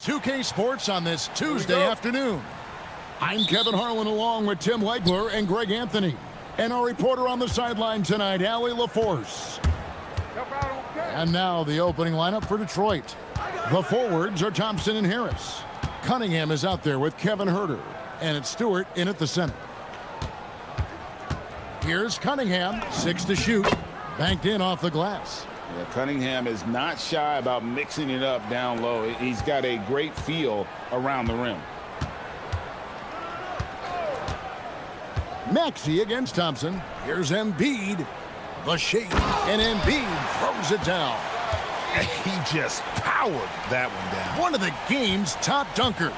2K Sports on this Tuesday afternoon. I'm Kevin Harlan along with Tim Legler and Greg Anthony. And our reporter on the sideline tonight, Allie LaForce. And now the opening lineup for Detroit. The forwards are Thompson and Harris. Cunningham is out there with Kevin Herter. And it's Stewart in at the center. Here's Cunningham, 6 to shoot. Banked in off the glass. Yeah, Cunningham is not shy about mixing it up down low. He's got a great feel around the rim. Maxey against Thompson. Here's Embiid. The shake. And Embiid throws it down. He just powered that one down. One of the game's top dunkers.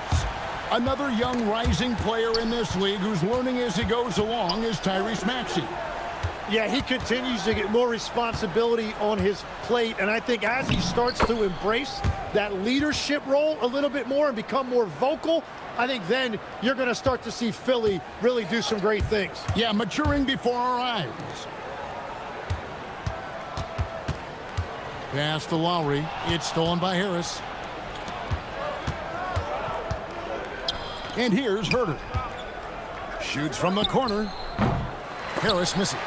Another young rising player in this league who's learning as he goes along is Tyrese Maxey. Yeah, he continues to get more responsibility on his plate, and I think as he starts to embrace that leadership role a little bit more and become more vocal, I think then you're going to start to see Philly really do some great things. Yeah, maturing before our eyes. Pass to Lowry. It's stolen by Harris. And here's Herter. Shoots from the corner. Harris misses.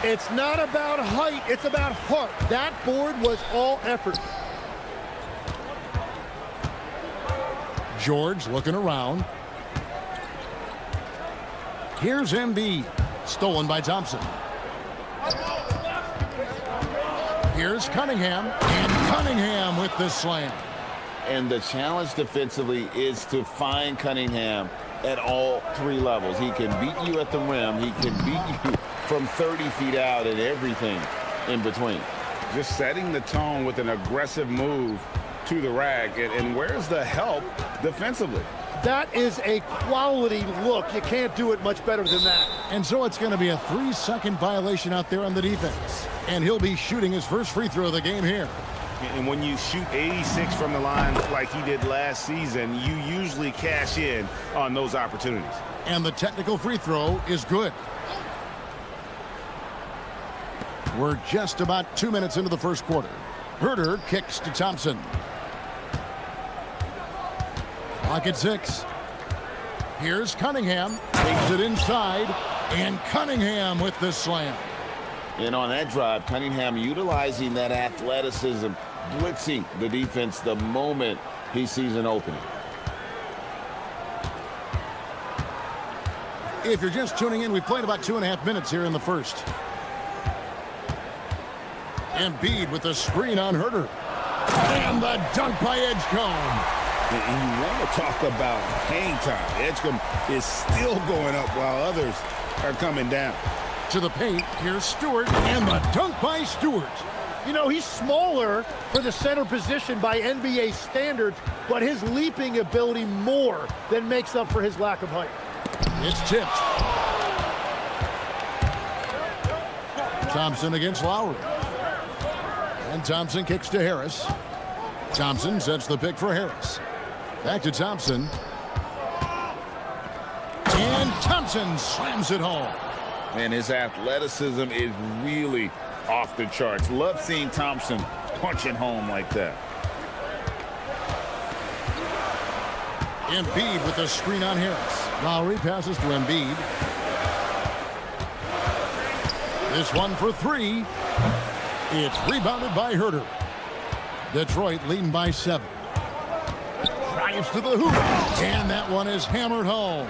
It's not about height, it's about heart. That board was all effort. George looking around. Here's Embiid. Stolen by Thompson. Here's Cunningham. And Cunningham with the slam. And the challenge defensively is to find Cunningham at all three levels. He can beat you at the rim. He can beat you from 30 feet out and everything in between. Just setting the tone with an aggressive move to the rack. And where's the help defensively? That is a quality look. You can't do it much better than that. And so it's going to be a 3-second violation out there on the defense. And he'll be shooting his first free throw of the game here. And when you shoot 86 from the line like he did last season, you usually cash in on those opportunities. And the technical free throw is good. We're just about 2 minutes into the first quarter. Herter kicks to Thompson. Clock at 6. Here's Cunningham. Takes it inside. And Cunningham with the slam. And on that drive, Cunningham utilizing that athleticism, blitzing the defense the moment he sees an opening. If you're just tuning in, we played about 2.5 minutes here in the first. Embiid with the screen on Herter. And the dunk by Edgecombe. And you want to talk about hang time. Edgecombe is still going up while others are coming down. To the paint, here's Stewart, and the dunk by Stewart. You know, he's smaller for the center position by NBA standards, but his leaping ability more than makes up for his lack of height. It's tipped. Thompson against Lowry. And Thompson kicks to Harris. Thompson sets the pick for Harris. Back to Thompson. And Thompson slams it home. And his athleticism is really off the charts. Love seeing Thompson punching home like that. Embiid with the screen on Harris. Lowry passes to Embiid. This one for 3. It's rebounded by Herter. Detroit leading by 7. Drives to the hoop. And that one is hammered home.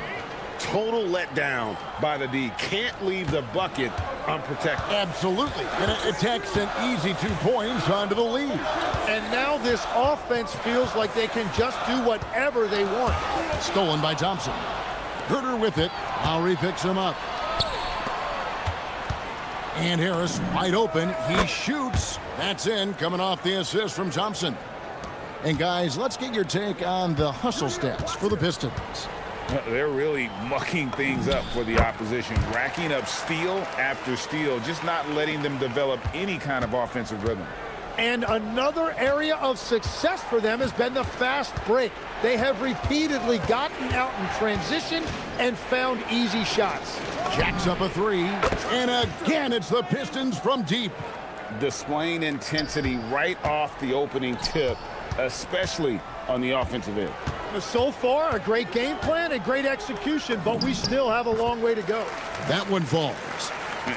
Total letdown by the D. Can't leave the bucket unprotected. Absolutely. And it takes an easy 2 points onto the lead. And now this offense feels like they can just do whatever they want. Stolen by Thompson. Herter with it. Lowry picks him up. And Harris wide open. He shoots. That's in, coming off the assist from Thompson. And guys, let's get your take on the hustle stats for the Pistons. They're really mucking things up for the opposition, racking up steal after steal, just not letting them develop any kind of offensive rhythm. And another area of success for them has been the fast break. They have repeatedly gotten out in transition and found easy shots. Jacks up a 3, and again it's the Pistons from deep. Displaying intensity right off the opening tip, especially on the offensive end. So far, a great game plan and great execution, but we still have a long way to go. That one falls.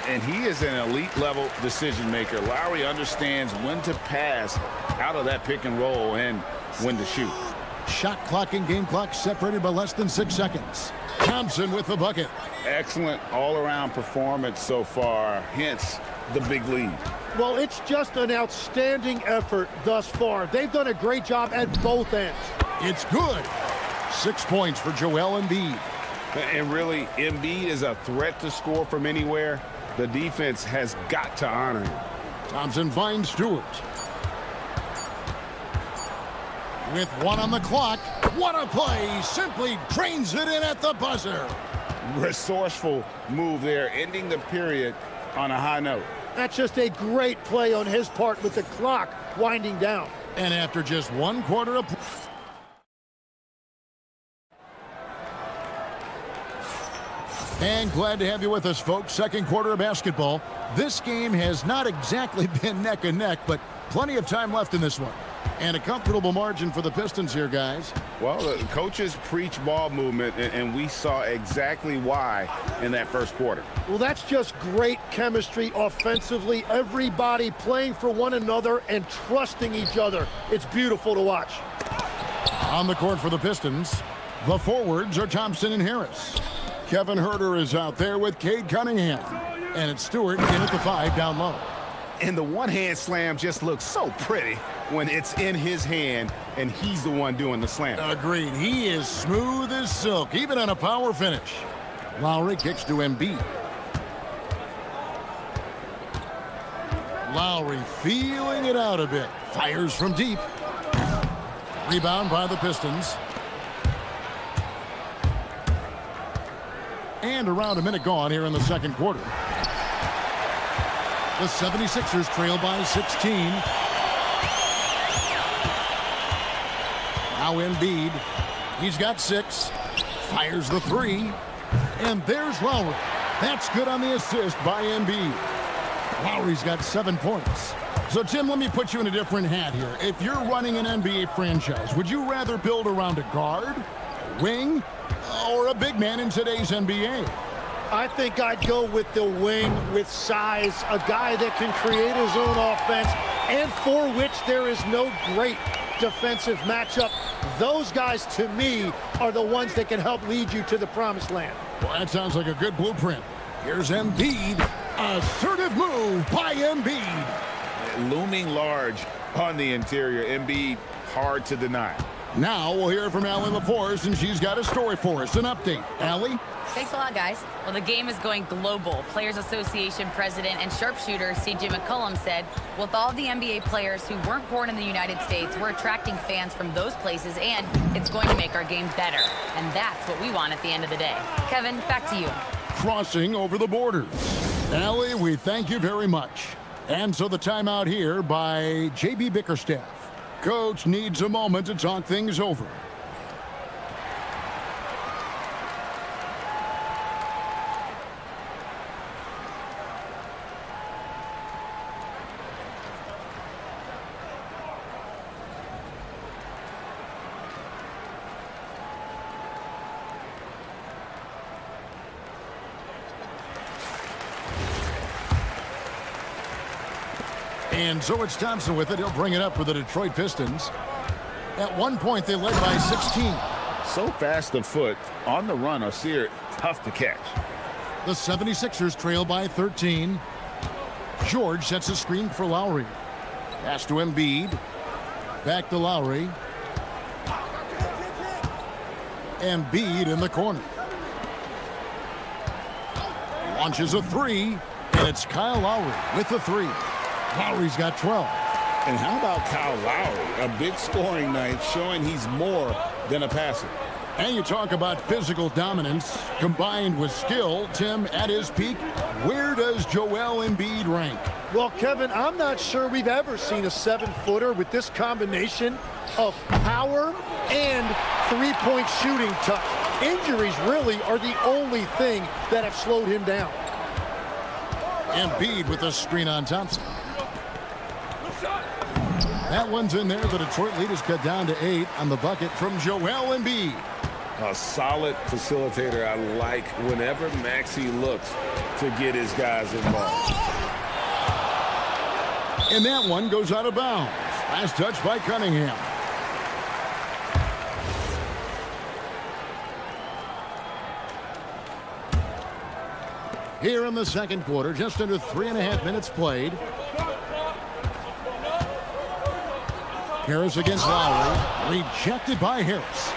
And he is an elite-level decision maker. Lowry understands when to pass out of that pick and roll and when to shoot. Shot clock and game clock separated by less than 6 seconds. Thompson with the bucket. Excellent all-around performance so far, hence the big lead. Well, it's just an outstanding effort thus far. They've done a great job at both ends. It's good. 6 points for Joel Embiid. And really, Embiid is a threat to score from anywhere. The defense has got to honor him. Thompson finds Stewart. With 1 on the clock, what a play! Simply drains it in at the buzzer. Resourceful move there, ending the period on a high note. That's just a great play on his part with the clock winding down. And after just 1 quarter of... And glad to have you with us, folks. Second quarter of basketball. This game has not exactly been neck and neck, but plenty of time left in this one. And a comfortable margin for the Pistons here, guys. Well, the coaches preach ball movement, and we saw exactly why in that first quarter. Well, that's just great chemistry offensively. Everybody playing for one another and trusting each other. It's beautiful to watch. On the court for the Pistons, the forwards are Thompson and Harris. Kevin Huerter is out there with Cade Cunningham. And it's Stewart in at the 5 down low. And the one-hand slam just looks so pretty when it's in his hand and he's the one doing the slam. Agreed. He is smooth as silk, even on a power finish. Lowry kicks to Embiid. Lowry feeling it out a bit. Fires from deep. Rebound by the Pistons. And around a minute gone here in the second quarter. The 76ers trail by 16. Now Embiid. He's got 6. Fires the 3. And there's Lowry. That's good on the assist by Embiid. Lowry's got 7 points. So, Tim, let me put you in a different hat here. If you're running an NBA franchise, would you rather build around a guard, a wing, or a big man in today's NBA? I think I'd go with the wing with size, a guy that can create his own offense and for which there is no great defensive matchup. Those guys, to me, are the ones that can help lead you to the promised land. Well, that sounds like a good blueprint. Here's Embiid. Assertive move by Embiid. Looming large on the interior. Embiid, hard to deny. Now we'll hear from Allie LaForce, and she's got a story for us. An update. Allie? Thanks a lot, guys. Well, the game is going global. Players Association president and sharpshooter C.J. McCollum said, with all the NBA players who weren't born in the United States, we're attracting fans from those places, and it's going to make our game better. And that's what we want at the end of the day. Kevin, back to you. Crossing over the borders. Allie, we thank you very much. And so the timeout here by J.B. Bickerstaff. Coach needs a moment to talk things over. And so it's Thompson with it. He'll bring it up for the Detroit Pistons. At one point, they led by 16. So fast of foot, on the run, Osir, tough to catch. The 76ers trail by 13. George sets a screen for Lowry. Pass to Embiid. Back to Lowry. Embiid in the corner. Launches a 3, and it's Kyle Lowry with the 3. Lowry's got 12. And how about Kyle Lowry? A big scoring night showing he's more than a passer. And you talk about physical dominance combined with skill. Tim, at his peak, where does Joel Embiid rank? Well, Kevin, I'm not sure we've ever seen a 7-footer with this combination of power and three-point shooting touch. Injuries really are the only thing that have slowed him down. Embiid with a screen on Thompson. That one's in there. The Detroit lead is cut down to 8 on the bucket from Joel Embiid. A solid facilitator. I like whenever Maxey looks to get his guys involved. And that one goes out of bounds. Last touch by Cunningham. Here in the second quarter, just under 3.5 minutes played. Harris against Lowry. Rejected by Harris.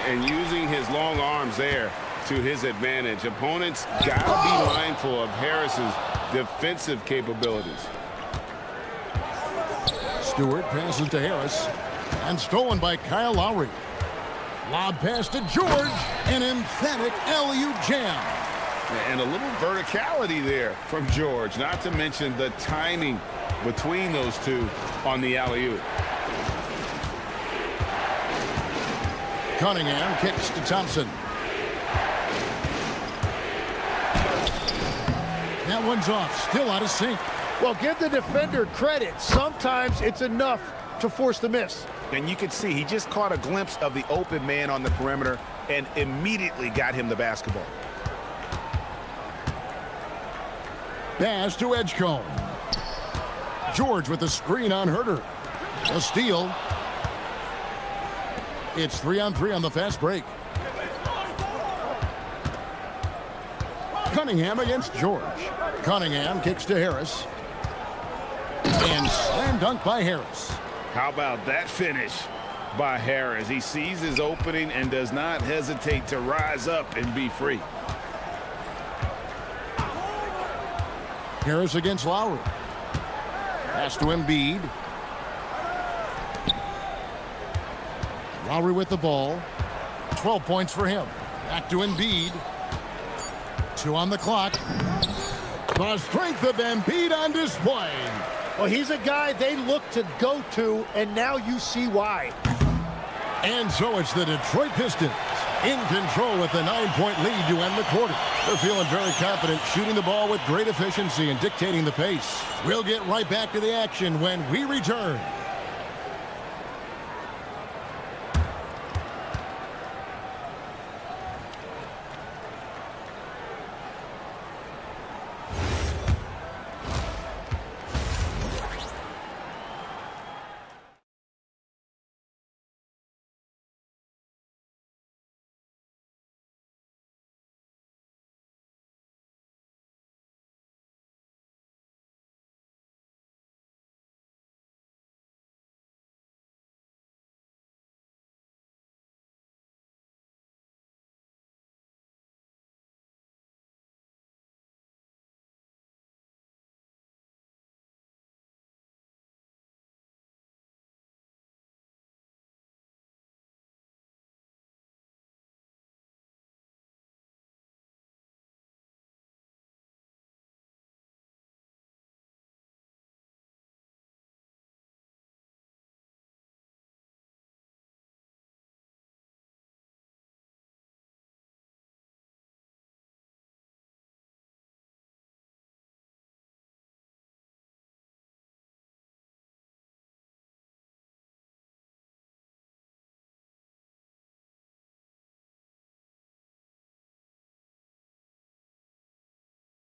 And using his long arms there to his advantage. Opponents got to be mindful of Harris's defensive capabilities. Stewart passes to Harris. And stolen by Kyle Lowry. Lob pass to George. An emphatic alley-oop jam. And a little verticality there from George. Not to mention the timing between those two on the alley-oop. Cunningham kicks to Thompson. That one's off. Still out of sync. Well, give the defender credit. Sometimes it's enough to force the miss. And you could see he just caught a glimpse of the open man on the perimeter and immediately got him the basketball. Pass to Edgecombe. George with the screen on Herter. A steal. It's 3-on-3 on the fast break. Cunningham against George. Cunningham kicks to Harris. And slam dunk by Harris. How about that finish by Harris? He sees his opening and does not hesitate to rise up and be free. Harris against Lowry. Pass to Embiid. Lowry with the ball. 12 points for him. Back to Embiid. 2 on the clock. The strength of Embiid on display. Well, he's a guy they look to go to, and now you see why. And so it's the Detroit Pistons in control with the 9-point lead to end the quarter. They're feeling very confident, shooting the ball with great efficiency and dictating the pace. We'll get right back to the action when we return.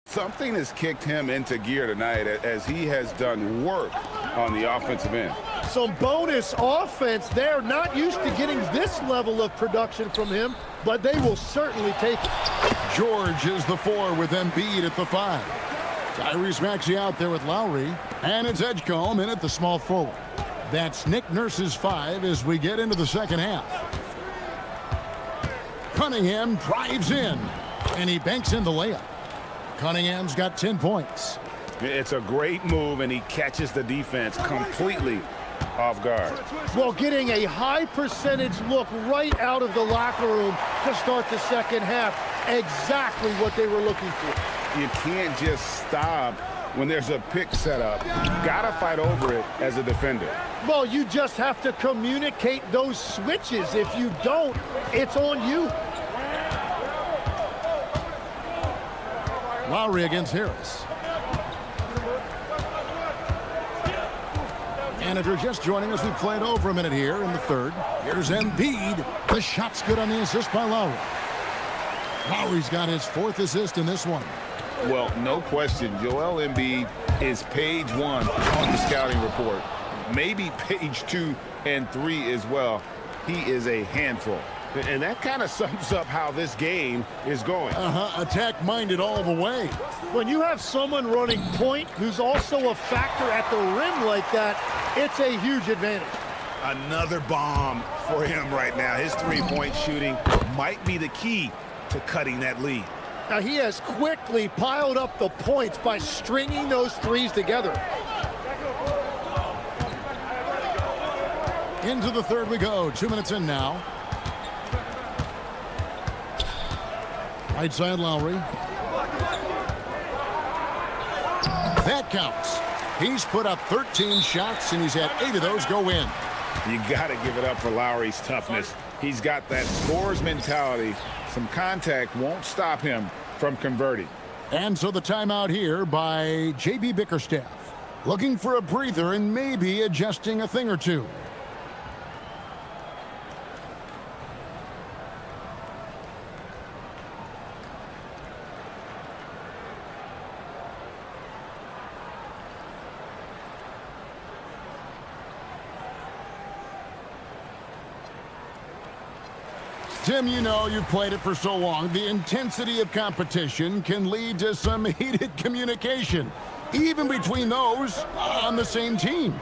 Something has kicked him into gear tonight as he has done work on the offensive end. Some bonus offense. They're not used to getting this level of production from him, but they will certainly take it. George is the 4 with Embiid at the 5. Tyrese Maxey out there with Lowry, and it's Edgecombe in at the small forward. That's Nick Nurse's 5 as we get into the second half. Cunningham drives in, and he banks in the layup. Cunningham's got 10 points. It's a great move, and he catches the defense completely off guard. Well, getting a high percentage look right out of the locker room to start the second half. Exactly what they were looking for. You can't just stop when there's a pick set up. Gotta fight over it as a defender. Well, you just have to communicate those switches. If you don't, it's on you. Lowry against Harris. And if you're just joining us, we played over a minute here in the third. Here's Embiid. The shot's good on the assist by Lowry. Lowry's got his 4th assist in this one. Well, no question, Joel Embiid is page 1 on the scouting report. Maybe page 2 and 3 as well. He is a handful. And that kind of sums up how this game is going. Attack-minded all the way. When you have someone running point who's also a factor at the rim like that, it's a huge advantage. Another bomb for him right now. His three-point shooting might be the key to cutting that lead. Now, he has quickly piled up the points by stringing those threes together. Into the third we go. 2 minutes in now. Right side Lowry. That counts. He's put up 13 shots, and he's had 8 of those go in. You got to give it up for Lowry's toughness. He's got that scorer's mentality. Some contact won't stop him from converting. And so the timeout here by J.B. Bickerstaff. Looking for a breather and maybe adjusting a thing or two. Tim, you know, you've played it for so long. The intensity of competition can lead to some heated communication, even between those on the same team.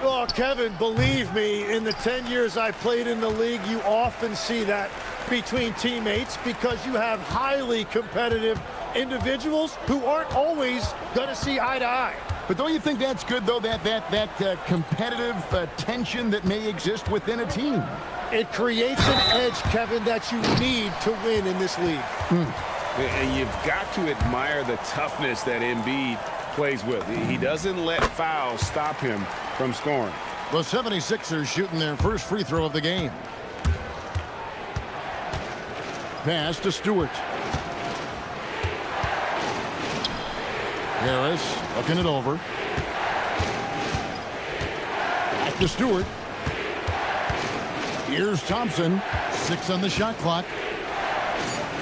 Oh, Kevin, believe me, in the 10 years I played in the league, you often see that between teammates because you have highly competitive individuals who aren't always going to see eye to eye. But don't you think that's good, though, that competitive tension that may exist within a team? It creates an edge, Kevin, that you need to win in this league. And you've got to admire the toughness that Embiid plays with. He doesn't let fouls stop him from scoring. The 76ers shooting their first free throw of the game. Pass to Stewart. Harris looking it over. Back to Stewart. Here's Thompson. 6 on the shot clock.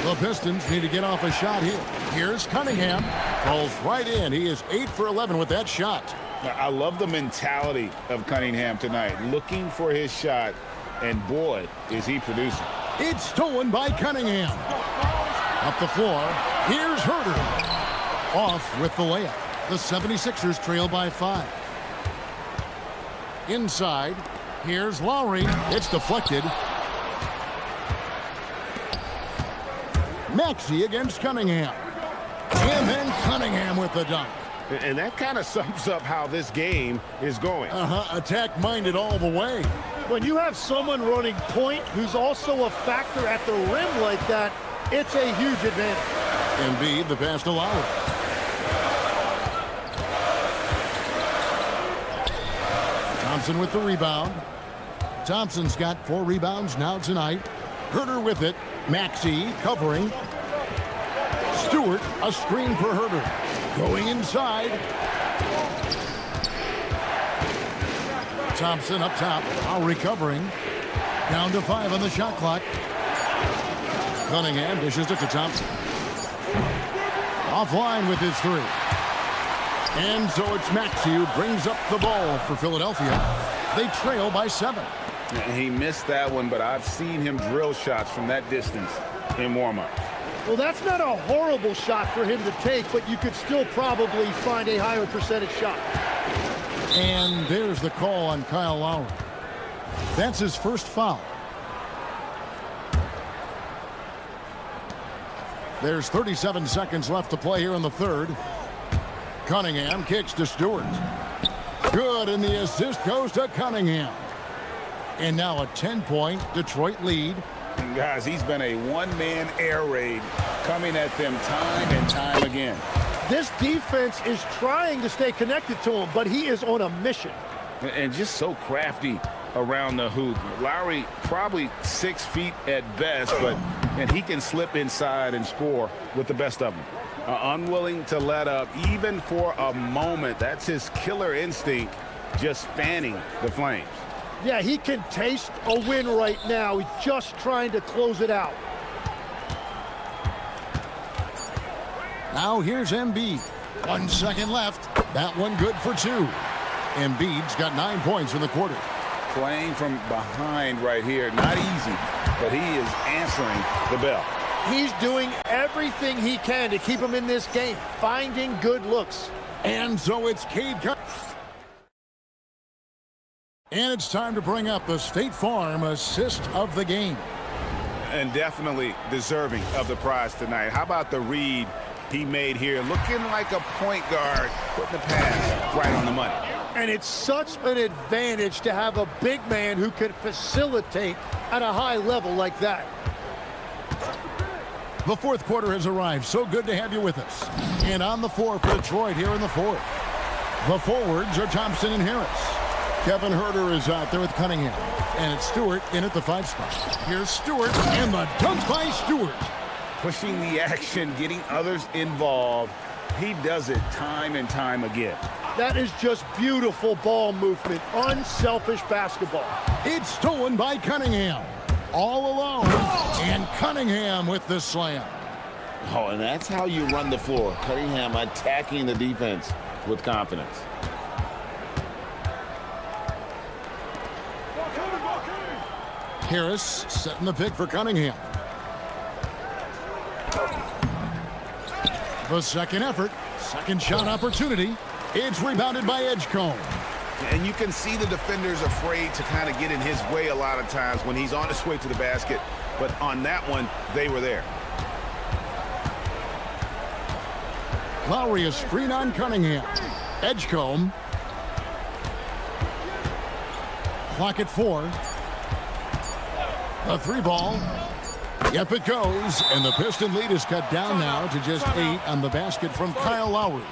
The Pistons need to get off a shot here. Here's Cunningham. Falls right in. He is 8 for 11 with that shot. I love the mentality of Cunningham tonight, looking for his shot, and boy, is he producing. It's stolen by Cunningham. Up the floor. Here's Herter. Off with the layup. The 76ers trail by 5. Inside. Here's Lowry. It's deflected. Maxey against Cunningham. And then Cunningham with the dunk. And that kind of sums up how this game is going. Attack-minded all the way. When you have someone running point who's also a factor at the rim like that, it's a huge advantage. Embiid, the pass to Lowry. Thompson with the rebound. Thompson's got 4 rebounds now tonight. Herter with it. Maxey covering. Stewart, a screen for Herter. Going inside. Thompson up top. Now recovering. Down to 5 on the shot clock. Cunningham dishes it to Thompson. Offline with his 3. And so it's Maxey who brings up the ball for Philadelphia. They trail by 7. He missed that one, but I've seen him drill shots from that distance in warm-up. Well, that's not a horrible shot for him to take, but you could still probably find a higher percentage shot. And there's the call on Kyle Lowry. That's his first foul. There's 37 seconds left to play here in the third. Cunningham kicks to Stewart. Good, and the assist goes to Cunningham. And now a 10-point Detroit lead. And guys, he's been a one-man air raid coming at them time and time again. This defense is trying to stay connected to him, but he is on a mission. And just so crafty around the hoop. Lowry probably 6 feet at best, and he can slip inside and score with the best of them. Unwilling to let up even for a moment. That's his killer instinct, just fanning the Flames. Yeah, he can taste a win right now. He's just trying to close it out. Now here's Embiid. 1 second left. That one good for 2. Embiid's got 9 points in the quarter. Playing from behind right here, not easy, but he is answering the bell. He's doing everything he can to keep him in this game, finding good looks. And so it's Cade. And it's time to bring up the State Farm assist of the game. And definitely deserving of the prize tonight. How about the read he made here? Looking like a point guard, putting the pass right on the money. And it's such an advantage to have a big man who can facilitate at a high level like that. The fourth quarter has arrived. So good to have you with us. And on the floor for Detroit here in the fourth. The forwards are Thompson and Harris. Kevin Huerter is out there with Cunningham. And it's Stewart in at the 5 spot. Here's Stewart, and the dunk by Stewart. Pushing the action, getting others involved. He does it time and time again. That is just beautiful ball movement, unselfish basketball. It's stolen by Cunningham. All alone. And Cunningham with the slam. Oh, and that's how you run the floor. Cunningham attacking the defense with confidence. Harris setting the pick for Cunningham. The second effort, second shot opportunity. It's rebounded by Edgecombe. And you can see the defenders afraid to kind of get in his way a lot of times when he's on his way to the basket. But on that one, they were there. Lowry a screen on Cunningham. Edgecombe. Clock at 4. The 3 ball. Yep, it goes. And the Piston lead is cut down now to just 8 on the basket from Kyle Lowry.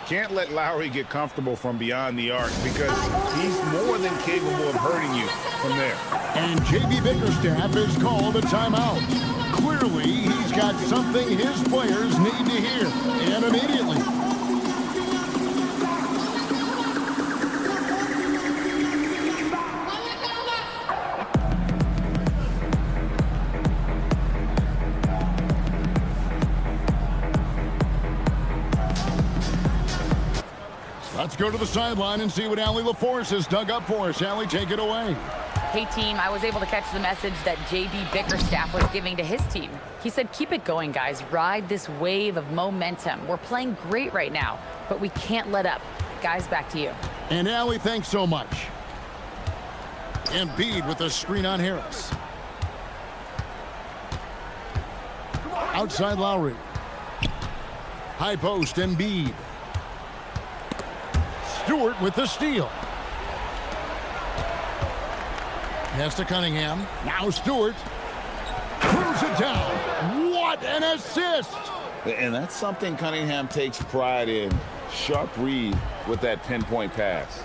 Can't let Lowry get comfortable from beyond the arc because he's more than capable of hurting you from there. And J.B. Bickerstaff is called a timeout. Clearly, he's got something his players need to hear, and immediately. Let's go to the sideline and see what Allie LaForce has dug up for us. Allie, take it away. Hey, team, I was able to catch the message that J.B. Bickerstaff was giving to his team. He said, keep it going, guys. Ride this wave of momentum. We're playing great right now, but we can't let up. Guys, back to you. And Allie, thanks so much. Embiid with a screen on Harris. Outside Lowry. High post, Embiid. Stewart with the steal. Pass to Cunningham. Now Stewart. Throws it down. What an assist! And that's something Cunningham takes pride in. Sharp read with that pinpoint pass.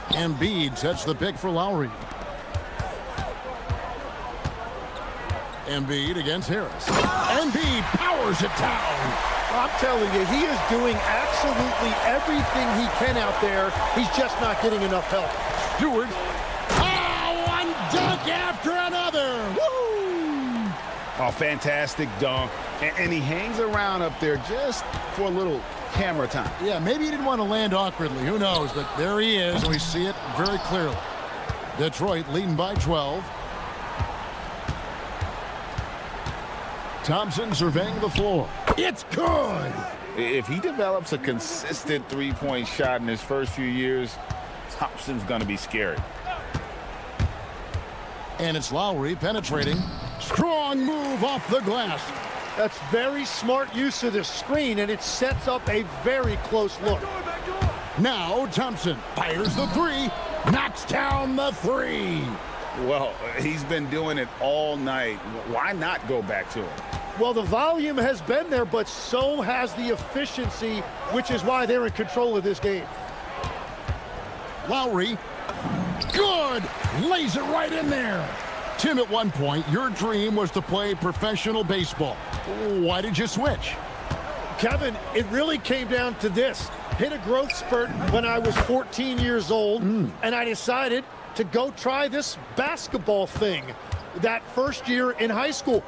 Embiid sets the pick for Lowry. Embiid against Harris. Embiid powers it down. I'm telling you, he is doing absolutely everything he can out there. He's just not getting enough help. Stewart. Oh, one dunk after another. Woo! Oh, fantastic dunk. And he hangs around up there just for a little camera time. Yeah, maybe he didn't want to land awkwardly. Who knows? But there he is, and we see it very clearly. Detroit leading by 12. Thompson surveying the floor. It's good! If he develops a consistent three-point shot in his first few years, Thompson's going to be scary. And it's Lowry penetrating. Strong move off the glass. That's very smart use of the screen, and it sets up a very close look. Now Thompson fires the 3, knocks down the 3. Well, he's been doing it all night. Why not go back to him? Well, the volume has been there, but so has the efficiency, which is why they're in control of this game. Lowry, good! Lays it right in there. Tim, at one point, your dream was to play professional baseball. Why did you switch? Kevin, it really came down to this. hit a growth spurt when I was 14 years old, and I decided to go try this basketball thing that first year in high school.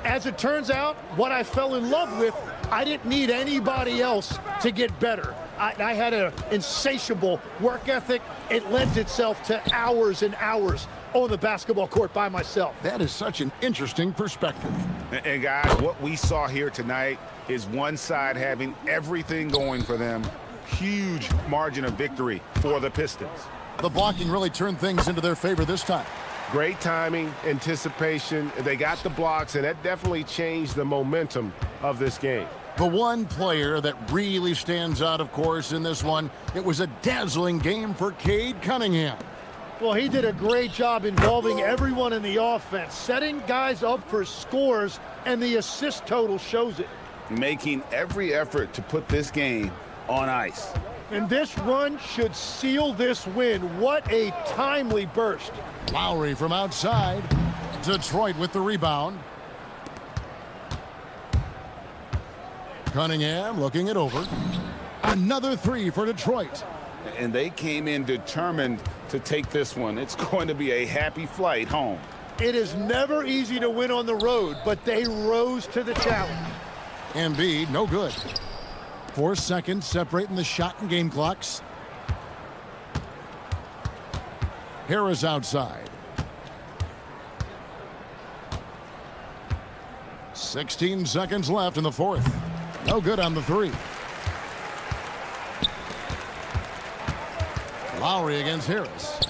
As it turns out, what I fell in love with, I didn't need anybody else to get better. I had an insatiable work ethic. It lent itself to hours and hours on the basketball court by myself. That is such an interesting perspective. And guys, what we saw here tonight is one side having everything going for them. Huge margin of victory for the Pistons. The blocking really turned things into their favor this time. Great timing, anticipation. They got the blocks, and that definitely changed the momentum of this game. The one player that really stands out, of course, in this one, it was a dazzling game for Cade Cunningham. Well, he did a great job involving everyone in the offense, setting guys up for scores, and the assist total shows it. Making every effort to put this game on ice. And this run should seal this win. What a timely burst. Lowry from outside. Detroit with the rebound. Cunningham looking it over. Another three for Detroit. And they came in determined to take this one. It's going to be a happy flight home. It is never easy to win on the road, but they rose to the challenge. Embiid, no good. 4 seconds separating the shot and game clocks. Harris outside. 16 seconds left in the fourth. No good on the three. Lowry against Harris.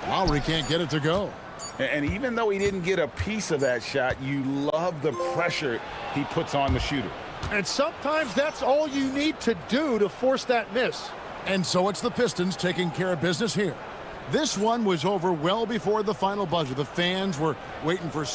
Lowry can't get it to go. And even though he didn't get a piece of that shot, you love the pressure he puts on the shooter. And sometimes that's all you need to do to force that miss. And so it's the Pistons taking care of business here. This one was over well before the final buzzer. The fans were waiting for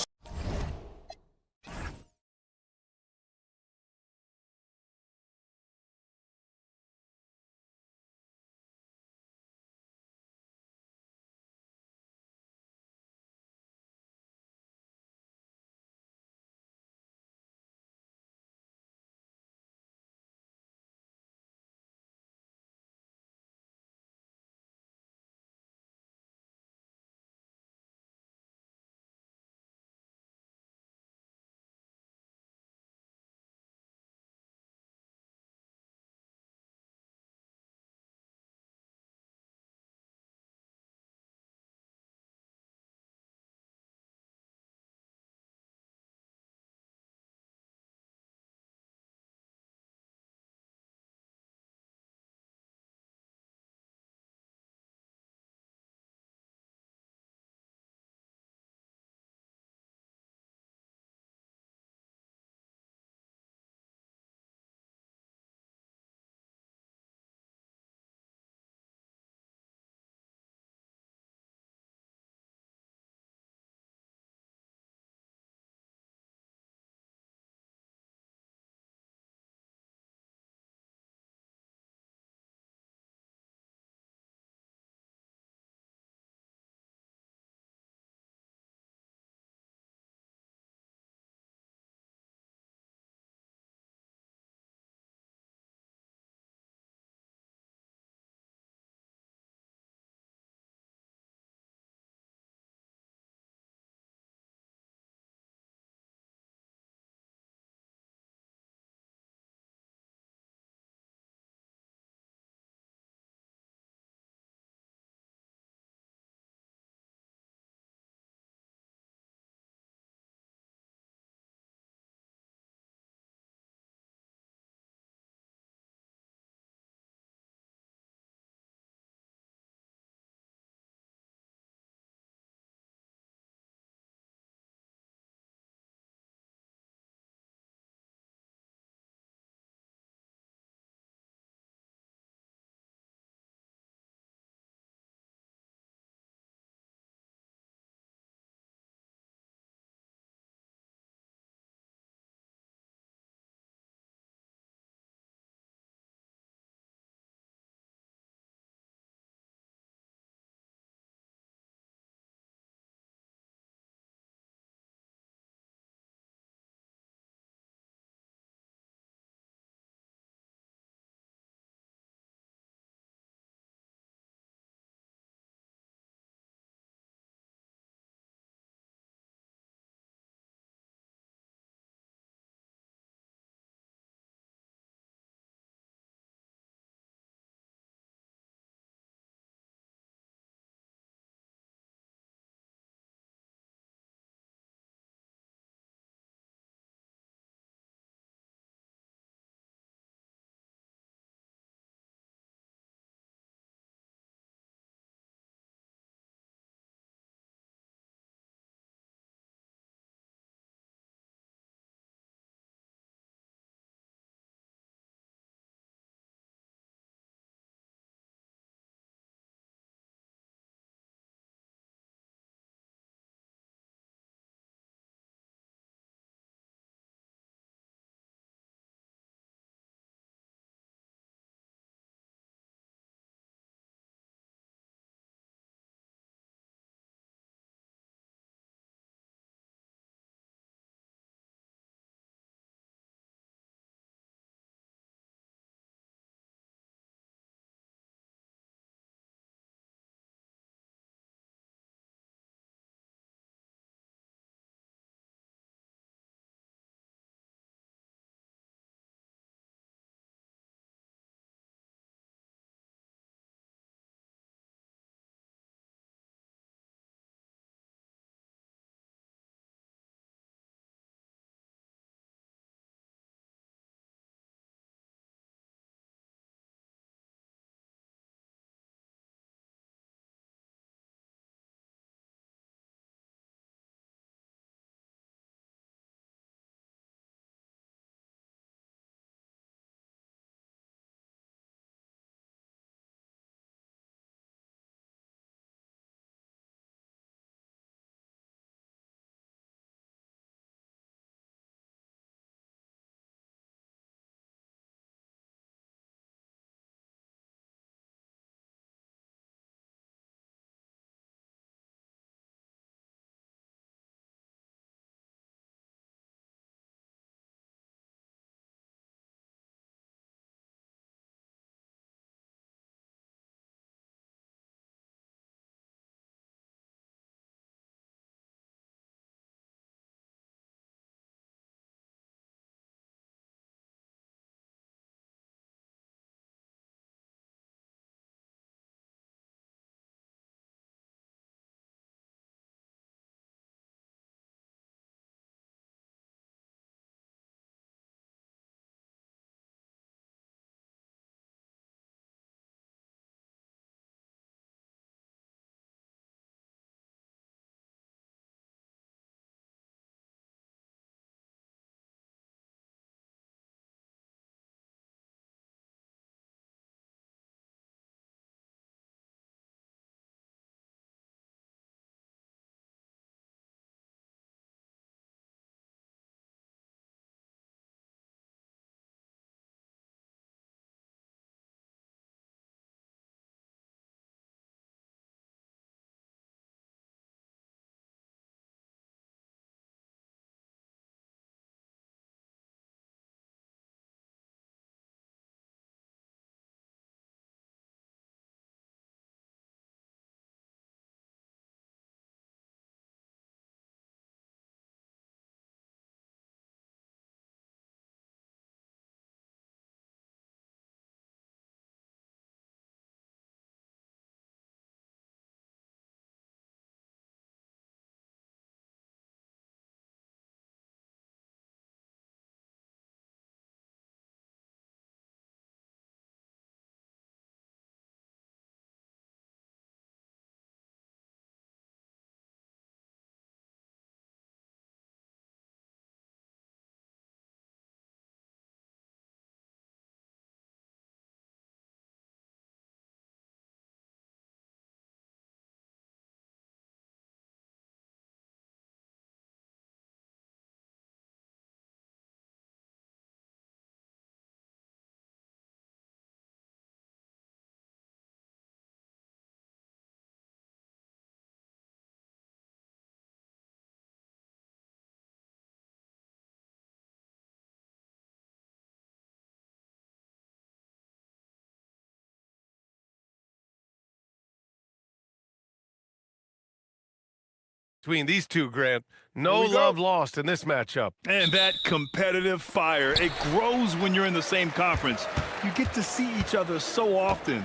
Between these two, Grant, no love lost in this matchup. And that competitive fire, it grows when you're in the same conference. You get to see each other so often.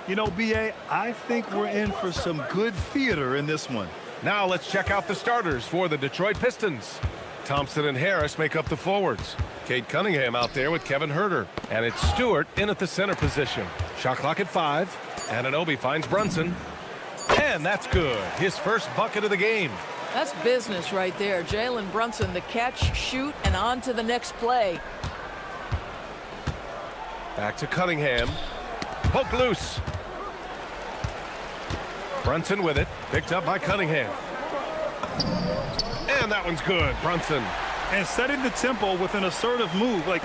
You know, B.A., I think we're in for some good theater in this one. Now let's check out the starters for the Detroit Pistons. Thompson and Harris make up the forwards. Cade Cunningham out there with Kevin Huerter. And it's Stewart in at the center position. Shot clock at 5. Anunoby finds Brunson. And that's good. His first bucket of the game. That's business right there. Jalen Brunson, the catch, shoot, and on to the next play. Back to Cunningham. Poke loose. Brunson with it. Picked up by Cunningham. And that one's good. Brunson. And setting the tempo with an assertive move. Like,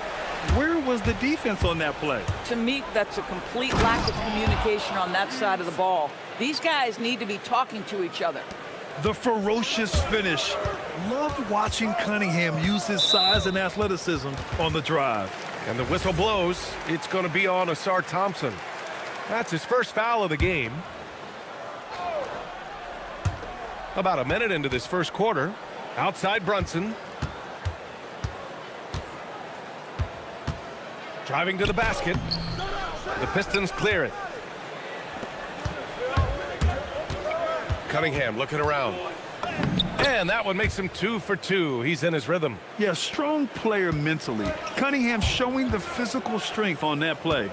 where was the defense on that play? To me, that's a complete lack of communication on that side of the ball. These guys need to be talking to each other. The ferocious finish. Loved watching Cunningham use his size and athleticism on the drive. And the whistle blows. It's going to be on Asar Thompson. That's his first foul of the game. About a minute into this first quarter. Outside Brunson. Driving to the basket. The Pistons clear it. Cunningham looking around. And that one makes him 2 for 2. He's in his rhythm. Yeah, strong player mentally. Cunningham showing the physical strength on that play.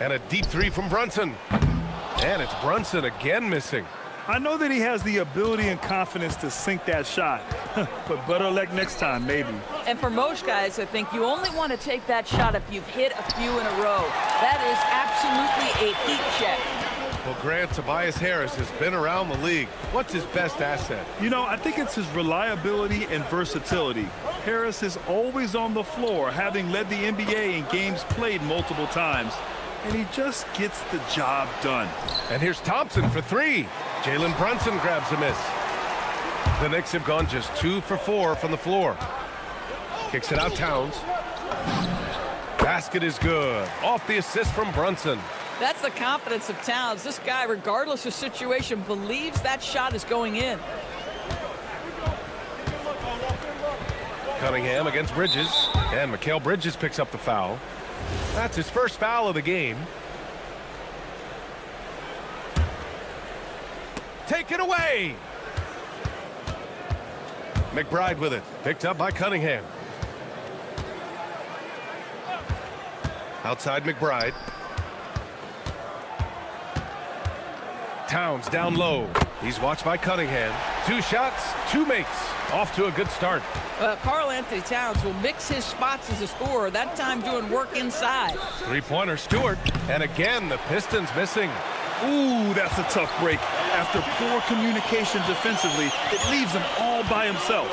And a deep three from Brunson. And it's Brunson again missing. I know that he has the ability and confidence to sink that shot, but better luck next time, maybe. And for most guys, I think you only want to take that shot if you've hit a few in a row. That is absolutely a heat check. Well, Grant, Tobias Harris has been around the league. What's his best asset? You know, I think it's his reliability and versatility. Harris is always on the floor, having led the NBA in games played multiple times. And he just gets the job done. And here's Thompson for 3. Jalen Brunson grabs a miss. The Knicks have gone just 2 for 4 from the floor. Kicks it out Towns. Basket is good. Off the assist from Brunson. That's the confidence of Towns. This guy, regardless of situation, believes that shot is going in. Cunningham against Bridges. And Mikal Bridges picks up the foul. That's his first foul of the game. Take it away. McBride with it. Picked up by Cunningham. Outside McBride. Towns down low. He's watched by Cunningham. 2 shots, 2 makes. Off to a good start. Karl Anthony Towns will mix his spots as a scorer, that time doing work inside. 3-pointer Stewart. And again, the Pistons missing. Ooh, that's a tough break. After poor communication defensively, it leaves him all by himself.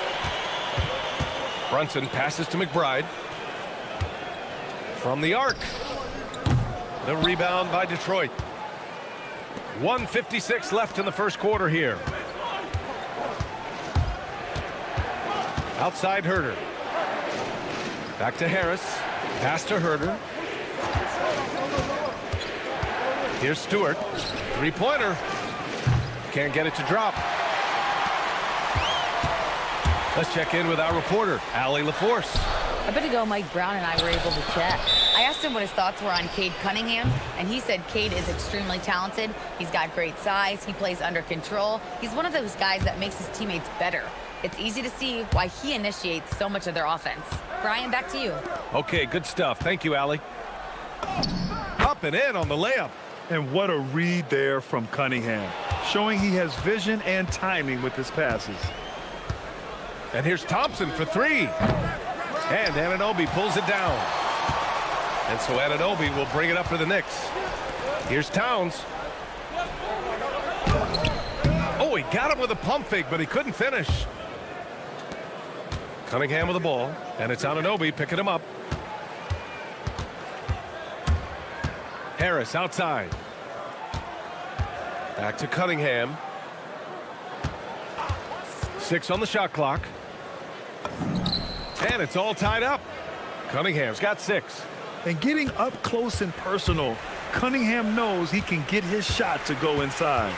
Brunson passes to McBride. From the arc. The rebound by Detroit. 1:56 left in the first quarter here. Outside Huerter. Back to Harris. Pass to Huerter. Here's Stewart. 3-pointer. Can't get it to drop. Let's check in with our reporter, Allie LaForce. A bit ago, Mike Brown and I were able to chat. I asked him what his thoughts were on Cade Cunningham, and he said Cade is extremely talented. He's got great size. He plays under control. He's one of those guys that makes his teammates better. It's easy to see why he initiates so much of their offense. Brian, back to you. Okay, good stuff. Thank you, Allie. Up and in on the layup. And what a read there from Cunningham, showing he has vision and timing with his passes. And here's Thompson for 3. And Anunoby pulls it down. And so Anunoby will bring it up for the Knicks. Here's Towns. Oh, he got him with a pump fake, but he couldn't finish. Cunningham with the ball, and it's Anunoby picking him up. Harris outside. Back to Cunningham. 6 on the shot clock. And it's all tied up. Cunningham's got 6. And getting up close and personal, Cunningham knows he can get his shot to go inside.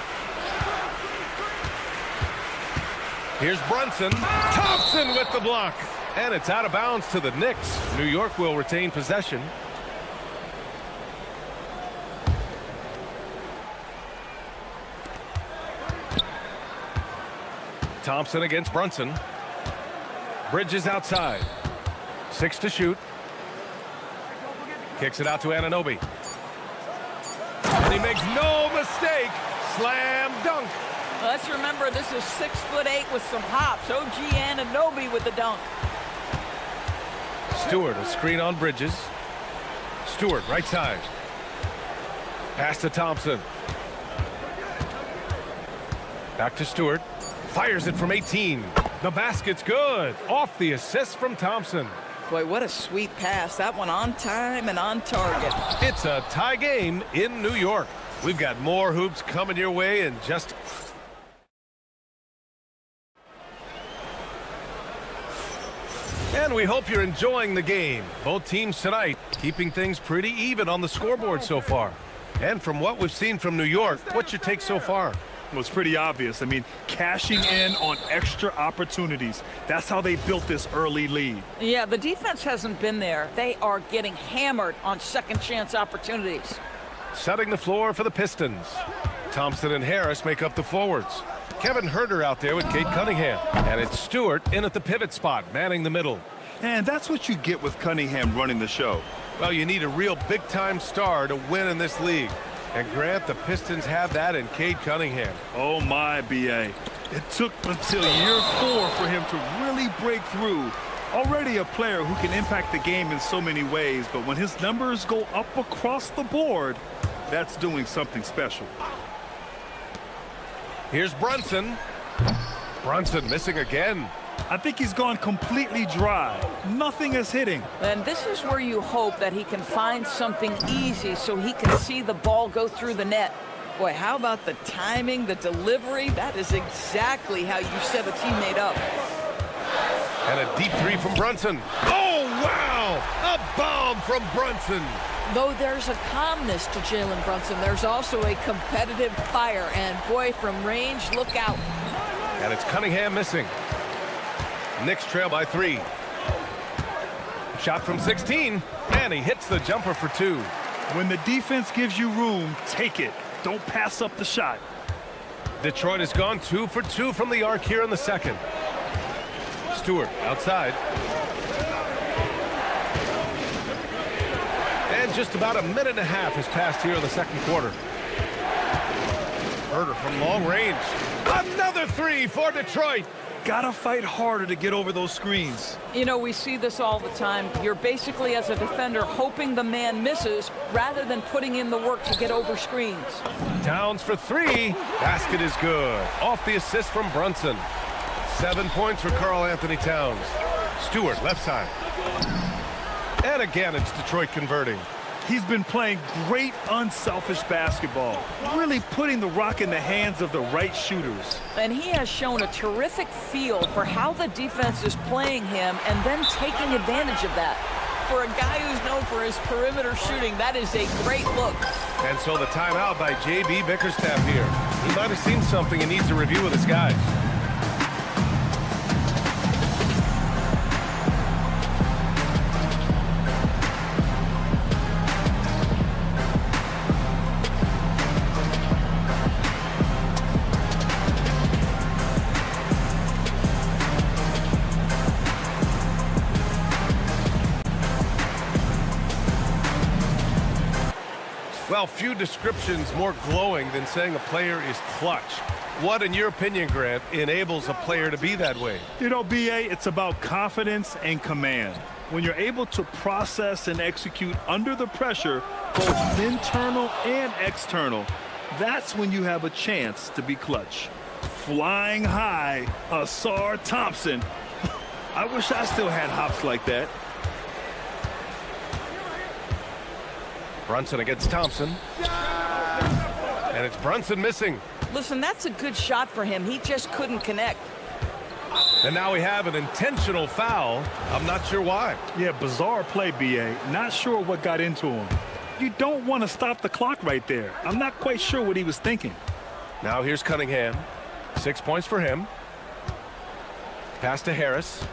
Here's Brunson. Thompson with the block. And it's out of bounds to the Knicks. New York will retain possession. Thompson against Brunson. Bridges outside. 6 to shoot. Kicks it out to Anunoby. And he makes no mistake. Slam dunk. Let's remember this is 6'8" with some hops. OG Anunoby with the dunk. Stewart, a screen on Bridges. Stewart, right side. Pass to Thompson. Back to Stewart. Fires it from 18. The basket's good. Off the assist from Thompson. Boy, what a sweet pass. That one on time and on target. It's a tie game in New York. We've got more hoops coming your way in just... And we hope you're enjoying the game. Both teams tonight keeping things pretty even on the scoreboard so far. And from what we've seen from New York, what's your take so far? Well, it's pretty obvious. I mean, cashing in on extra opportunities. That's how they built this early lead. Yeah, the defense hasn't been there. They are getting hammered on second chance opportunities. Setting the floor for the Pistons. Thompson and Harris make up the forwards. Kevin Huerter out there with Cade Cunningham. And it's Stewart in at the pivot spot, manning the middle. And that's what you get with Cunningham running the show. Well, you need a real big-time star to win in this league. And Grant, the Pistons have that in Cade Cunningham. Oh my, BA. It took until year 4 for him to really break through. Already a player who can impact the game in so many ways, but when his numbers go up across the board, that's doing something special. Here's Brunson. Brunson missing again. I think he's gone completely dry. Nothing is hitting. And this is where you hope that he can find something easy so he can see the ball go through the net. Boy, how about the timing, the delivery? That is exactly how you set a teammate up. And a deep 3 from Brunson. Oh, wow! A bomb from Brunson. Though there's a calmness to Jalen Brunson, there's also a competitive fire. And boy, from range, look out. And it's Cunningham missing. Knicks trail by 3. Shot from 16, and he hits the jumper for 2. When the defense gives you room, take it. Don't pass up the shot. Detroit has gone 2 for 2 from the arc here in the second. Stewart outside. And just about a minute and a half has passed here in the second quarter. Huerter from long range. Another 3 for Detroit. Gotta fight harder to get over those screens. You know, we see this all the time. You're basically, as a defender, hoping the man misses rather than putting in the work to get over screens. Towns for 3. Basket is good. Off the assist from Brunson. 7 points for Karl Anthony Towns. Stewart, left side. And again, it's Detroit converting. He's been playing great, unselfish basketball, really putting the rock in the hands of the right shooters. And he has shown a terrific feel for how the defense is playing him and then taking advantage of that. For a guy who's known for his perimeter shooting, that is a great look. And so the timeout by J.B. Bickerstaff here. He might have seen something and needs to review with his guys. Well, few descriptions more glowing than saying a player is clutch. What, in your opinion, Grant, enables a player to be that way? You know, BA, it's about confidence and command. When you're able to process and execute under the pressure, both internal and external, that's when you have a chance to be clutch. Flying high, Asar Thompson. I wish I still had hops like that. Brunson against Thompson. And it's Brunson missing. Listen, that's a good shot for him. He just couldn't connect. And now we have an intentional foul. I'm not sure why. Yeah, bizarre play, BA. Not sure what got into him. You don't want to stop the clock right there. I'm not quite sure what he was thinking. Now here's Cunningham. 6 points for him. Pass to Harris.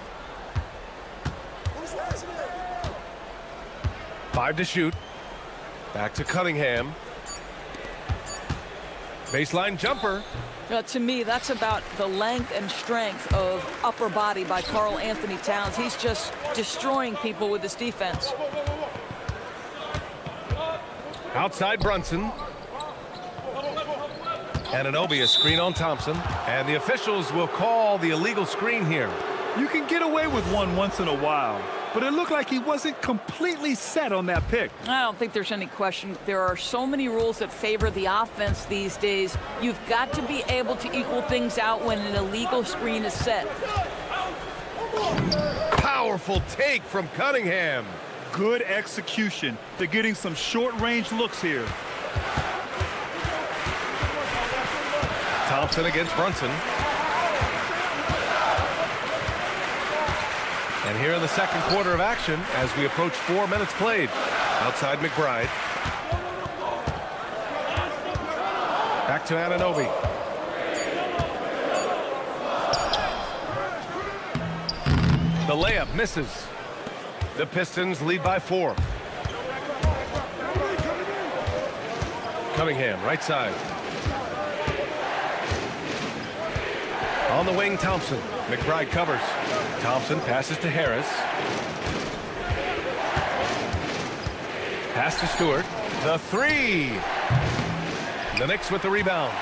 5 to shoot. Back to Cunningham. Baseline jumper. To me, that's about the length and strength of upper body by Karl Anthony Towns. He's just destroying people with his defense. Outside Brunson. Anunoby a screen on Thompson. And the officials will call the illegal screen here. You can get away with one once in a while, but it looked like he wasn't completely set on that pick. I don't think there's any question. There are so many rules that favor the offense these days. You've got to be able to equal things out when an illegal screen is set. Powerful take from Cunningham. Good execution. They're getting some short-range looks here. Thompson against Brunson. And here in the second quarter of action as we approach 4 minutes played. Outside McBride. Back to Anunoby. The layup misses. The Pistons lead by 4. Cunningham, right side. On the wing, Thompson. McBride covers. Thompson passes to Harris. Pass to Stewart. The 3. The Knicks with the rebound.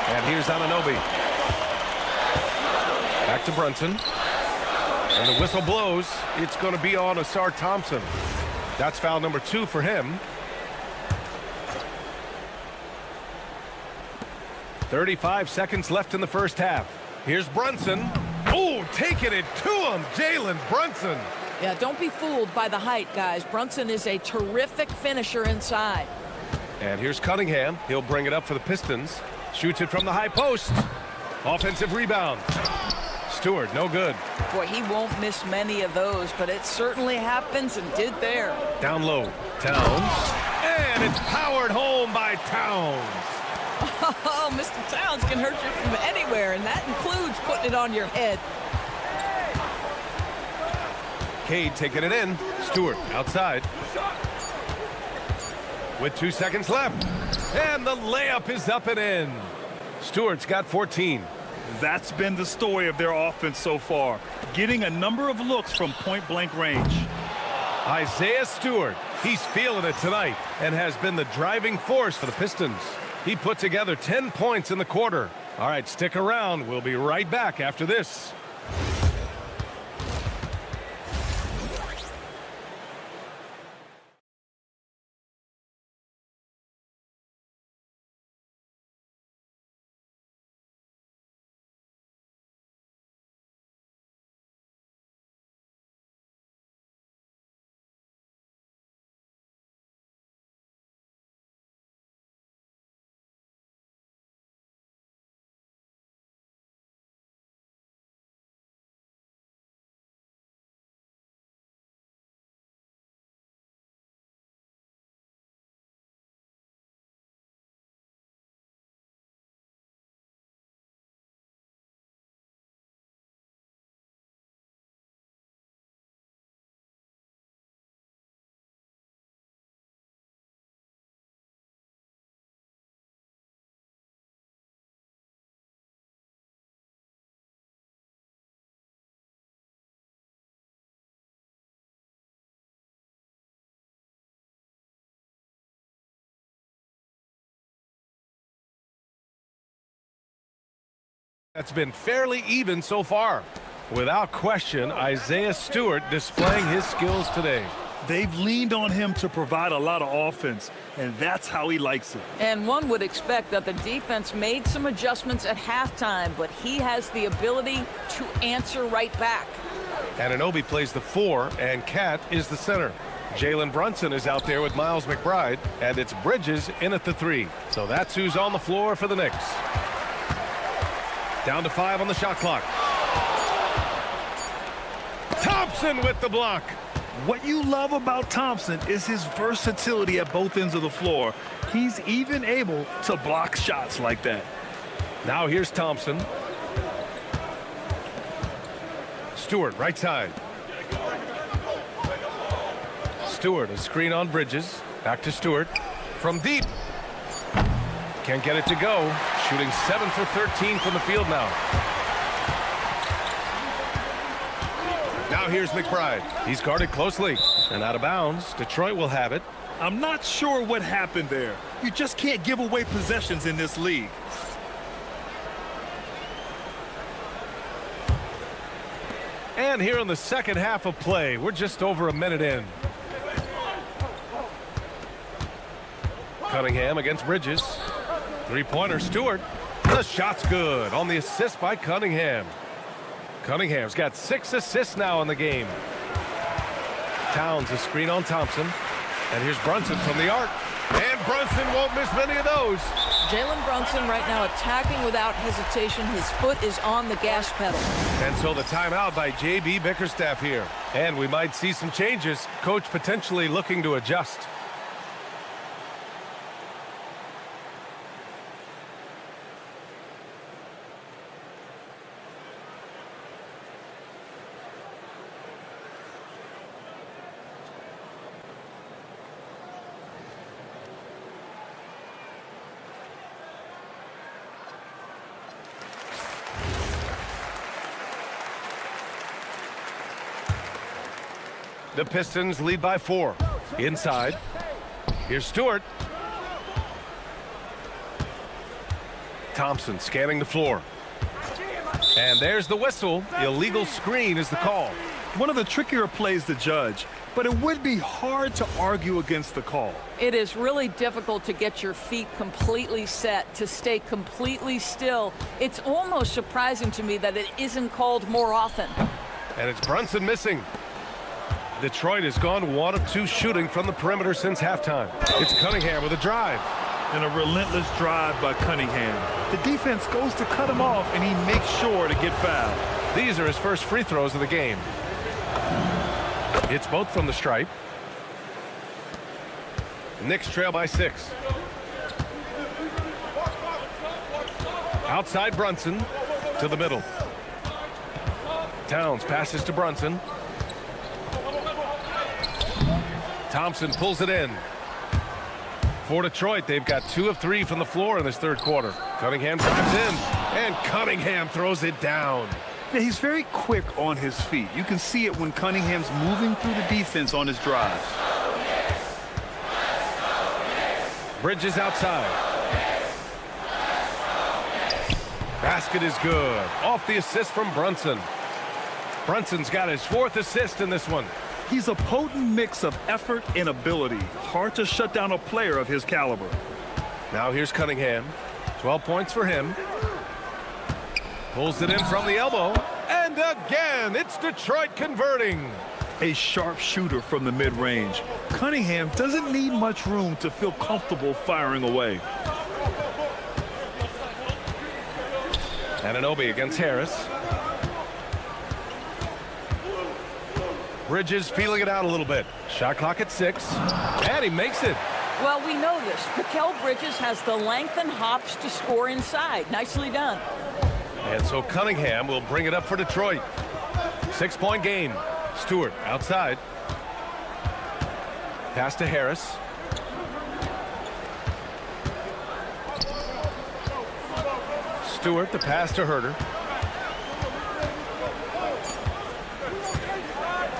And here's Anunoby. Back to Brunson. And the whistle blows. It's going to be on Asar Thompson. That's foul number 2 for him. 35 seconds left in the first half. Here's Brunson. Oh, taking it to him, Jalen Brunson. Yeah, don't be fooled by the height, guys. Brunson is a terrific finisher inside. And here's Cunningham. He'll bring it up for the Pistons. Shoots it from the high post. Offensive rebound. Stewart, no good. Boy, he won't miss many of those, but it certainly happens and did there. Down low, Towns. And it's powered home by Towns. Oh, Mr. Towns can hurt you from anywhere, and that includes putting it on your head. Cade taking it in. Stewart outside. With 2 seconds left. And the layup is up and in. Stewart's got 14. That's been the story of their offense so far, getting a number of looks from point-blank range. Isaiah Stewart, he's feeling it tonight and has been the driving force for the Pistons. He put together 10 points in the quarter. All right, stick around. We'll be right back after this. That's been fairly even so far. Without question, Isaiah Stewart displaying his skills today. They've leaned on him to provide a lot of offense, and that's how he likes it. And one would expect that the defense made some adjustments at halftime, but he has the ability to answer right back. Anunoby plays the 4, and Cat is the center. Jalen Brunson is out there with Miles McBride, and it's Bridges in at the 3. So that's who's on the floor for the Knicks. Down to 5 on the shot clock. Thompson with the block. What you love about Thompson is his versatility at both ends of the floor. He's even able to block shots like that. Now here's Thompson. Stewart, right side. Stewart, a screen on Bridges. Back to Stewart. From deep. Can't get it to go. Shooting 7 for 13 from the field now. Now here's McBride. He's guarded closely. And out of bounds. Detroit will have it. I'm not sure what happened there. You just can't give away possessions in this league. And here in the second half of play, we're just over a minute in. Cunningham against Bridges. Three-pointer, Stewart. The shot's good on the assist by Cunningham. Cunningham's got 6 assists now in the game. Towns a screen on Thompson. And here's Brunson from the arc. And Brunson won't miss many of those. Jalen Brunson right now attacking without hesitation. His foot is on the gas pedal. And so the timeout by J.B. Bickerstaff here. And we might see some changes. Coach potentially looking to adjust. The Pistons lead by 4. Inside. Here's Stewart. Thompson scanning the floor. And there's the whistle. Illegal screen is the call. One of the trickier plays to judge, but it would be hard to argue against the call. It is really difficult to get your feet completely set, to stay completely still. It's almost surprising to me that it isn't called more often. And it's Brunson missing. Detroit has gone 1 of 2 shooting from the perimeter since halftime. It's Cunningham with a drive. And a relentless drive by Cunningham. The defense goes to cut him off, and he makes sure to get fouled. These are his first free throws of the game. It's both from the stripe. Knicks trail by 6. Outside Brunson to the middle. Towns passes to Brunson. Thompson pulls it in. For Detroit, they've got 2 of 3 from the floor in this third quarter. Cunningham drives in, and Cunningham throws it down. Yeah, he's very quick on his feet. You can see it when Cunningham's moving through the defense on his drives. Bridges outside. Basket is good. Off the assist from Brunson. Brunson's got his 4th assist in this one. He's a potent mix of effort and ability. Hard to shut down a player of his caliber. Now here's Cunningham. 12 points for him. Pulls it in from the elbow. And again, it's Detroit converting. A sharp shooter from the mid-range. Cunningham doesn't need much room to feel comfortable firing away. Anunoby against Harris. Bridges feeling it out a little bit. Shot clock at 6. And he makes it. Well, we know this. Mikal Bridges has the length and hops to score inside. Nicely done. And so Cunningham will bring it up for Detroit. 6-point game. Stewart outside. Pass to Harris. Stewart, the pass to Herter.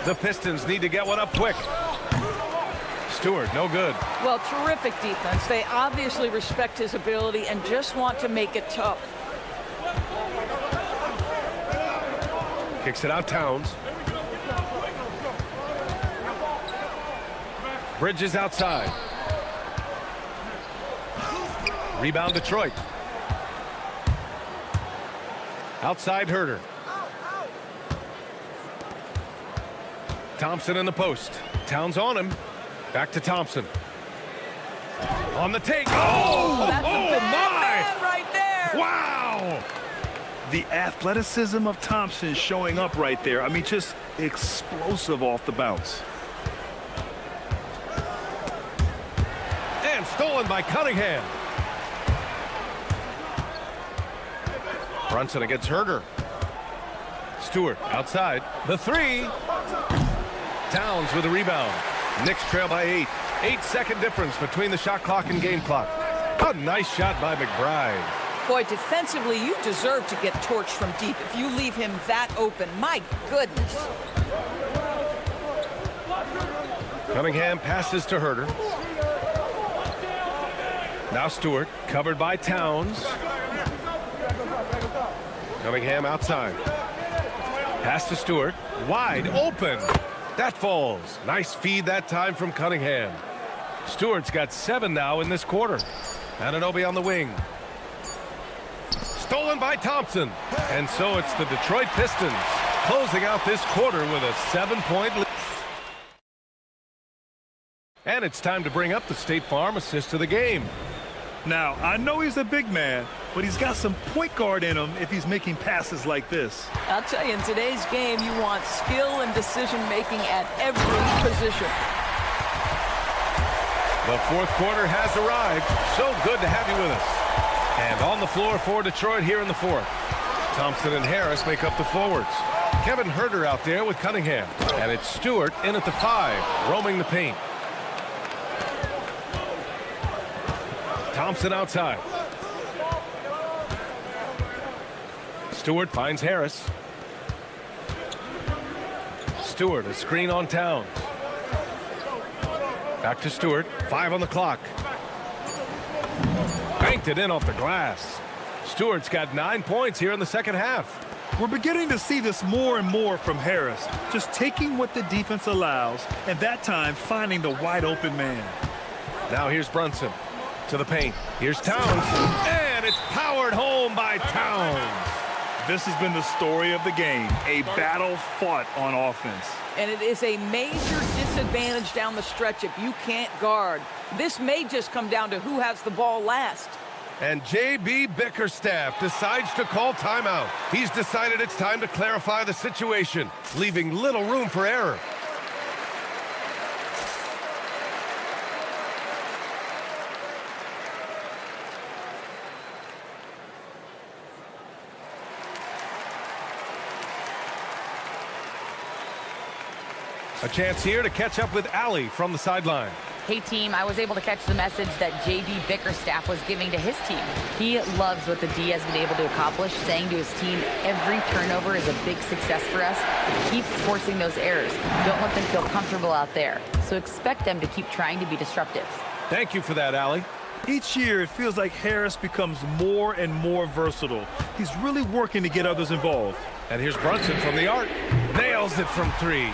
The Pistons need to get one up quick. Stewart, no good. Well, terrific defense. They obviously respect his ability and just want to make it tough. Kicks it out, Towns. Bridges outside. Rebound Detroit. Outside Herter. Thompson in the post. Towns on him. Back to Thompson. On the take. Oh, That's a bad my! man right there. Wow! The athleticism of Thompson showing up right there. I mean, just explosive off the bounce. And stolen by Cunningham. Brunson against Herder. Stewart outside. The three. Towns with a rebound. Knicks trail by 8. 8-second difference between the shot clock and game clock. A nice shot by McBride. Boy, defensively, you deserve to get torched from deep if you leave him that open. My goodness. Cunningham passes to Herder. Now Stewart, covered by Towns. Cunningham outside. Pass to Stewart. Wide open. That falls. Nice feed that time from Cunningham. Stewart's got 7 now in this quarter. Anunoby on the wing. Stolen by Thompson. And so it's the Detroit Pistons closing out this quarter with a 7-point lead. And it's time to bring up the State Farm assist of the game. Now, I know he's a big man, but he's got some point guard in him if he's making passes like this. I'll tell you, in today's game, you want skill and decision-making at every position. The fourth quarter has arrived. So good to have you with us. And on the floor for Detroit here in the fourth. Thompson and Harris make up the forwards. Kevin Herder out there with Cunningham. And it's Stewart in at the 5, roaming the paint. Thompson outside. Stewart finds Harris. Stewart, a screen on Towns. Back to Stewart. 5 on the clock. Banked it in off the glass. Stewart's got 9 points here in the second half. We're beginning to see this more and more from Harris, just taking what the defense allows, and that time finding the wide open man. Now here's Brunson to the paint. Here's Towns, and it's powered home by Towns. This has been the story of the game, a battle fought on offense. And it is a major disadvantage down the stretch if you can't guard. This may just come down to who has the ball last. And J.B. Bickerstaff decides to call timeout. He's decided it's time to clarify the situation, leaving little room for error. A chance here to catch up with Allie from the sideline. Hey team, I was able to catch the message that J.B. Bickerstaff was giving to his team. He loves what the D has been able to accomplish, saying to his team, every turnover is a big success for us. Keep forcing those errors. Don't let them feel comfortable out there. So expect them to keep trying to be disruptive. Thank you for that, Allie. Each year, it feels like Harris becomes more and more versatile. He's really working to get others involved. And here's Brunson from the arc. Nails it from 3.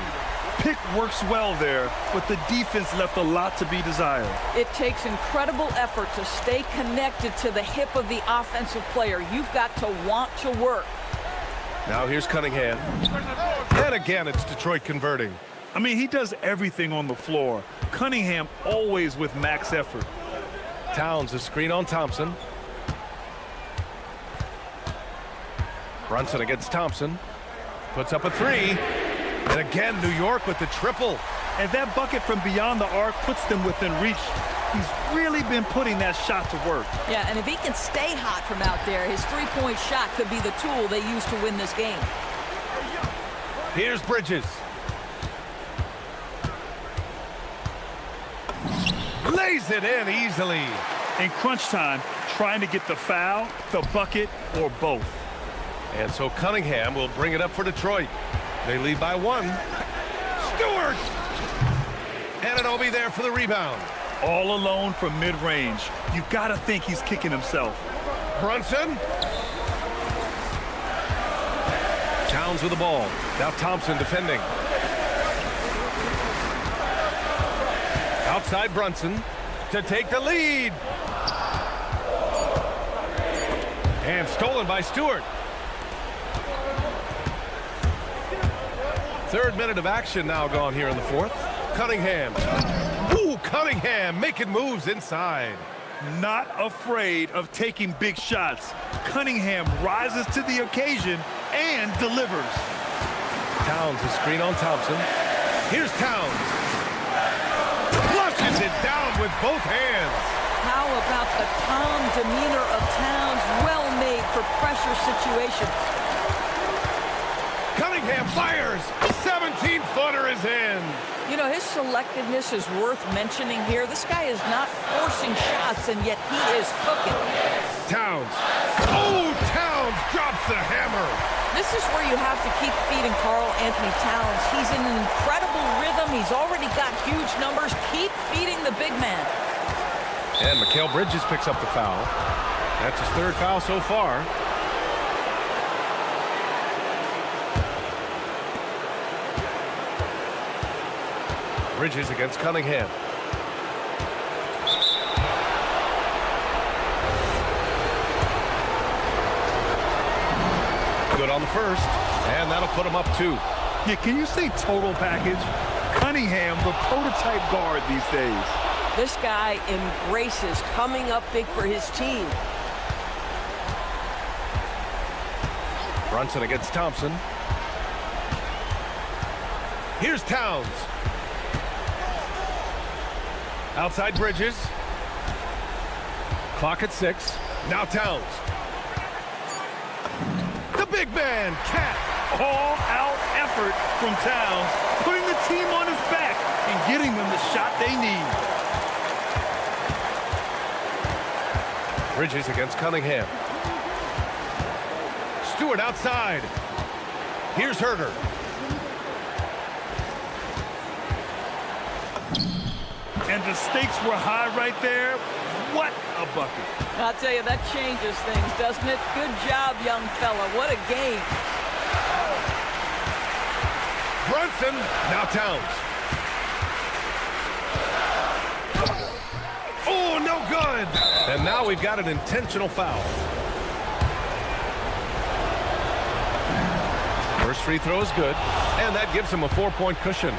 Pick works well there, but the defense left a lot to be desired. It takes incredible effort to stay connected to the hip of the offensive player. You've got to want to work. Now here's Cunningham. And again, it's Detroit converting. I mean, he does everything on the floor. Cunningham always with max effort. Towns, a screen on Thompson. Brunson against Thompson. Puts up a 3. And again, New York with the triple. And that bucket from beyond the arc puts them within reach. He's really been putting that shot to work. Yeah, and if he can stay hot from out there, his three-point shot could be the tool they use to win this game. Here's Bridges. Lays it in easily. In crunch time, trying to get the foul, the bucket, or both. And so Cunningham will bring it up for Detroit. They lead by 1. Stewart! Anunoby there for the rebound. All alone from mid-range. You've got to think he's kicking himself. Brunson. Towns with the ball. Now Thompson defending. Outside Brunson to take the lead. And stolen by Stewart. Third minute of action now gone here in the fourth. Cunningham. Ooh, Cunningham making moves inside. Not afraid of taking big shots. Cunningham rises to the occasion and delivers. Towns, a screen on Thompson. Here's Towns. Flushes it down with both hands. How about the calm demeanor of Towns? Well made for pressure situations. Cunningham fires. 17-footer is in. You know, his selectiveness is worth mentioning here. This guy is not forcing shots, and yet he is cooking. Towns. Oh, Towns drops the hammer. This is where you have to keep feeding Karl Anthony Towns. He's in an incredible rhythm. He's already got huge numbers. Keep feeding the big man. And Mikal Bridges picks up the foul. That's his third foul so far. Bridges against Cunningham. Good on the first, and that'll put him up 2. Yeah, can you say total package? Cunningham, the prototype guard these days. This guy embraces coming up big for his team. Brunson against Thompson. Here's Towns. Outside Bridges. Clock at 6. Now Towns. The big man, Cat. All-out effort from Towns, putting the team on his back and getting them the shot they need. Bridges against Cunningham. Stewart outside. Here's Herter. And the stakes were high right there. What a bucket. I'll tell you, that changes things, doesn't it? Good job, young fella. What a game. Brunson, now Towns. Oh, no good. And now we've got an intentional foul. First free throw is good, and that gives him a 4-point cushion.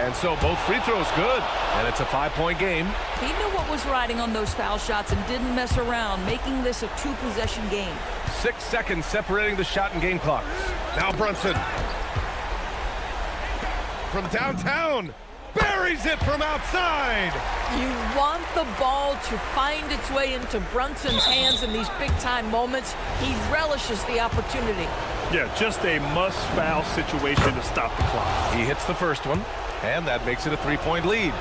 And so both free throws good, and it's a 5-point game. He knew what was riding on those foul shots and didn't mess around, making this a 2-possession game. 6 seconds separating the shot and game clocks. Now Brunson. From downtown. Buries it from outside. You want the ball to find its way into Brunson's hands in these big-time moments. He relishes the opportunity. Yeah, just a must-foul situation to stop the clock. He hits the first one, and that makes it a 3-point lead.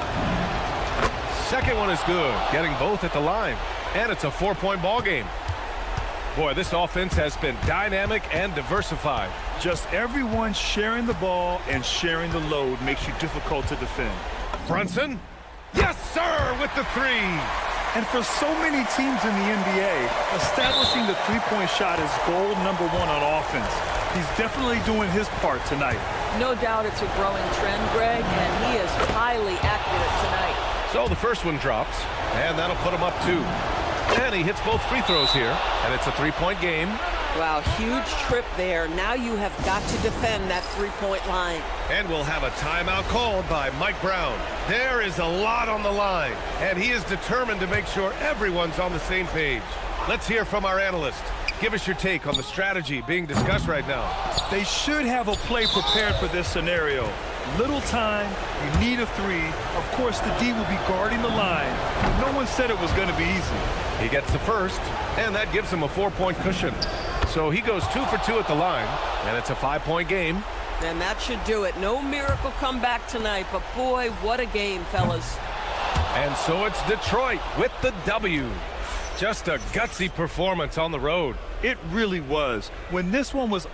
Second one is good, getting both at the line. And it's a 4-point ball game. Boy, this offense has been dynamic and diversified. Just everyone sharing the ball and sharing the load makes you difficult to defend. Brunson? Yes, sir, with the 3. And for so many teams in the NBA, establishing the three-point shot is goal number 1 on offense. He's definitely doing his part tonight. No doubt it's a growing trend, Greg, and he is highly accurate tonight. So the first one drops, and that'll put him up 2. And he hits both free throws here, and it's a 3-point game. Wow, huge trip there. Now you have got to defend that 3-point line. And we'll have a timeout called by Mike Brown. There is a lot on the line, and he is determined to make sure everyone's on the same page. Let's hear from our analyst. Give us your take on the strategy being discussed right now. They should have a play prepared for this scenario. Little time, you need a 3. Of course, the D will be guarding the line. No one said it was going to be easy. He gets the first, and that gives him a 4-point cushion. So he goes 2 for 2 at the line, and it's a 5-point game. And that should do it. No miracle comeback tonight, but boy, what a game, fellas. And so it's Detroit with the W. Just a gutsy performance on the road. It really was. When this one was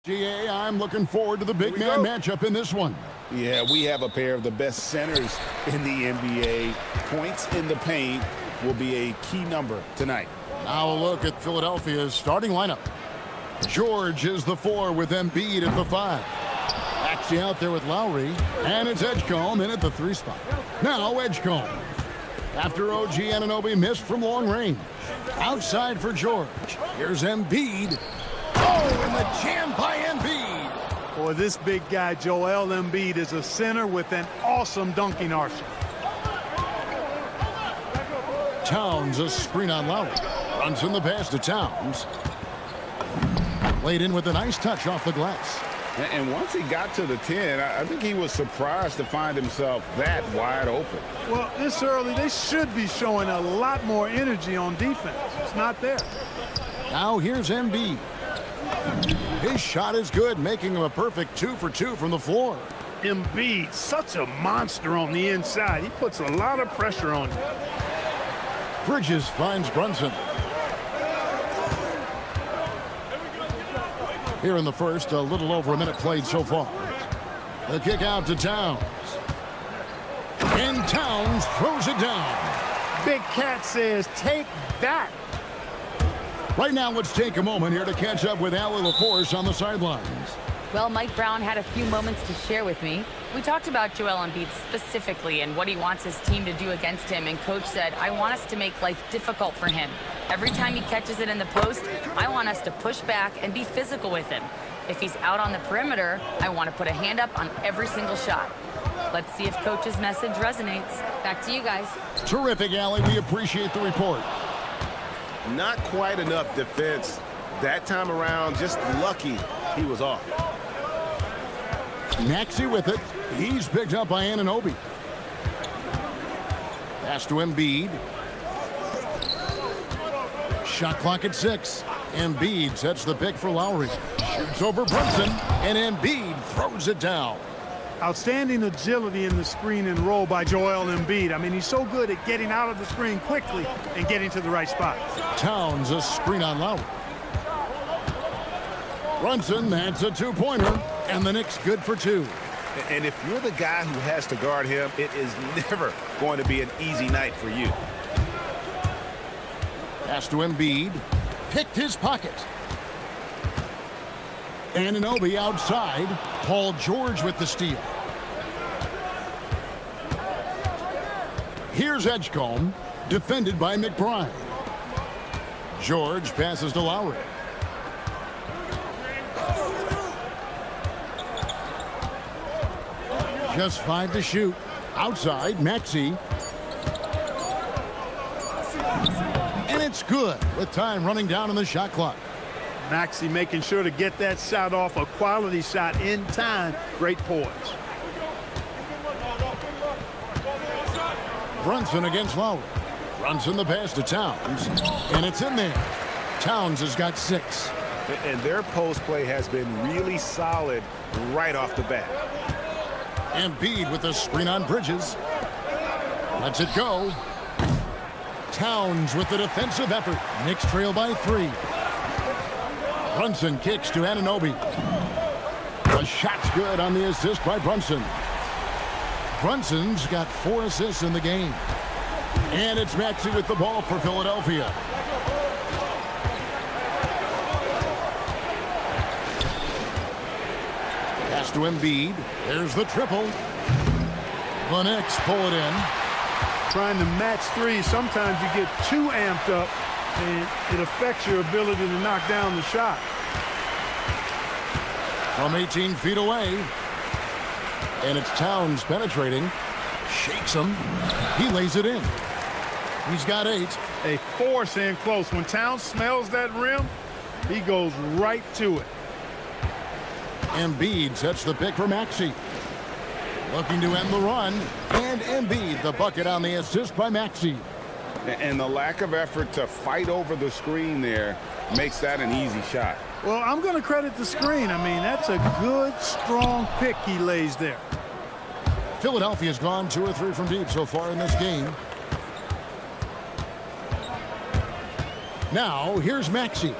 GA, I'm looking forward to the big man matchup in this one. Yeah, we have a pair of the best centers in the NBA. Points in the paint will be a key number tonight. Now a look at Philadelphia's starting lineup. George is the 4 with Embiid at the 5. Actually out there with Lowry, and it's Edgecombe in at the 3 spot. Now Edgecombe. After OG Anunoby missed from long range. Outside for George. Here's Embiid. Oh, and the jam by Embiid. Boy, this big guy, Joel Embiid, is a center with an awesome dunking arsenal. Towns, a screen on Lowry. Runs in the pass to Towns. Laid in with a nice touch off the glass. And once he got to the 10, I think he was surprised to find himself that wide open. Well, this early, they should be showing a lot more energy on defense. It's not there. Now here's Embiid. His shot is good, making him a perfect 2 for 2 from the floor. Embiid, such a monster on the inside. He puts a lot of pressure on you. Bridges finds Brunson. Here in the first, a little over a minute played so far. The kick out to Towns. And Towns throws it down. Big Cat says, take that. Right now, let's take a moment here to catch up with Allie LaForce on the sidelines. Well, Mike Brown had a few moments to share with me. We talked about Joel Embiid specifically and what he wants his team to do against him, and Coach said, I want us to make life difficult for him. Every time he catches it in the post, I want us to push back and be physical with him. If he's out on the perimeter, I want to put a hand up on every single shot. Let's see if Coach's message resonates. Back to you guys. Terrific, Allie. We appreciate the report. Not quite enough defense that time around. Just lucky he was off. Maxey with it. He's picked up by Anunoby. Pass to Embiid. Shot clock at 6. Embiid sets the pick for Lowry. Shoots over Brunson, and Embiid throws it down. Outstanding agility in the screen and roll by Joel Embiid. I mean, he's so good at getting out of the screen quickly and getting to the right spot. Towns, a screen on Lowry. Brunson, that's a 2-pointer, and the Knicks good for 2. And if you're the guy who has to guard him, it is never going to be an easy night for you. Pass to Embiid. Picked his pocket. Anunoby outside. Paul George with the steal. Here's Edgecombe, defended by McBride. George passes to Lowry. Just 5 to shoot. Outside, Maxey. And it's good with time running down on the shot clock. Maxey making sure to get that shot off, a quality shot in time. Great poise. Brunson against Lowry. Brunson the pass to Towns. And it's in there. Towns has got 6. And their post play has been really solid right off the bat. Embiid with the screen on Bridges. Lets it go. Towns with the defensive effort. Knicks trail by 3. Brunson kicks to Anunoby. The shot's good on the assist by Brunson. Brunson's got 4 assists in the game. And it's Maxey with the ball for Philadelphia. Pass to Embiid. There's the triple. The Knicks pull it in. Trying to match 3, sometimes you get too amped up and it affects your ability to knock down the shot. From 18 feet away. And it's Towns penetrating. Shakes him. He lays it in. He's got 8. A force in close. When Towns smells that rim, he goes right to it. Embiid sets the pick for Maxey. Looking to end the run. And Embiid, the bucket on the assist by Maxey. And the lack of effort to fight over the screen there makes that an easy shot. Well, I'm going to credit the screen. I mean, that's a good, strong pick he lays there. Philadelphia's gone 2 or 3 from deep so far in this game. Now, here's Maxey.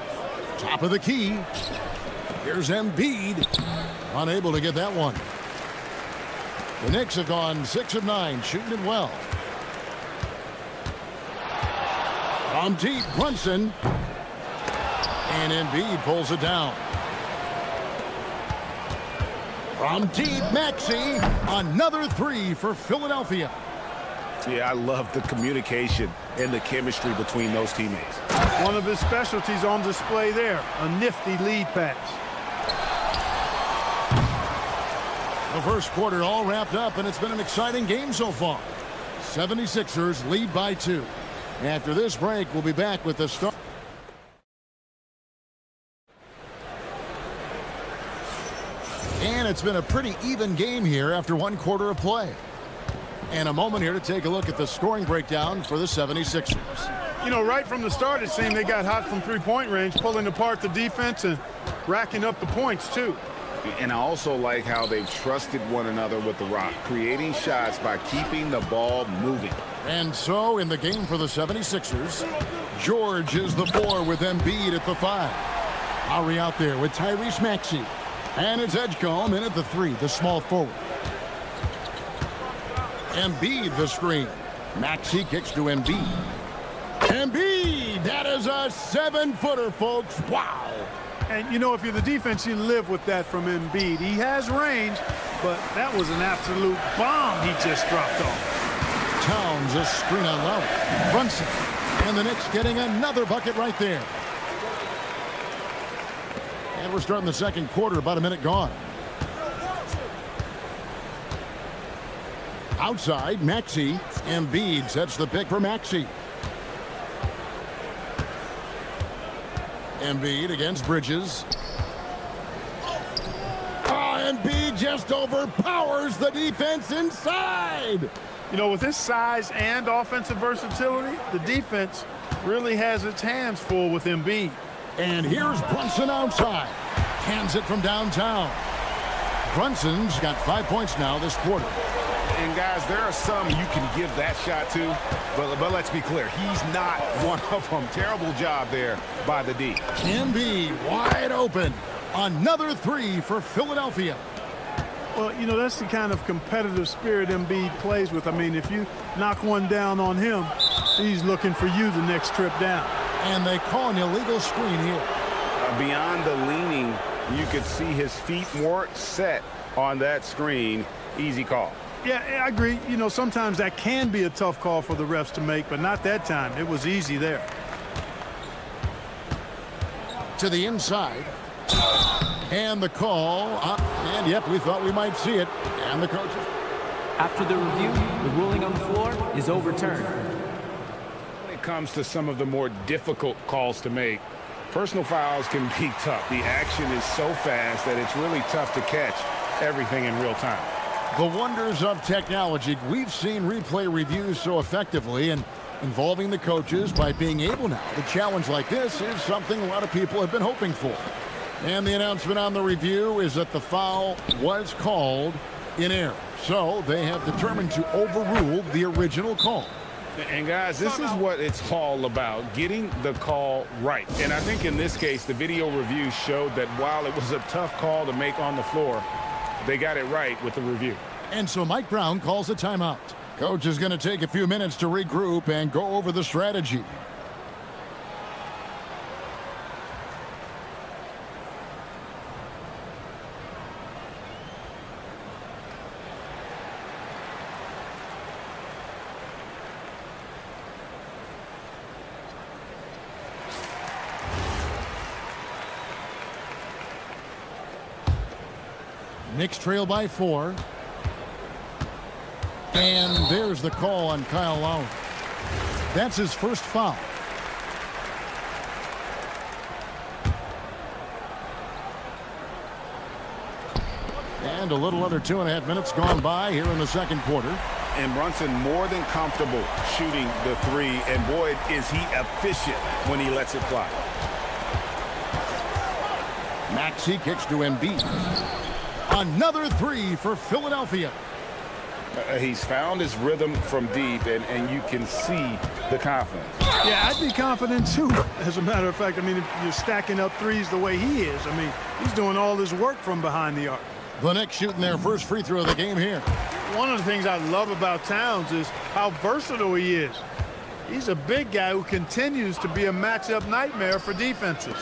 Top of the key. Here's Embiid. Unable to get that one. The Knicks have gone 6 of 9, shooting it well. From deep, Brunson. And Embiid pulls it down. From deep, Maxey. Another 3 for Philadelphia. Yeah, I love the communication and the chemistry between those teammates. One of his specialties on display there, a nifty lead pass. The first quarter all wrapped up, and it's been an exciting game so far. 76ers lead by 2. After this break, we'll be back with the start. And it's been a pretty even game here after one quarter of play. And a moment here to take a look at the scoring breakdown for the 76ers. You know, right from the start, it seemed they got hot from three-point range, pulling apart the defense and racking up the points, too. And I also like how they've trusted one another with the rock, creating shots by keeping the ball moving. And so in the game for the 76ers, George is the 4 with Embiid at the 5. Lowry out there with Tyrese Maxey. And it's Edgecombe in at the 3, the small forward. Embiid the screen. Maxey kicks to Embiid. Embiid! That is a 7-footer, folks. Wow! And, you know, if you're the defense, you live with that from Embiid. He has range, but that was an absolute bomb he just dropped off. Towns a screen on Lowry. Brunson. And the Knicks getting another bucket right there. And we're starting the second quarter, about a minute gone. Outside, Maxey. Embiid sets the pick for Maxey. Embiid against Bridges. Oh, Embiid just overpowers the defense inside. You know, with his size and offensive versatility, the defense really has its hands full with Embiid. And here's Brunson outside. Hands it from downtown. Brunson's got 5 points now this quarter. And guys, there are some you can give that shot to, but let's be clear, he's not one of them. Terrible job there by the D. Embiid wide open. Another 3 for Philadelphia. Well, you know, that's the kind of competitive spirit Embiid plays with. I mean, if you knock one down on him, he's looking for you the next trip down. And they call an illegal screen here. Beyond the leaning, you could see his feet weren't set on that screen. Easy call. Yeah, I agree. You know, sometimes that can be a tough call for the refs to make, but not that time. It was easy there. To the inside. And the call. And, yep, we thought we might see it. And the coaches. After the review, the ruling on the floor is overturned. When it comes to some of the more difficult calls to make, personal fouls can be tough. The action is so fast that it's really tough to catch everything in real time. The wonders of technology. We've seen replay reviews so effectively and involving the coaches by being able now. The challenge like this is something a lot of people have been hoping for. And the announcement on the review is that the foul was called in error. So they have determined to overrule the original call. And guys, this is what it's all about, getting the call right. And I think in this case, the video review showed that while it was a tough call to make on the floor, they got it right with the review. And so Mike Brown calls a timeout. Coach is going to take a few minutes to regroup and go over the strategy. Knicks trail by 4. And there's the call on Kyle Lowry. That's his first foul. And a little under 2.5 minutes gone by here in the second quarter. And Brunson more than comfortable shooting the 3. And boy, is he efficient when he lets it fly. Maxey kicks to Embiid. Another 3 for Philadelphia. He's found his rhythm from deep, and you can see the confidence. Yeah, I'd be confident too. As a matter of fact, I mean, if you're stacking up threes the way he is, I mean, he's doing all his work from behind the arc. The Knicks shooting their first free throw of the game here. One of the things I love about Towns is how versatile he is. He's a big guy who continues to be a matchup nightmare for defenses.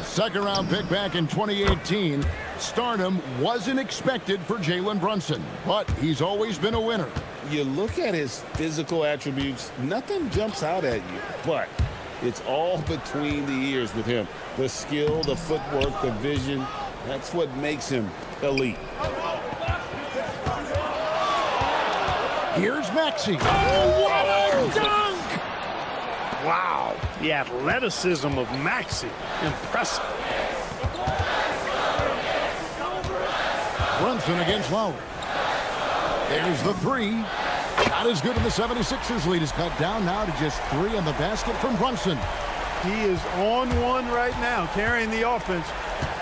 Second round pick back in 2018. Stardom wasn't expected for Jalen Brunson, but he's always been a winner. You look at his physical attributes, nothing jumps out at you, but it's all between the ears with him. The skill, the footwork, the vision, that's what makes him elite. Here's Maxey. Oh, what a dunk! Wow, the athleticism of Maxey, impressive. Brunson against Lowry. There's the three. Not as good in the 76ers lead is cut down now to just 3 on the basket from Brunson. He is on one right now, carrying the offense.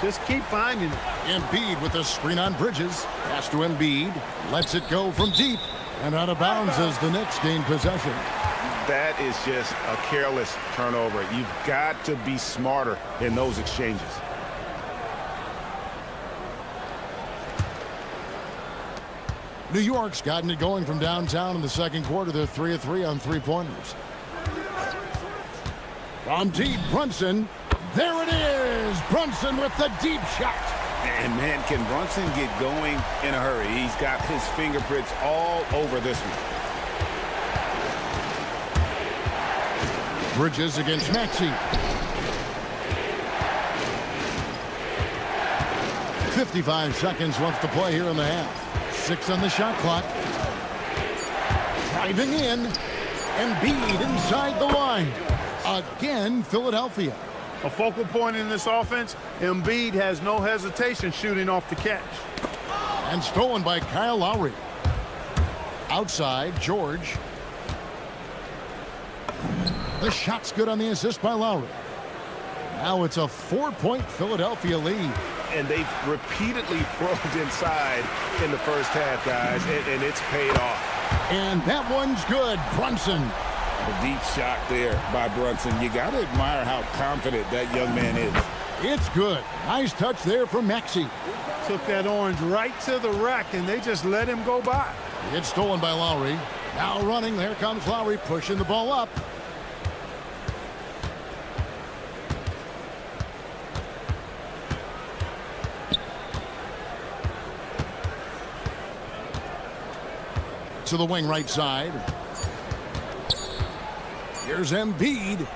Just keep finding it. Embiid with a screen on Bridges. Pass to Embiid. Lets it go from deep. And out of bounds as the Knicks gain possession. That is just a careless turnover. You've got to be smarter in those exchanges. New York's gotten it going from downtown in the second quarter. They're 3 of 3 on three-pointers. From deep, Brunson. There it is. Brunson with the deep shot. And man, can Brunson get going in a hurry? He's got his fingerprints all over this one. Bridges against Maxey. 55 seconds left to play here in the half. 6 on the shot clock. Driving in. Embiid inside the line. Again, Philadelphia. A focal point in this offense, Embiid has no hesitation shooting off the catch. And stolen by Kyle Lowry. Outside, George. The shot's good on the assist by Lowry. Now it's a 4-point Philadelphia lead. And they've repeatedly probed inside in the first half, guys, and it's paid off. And that one's good. Brunson. A deep shot there by Brunson. You got to admire how confident that young man is. It's good. Nice touch there from Maxey. Took that orange right to the rack, and they just let him go by. It's stolen by Lowry. Now running. There comes Lowry pushing the ball up. To the wing right side. Here's Embiid.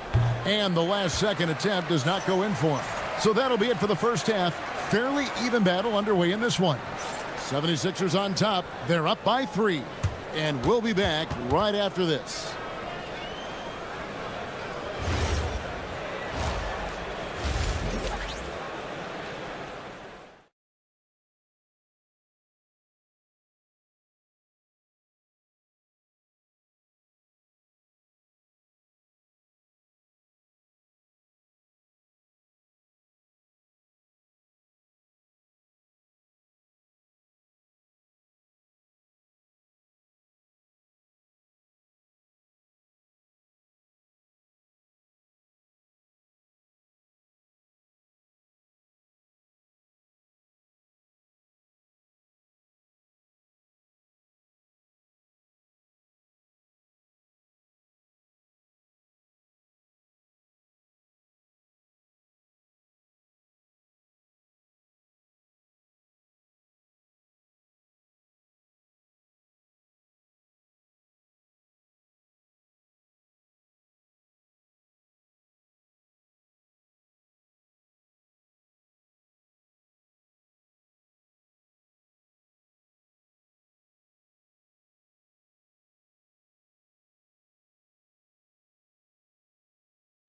And the last second attempt does not go in for him. So that'll be it for the first half. Fairly even battle underway in this one. 76ers on top. They're up by 3. And we'll be back right after this.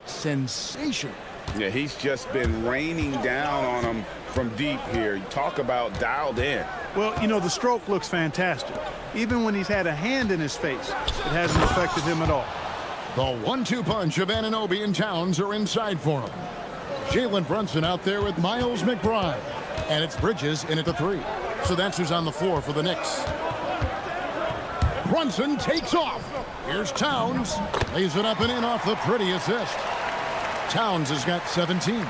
Sensational. Yeah, he's just been raining down on him from deep here. Talk about dialed in. Well, you know, the stroke looks fantastic. Even when he's had a hand in his face, it hasn't affected him at all. The 1-2 punch of Anunoby and Towns are inside for him. Jalen Brunson out there with Miles McBride. And it's Bridges in at the 3. So that's who's on the floor for the Knicks. Brunson takes off. Here's Towns. Lays it up and in off the pretty assist. Towns has got 17.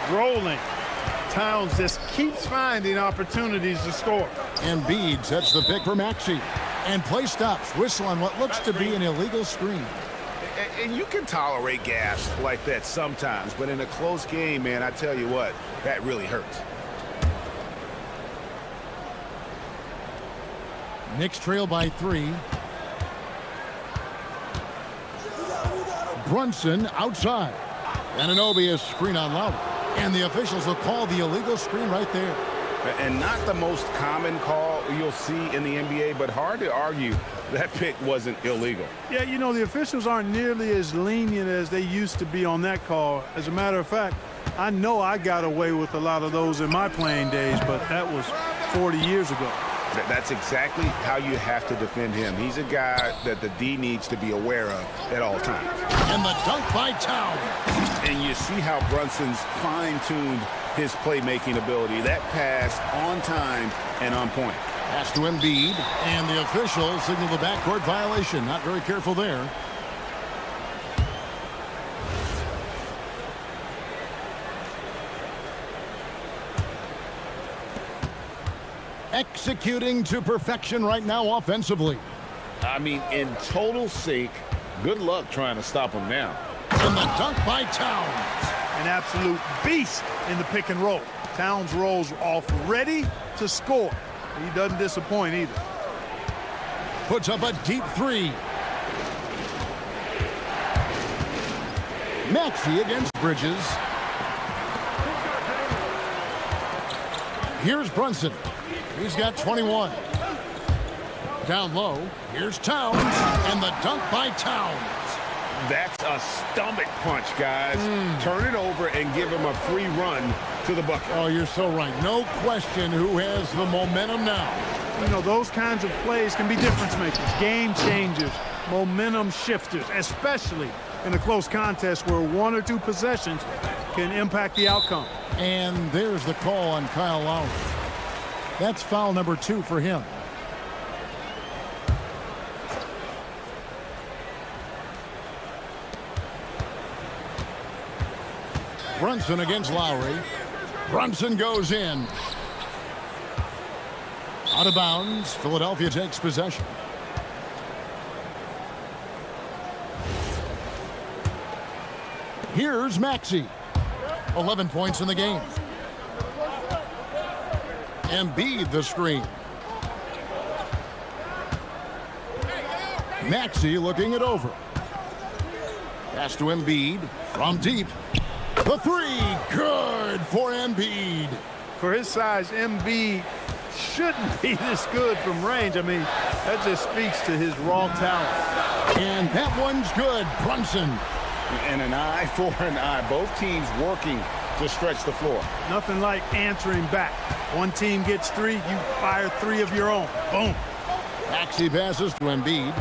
Rolling. Towns just keeps finding opportunities to score. Embiid sets the pick for Maxey. And play stops. Whistle on what looks to be an illegal screen. And you can tolerate gas like that sometimes, but in a close game, man, I tell you what, that really hurts. Knicks trail by 3. Brunson outside. Anunoby is screen on Lowry. And the officials will call the illegal screen right there. And not the most common call you'll see in the NBA, but hard to argue that pick wasn't illegal. Yeah, you know, the officials aren't nearly as lenient as they used to be on that call. As a matter of fact, I know I got away with a lot of those in my playing days, but that was 40 years ago. That's exactly how you have to defend him. He's a guy that the D needs to be aware of at all times. And the dunk by Towns. And you see how Brunson's fine-tuned his playmaking ability. That pass on time and on point. Pass to Embiid, and the officials signal the backcourt violation. Not very careful there. Executing to perfection right now offensively. I mean, in total sync. Good luck trying to stop him now. And the dunk by Towns. An absolute beast in the pick and roll. Towns rolls off ready to score. He doesn't disappoint either. Puts up a deep 3. Maxey against Bridges. Here's Brunson. He's got 21. Down low. Here's Towns. And the dunk by Towns. That's a stomach punch, guys. Turn it over and give him a free run to the bucket. Oh, you're so right. No question who has the momentum now. You know, those kinds of plays can be difference makers, game changers, momentum shifters, especially in a close contest where 1 or 2 possessions can impact the outcome. And there's the call on Kyle Lowry. That's foul number 2 for him. Brunson against Lowry. Brunson goes in. Out of bounds. Philadelphia takes possession. Here's Maxey. 11 points in the game. Embiid the screen. Maxey looking it over. Pass to Embiid from deep. The 3, good for Embiid. For his size, Embiid shouldn't be this good from range. I mean, that just speaks to his raw talent. And that one's good. Brunson. And an eye for an eye. Both teams working to stretch the floor. Nothing like answering back. One team gets 3, you fire 3 of your own. Boom. Maxey passes to Embiid.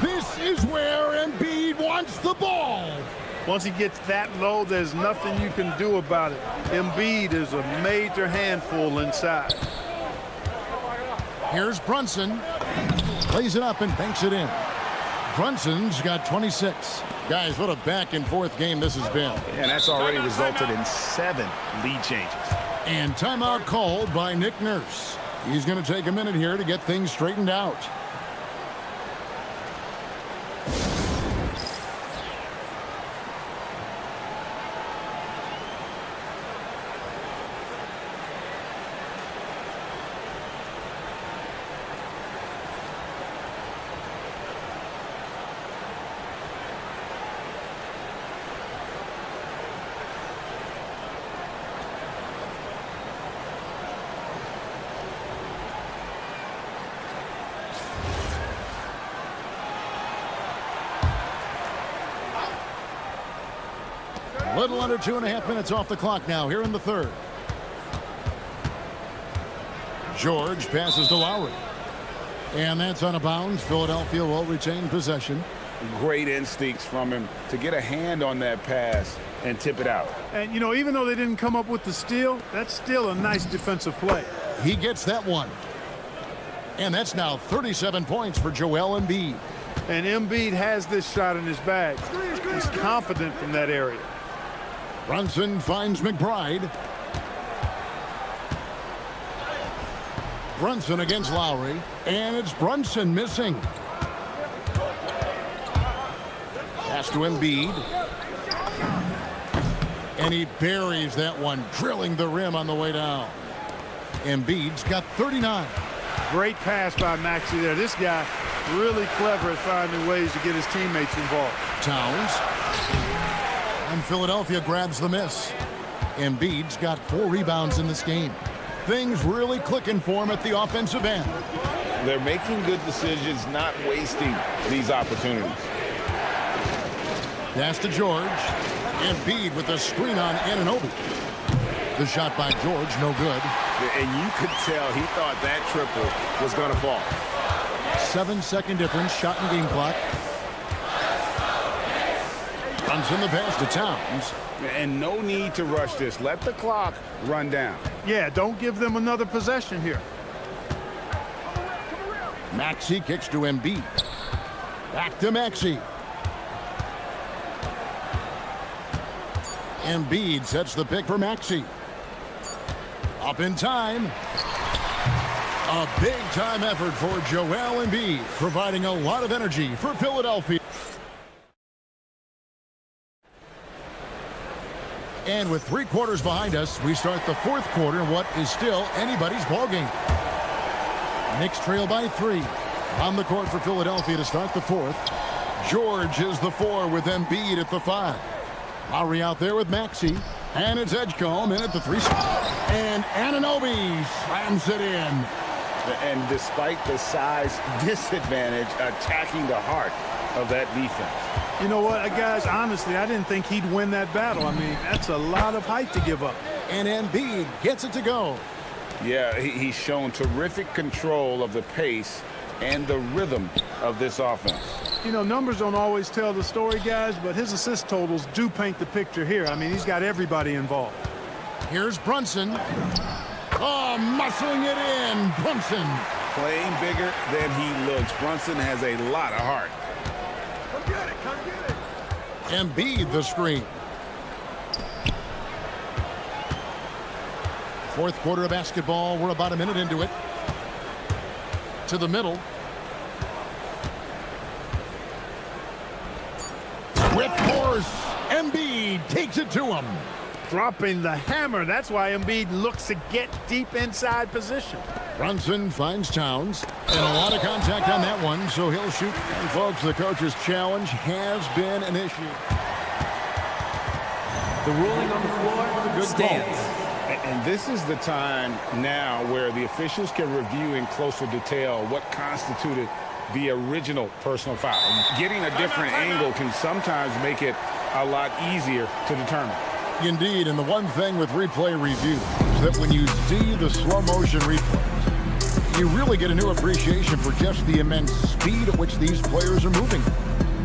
This is where Embiid wants the ball. Once he gets that low, there's nothing you can do about it. Embiid is a major handful inside. Here's Brunson. Plays it up and banks it in. Brunson's got 26. Guys, what a back-and-forth game this has been. And that's already resulted in 7 lead changes. And timeout called by Nick Nurse. He's going to take a minute here to get things straightened out. A little under 2.5 minutes off the clock now here in the third. George passes to Lowry. And that's out of bounds. Philadelphia will retain possession. great instincts from him to get a hand on that pass and tip it out. And, you know, even though they didn't come up with the steal, that's still a nice defensive play. He gets that one. And that's now 37 points for Joel Embiid. And Embiid has this shot in his bag. He's confident from that area. Brunson finds McBride. Brunson against Lowry. And it's Brunson missing. Pass to Embiid. And he buries that one, drilling the rim on the way down. Embiid's got 39. Great pass by Maxey there. This guy really clever at finding ways to get his teammates involved. Towns. And Philadelphia grabs the miss. Embiid's got 4 rebounds in this game. Things really clicking for him at the offensive end. They're making good decisions, not wasting these opportunities. Pass to George. Embiid with a screen on Anunoby. The shot by George, no good. And you could tell he thought that triple was going to fall. 7-second difference, shot and game clock. Runs in the pass to Towns. And no need to rush this. Let the clock run down. Yeah, don't give them another possession here. Maxey kicks to Embiid. Back to Maxey. Embiid sets the pick for Maxey. Up in time. A big-time effort for Joel Embiid, providing a lot of energy for Philadelphia. And with 3 quarters behind us, we start the 4th quarter in what is still anybody's ballgame. Knicks trail by 3. On the court for Philadelphia to start the 4th. George is the 4 with Embiid at the 5. Lowry out there with Maxey. And it's Edgecombe in at the 3 spot. And Anunoby slams it in. And despite the size disadvantage, attacking the heart of that defense. You know what, guys, honestly, I didn't think he'd win that battle. I mean, that's a lot of height to give up. And Embiid gets it to go. Yeah, he's shown terrific control of the pace and the rhythm of this offense. You know, numbers don't always tell the story, guys, but his assist totals do paint the picture here. I mean, he's got everybody involved. Here's Brunson. Oh, muscling it in. Brunson. Playing bigger than he looks. Brunson has a lot of heart. Come get it, come get it. Embiid the screen. 4th quarter of basketball. We're about a minute into it. To the middle. With force, Embiid takes it to him. Dropping the hammer. That's why Embiid looks to get deep inside position. Brunson finds Towns. And a lot of contact on that one, so he'll shoot. And folks, the coach's challenge has been an issue. The ruling on the floor stands. And this is the time now where the officials can review in closer detail what constituted the original personal foul. Getting a different angle can sometimes make it a lot easier to determine. Indeed, and the one thing with replay review is that when you see the slow motion replays, you really get a new appreciation for just the immense speed at which these players are moving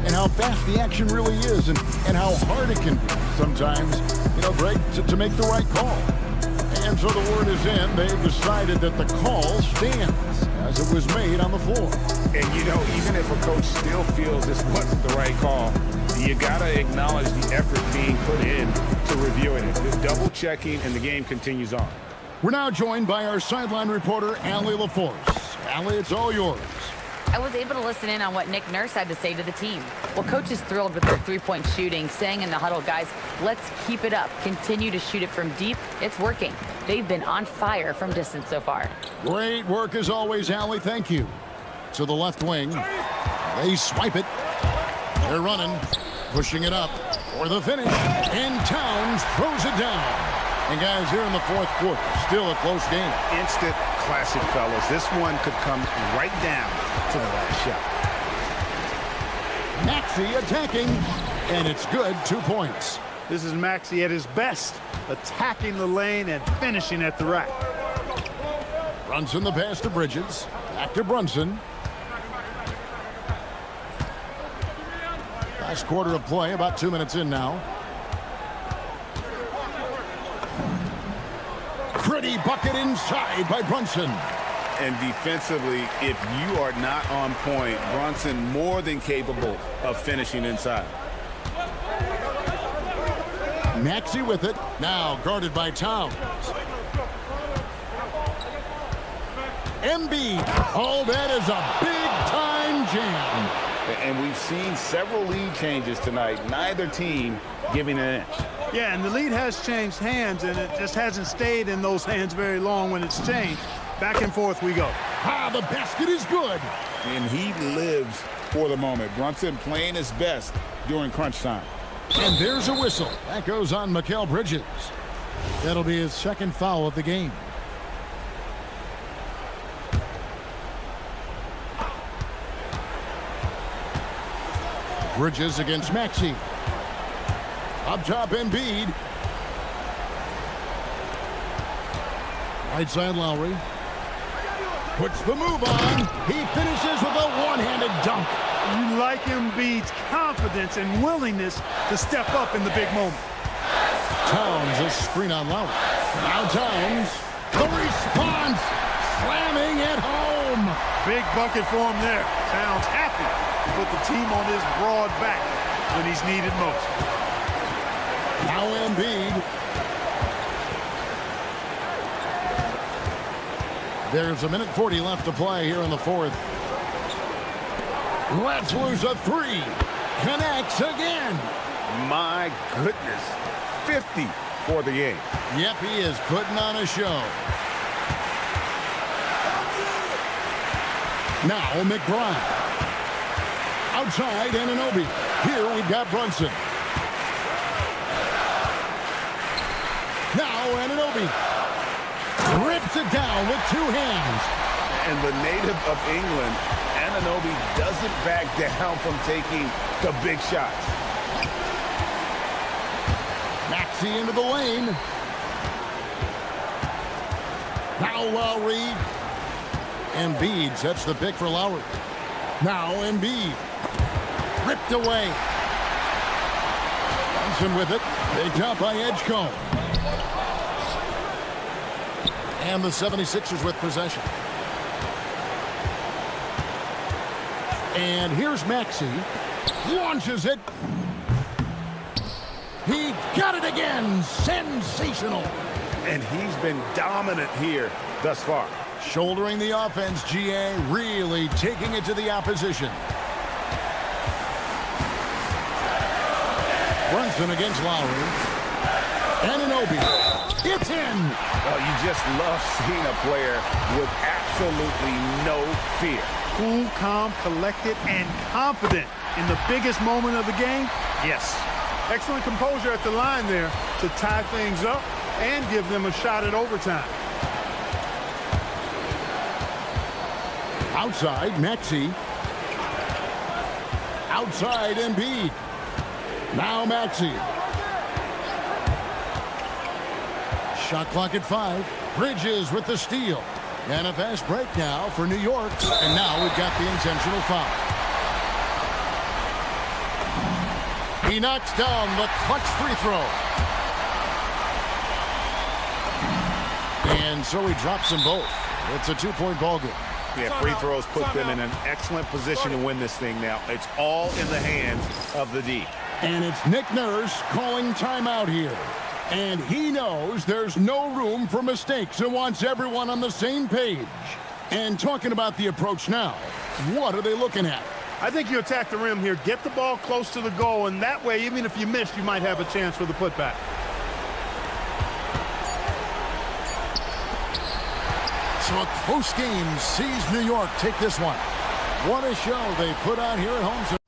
and how fast the action really is and how hard it can be sometimes, you know, Greg, to make the right call. And so the word is in. They've decided that the call stands as it was made on the floor. And, you know, even if a coach still feels this wasn't the right call, you got to acknowledge the effort being put in to reviewing it. The double checking, and the game continues on. We're now joined by our sideline reporter, Allie LaForce. Allie, it's all yours. I was able to listen in on what Nick Nurse had to say to the team. Well, coach is thrilled with their 3-point shooting, saying in the huddle, guys, let's keep it up. Continue to shoot it from deep. It's working. They've been on fire from distance so far. Great work as always, Allie. Thank you. To the left wing. They swipe it. They're running. Pushing it up for the finish. And Towns throws it down. And guys, here in the 4th quarter, still a close game. Instant classic, fellas. This one could come right down to the last shot. Maxey attacking, and it's good. 2 points. This is Maxey at his best, attacking the lane and finishing at the rack. Brunson the pass to Bridges. Back to Brunson. last quarter of play, about 2 minutes in now. Pretty bucket inside by Brunson. And defensively, if you are not on point, Brunson more than capable of finishing inside. Maxey with it, now guarded by Towns. Embiid, oh, that is a big-time jam. And we've seen several lead changes tonight, neither team giving an inch. Yeah, and the lead has changed hands, and it just hasn't stayed in those hands very long when it's changed. Back and forth we go. Ah, the basket is good. And he lives for the moment. Brunson playing his best during crunch time. And there's a whistle. That goes on Mikal Bridges. That'll be his second foul of the game. Bridges against Maxey. Up top, Embiid. Right side, Lowry. Puts the move on. He finishes with a one-handed dunk. You like Embiid's confidence and willingness to step up in the big moment. Towns a screen on Lowry. Now Towns. The response. Slamming at home. Big bucket for him there. Towns happy to put the team on his broad back when he's needed most. Now Embiid. There's a minute 40 left to play here in the fourth. Let's lose a three. Connects again. My goodness. 50 for the game. Yep, he is putting on a show. Now McBride. Outside Anunoby. Here we've got Brunson. Now Anunoby. Rips it down with two hands. And the native of England, Anunoby doesn't back down from taking the big shots. Maxey into the lane. Now Lowry. Embiid sets the pick for Lowry. Now Embiid. Ripped away. Brunson with it. Picked up by Edgecombe. And the 76ers with possession. And here's Maxey. Launches it. He got it again. Sensational. And he's been dominant here thus far. Shouldering the offense, GA, really taking it to the opposition. Brunson against Lowry. Anunoby. It's in. Well, you just love seeing a player with absolutely no fear. Cool, calm, collected, and confident in the biggest moment of the game? Yes. Excellent composure at the line there to tie things up and give them a shot at overtime. Outside, Maxey. Outside, Embiid. Now Maxey. Shot clock at 5. Bridges with the steal. And a fast break now for New York. And now we've got the intentional foul. He knocks down the clutch free throw. And so he drops them both. It's a two-point ball game. Yeah, free throws put them in an excellent position to win this thing now. It's all in the hands of the D. And it's Nick Nurse calling timeout here. And he knows there's no room for mistakes and wants everyone on the same page. And talking about the approach now, what are they looking at? I think you attack the rim here, get the ball close to the goal, and that way, even if you miss, you might have a chance for the putback. So a close game sees New York take this one. What a show they put on here at home.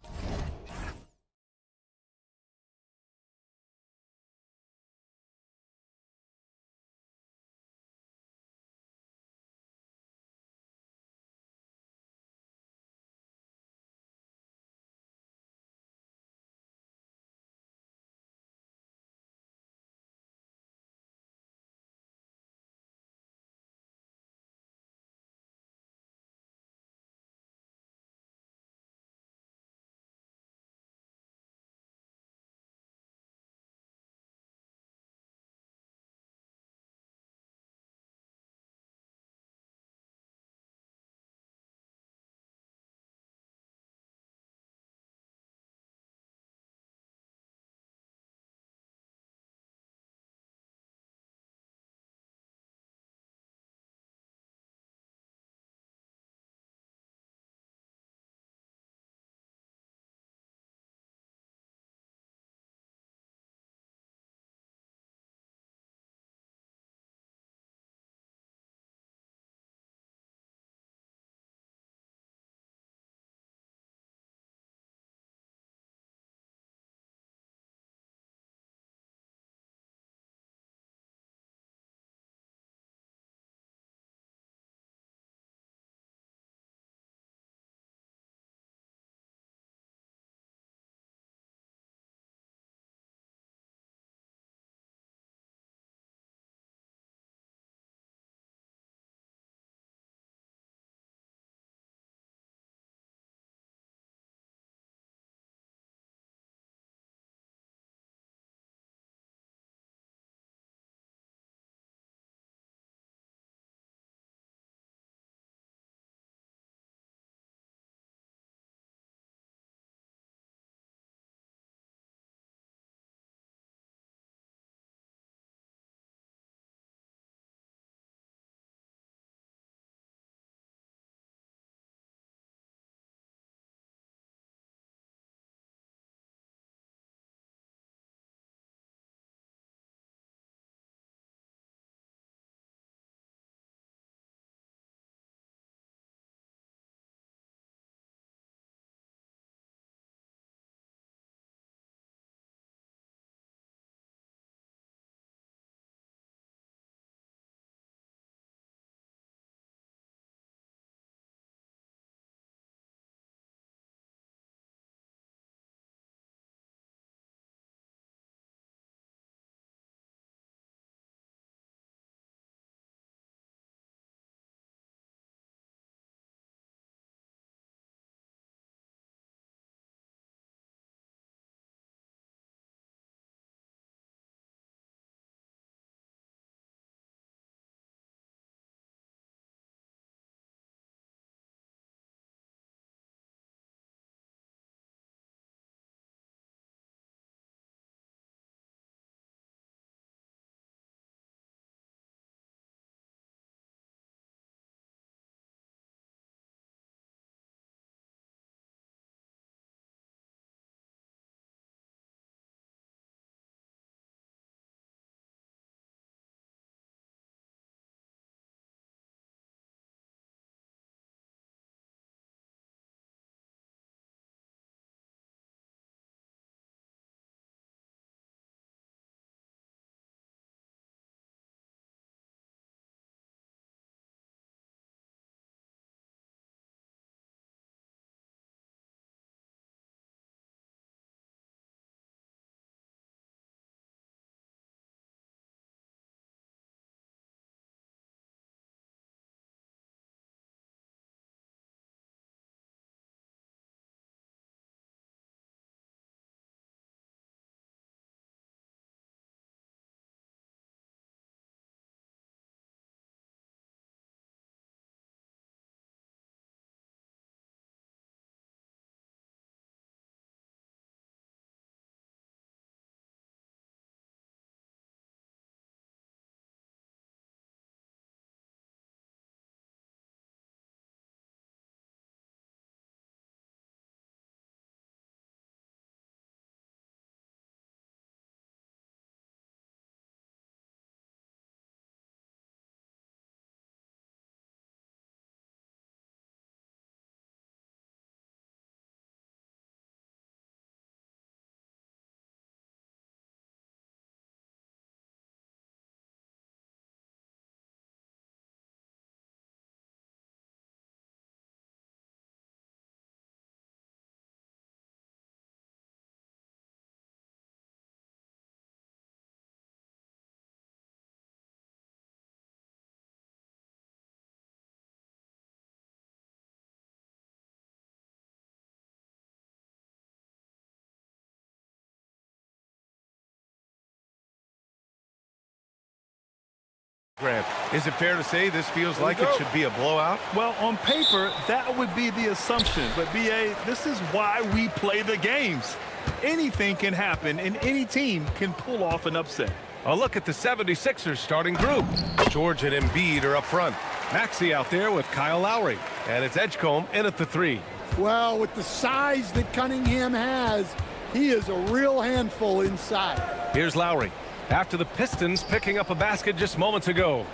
Grant, is it fair to say this feels like it should be a blowout? Well, on paper, that would be the assumption. But, B.A., this is why we play the games. Anything can happen, and any team can pull off an upset. A look at the 76ers starting group. George and Embiid are up front. Maxey out there with Kyle Lowry. And it's Edgecombe in at the 3. Well, with the size that Cunningham has, he is a real handful inside. Here's Lowry. After the Pistons picking up a basket just moments ago.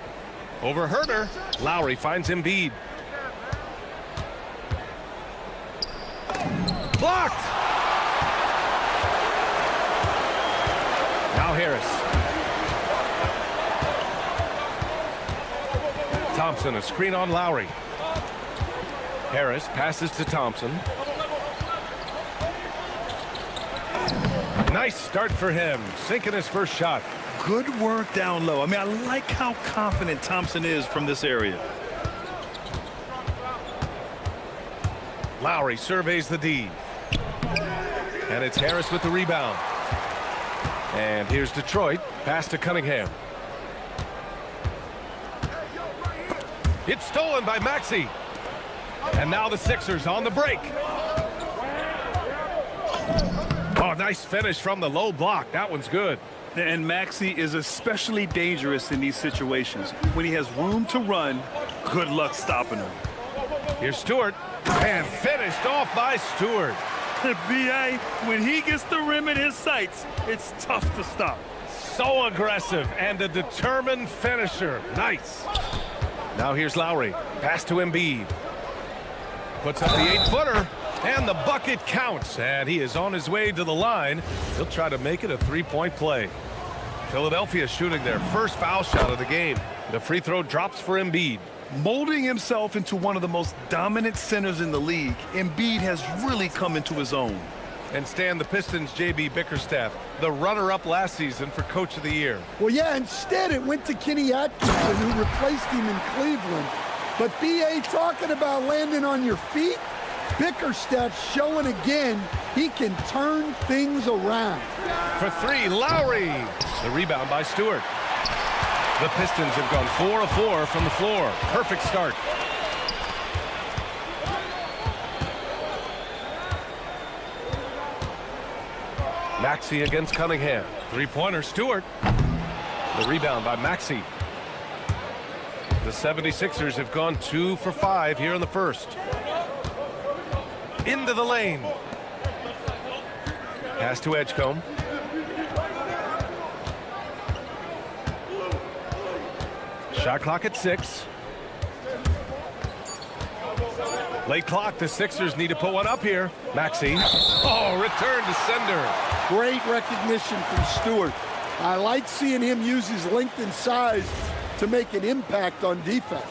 Over Herter, Lowry finds Embiid. Blocked! Now Harris. Thompson, a screen on Lowry. Harris passes to Thompson. Nice start for him, sinking his first shot. Good work down low. I mean, I like how confident Thompson is from this area. Lowry surveys the D. And it's Harris with the rebound. And here's Detroit, pass to Cunningham. It's stolen by Maxey. And now the Sixers on the break. Oh, nice finish from the low block. That one's good. And Maxey is especially dangerous in these situations. When he has room to run, good luck stopping him. Here's Stewart. And finished off by Stewart. B.A., when he gets the rim in his sights, it's tough to stop. So aggressive and a determined finisher. Nice. Now here's Lowry. Pass to Embiid. Puts up the 8-footer. And the bucket counts. And he is on his way to the line. He'll try to make it a three-point play. Philadelphia shooting their first foul shot of the game. The free throw drops for Embiid. Molding himself into one of the most dominant centers in the league, Embiid has really come into his own. And Stan, the Pistons' J.B. Bickerstaff, the runner-up last season for Coach of the Year. Well, yeah, instead it went to Kenny Atkinson, who replaced him in Cleveland. But B.A., talking about landing on your feet, Bickerstaff showing again he can turn things around. For 3, Lowry. The rebound by Stewart. The Pistons have gone 4 of 4 from the floor. Perfect start. Maxey against Cunningham. Three-pointer, Stewart. The rebound by Maxey. The 76ers have gone 2 for 5 here in the first. Into the lane. Pass to Edgecombe. Shot clock at 6. Late clock, the Sixers need to put one up here. Maxey. Oh, return to sender. Great recognition from Stewart. I like seeing him use his length and size to make an impact on defense.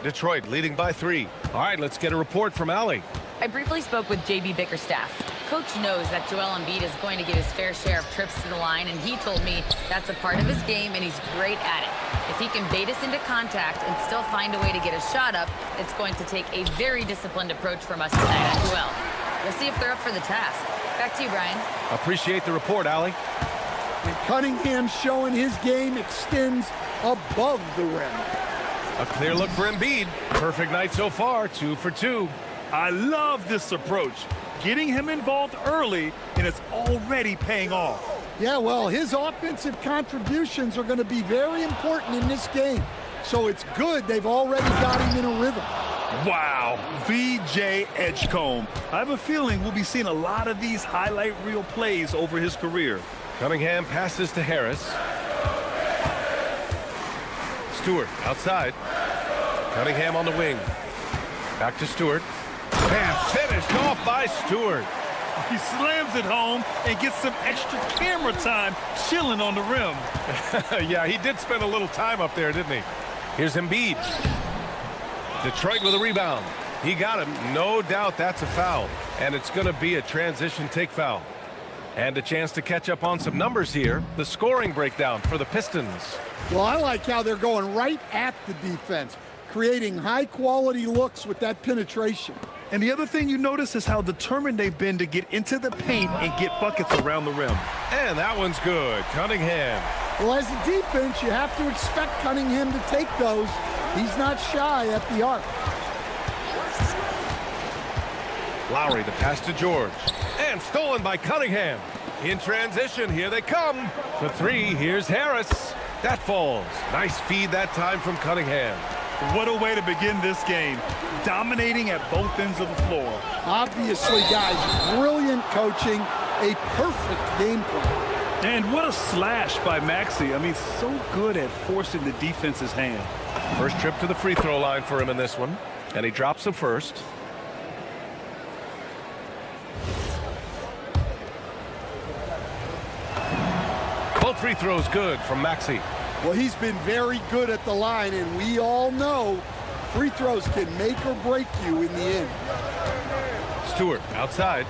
Detroit leading by 3. All right, let's get a report from Allie. I briefly spoke with J.B. Bickerstaff. Coach knows that Joel Embiid is going to get his fair share of trips to the line, and he told me that's a part of his game, and he's great at it. If he can bait us into contact and still find a way to get a shot up, it's going to take a very disciplined approach from us tonight on Joel. We'll see if they're up for the task. Back to you, Brian. Appreciate the report, Allie. And Cunningham showing his game extends above the rim. A clear look for Embiid. Perfect night so far, 2 for 2. I love this approach. Getting him involved early, and it's already paying off. Yeah, well, his offensive contributions are going to be very important in this game. So it's good they've already got him in a rhythm. Wow, V.J. Edgecombe. I have a feeling we'll be seeing a lot of these highlight reel plays over his career. Cunningham passes to Harris. Stewart outside. Cunningham on the wing. Back to Stewart. And finished off by Stewart. He slams it home and gets some extra camera time chilling on the rim. Yeah, he did spend a little time up there, didn't he? Here's Embiid. Detroit with a rebound. He got him. No doubt that's a foul. And it's going to be a transition take foul. And a chance to catch up on some numbers here. The scoring breakdown for the Pistons. Well, I like how they're going right at the defense, creating high-quality looks with that penetration. And the other thing you notice is how determined they've been to get into the paint and get buckets around the rim. And that one's good. Cunningham. Well, as a defense, you have to expect Cunningham to take those. He's not shy at the arc. Lowry, the pass to George. And stolen by Cunningham. In transition, here they come. For three, here's Harris. That falls. Nice feed that time from Cunningham. What a way to begin this game. Dominating at both ends of the floor. Obviously, guys, brilliant coaching, a perfect game plan. And what a slash by Maxey. I mean, so good at forcing the defense's hand. First trip to the free throw line for him in this one. And he drops them first. Both free throws good from Maxey. Well, he's been very good at the line, and we all know free throws can make or break you in the end. Stewart outside.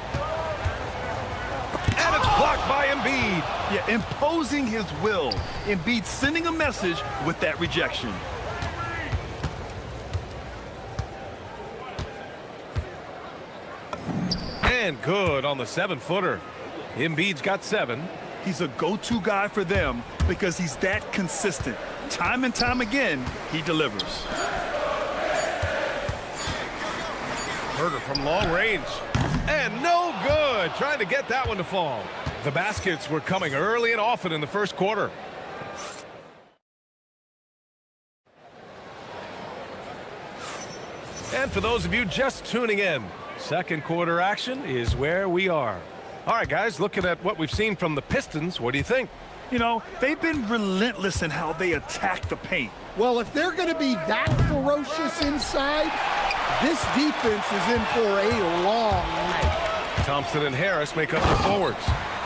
And it's blocked by Embiid. Yeah, imposing his will. Embiid sending a message with that rejection. And good on the 7-footer. Embiid's got 7. He's a go-to guy for them because he's that consistent. Time and time again, he delivers. Herder from long range. And no good. Trying to get that one to fall. The baskets were coming early and often in the first quarter. And for those of you just tuning in, second quarter action is where we are. All right, guys, looking at what we've seen from the Pistons, what do you think? You know, they've been relentless in how they attack the paint. Well, if they're going to be that ferocious inside, this defense is in for a long night. Thompson and Harris make up the forwards.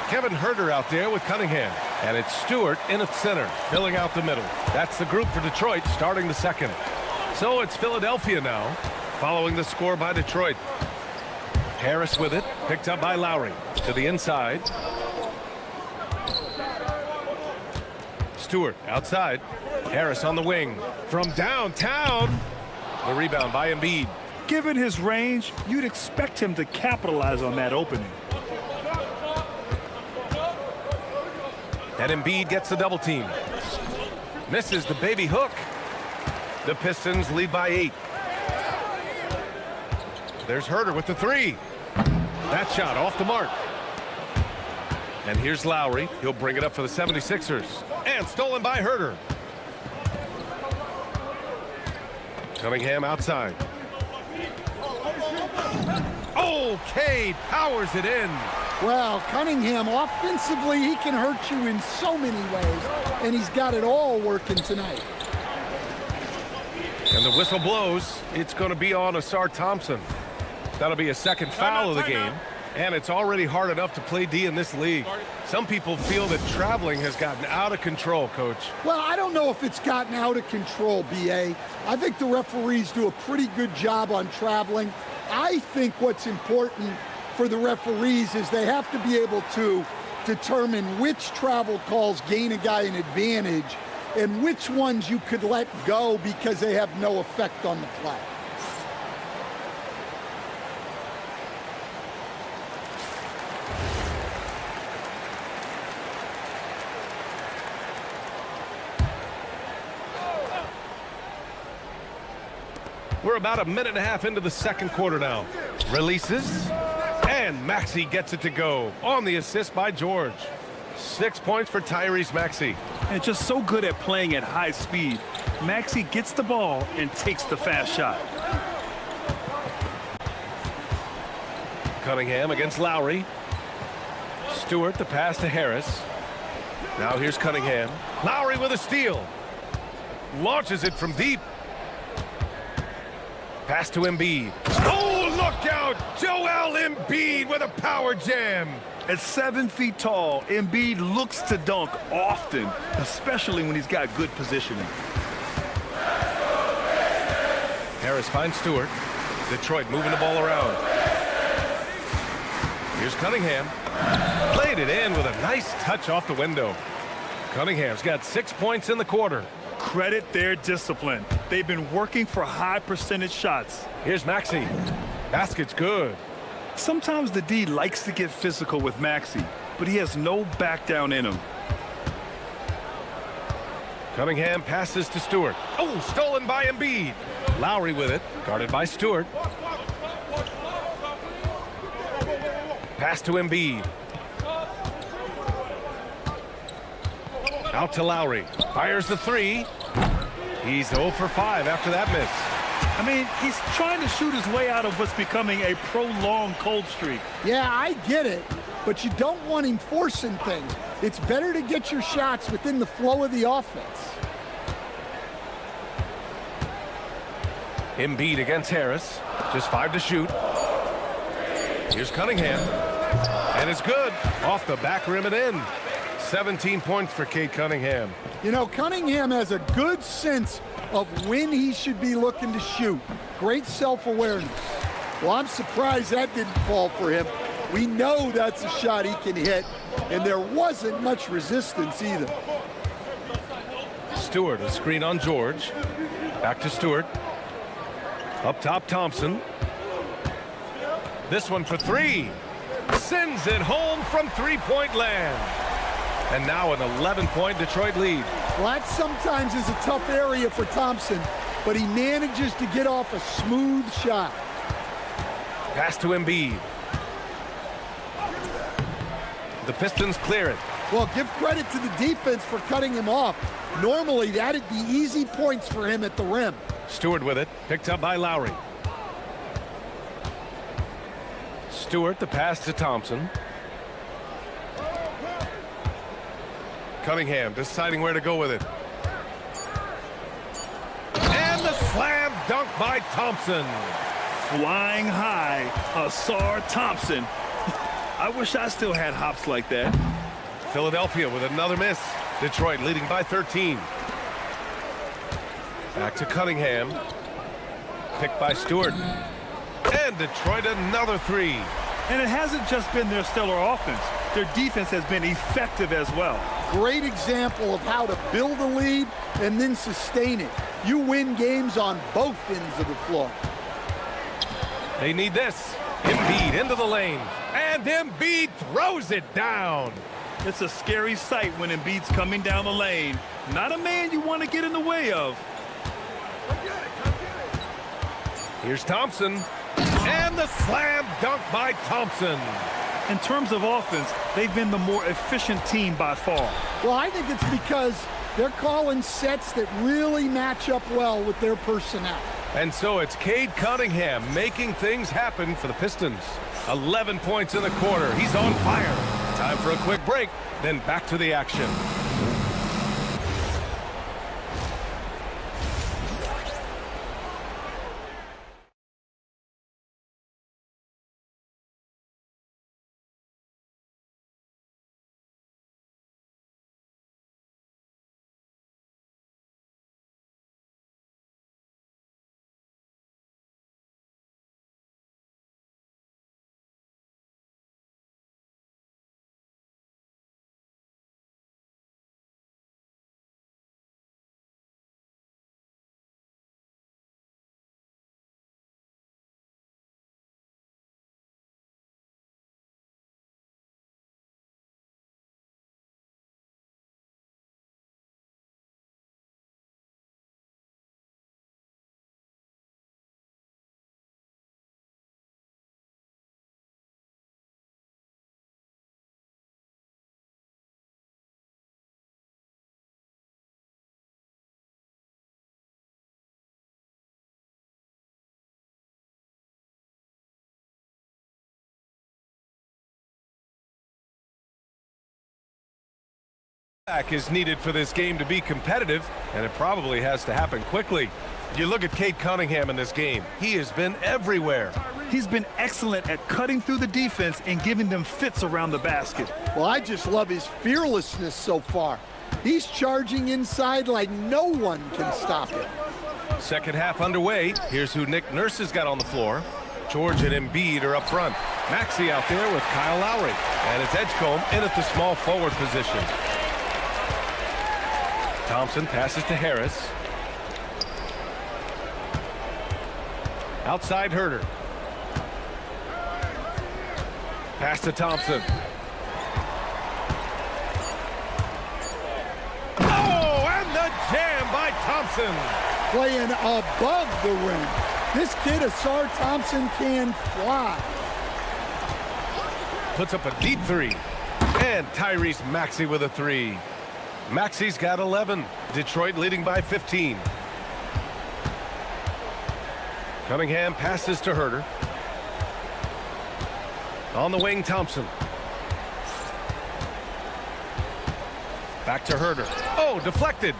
Kevin Herder out there with Cunningham. And it's Stewart in at center, filling out the middle. That's the group for Detroit starting the second. So it's Philadelphia now, following the score by Detroit. Harris with it, picked up by Lowry. To the inside. Stewart outside. Harris on the wing. From downtown. The rebound by Embiid. Given his range, you'd expect him to capitalize on that opening. And Embiid gets the double team. Misses the baby hook. The Pistons lead by 8. There's Herder with the 3. That shot off the mark. And here's Lowry. He'll bring it up for the 76ers. And stolen by Herder. Cunningham outside. Oh, Cade powers it in. Well, Cunningham, offensively, he can hurt you in so many ways, and he's got it all working tonight. And the whistle blows. It's going to be on Asar Thompson. That'll be a second foul of the game. And it's already hard enough to play D in this league. Some people feel that traveling has gotten out of control, Coach. Well, I don't know if it's gotten out of control, B.A. I think the referees do a pretty good job on traveling. I think what's important for the referees is they have to be able to determine which travel calls gain a guy an advantage and which ones you could let go because they have no effect on the play. We're about a minute and a half into the second quarter now. Releases, and Maxey gets it to go on the assist by George. 6 points for Tyrese Maxey. And just so good at playing at high speed. Maxey gets the ball and takes the fast shot. Cunningham against Lowry. Stewart, the pass to Harris. Now here's Cunningham. Lowry with a steal. Launches it from deep. Pass to Embiid. Oh, look out! Joel Embiid with a power jam. At 7 feet tall, Embiid looks to dunk often, especially when he's got good positioning. Harris finds Stewart. Detroit moving the ball around. Here's Cunningham. Played it in with a nice touch off the window. Cunningham's got 6 points in the quarter. Credit their discipline. They've been working for high percentage shots. Here's Maxey. Basket's good. Sometimes the D likes to get physical with Maxey, but he has no back down in him. Cunningham passes to Stewart. Oh, stolen by Embiid. Lowry with it, guarded by Stewart. Pass to Embiid. Out to Lowry. Fires the three. He's 0 for 5 after that miss. I mean, he's trying to shoot his way out of what's becoming a prolonged cold streak. Yeah, I get it, but you don't want him forcing things. It's better to get your shots within the flow of the offense. Embiid against Harris. Just 5 to shoot. Here's Cunningham. And it's good. Off the back rim and in. 17 points for Cade Cunningham. You know, Cunningham has a good sense of when he should be looking to shoot. Great self-awareness. Well, I'm surprised that didn't fall for him. We know that's a shot he can hit, and there wasn't much resistance either. Stewart, a screen on George. Back to Stewart. Up top, Thompson. This one for 3. Sends it home from three-point land. And now an 11-point Detroit lead. Well, that sometimes is a tough area for Thompson, but he manages to get off a smooth shot. Pass to Embiid. The Pistons clear it. Well, give credit to the defense for cutting him off. Normally, that'd be easy points for him at the rim. Stewart with it, picked up by Lowry. Stewart, the pass to Thompson. Cunningham deciding where to go with it. And the slam dunk by Thompson. Flying high, Asar Thompson. I wish I still had hops like that. Philadelphia with another miss. Detroit leading by 13. Back to Cunningham. Picked by Stewart. And Detroit another 3. And it hasn't just been their stellar offense. Their defense has been effective as well. Great example of how to build a lead and then sustain it. You win games on both ends of the floor. They need this. Embiid into the lane. And Embiid throws it down. It's a scary sight when Embiid's coming down the lane. Not a man you want to get in the way of. Here's Thompson. And the slam dunk by Thompson. In terms of offense, they've been the more efficient team by far. Well, I think it's because they're calling sets that really match up well with their personnel. And so it's Cade Cunningham making things happen for the Pistons. 11 points in the quarter. He's on fire. Time for a quick break, then back to the action. Is needed for this game to be competitive, and it probably has to happen quickly. You look at Cade Cunningham in this game. He has been everywhere. He's been excellent at cutting through the defense and giving them fits around the basket. Well, I just love his fearlessness so far. He's charging inside like no one can stop him. Second half underway. Here's who Nick Nurse has got on the floor. George and Embiid are up front. Maxey out there with Kyle Lowry. And it's Edgecombe in at the small forward position. Thompson passes to Harris. Outside Herder. Pass to Thompson. Oh, and the jam by Thompson. Playing above the rim. This kid, Asar Thompson, can fly. Puts up a deep three. And Tyrese Maxey with a three. Maxey's got 11. Detroit leading by 15. Cunningham passes to Herder. On the wing, Thompson. Back to Herder. Oh, deflected.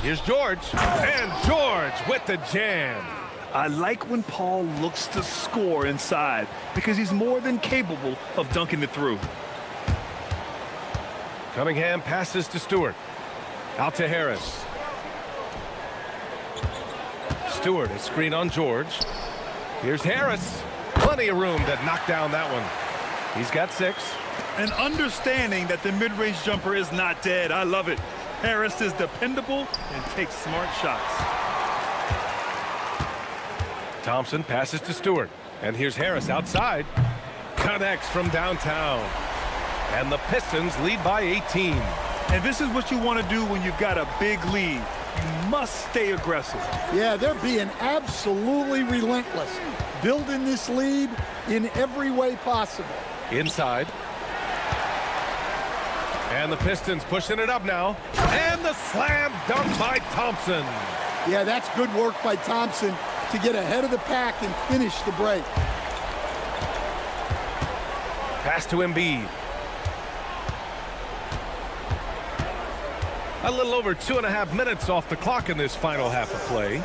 Here's George. And George with the jam. I like when Paul looks to score inside because he's more than capable of dunking it through. Cunningham passes to Stewart. Out to Harris. Stewart, a screen on George. Here's Harris. Plenty of room to knock down that one. He's got 6. And understanding that the mid-range jumper is not dead. I love it. Harris is dependable and takes smart shots. Thompson passes to Stewart. And here's Harris outside. Connects from downtown. And the Pistons lead by 18. And this is what you want to do when you've got a big lead. You must stay aggressive. Yeah, they're being absolutely relentless. Building this lead in every way possible. Inside. And the Pistons pushing it up now. And the slam dunk by Thompson. Yeah, that's good work by Thompson to get ahead of the pack and finish the break. Pass to Embiid. A little over 2.5 minutes off the clock in this final half of play.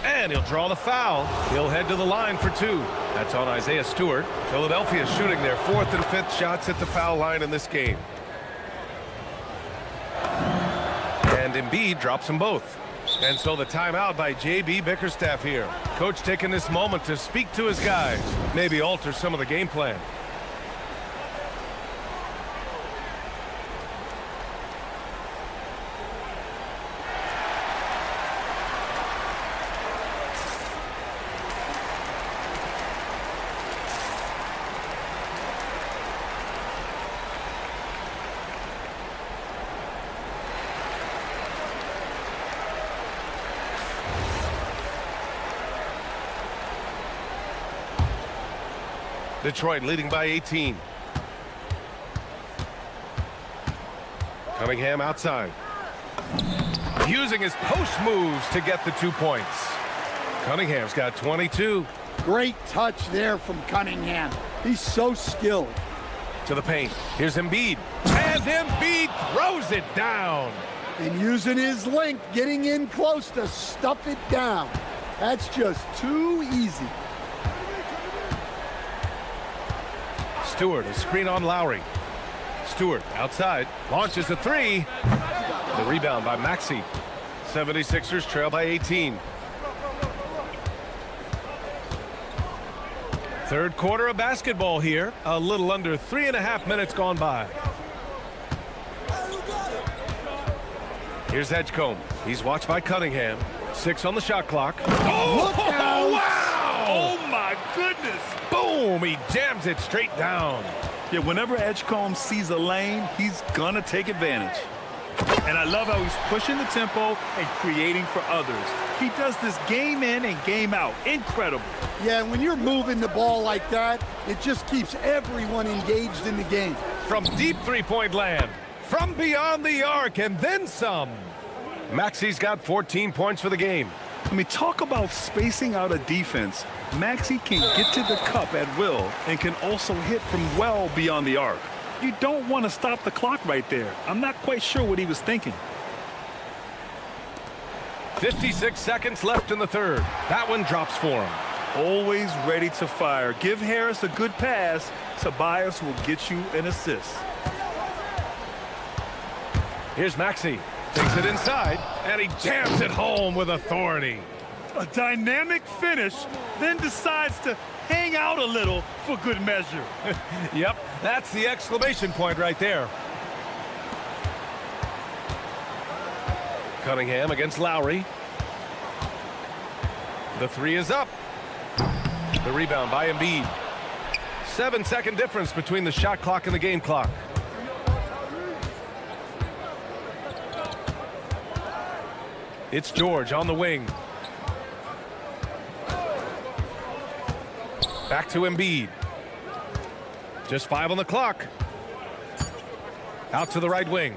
And he'll draw the foul. He'll head to the line for 2. That's on Isaiah Stewart. Philadelphia shooting their 4th and 5th shots at the foul line in this game. And Embiid drops them both. And so the timeout by J.B. Bickerstaff here. Coach taking this moment to speak to his guys. Maybe alter some of the game plan. Detroit leading by 18. Cunningham outside. Using his post moves to get the 2 points. Cunningham's got 22. Great touch there from Cunningham. He's so skilled. To the paint. Here's Embiid. And Embiid throws it down. And using his length, getting in close to stuff it down. That's just too easy. Stewart, a screen on Lowry. Stewart outside, launches a 3. The rebound by Maxey. 76ers trail by 18. Third quarter of basketball here. A little under 3.5 minutes gone by. Here's Edgecombe. He's watched by Cunningham. 6 on the shot clock. Look out! Wow! Oh, my goodness. Boom! He jams it straight down. Yeah, whenever Edgecombe sees a lane, he's going to take advantage. And I love how he's pushing the tempo and creating for others. He does this game in and game out. Incredible. Yeah, when you're moving the ball like that, it just keeps everyone engaged in the game. From deep three-point land, from beyond the arc, and then some. Maxey's got 14 points for the game. I mean, talk about spacing out a defense. Maxey can get to the cup at will and can also hit from well beyond the arc. You don't want to stop the clock right there. I'm not quite sure what he was thinking. 56 seconds left in the third. That one drops for him. Always ready to fire. Give Harris a good pass. Tobias will get you an assist. Here's Maxey. Takes it inside, and he jams it home with authority. A dynamic finish, then decides to hang out a little for good measure. Yep, that's the exclamation point right there. Cunningham against Lowry. The three is up. The rebound by Embiid. 7-second difference between the shot clock and the game clock. It's George on the wing. Back to Embiid. Just 5 on the clock. Out to the right wing.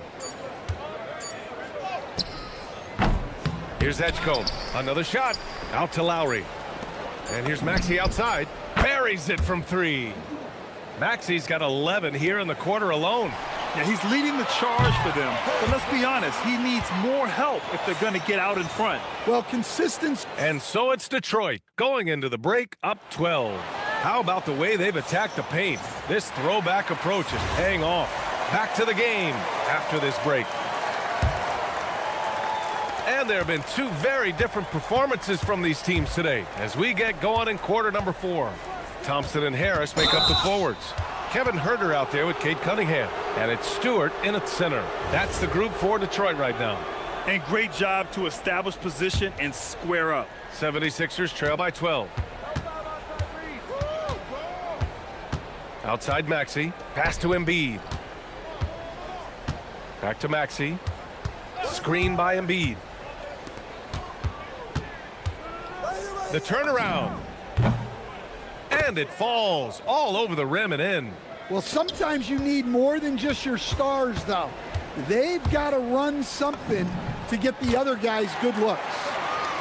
Here's Edgecombe. Another shot. Out to Lowry. And here's Maxey outside. Buries it from 3. Maxey's got 11 here in the quarter alone. Yeah, he's leading the charge for them. But let's be honest, he needs more help if they're going to get out in front. Well, consistency. And so it's Detroit going into the break up 12. How about the way they've attacked the paint? This throwback approach is paying off. Back to the game after this break. And there have been 2 very different performances from these teams today as we get going in quarter number 4. Thompson and Harris make up the forwards. Kevin Herter out there with Cade Cunningham. And it's Stewart in at center. That's the group for Detroit right now. And great job to establish position and square up. 76ers trail by 12. Outside Maxey. Pass to Embiid. Back to Maxey. Screen by Embiid. The turnaround. And it falls all over the rim and in. Well, sometimes you need more than just your stars, though. They've got to run something to get the other guys good looks.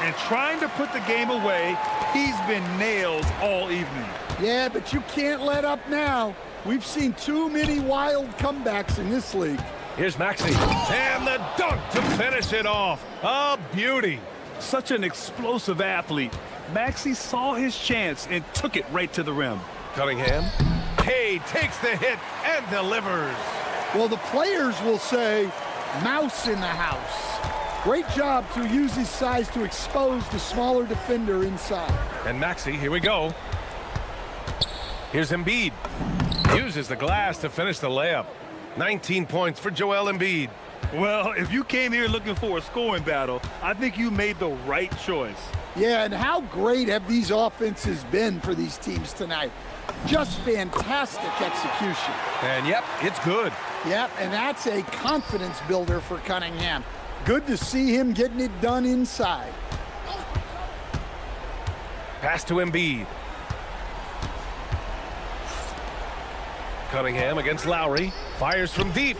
And trying to put the game away, he's been nailed all evening. Yeah, but you can't let up now. We've seen too many wild comebacks in this league. Here's Maxey. And the dunk to finish it off. A beauty. Such an explosive athlete. Maxey saw his chance and took it right to the rim. Cunningham. Cade takes the hit and delivers. Well, the players will say, mouse in the house. Great job to use his size to expose the smaller defender inside. And Maxey, here we go. Here's Embiid. Uses the glass to finish the layup. 19 points for Joel Embiid. Well, if you came here looking for a scoring battle, I think you made the right choice. Yeah, and how great have these offenses been for these teams tonight? Just fantastic execution. And yep, it's good. Yep, and that's a confidence builder for Cunningham. Good to see him getting it done inside. Pass to Embiid. Cunningham against Lowry. Fires from deep.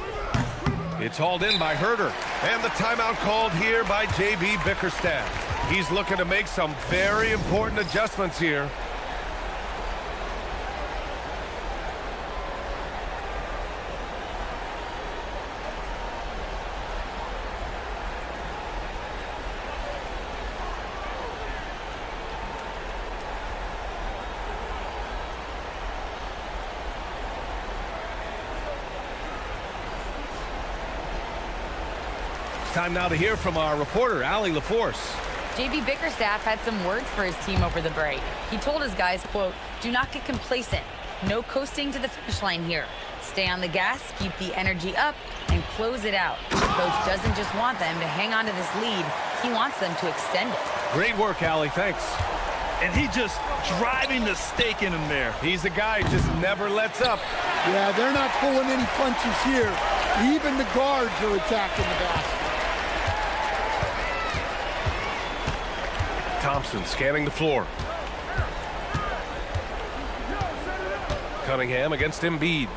It's hauled in by Herter. And the timeout called here by J.B. Bickerstaff. He's looking to make some very important adjustments here. Time now to hear from our reporter, Allie LaForce. J.B. Bickerstaff had some words for his team over the break. He told his guys, quote, do not get complacent. No coasting to the finish line here. Stay on the gas, keep the energy up, and close it out. The coach doesn't just want them to hang on to this lead. He wants them to extend it. Great work, Allie. Thanks. And he just driving the stake in him there. He's a guy who just never lets up. Yeah, they're not pulling any punches here. Even the guards are attacking the basket. Thompson scanning the floor. Cunningham against Embiid.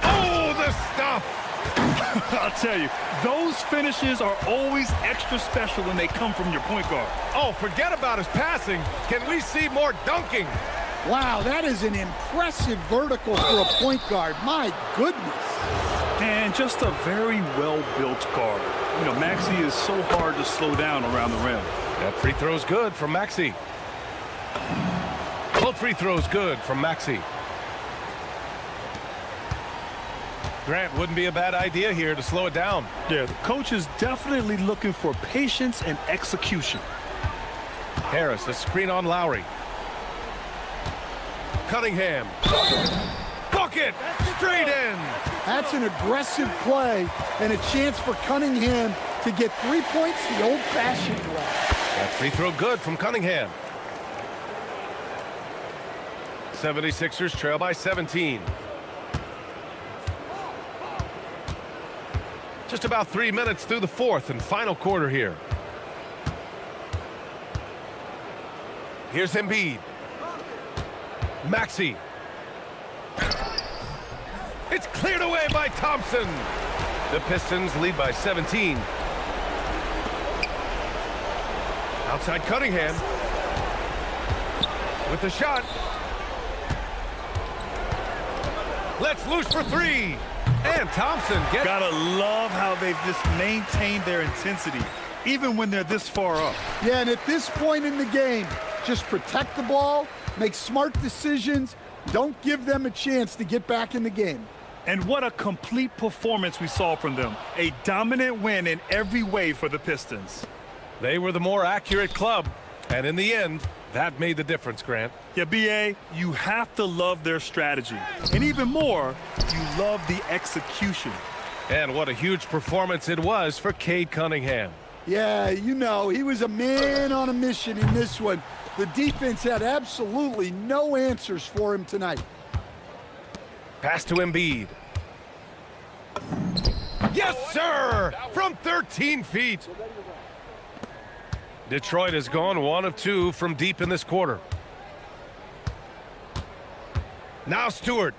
Oh, the stuff! I'll tell you, those finishes are always extra special when they come from your point guard. Oh, forget about his passing. Can we see more dunking? Wow, that is an impressive vertical for a point guard. My goodness. And just a very well-built guard. You know, Maxey is so hard to slow down around the rim. That free throw's good from Maxey. Both free throws good from Maxey. Grant, wouldn't be a bad idea here to slow it down. Yeah, the coach is definitely looking for patience and execution. Harris, a screen on Lowry. Cunningham. Bucket! Straight in! That's an aggressive play and a chance for Cunningham to get 3 points the old-fashioned way. That free throw good from Cunningham. 76ers trail by 17. Just about 3 minutes through the fourth and final quarter here. Here's Embiid. Maxey. It's cleared away by Thompson. The Pistons lead by 17. Outside Cunningham. With the shot. Let's loose for three. And Thompson gets... Gotta love how they've just maintained their intensity, even when they're this far up. Yeah, and at this point in the game, just protect the ball, make smart decisions, don't give them a chance to get back in the game. And what a complete performance we saw from them. A dominant win in every way for the Pistons. They were the more accurate club, and in the end, that made the difference, Grant. Yeah, B.A., you have to love their strategy. And even more, you love the execution. And what a huge performance it was for Cade Cunningham. Yeah, you know, he was a man on a mission in this one. The defense had absolutely no answers for him tonight. Pass to Embiid. Yes, sir! From 13 feet. Detroit has gone 1 of 2 from deep in this quarter. Now Stewart.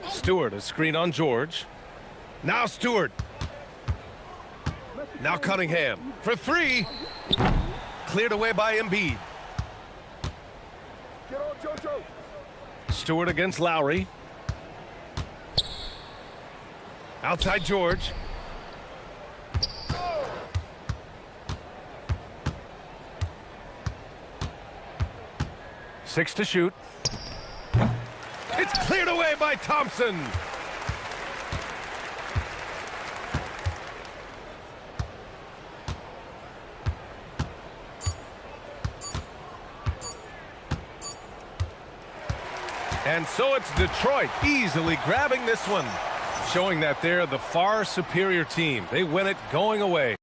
Stewart, a screen on George. Now Stewart. Now Cunningham for three. Cleared away by Embiid. Stewart against Lowry. Outside George. Six to shoot. It's cleared away by Thompson. And so it's Detroit easily grabbing this one, showing that they're the far superior team. They win it going away.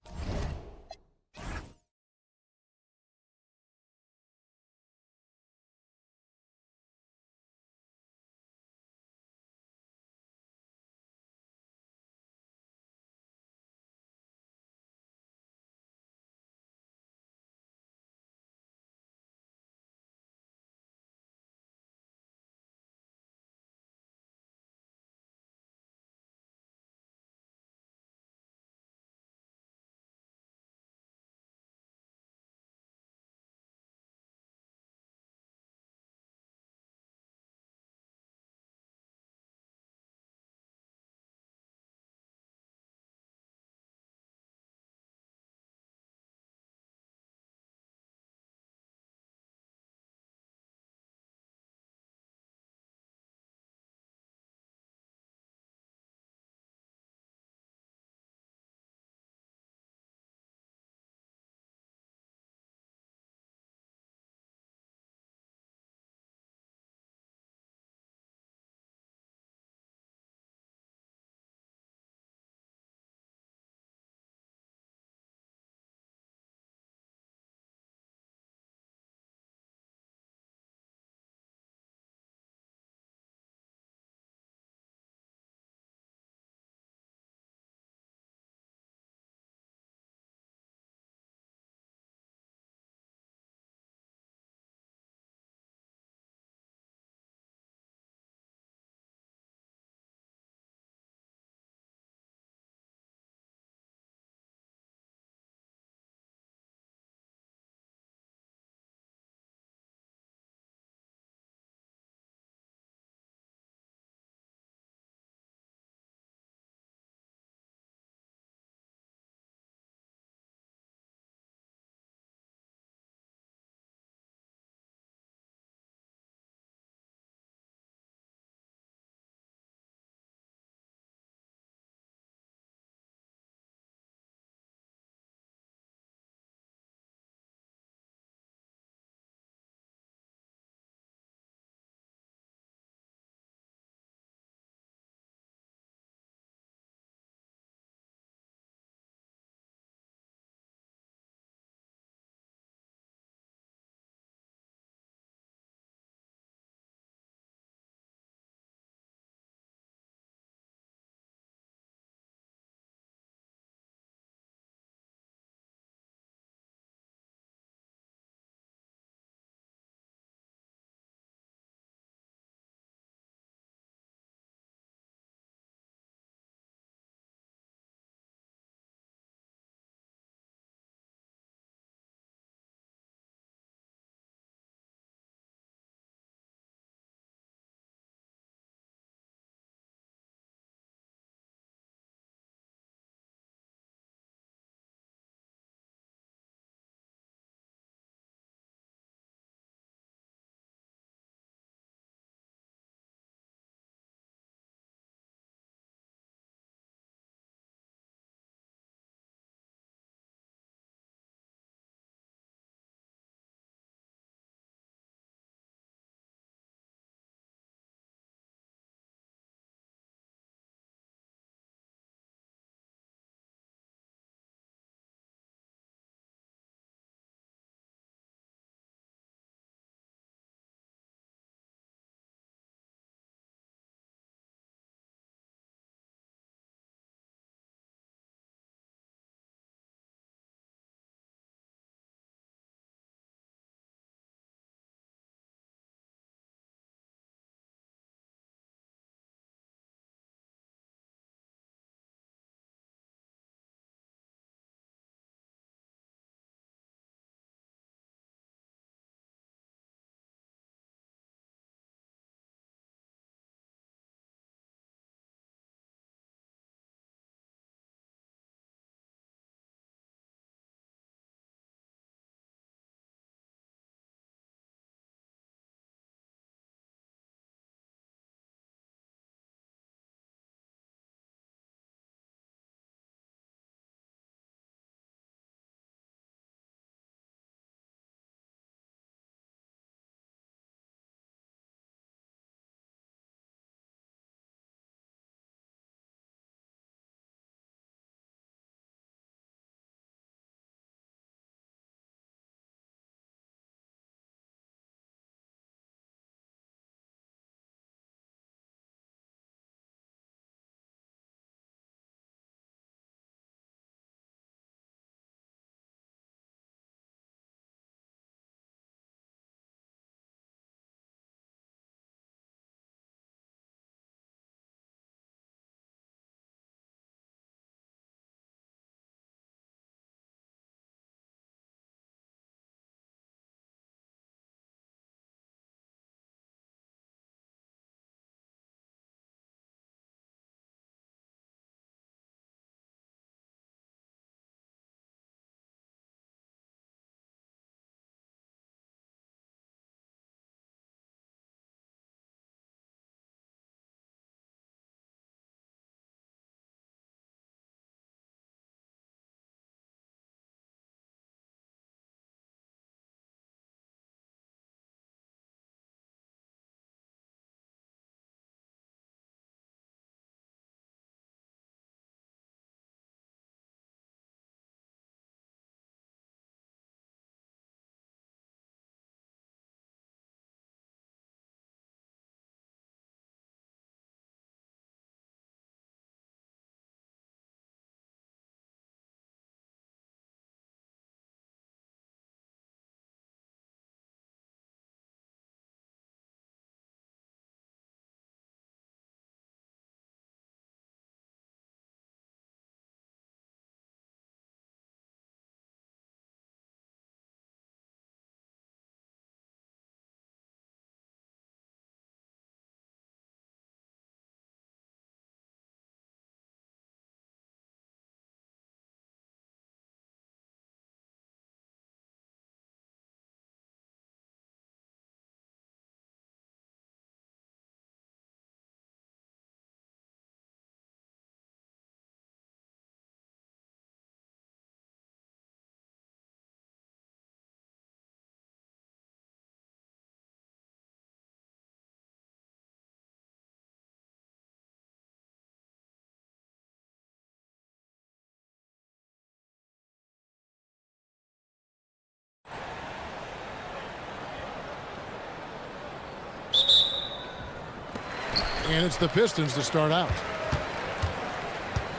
And it's the Pistons to start out.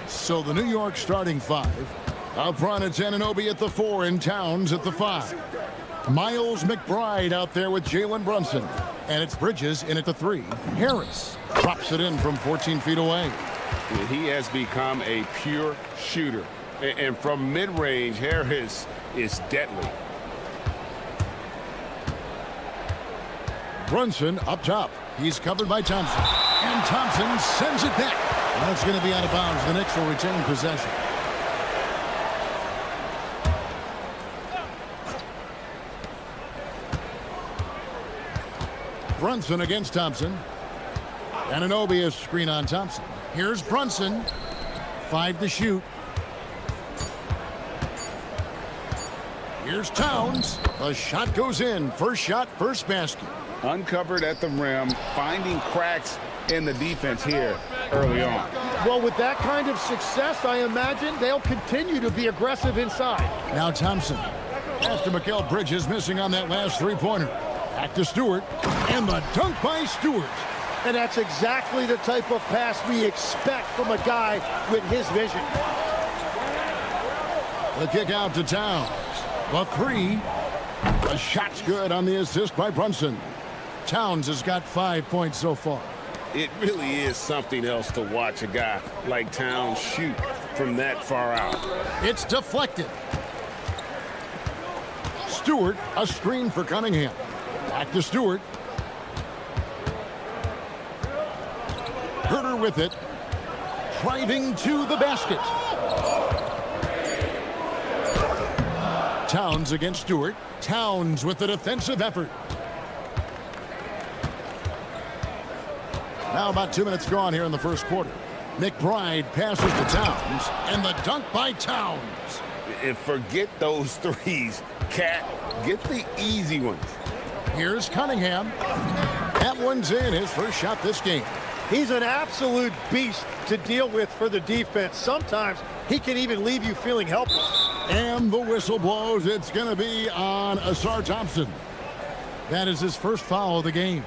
So the New York starting five. Up front, it's Anunoby at the 4 and Towns at the 5. Miles McBride out there with Jalen Brunson. And it's Bridges in at the 3. Harris drops it in from 14 feet away. He has become a pure shooter. And from mid-range, Harris is deadly. Brunson up top. He's covered by Thompson. And Thompson sends it back. And it's going to be out of bounds. The Knicks will retain possession. Brunson against Thompson. Anunoby is screen on Thompson. Here's Brunson. 5 to shoot. Here's Towns. The shot goes in. First shot, first basket. Uncovered at the rim, finding cracks in the defense here early on. Well, with that kind of success, I imagine they'll continue to be aggressive inside. Now Thompson. After Mikal Bridges missing on that last three-pointer. Back to Stewart. And the dunk by Stewart. And that's exactly the type of pass we expect from a guy with his vision. The kick out to Towns. The 3. The shot's good on the assist by Brunson. Towns has got 5 points so far. It really is something else to watch a guy like Towns shoot from that far out. It's deflected. Stewart, a screen for Cunningham. Back to Stewart. Herter with it. Driving to the basket. Towns against Stewart. Towns with the defensive effort. Now about 2 minutes gone here in the first quarter. McBride passes to Towns. And the dunk by Towns. And forget those threes. Cat, get the easy ones. Here's Cunningham. That one's in, his first shot this game. He's an absolute beast to deal with for the defense. Sometimes he can even leave you feeling helpless. And the whistle blows. It's going to be on Asar Thompson. That is his first foul of the game.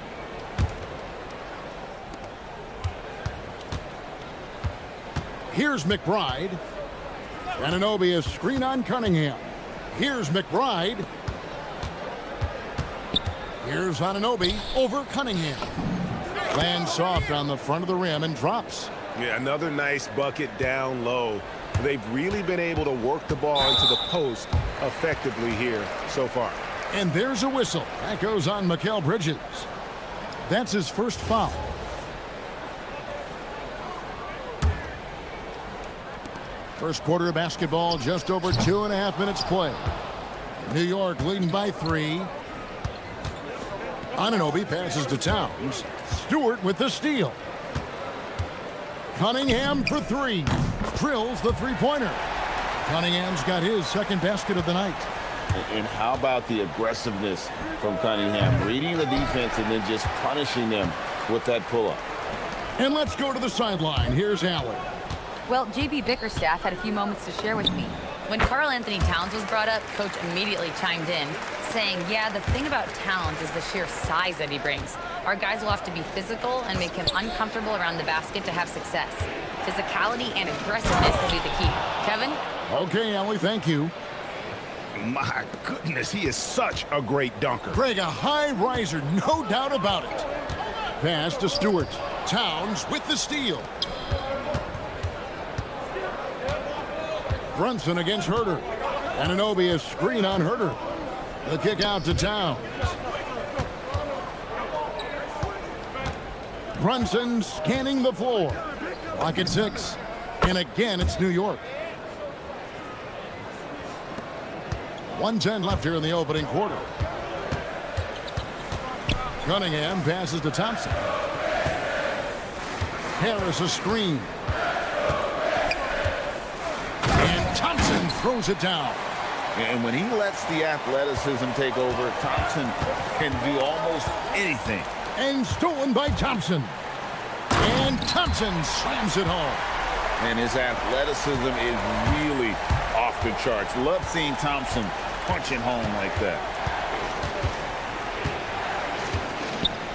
Here's McBride. Anunoby is screen on Cunningham. Here's McBride. Here's Anunoby over Cunningham. Lands soft on the front of the rim and drops. Yeah, another nice bucket down low. They've really been able to work the ball into the post effectively here so far. And there's a whistle. That goes on Mikal Bridges. That's his first foul. First quarter of basketball, just over 2.5 minutes play. New York leading by 3. Anunoby passes to Towns. Stewart with the steal. Cunningham for 3. Drills the three-pointer. Cunningham's got his second basket of the night. And how about the aggressiveness from Cunningham? Reading the defense and then just punishing them with that pull-up. And let's go to the sideline. Here's Allen. Well, JB Bickerstaff had a few moments to share with me. When Karl Anthony Towns was brought up, Coach immediately chimed in, saying, yeah, the thing about Towns is the sheer size that he brings. Our guys will have to be physical and make him uncomfortable around the basket to have success. Physicality and aggressiveness will be the key. Kevin? Okay, Allie, thank you. My goodness, he is such a great dunker. Greg, a high riser, no doubt about it. Pass to Stewart. Towns with the steal. Brunson against Herter. Anunoby is screen on Herter. The kick out to Towns. Brunson scanning the floor. Clock at 6. And again, it's New York. 1:10 left here in the opening quarter. Cunningham passes to Thompson. Harris a screen. And Thompson throws it down. And when he lets the athleticism take over, Thompson can do almost anything. And stolen by Thompson. And Thompson slams it home. And his athleticism is really off the charts. Love seeing Thompson punching home like that.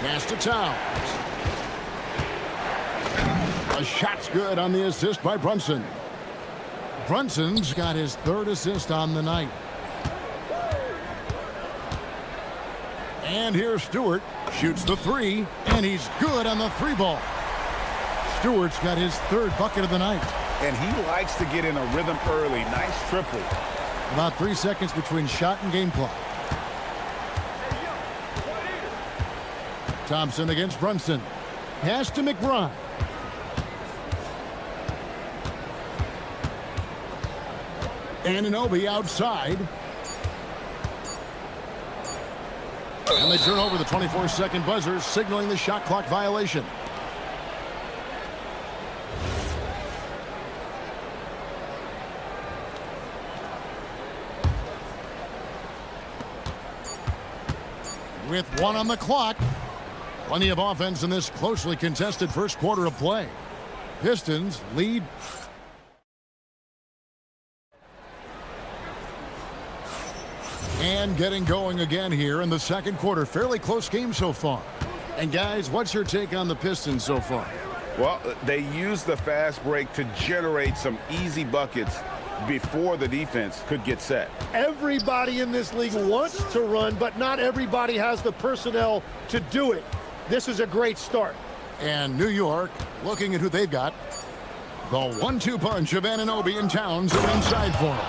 Pass to Towns. A shot's good on the assist by Brunson. Brunson's got his 3rd assist on the night. And here's Stewart. Shoots the 3, and he's good on the 3-ball. Stewart's got his 3rd bucket of the night. And he likes to get in a rhythm early. Nice triple. About 3 seconds between shot and game clock. Thompson against Brunson. Pass to McBride. Anunoby outside. And they turn over the 24-second buzzer, signaling the shot clock violation. With 1 on the clock. Plenty of offense in this closely contested first quarter of play. Pistons lead. And getting going again here in the second quarter. Fairly close game so far. And guys, what's your take on the Pistons so far? Well, they use the fast break to generate some easy buckets before the defense could get set. Everybody in this league wants to run, but not everybody has the personnel to do it. This is a great start. And New York, looking at who they've got. The 1-2 punch of Anunoby and Towns are inside for him.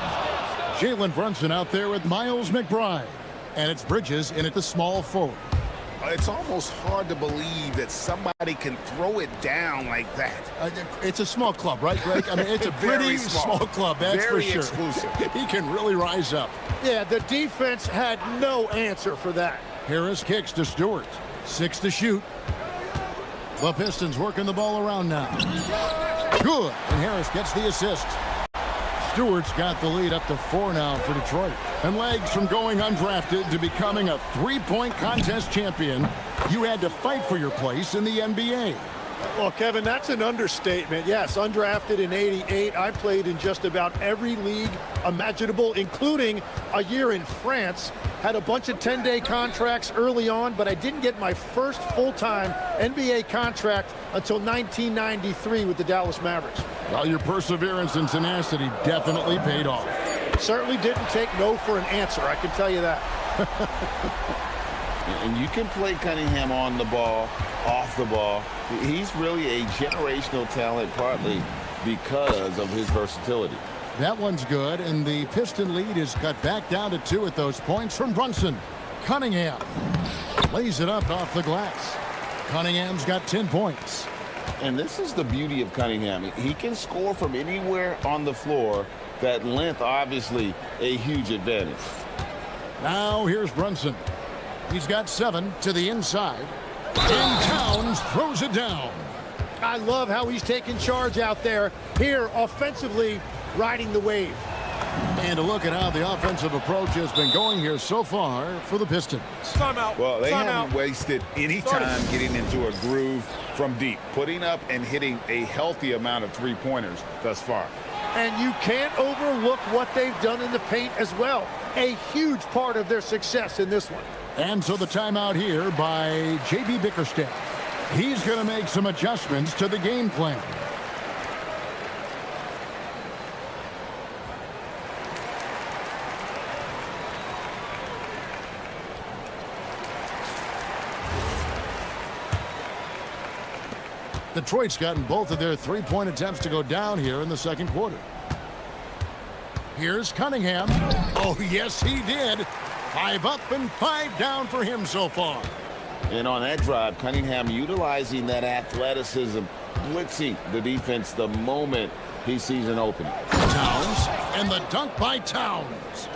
Jalen Brunson out there with Miles McBride. And it's Bridges in at the small forward. It's almost hard to believe that somebody can throw it down like that. It's a small club, right, Greg? I mean, it's a pretty small club, that's for sure. Very exclusive. He can really rise up. Yeah, the defense had no answer for that. Harris kicks to Stewart. 6 to shoot. The Pistons working the ball around now. Good. And Harris gets the assist. Stewart's got the lead up to 4 now for Detroit. And legs from going undrafted to becoming a 3-point contest champion, you had to fight for your place in the NBA. Well, Kevin, that's an understatement. Yes, undrafted in '88. I played in just about every league imaginable, including a year in France. Had a bunch of 10-day contracts early on, but I didn't get my first full-time NBA contract until 1993 with the Dallas Mavericks. Well, your perseverance and tenacity definitely paid off. Certainly didn't take no for an answer, I can tell you that. And you can play Cunningham on the ball, off the ball. He's really a generational talent, partly because of his versatility. That one's good, and the Piston lead is cut back down to 2 at those points from Brunson. Cunningham lays it up off the glass. Cunningham's got 10 points. And this is the beauty of Cunningham. He can score from anywhere on the floor. That length, obviously, a huge advantage. Now here's Brunson. He's got 7 to the inside. And Towns throws it down. I love how he's taking charge out there. Here, offensively, riding the wave. And a look at how the offensive approach has been going here so far for the Pistons. Timeout. Well, they haven't wasted any time getting into a groove from deep, putting up and hitting a healthy amount of three-pointers thus far. And you can't overlook what they've done in the paint as well. A huge part of their success in this one. And so the timeout here by J.B. Bickerstaff. He's going to make some adjustments to the game plan. Detroit's gotten both of their three-point attempts to go down here in the second quarter. Here's Cunningham. Oh, yes, he did. 5 up and 5 down for him so far. And on that drive, Cunningham utilizing that athleticism, blitzing the defense the moment he sees an opening. Towns, and the dunk by Towns.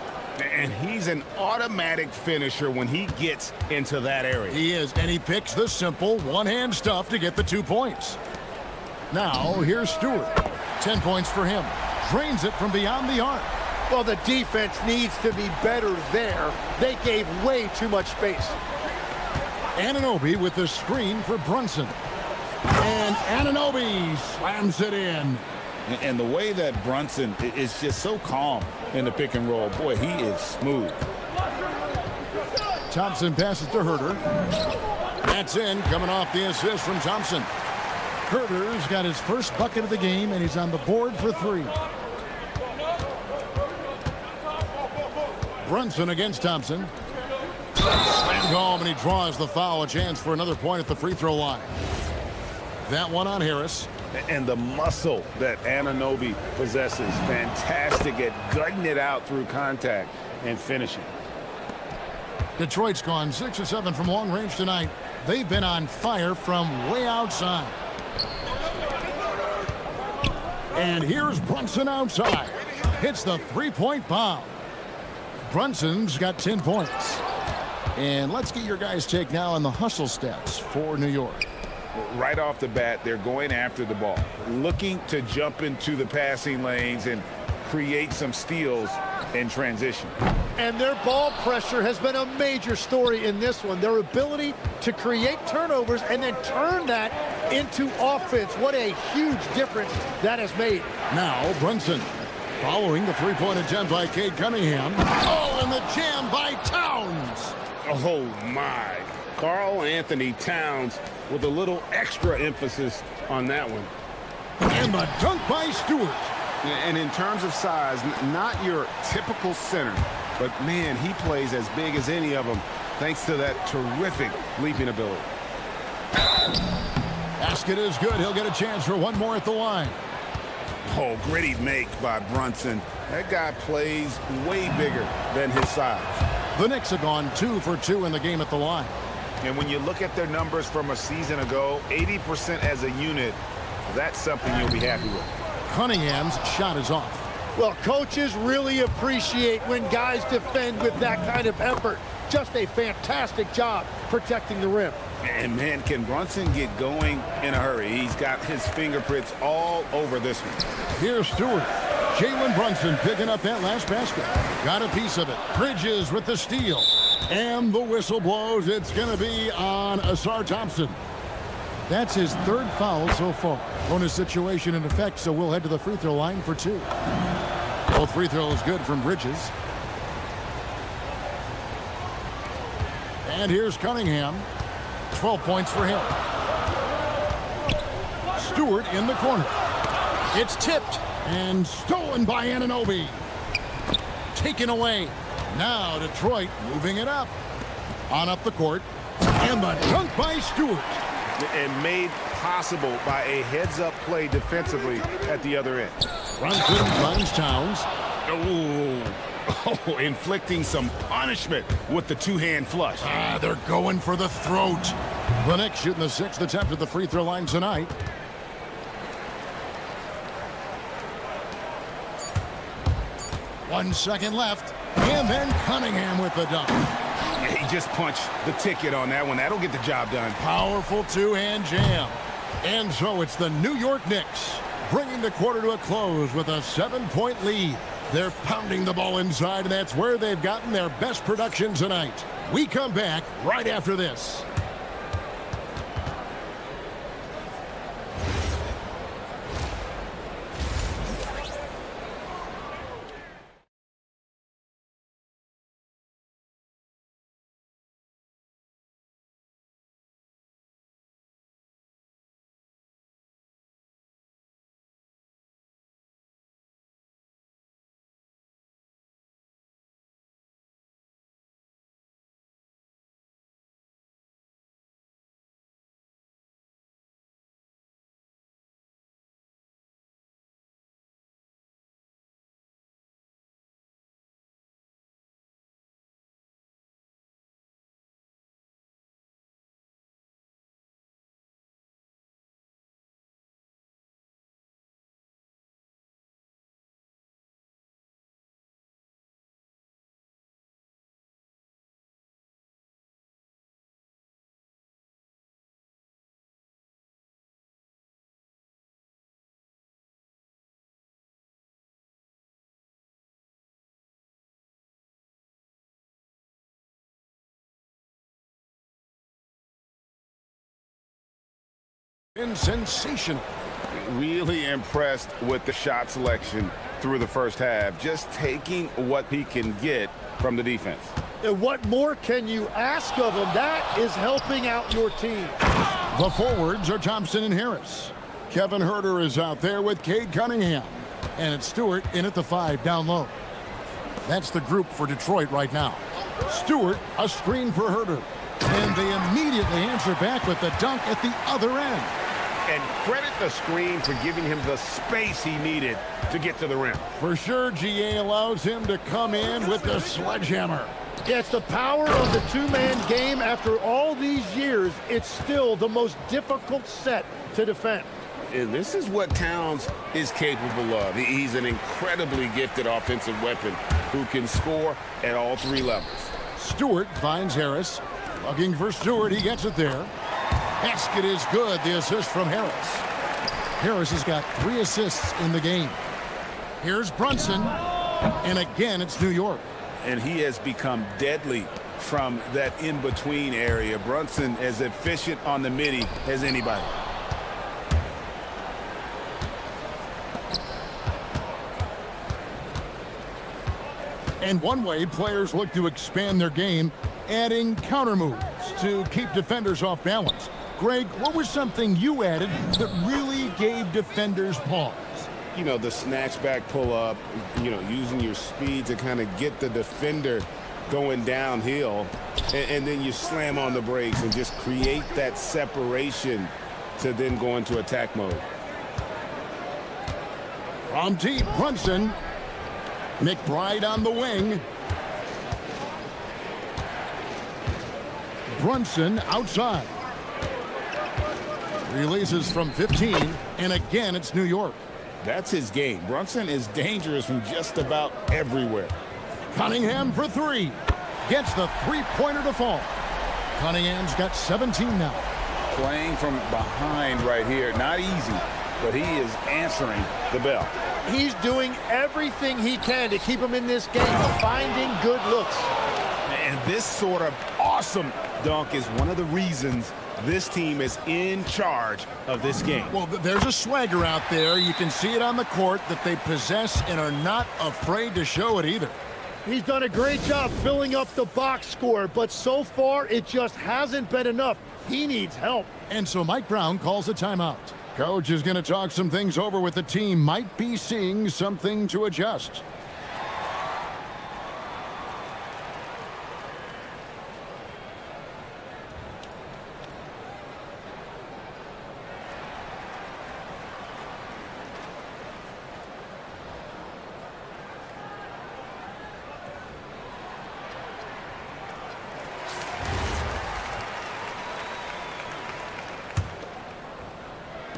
And he's an automatic finisher when he gets into that area. He is, and he picks the simple one-hand stuff to get the 2 points. Now, here's Stewart. 10 points for him. Drains it from beyond the arc. Well, the defense needs to be better there. They gave way too much space. Anunoby with the screen for Brunson. And Anunoby slams it in. And the way that Brunson is just so calm in the pick and roll, boy, he is smooth. Thompson passes to Herter. That's in, coming off the assist from Thompson. Herder's got his first bucket of the game, and he's on the board for 3. Brunson against Thompson. Slammed home, and he draws the foul. A chance for another point at the free throw line. That one on Harris. And the muscle that Anunoby possesses, fantastic at gutting it out through contact and finishing. Detroit's gone 6 of 7 from long range tonight. They've been on fire from way outside. And here's Brunson outside. Hits the three-point bomb. Brunson's got 10 points. And let's get your guys' take now on the hustle stats for New York. Right off the bat, they're going after the ball, looking to jump into the passing lanes and create some steals in transition. And their ball pressure has been a major story in this one. Their ability to create turnovers and then turn that into offense. What a huge difference that has made. Now Brunson following the three-point attempt by Cade Cunningham. Oh, and the jam by Towns. Oh, my. Karl Anthony Towns with a little extra emphasis on that one. And the dunk by Stewart. And in terms of size, not your typical center, but man, he plays as big as any of them thanks to that terrific leaping ability. Basket is good. He'll get a chance for one more at the line. Oh, gritty make by Brunson. That guy plays way bigger than his size. The Knicks have gone 2 for 2 in the game at the line. And when you look at their numbers from a season ago, 80% as a unit, that's something you'll be happy with. Cunningham's shot is off. Well, coaches really appreciate when guys defend with that kind of effort. Just a fantastic job protecting the rim. And, man, can Brunson get going in a hurry? He's got his fingerprints all over this one. Here's Stewart. Jalen Brunson picking up that last basket. Got a piece of it. Bridges with the steal. And the whistle blows. It's going to be on Asar Thompson. That's his third foul so far. Bonus situation in effect, so we'll head to the free throw line for 2. Both free throws good from Bridges. And here's Cunningham. 12 points for him. Stewart in the corner. It's tipped and stolen by Anunoby. Taken away. Now Detroit moving it up. On up the court. And the dunk by Stewart. And made possible by a heads-up play defensively at the other end. Brunson finds Towns. Oh, inflicting some punishment with the two-hand flush. They're going for the throat. The Knicks shooting the 6th attempt at the free throw line tonight. One second left. And then Cunningham with the dunk. He just punched the ticket on that one. That'll get the job done. Powerful two-hand jam. And so it's the New York Knicks bringing the quarter to a close with a 7-point lead. They're pounding the ball inside, and that's where they've gotten their best production tonight. We come back right after this. Been sensational. Really impressed with the shot selection through the first half. Just taking what he can get from the defense. And what more can you ask of him? That is helping out your team. The forwards are Thompson and Harris. Kevin Herter is out there with Cade Cunningham. And it's Stewart in at the 5 down low. That's the group for Detroit right now. Stewart, a screen for Herter. And they immediately answer back with the dunk at the other end. And credit the screen for giving him the space he needed to get to the rim. For sure, GA allows him to come in with the sledgehammer. Yeah, it's the power of the two-man game. After all these years, it's still the most difficult set to defend. And this is what Towns is capable of. He's an incredibly gifted offensive weapon who can score at all 3 levels. Stewart finds Harris. Looking for Stewart, he gets it there. Basket is good, the assist from Harris. Harris has got 3 assists in the game. Here's Brunson, and again it's New York. And he has become deadly from that in-between area. Brunson as efficient on the midi as anybody. And one way players look to expand their game, adding counter moves to keep defenders off balance. Greg, what was something you added that really gave defenders pause? You know, the snatch back pull up, you know, using your speed to kind of get the defender going downhill, and then you slam on the brakes and just create that separation to then go into attack mode. From deep, Brunson. McBride on the wing. Brunson outside. Releases from 15, and again it's New York. That's his game. Brunson is dangerous from just about everywhere. Cunningham for 3. Gets the three-pointer to fall. Cunningham's got 17 now. Playing from behind right here. Not easy, but he is answering the bell. He's doing everything he can to keep him in this game, finding good looks. And this sort of awesome dunk is one of the reasons this team is in charge of this game. Well, there's a swagger out there. You can see it on the court that they possess and are not afraid to show it either. He's done a great job filling up the box score, but so far it just hasn't been enough. He needs help. And so Mike Brown calls a timeout. Coach is going to talk some things over with the team. Might be seeing something to adjust.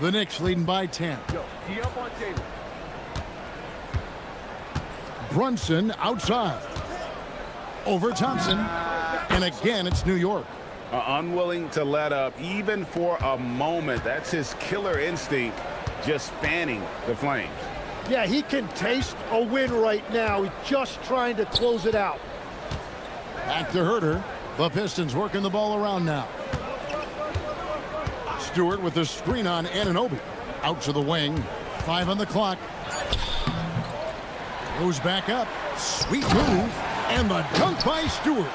The Knicks leading by 10. Brunson outside. Over Thompson. And again, it's New York. Unwilling to let up even for a moment. That's his killer instinct, just fanning the flames. Yeah, he can taste a win right now. He's just trying to close it out. Back to Herter. The Pistons working the ball around now. Stewart with the screen on Anunoby. Out to the wing. 5 on the clock. Goes back up. Sweet move. And the dunk by Stewart.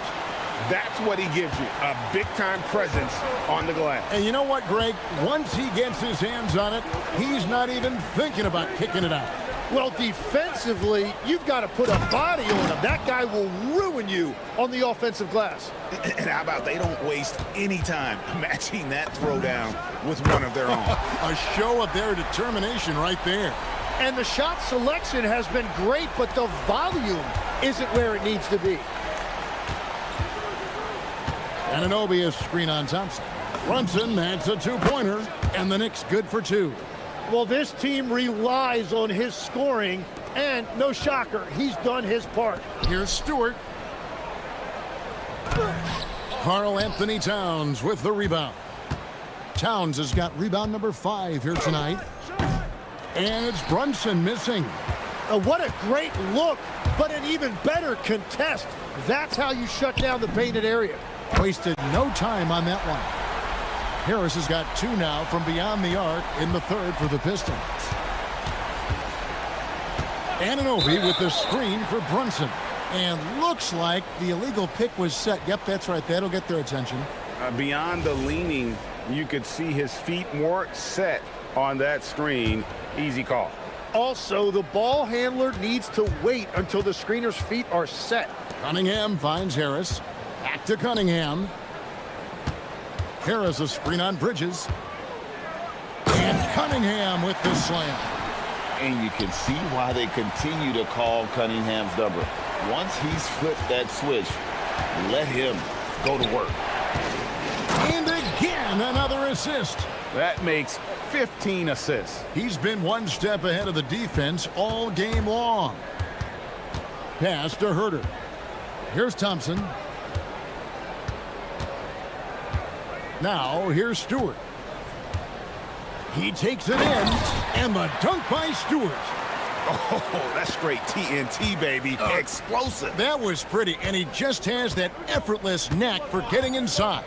That's what he gives you, a big-time presence on the glass. And you know what, Greg? Once he gets his hands on it, he's not even thinking about kicking it out. Well, defensively, you've got to put a body on him. That guy will ruin you on the offensive glass. And how about they don't waste any time matching that throwdown with one of their own. A show of their determination right there. And the shot selection has been great, but the volume isn't where it needs to be. Anunoby is screen on Thompson. Brunson, that's a 2-pointer, and the Knicks good for 2. Well, this team relies on his scoring, and no shocker, he's done his part. Here's Stewart. Karl Anthony Towns with the rebound. Towns has got rebound number 5 here tonight. And it's Brunson missing. What a great look, but an even better contest. That's how you shut down the painted area. Wasted no time on that one. Harris has got 2 now from beyond the arc in the 3rd for the Pistons. Anunoby with the screen for Brunson. And looks like the illegal pick was set. Yep, that's right. That'll get their attention. Beyond the leaning, you could see his feet more set on that screen. Easy call. Also, the ball handler needs to wait until the screener's feet are set. Cunningham finds Harris. Back to Cunningham. Harris a screen on Bridges. And Cunningham with the slam. And you can see why they continue to call Cunningham's number. Once he's flipped that switch, let him go to work. And again, another assist. That makes 15 assists. He's been one step ahead of the defense all game long. Pass to Herter. Here's Thompson. Now, here's Stewart. He takes it in, and the dunk by Stewart. Oh, that's straight TNT, baby. Explosive. That was pretty, and he just has that effortless knack for getting inside.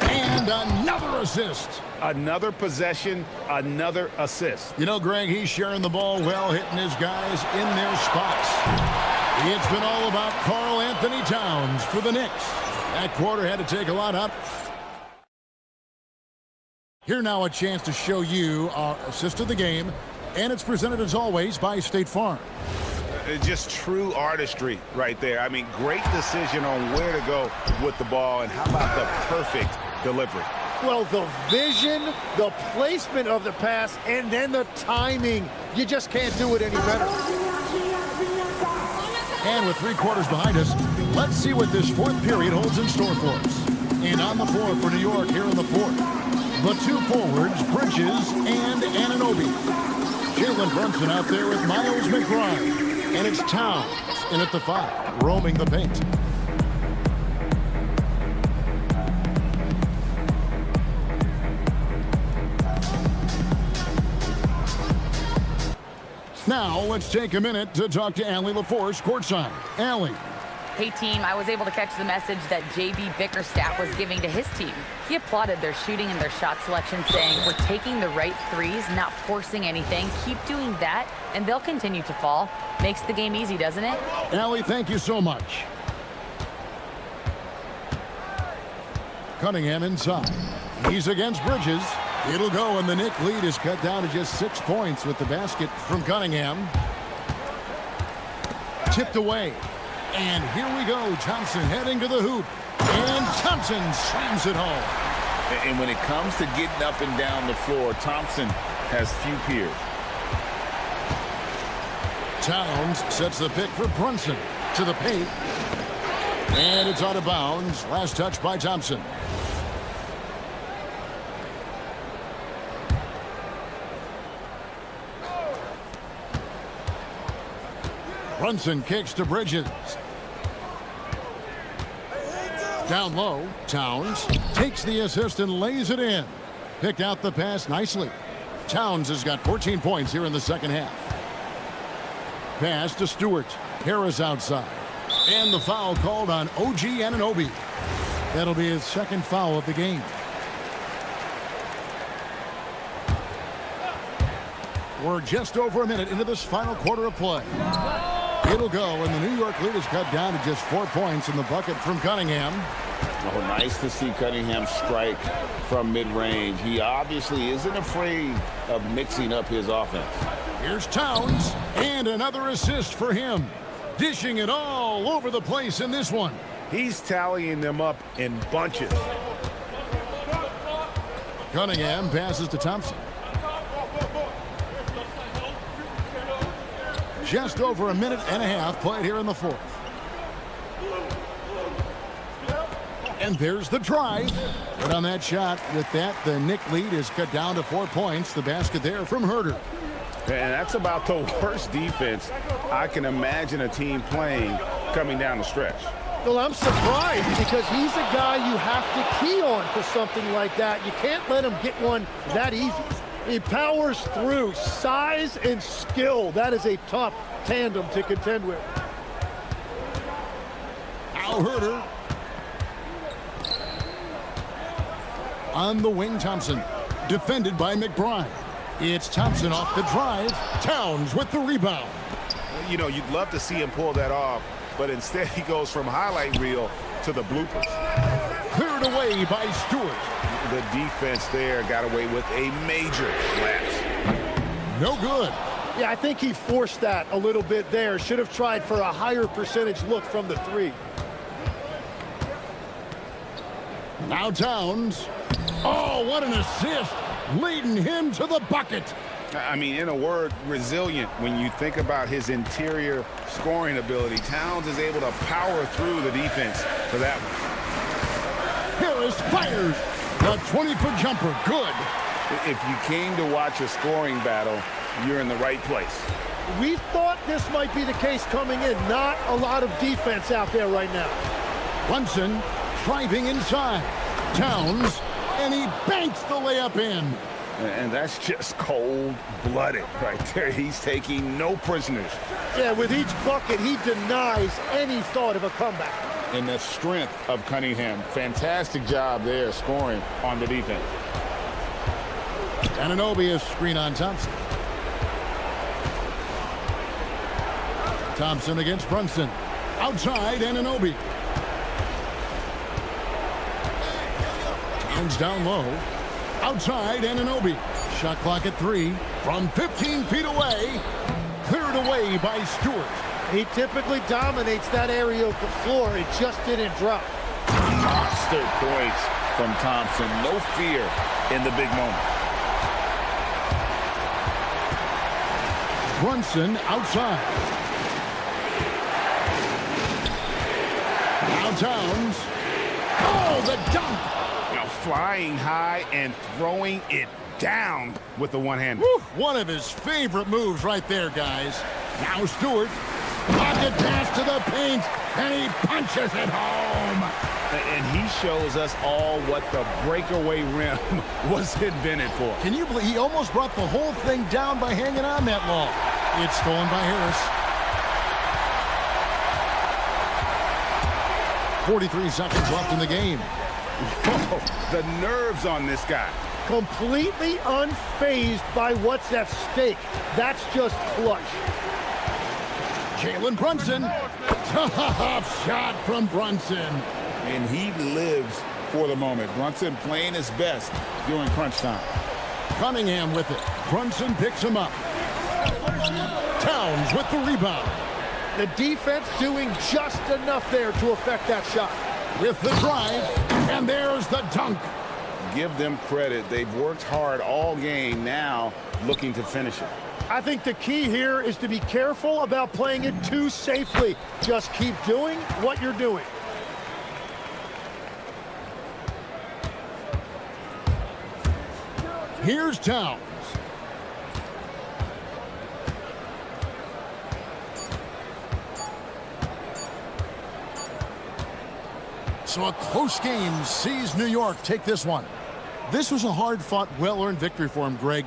And another assist. Another possession, another assist. You know, Greg, he's sharing the ball well, hitting his guys in their spots. It's been all about Karl Anthony Towns for the Knicks. That quarter had to take a lot out. Here now a chance to show you our assist of the game, and it's presented as always by State Farm. Just true artistry right there. I mean, great decision on where to go with the ball, and how about the perfect delivery? Well, the vision, the placement of the pass, and then the timing. You just can't do it any better. And with 3 quarters behind us, let's see what this fourth period holds in store for us. And on the floor for New York here in the fourth, the 2 forwards, Bridges and Anunoby. Jalen Brunson out there with Miles McBride. And it's Towns in at the 5, roaming the paint. Now, let's take a minute to talk to Allie LaForce courtside. Allie. Hey team, I was able to catch the message that JB Bickerstaff was giving to his team. He applauded their shooting and their shot selection, saying, "We're taking the right threes, not forcing anything. Keep doing that, and they'll continue to fall." Makes the game easy, doesn't it? Allie, thank you so much. Cunningham inside. He's against Bridges. It'll go, and the Knick lead is cut down to just 6 points with the basket from Cunningham. Tipped away. And here we go. Thompson heading to the hoop. And Thompson slams it home. And when it comes to getting up and down the floor, Thompson has few peers. Towns sets the pick for Brunson to the paint. And it's out of bounds. Last touch by Thompson. Brunson kicks to Bridges. Down low, Towns takes the assist and lays it in. Picked out the pass nicely. Towns has got 14 points here in the second half. Pass to Stewart. Harris outside. And the foul called on OG Anunoby. That'll be his second foul of the game. We're just over a minute into this final quarter of play. It'll go, and the New York lead is cut down to just 4 points in the bucket from Cunningham. Oh, nice to see Cunningham strike from mid-range. He obviously isn't afraid of mixing up his offense. Here's Towns, and another assist for him. Dishing it all over the place in this one. He's tallying them up in bunches. Cunningham passes to Thompson. Just over a minute and a half played here in the fourth. And there's the drive. But on that shot, with that, the Knick lead is cut down to 4 points. The basket there from Herter. And that's about the worst defense I can imagine a team playing coming down the stretch. Well, I'm surprised because he's a guy you have to key on for something like that. You can't let him get one that easy. He powers through. Size and skill. That is a tough tandem to contend with. Al Herter. On the wing, Thompson. Defended by McBride. It's Thompson off the drive. Towns with the rebound. You know, you'd love to see him pull that off, but instead he goes from highlight reel to the bloopers. Cleared away by Stewart. The defense there got away with a major lapse. No good. Yeah, I think he forced that a little bit there. Should have tried for a higher percentage look from the three. Now Towns. Oh, what an assist. Leading him to the bucket. I mean, in a word, resilient. When you think about his interior scoring ability, Towns is able to power through the defense for that one. Harris fires. A 20-foot jumper. Good. If you came to watch a scoring battle, you're in the right place. We thought this might be the case coming in. Not a lot of defense out there right now. Brunson driving inside. Towns, and he banks the layup in. And that's just cold-blooded right there. He's taking no prisoners. Yeah, with each bucket, he denies any thought of a comeback. And the strength of Cunningham. Fantastic job there scoring on the defense. Anunoby is screen on Thompson. Thompson against Brunson. Outside, Anunoby. Towns down low. Outside, Anunoby. Shot clock at 3. From 15 feet away. Cleared away by Stewart. He typically dominates that area of the floor. It just didn't drop. Monster points from Thompson. No fear in the big moment. Brunson outside. Now Towns. Oh, the dunk! Flying high and throwing it down with the one-hand. One of his favorite moves right there, guys. Now Stewart. Pocket pass to the paint, and he punches it home. And he shows us all what the breakaway rim was invented for. Can you believe he almost brought the whole thing down by hanging on that long? It's stolen by Harris. 43 seconds left in the game. Whoa, the nerves on this guy. Completely unfazed by what's at stake. That's just clutch. Jalen Brunson. Tough shot from Brunson. And he lives for the moment. Brunson playing his best during crunch time. Cunningham with it. Brunson picks him up. Towns with the rebound. The defense doing just enough there to affect that shot. With the drive, and there's the dunk. Give them credit. They've worked hard all game, now looking to finish it. I think the key here is to be careful about playing it too safely. Just keep doing what you're doing. Here's Towns. So a close game sees New York take this one. This was a hard-fought, well-earned victory for him, Greg.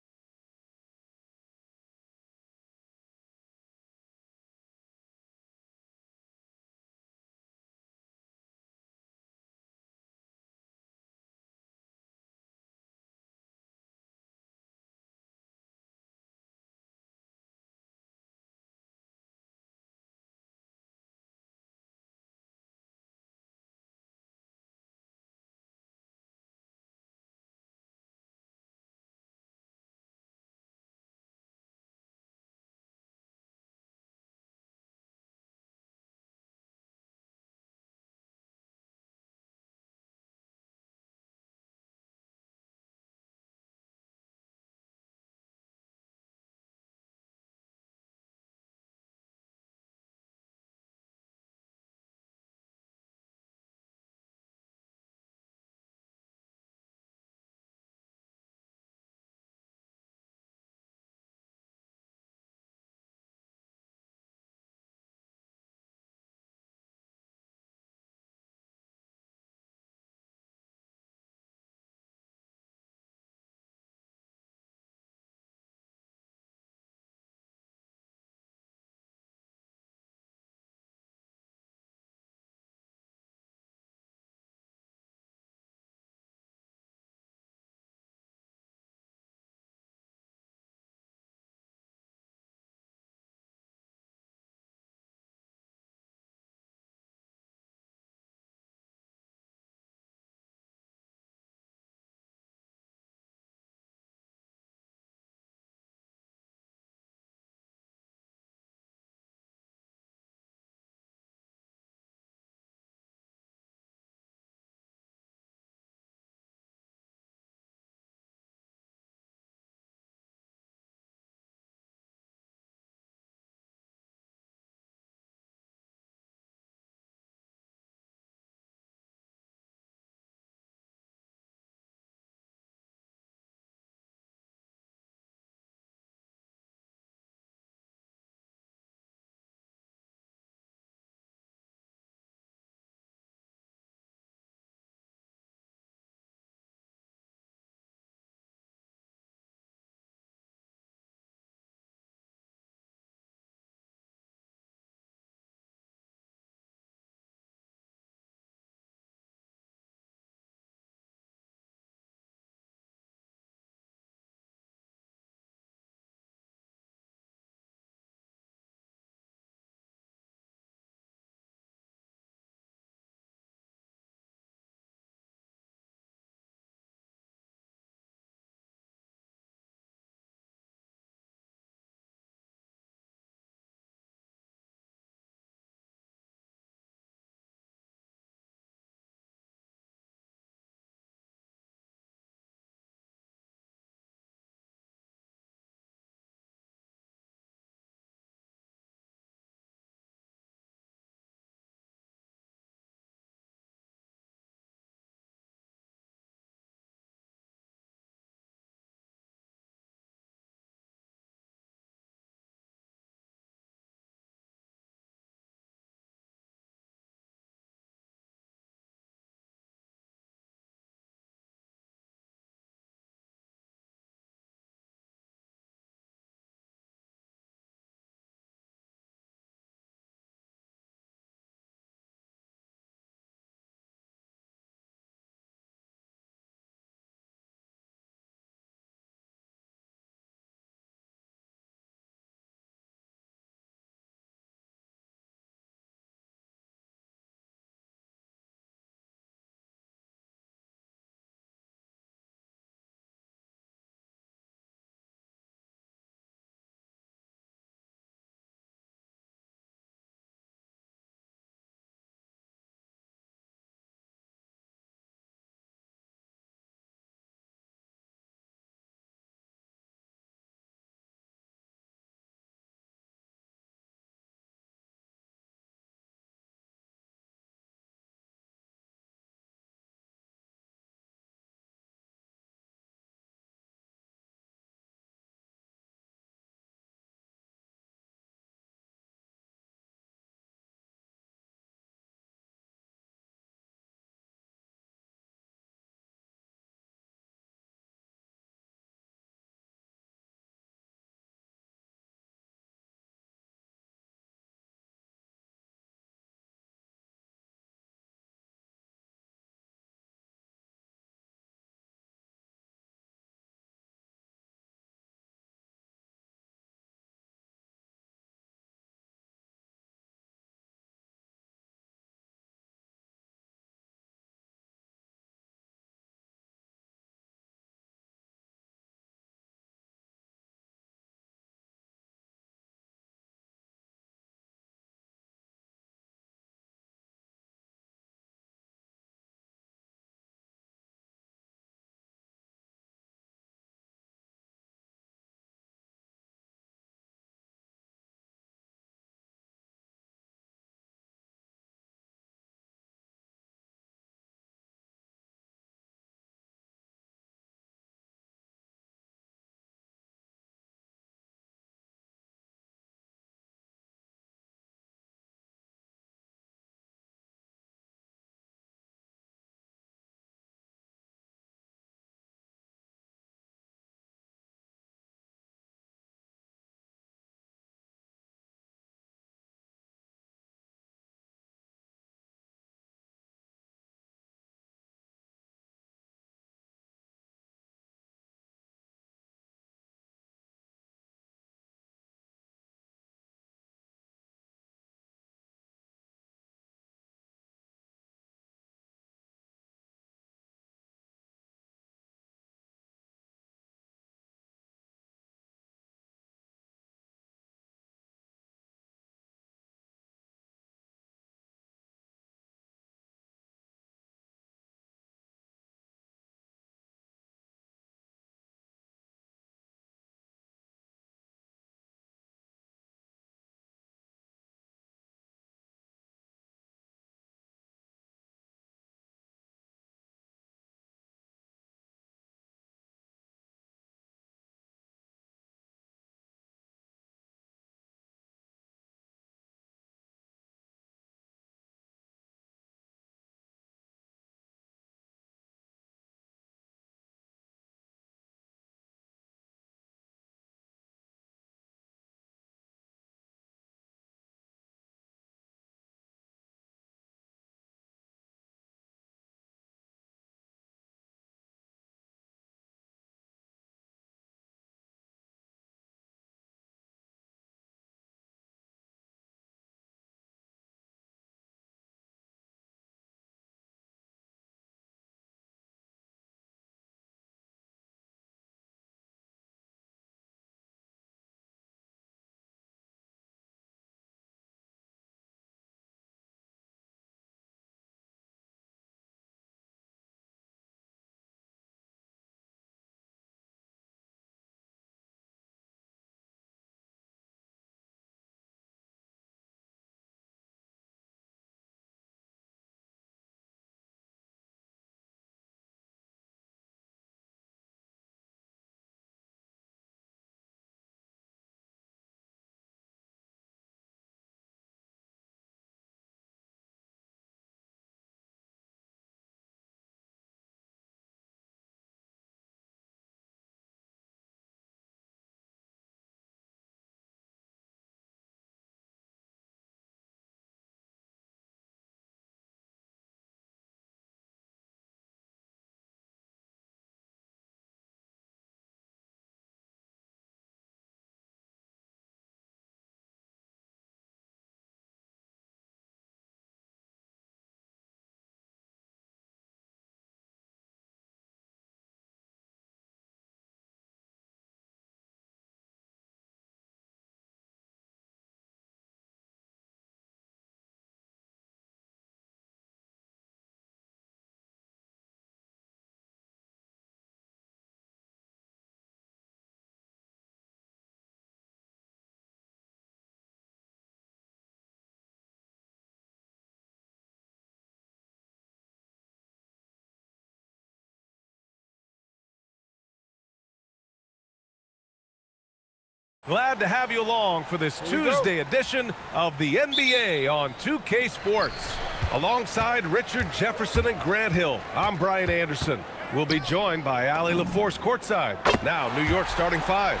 Glad to have you along for this Tuesday edition of the NBA on 2K Sports. Alongside Richard Jefferson and Grant Hill, I'm Brian Anderson. We'll be joined by Allie LaForce courtside. Now, New York starting five.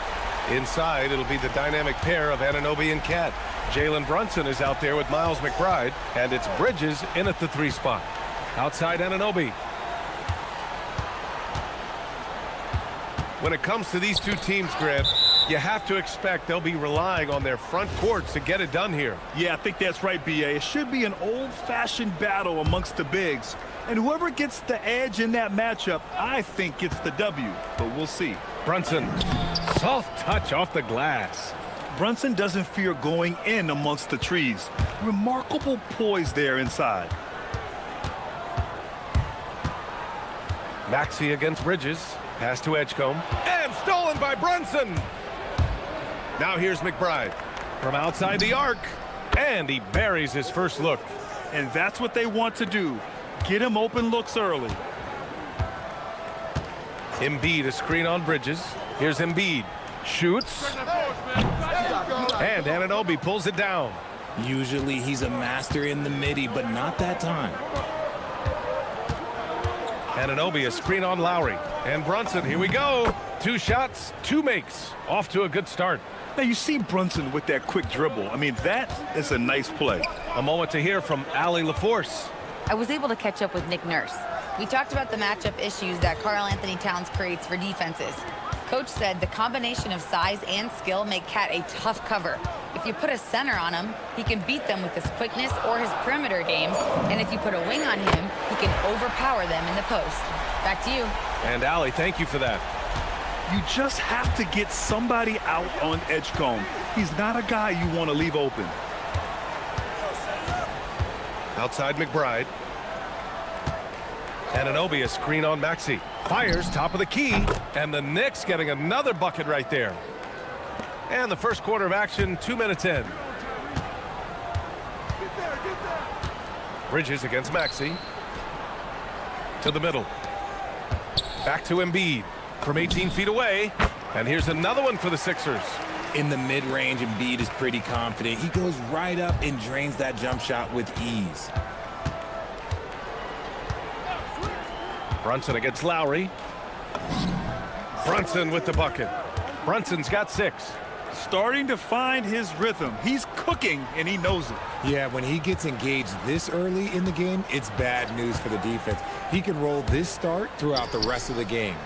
Inside, it'll be the dynamic pair of Anunoby and Cat. Jalen Brunson is out there with Miles McBride, and it's Bridges in at the 3 spot. Outside Anunoby. When it comes to these two teams, Grant, you have to expect they'll be relying on their front courts to get it done here. Yeah, I think that's right, B.A. It should be an old-fashioned battle amongst the bigs. And whoever gets the edge in that matchup, I think gets the W. But we'll see. Brunson, soft touch off the glass. Brunson doesn't fear going in amongst the trees. Remarkable poise there inside. Maxey against Bridges. Pass to Edgecombe. And stolen by Brunson. Now here's McBride. From outside the arc. And he buries his first look. And that's what they want to do. Get him open looks early. Embiid a screen on Bridges. Here's Embiid. Shoots. And Anunoby pulls it down. Usually he's a master in the midi, but not that time. Anunoby a screen on Lowry. And Brunson, here we go. 2 shots, 2 makes. Off to a good start. Now you see Brunson with that quick dribble. I mean, that is a nice play. A moment to hear from Allie LaForce. I was able to catch up with Nick Nurse. We talked about the matchup issues that Karl Anthony Towns creates for defenses. Coach said the combination of size and skill make Cat a tough cover. If you put a center on him, he can beat them with his quickness or his perimeter game. And if you put a wing on him, he can overpower them in the post. Back to you. And Allie, thank you for that. You just have to get somebody out on Edgecombe. He's not a guy you want to leave open. Outside McBride. Anunoby a screen on Maxey. Fires top of the key. And the Knicks getting another bucket right there. And the first quarter of action, 2 minutes in. Bridges against Maxey. To the middle. Back to Embiid. From 18 feet away. And here's another one for the Sixers. In the mid-range, Embiid is pretty confident. He goes right up and drains that jump shot with ease. Brunson against Lowry. Brunson with the bucket. Brunson's got 6. Starting to find his rhythm. He's cooking, and he knows it. Yeah, when he gets engaged this early in the game, it's bad news for the defense. He can roll this start throughout the rest of the game.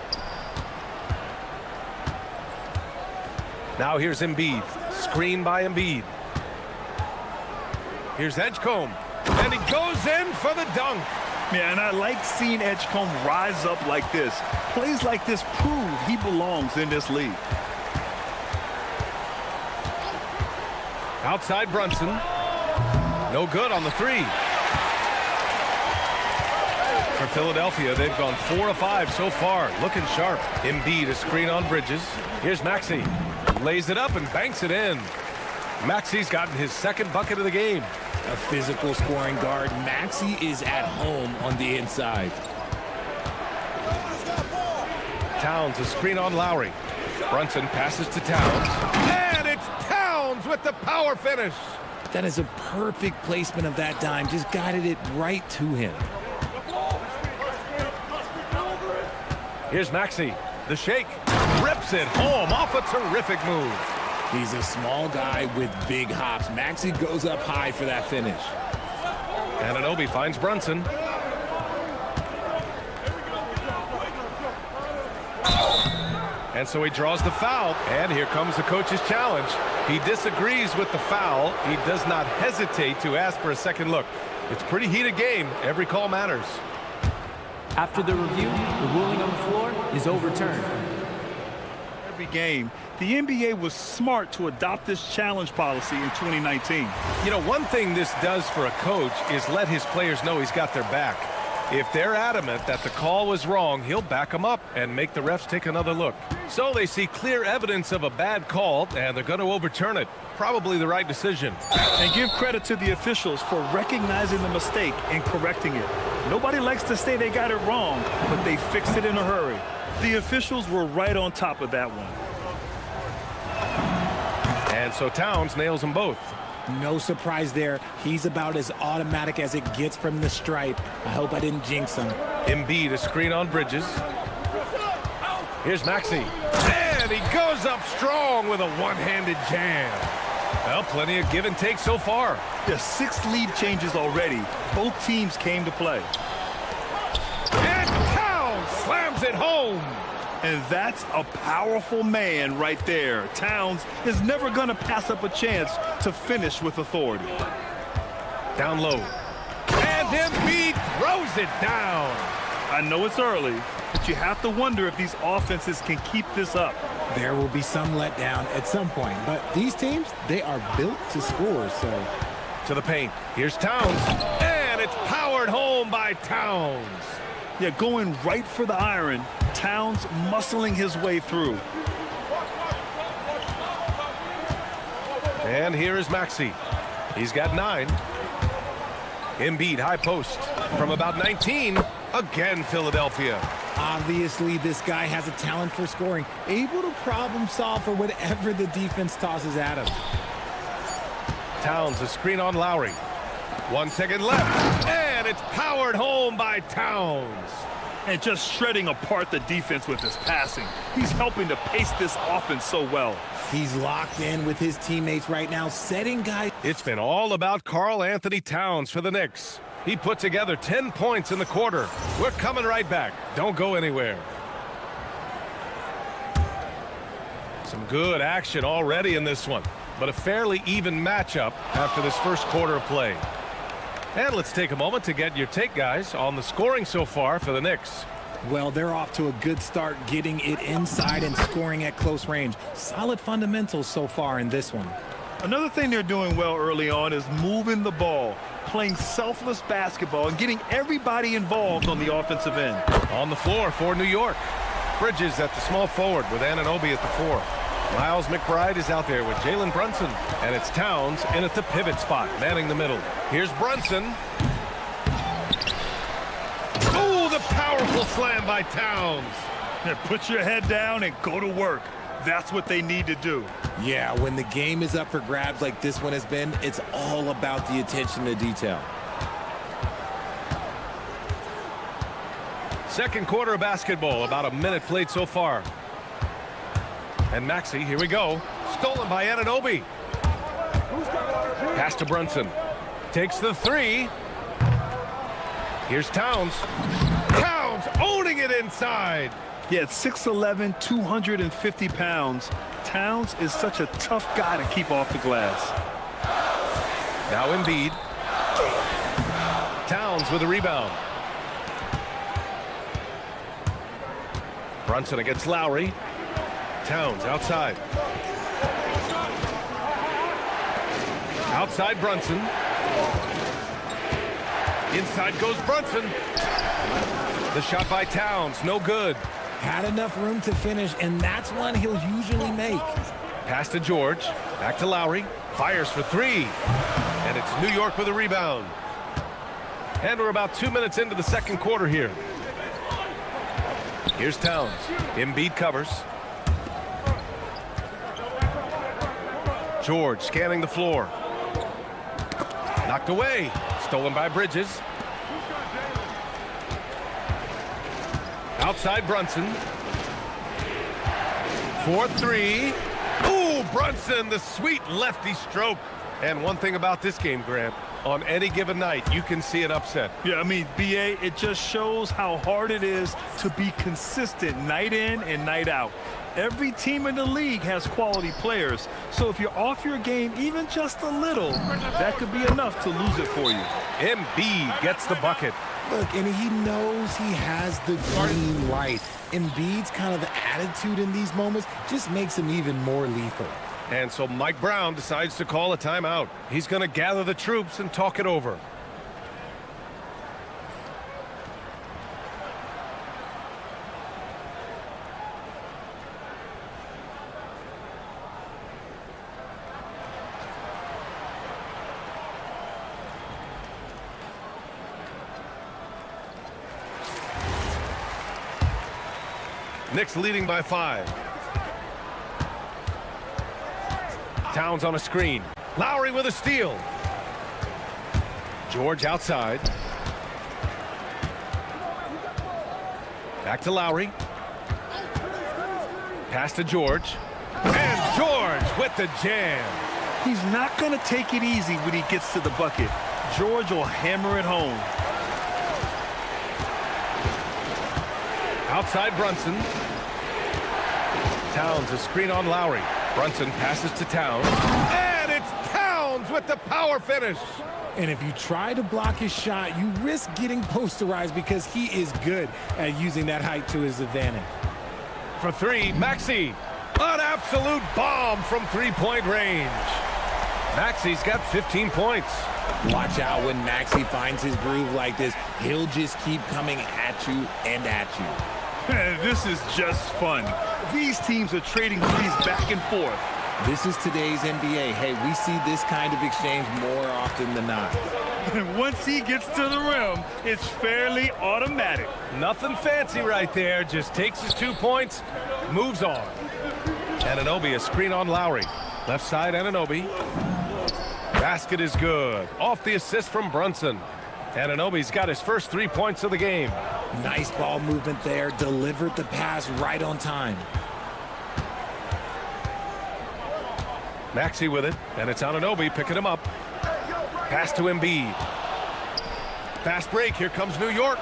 Now here's Embiid. Screen by Embiid. Here's Edgecombe. And he goes in for the dunk. Man, I like seeing Edgecombe rise up like this. Plays like this prove he belongs in this league. Outside Brunson. No good on the 3. For Philadelphia, they've gone 4 of 5 so far. Looking sharp. Embiid a screen on Bridges. Here's Maxey. Lays it up and banks it in. Maxey's gotten his 2nd bucket of the game. A physical scoring guard. Maxey is at home on the inside. Towns a screen on Lowry. Brunson passes to Towns. And it's Towns with the power finish. That is a perfect placement of that dime. Just guided it right to him. Here's Maxey. The shake. Rips it home off a terrific move. He's a small guy with big hops. Maxey goes up high for that finish. Anunoby finds Brunson. And so he draws the foul. And here comes the coach's challenge. He disagrees with the foul. He does not hesitate to ask for a second look. It's a pretty heated game. Every call matters. After the review, the ruling on the floor is overturned. Every game, the NBA was smart to adopt this challenge policy in 2019. You know, one thing this does for a coach is let his players know he's got their back. If they're adamant that the call was wrong, he'll back them up and make the refs take another look. So they see clear evidence of a bad call, and they're going to overturn it. Probably the right decision. And give credit to the officials for recognizing the mistake and correcting it. Nobody likes to say they got it wrong, but they fixed it in a hurry. The officials were right on top of that one. And so Towns nails them both. No surprise there. He's about as automatic as it gets from the stripe. I hope I didn't jinx him. Embiid, a screen on Bridges. Here's Maxey. And he goes up strong with a one-handed jam. Well, plenty of give and take so far. There's 6 lead changes already. Both teams came to play. And Towns slams it home. And that's a powerful man right there. Towns is never going to pass up a chance to finish with authority. Down low. And Embiid throws it down. I know it's early, but you have to wonder if these offenses can keep this up. There will be some letdown at some point, but these teams, they are built to score, so. To the paint. Here's Towns. And it's powered home by Towns. Yeah, going right for the iron. Towns muscling his way through. And here is Maxey. He's got 9. Embiid, high post. From about 19. Again, Philadelphia. Obviously, this guy has a talent for scoring, able to problem solve for whatever the defense tosses at him. Towns, a screen on Lowry. 1 second left. And it's powered home by Towns. And just shredding apart the defense with his passing. He's helping to pace this offense so well. He's locked in with his teammates right now, setting guys. It's been all about Karl Anthony Towns for the Knicks. He put together 10 points in the quarter. We're coming right back. Don't go anywhere. Some good action already in this one, but a fairly even matchup after this first quarter of play. And let's take a moment to get your take, guys, on the scoring so far for the Knicks. Well, they're off to a good start getting it inside and scoring at close range. Solid fundamentals so far in this one. Another thing they're doing well early on is moving the ball, playing selfless basketball, and getting everybody involved on the offensive end. On the floor for New York. Bridges at the small forward with Anunoby at the 4. Miles McBride is out there with Jalen Brunson. And it's Towns in at the pivot spot, manning the middle. Here's Brunson. Oh, the powerful slam by Towns. Yeah, put your head down and go to work. That's what they need to do. Yeah, when the game is up for grabs like this one has been, it's all about the attention to detail. Second quarter of basketball, about a minute played so far. And Maxey, here we go. Stolen by Anunoby. Pass to Brunson. Takes the 3. Here's Towns. Towns owning it inside. Yeah, at 6'11", 250 pounds, Towns is such a tough guy to keep off the glass. Now Embiid. Towns with a rebound. Brunson against Lowry. Towns outside. Outside Brunson. Inside goes Brunson. The shot by Towns, no good. Had enough room to finish, and that's one he'll usually make. Pass to George. Back to Lowry. Fires for 3. And it's New York with a rebound. And we're about 2 minutes into the second quarter here. Here's Towns. Embiid covers. George scanning the floor. Knocked away. Stolen by Bridges. Outside Brunson. 4-3. Ooh, Brunson, the sweet lefty stroke. And one thing about this game, Grant, on any given night, you can see an upset. Yeah, I mean, BA, it just shows how hard it is to be consistent night in and night out. Every team in the league has quality players, so if you're off your game even just a little, that could be enough to lose it for you. Embiid gets the bucket. Look, and he knows he has the green light. Embiid's kind of attitude in these moments just makes him even more lethal. And so Mike Brown decides to call a timeout. He's going to gather the troops and talk it over. Knicks leading by 5. Towns on a screen. Lowry with a steal. George outside. Back to Lowry. Pass to George. And George with the jam. He's not going to take it easy when he gets to the bucket. George will hammer it home. Outside Brunson. Towns a screen on Lowry. Brunson passes to Towns. And it's Towns with the power finish. And if you try to block his shot, you risk getting posterized because he is good at using that height to his advantage. For three, Maxey. An absolute bomb from three-point range. Maxey's got 15 points. Watch out when Maxey finds his groove like this. He'll just keep coming at you and at you. This is just fun. These teams are trading threes back and forth. This is today's NBA. Hey, we see this kind of exchange more often than not. And once he gets to the rim, it's fairly automatic. Nothing fancy right there. Just takes his 2 points, moves on. Anunoby a screen on Lowry. Left side Anunoby. Basket is good. Off the assist from Brunson. Anunoby's got his first 3 points of the game. Nice ball movement there. Delivered the pass right on time. Maxey with it, and it's Anunoby picking him up. Pass to Embiid. Fast break, here comes New York.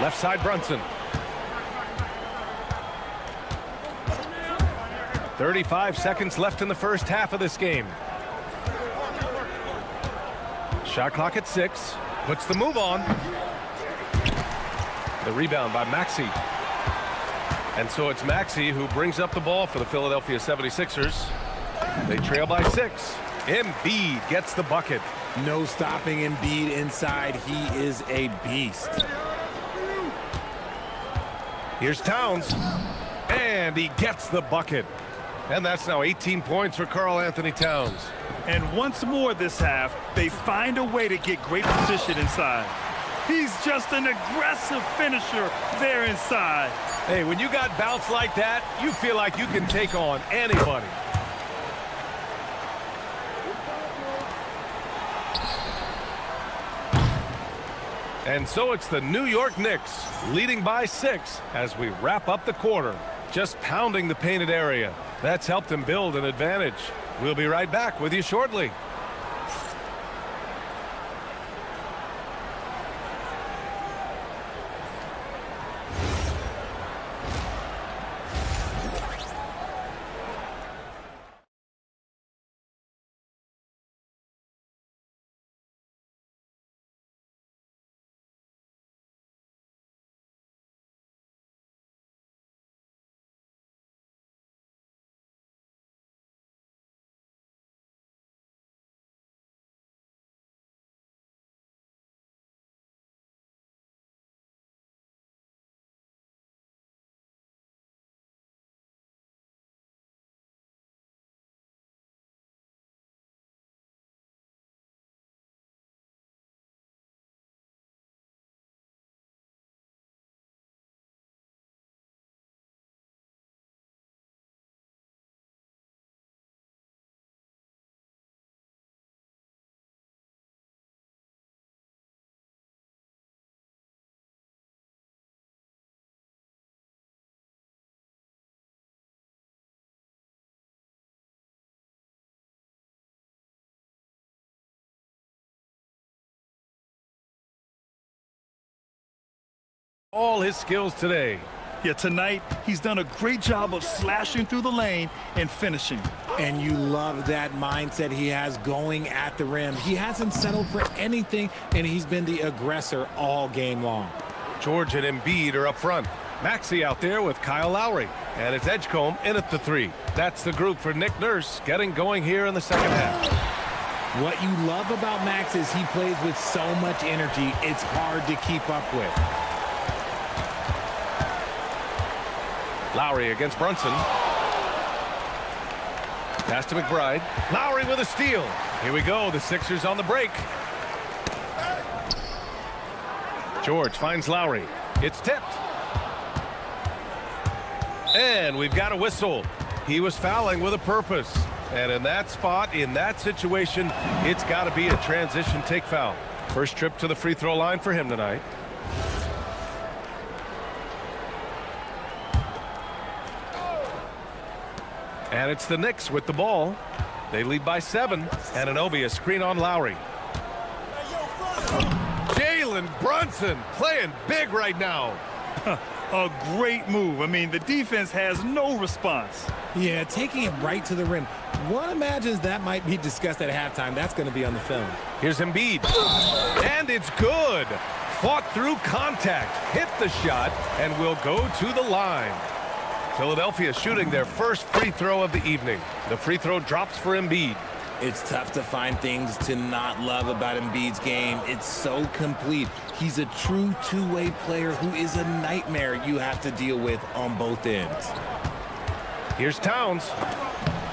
Left side Brunson. 35 seconds left in the first half of this game. Shot clock at 6. Puts the move on. The rebound by Maxey. And so it's Maxey who brings up the ball for the Philadelphia 76ers. They trail by 6. Embiid gets the bucket. No stopping Embiid inside. He is a beast. Here's Towns. And he gets the bucket. And that's now 18 points for Karl Anthony Towns. And once more this half, they find a way to get great position inside. He's just an aggressive finisher there inside. Hey, when you got bounce like that, you feel like you can take on anybody. And so it's the New York Knicks leading by 6 as we wrap up the quarter. Just pounding the painted area. That's helped them build an advantage. We'll be right back with you shortly. All his skills today. Yeah, tonight, he's done a great job of slashing through the lane and finishing. And you love that mindset he has going at the rim. He hasn't settled for anything, and he's been the aggressor all game long. George and Embiid are up front. Maxey out there with Kyle Lowry. And it's Edgecombe in at the 3. That's the group for Nick Nurse getting going here in the second half. What you love about Max is he plays with so much energy, it's hard to keep up with. Lowry against Brunson. Pass to McBride. Lowry with a steal. Here we go. The Sixers on the break. George finds Lowry. It's tipped. And we've got a whistle. He was fouling with a purpose. And in that spot, in that situation, it's got to be a transition take foul. First trip to the free throw line for him tonight. And it's the Knicks with the ball. They lead by 7. Anunoby, a screen on Lowry. Jalen Brunson playing big right now. A great move. I mean, the defense has no response. Yeah, taking it right to the rim. One imagines that might be discussed at halftime. That's going to be on the film. Here's Embiid. And it's good. Fought through contact, hit the shot, and will go to the line. Philadelphia shooting their first free throw of the evening. The free throw drops for Embiid. It's tough to find things to not love about Embiid's game. It's so complete. He's a true two-way player who is a nightmare you have to deal with on both ends. Here's Towns.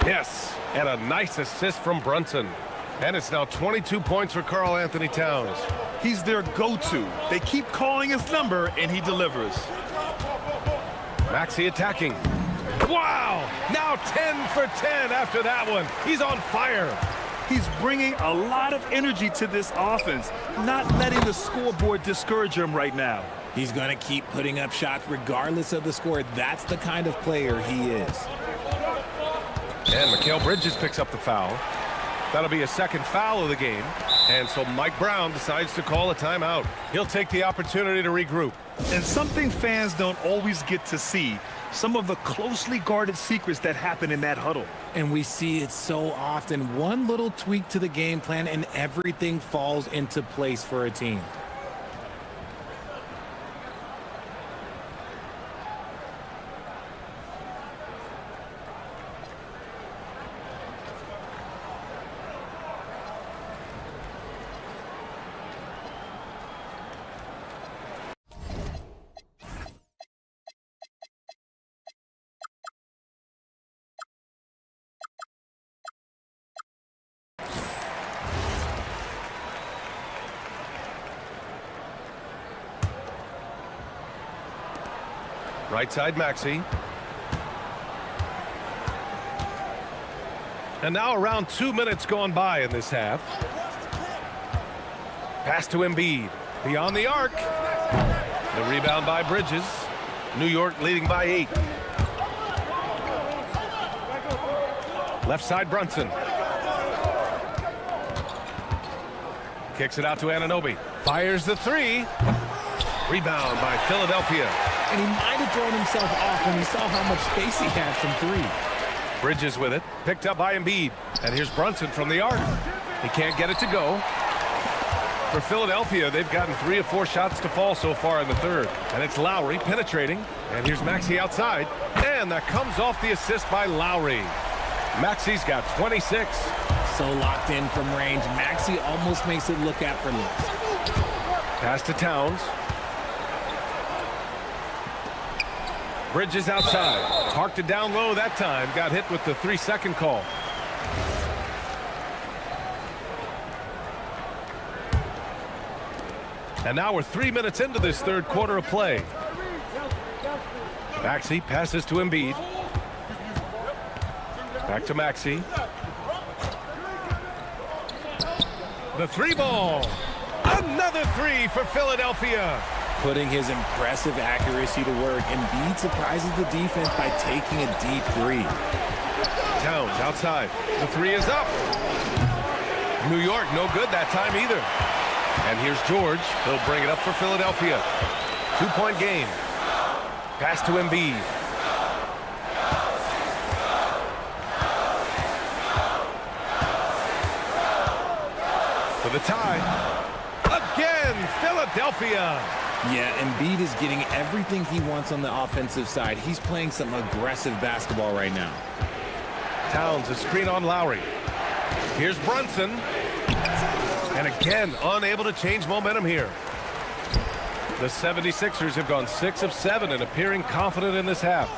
Yes, and a nice assist from Brunson. And it's now 22 points for Karl Anthony Towns. He's their go-to. They keep calling his number, and he delivers. Maxey attacking. Wow! Now 10 for 10 after that one. He's on fire. He's bringing a lot of energy to this offense, not letting the scoreboard discourage him right now. He's going to keep putting up shots regardless of the score. That's the kind of player he is. And Mikal Bridges picks up the foul. That'll be a second foul of the game. And so Mike Brown decides to call a timeout. He'll take the opportunity to regroup. And something fans don't always get to see, some of the closely guarded secrets that happen in that huddle. And we see it so often. One little tweak to the game plan and everything falls into place for a team. Right side Maxey. And now around 2 minutes gone by in this half. Pass to Embiid. Beyond the arc. The rebound by Bridges. New York leading by 8. Left side Brunson. Kicks it out to Anunoby. Fires the 3. Rebound by Philadelphia. And he might have thrown himself off when he saw how much space he had from 3. Bridges with it. Picked up by Embiid. And here's Brunson from the arc. He can't get it to go. For Philadelphia, they've gotten 3 of 4 shots to fall so far in the third. And it's Lowry penetrating. And here's Maxey outside. And that comes off the assist by Lowry. Maxey's got 26. So locked in from range. Maxey almost makes it look effortless. Pass to Towns. Bridges outside. Parked it down low that time. Got hit with the 3-second call. And now we're 3 minutes into this third quarter of play. Maxey passes to Embiid. Back to Maxey. The 3-ball. Another 3 for Philadelphia. Putting his impressive accuracy to work. Embiid surprises the defense by taking a deep 3. Towns outside. The 3 is up. New York no good that time either. And here's George. He'll bring it up for Philadelphia. 2-point game. Pass to Embiid. For the tie. Again, Philadelphia. Yeah, Embiid is getting everything he wants on the offensive side. He's playing some aggressive basketball right now. Towns, a screen on Lowry. Here's Brunson. And again, unable to change momentum here. The 76ers have gone 6 of 7 and appearing confident in this half.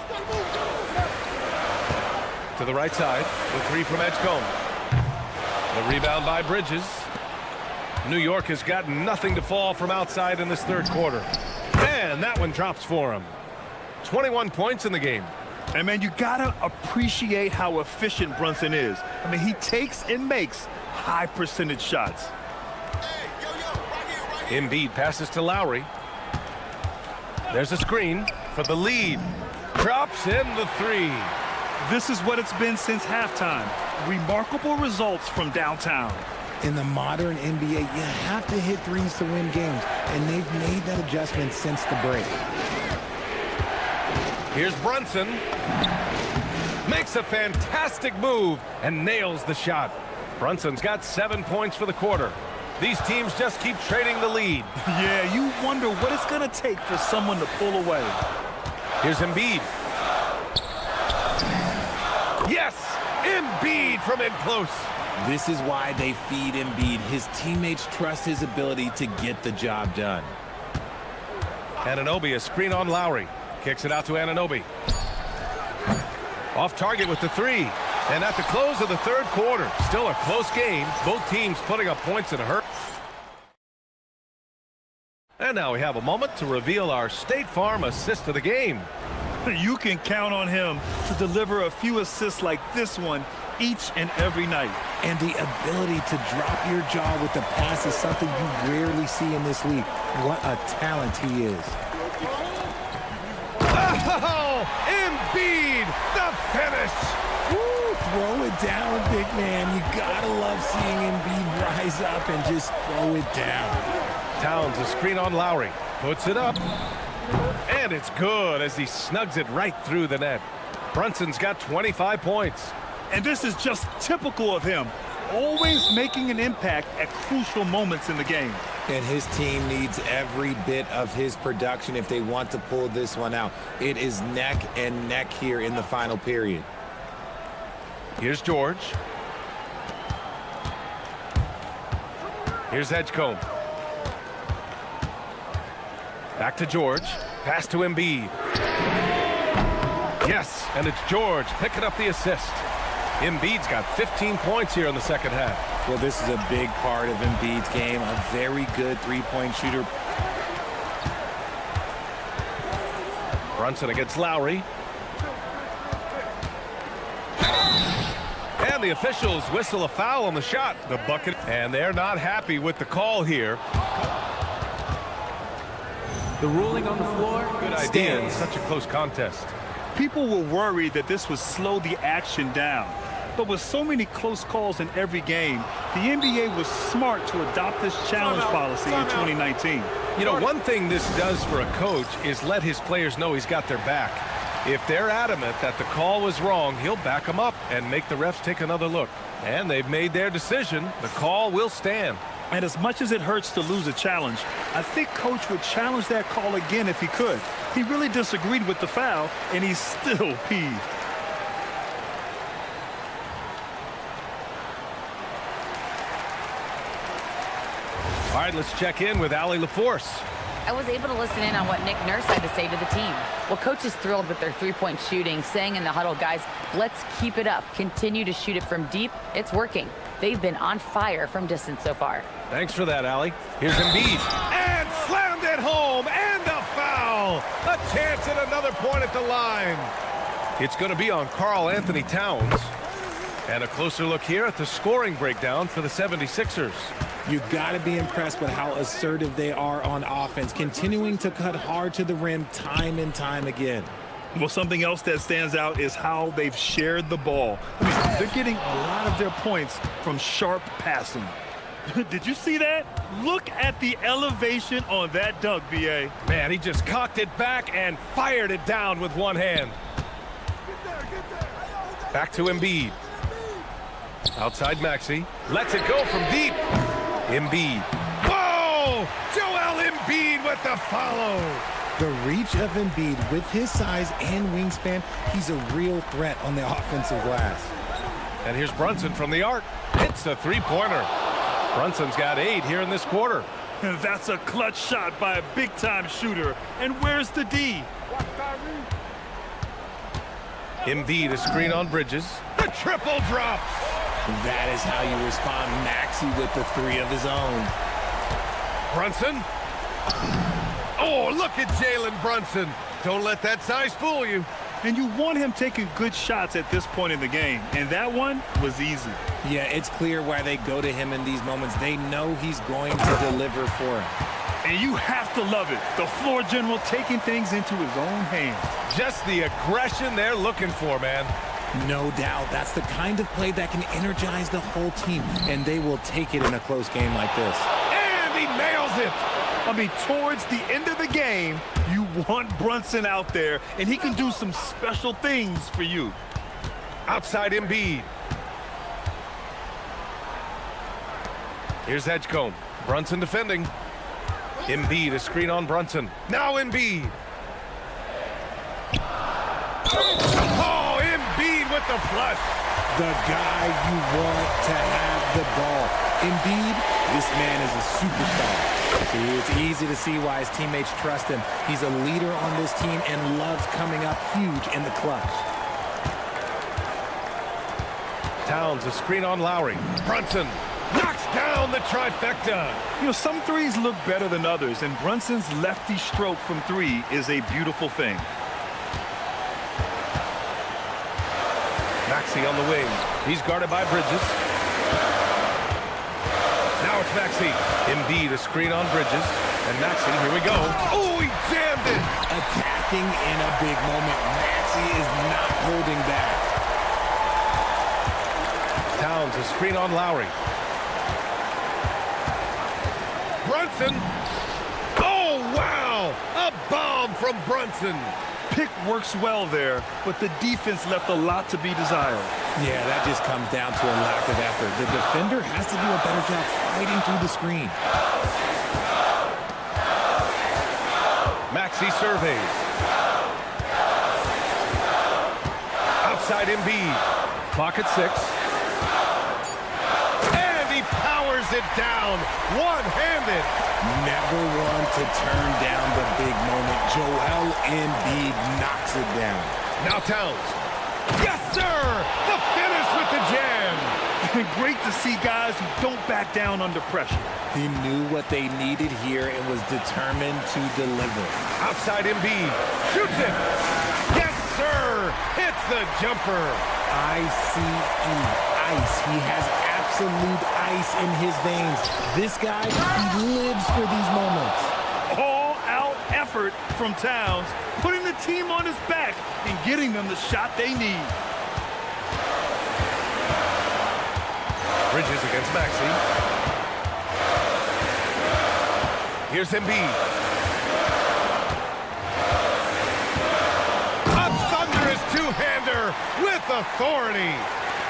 To the right side, the 3 from Edgecombe. The rebound by Bridges. New York has got nothing to fall from outside in this third quarter. And that one drops for him. 21 points in the game. And, man, you got to appreciate how efficient Brunson is. I mean, he takes and makes high percentage shots. Embiid passes to Lowry. There's a screen for the lead. Drops in the three. This is what it's been since halftime. Remarkable results from downtown. In the modern NBA, you have to hit threes to win games, and they've made that adjustment since the break. Here's Brunson. Makes a fantastic move and nails the shot. Brunson's got 7 points for the quarter. These teams just keep trading the lead. Yeah, you wonder what it's going to take for someone to pull away. Here's Embiid. Yes! Embiid from in close. This is why they feed Embiid. His teammates trust his ability to get the job done. Anunoby, a screen on Lowry. Kicks it out to Anunoby. Off target with the three. And at the close of the third quarter, still a close game. Both teams putting up points in a hurry. And now we have a moment to reveal our State Farm assist of the game. You can count on him to deliver a few assists like this one each and every night. And the ability to drop your jaw with the pass is something you rarely see in this league. What a talent he is. Oh, Embiid, the finish. Woo, throw it down, big man. You gotta love seeing Embiid rise up and just throw it down. Towns, a screen on Lowry. Puts it up. And it's good as he snugs it right through the net. Brunson's got 25 points. And this is just typical of him. Always making an impact at crucial moments in the game. And his team needs every bit of his production if they want to pull this one out. It is neck and neck here in the final period. Here's George. Here's Edgecombe. Back to George. Pass to Embiid. Yes, and it's George picking up the assist. Embiid's got 15 points here in the second half. Well, this is a big part of Embiid's game. A very good three-point shooter. Brunson against Lowry. And the officials whistle a foul on the shot. The bucket. And they're not happy with the call here. The ruling on the floor. Good idea in such a close contest. People were worried that this would slow the action down. But with so many close calls in every game, the NBA was smart to adopt this challenge policy in 2019. You know, one thing this does for a coach is let his players know he's got their back. If they're adamant that the call was wrong, he'll back them up and make the refs take another look. And they've made their decision. The call will stand. And as much as it hurts to lose a challenge, I think Coach would challenge that call again if he could. He really disagreed with the foul, and he's still peeved. All right, let's check in with Allie LaForce. I was able to listen in on what Nick Nurse had to say to the team. Well, Coach is thrilled with their three-point shooting, saying in the huddle, guys, let's keep it up. Continue to shoot it from deep. It's working. They've been on fire from distance so far. Thanks for that, Allie. Here's Embiid. And slammed it home. And a foul. A chance at another point at the line. It's going to be on Karl Anthony Towns. And a closer look here at the scoring breakdown for the 76ers. You've got to be impressed with how assertive they are on offense, continuing to cut hard to the rim time and time again. Well, something else that stands out is how they've shared the ball. I mean, they're getting a lot of their points from sharp passing. Did you see that? Look at the elevation on that dunk, B.A. Man, he just cocked it back and fired it down with one hand. Back to Embiid. Outside Maxey. Lets it go from deep. Embiid. Whoa! Joel Embiid with the follow. The reach of Embiid with his size and wingspan, he's a real threat on the offensive glass. And here's Brunson from the arc. Hits the three-pointer. Brunson's got 8 here in this quarter. That's a clutch shot by a big-time shooter. And where's the D? Embiid, a screen on Bridges. The triple drops. That is how you respond. Maxey with the 3 of his own. Brunson. Oh, look at Jalen Brunson. Don't let that size fool you. And you want him taking good shots at this point in the game. And that one was easy. Yeah, it's clear why they go to him in these moments. They know he's going to deliver for him. And you have to love it. The floor general taking things into his own hands. Just the aggression they're looking for, man. No doubt. That's the kind of play that can energize the whole team. And they will take it in a close game like this. And he nails it. I mean, towards the end of the game, you want Brunson out there, and he can do some special things for you. Outside Embiid. Here's Edgecombe. Brunson defending. Embiid, a screen on Brunson. Now Embiid. Oh, Embiid with the flush. The guy you want to have the ball. Embiid, this man is a superstar. It's easy to see why his teammates trust him. He's a leader on this team and loves coming up huge in the clutch. Towns, a screen on Lowry. Brunson knocks down the trifecta. You know, some threes look better than others, and Brunson's lefty stroke from three is a beautiful thing. Maxey on the wing. He's guarded by Bridges. Now it's Maxey. Embiid, a screen on Bridges. And Maxey, here we go. Oh, he jammed it. Attacking in a big moment. Maxey is not holding back. Towns, a screen on Lowry. Brunson. Oh, wow. A bomb from Brunson. Pick works well there, but the defense left a lot to be desired. Yeah, that just comes down to a lack of effort. The defender has to do a better job fighting through the screen. Maxey surveys. Outside Embiid. Clock at 6. And he powers it down. One-handed. Never one to turn down the big moment. Joel Embiid knocks it down. Now Towns. Yes, sir! The finish with the jam. Great to see guys who don't back down under pressure. He knew what they needed here and was determined to deliver. Outside Embiid. Shoots it. Yes, sir! Hits the jumper. I-C-E. Ice. He has absolute ice in his veins. This guy, he lives for these moments. All-out effort from Towns, putting the team on his back and getting them the shot they need. Bridges against Maxey. Here's Embiid. A thunderous two-hander with authority.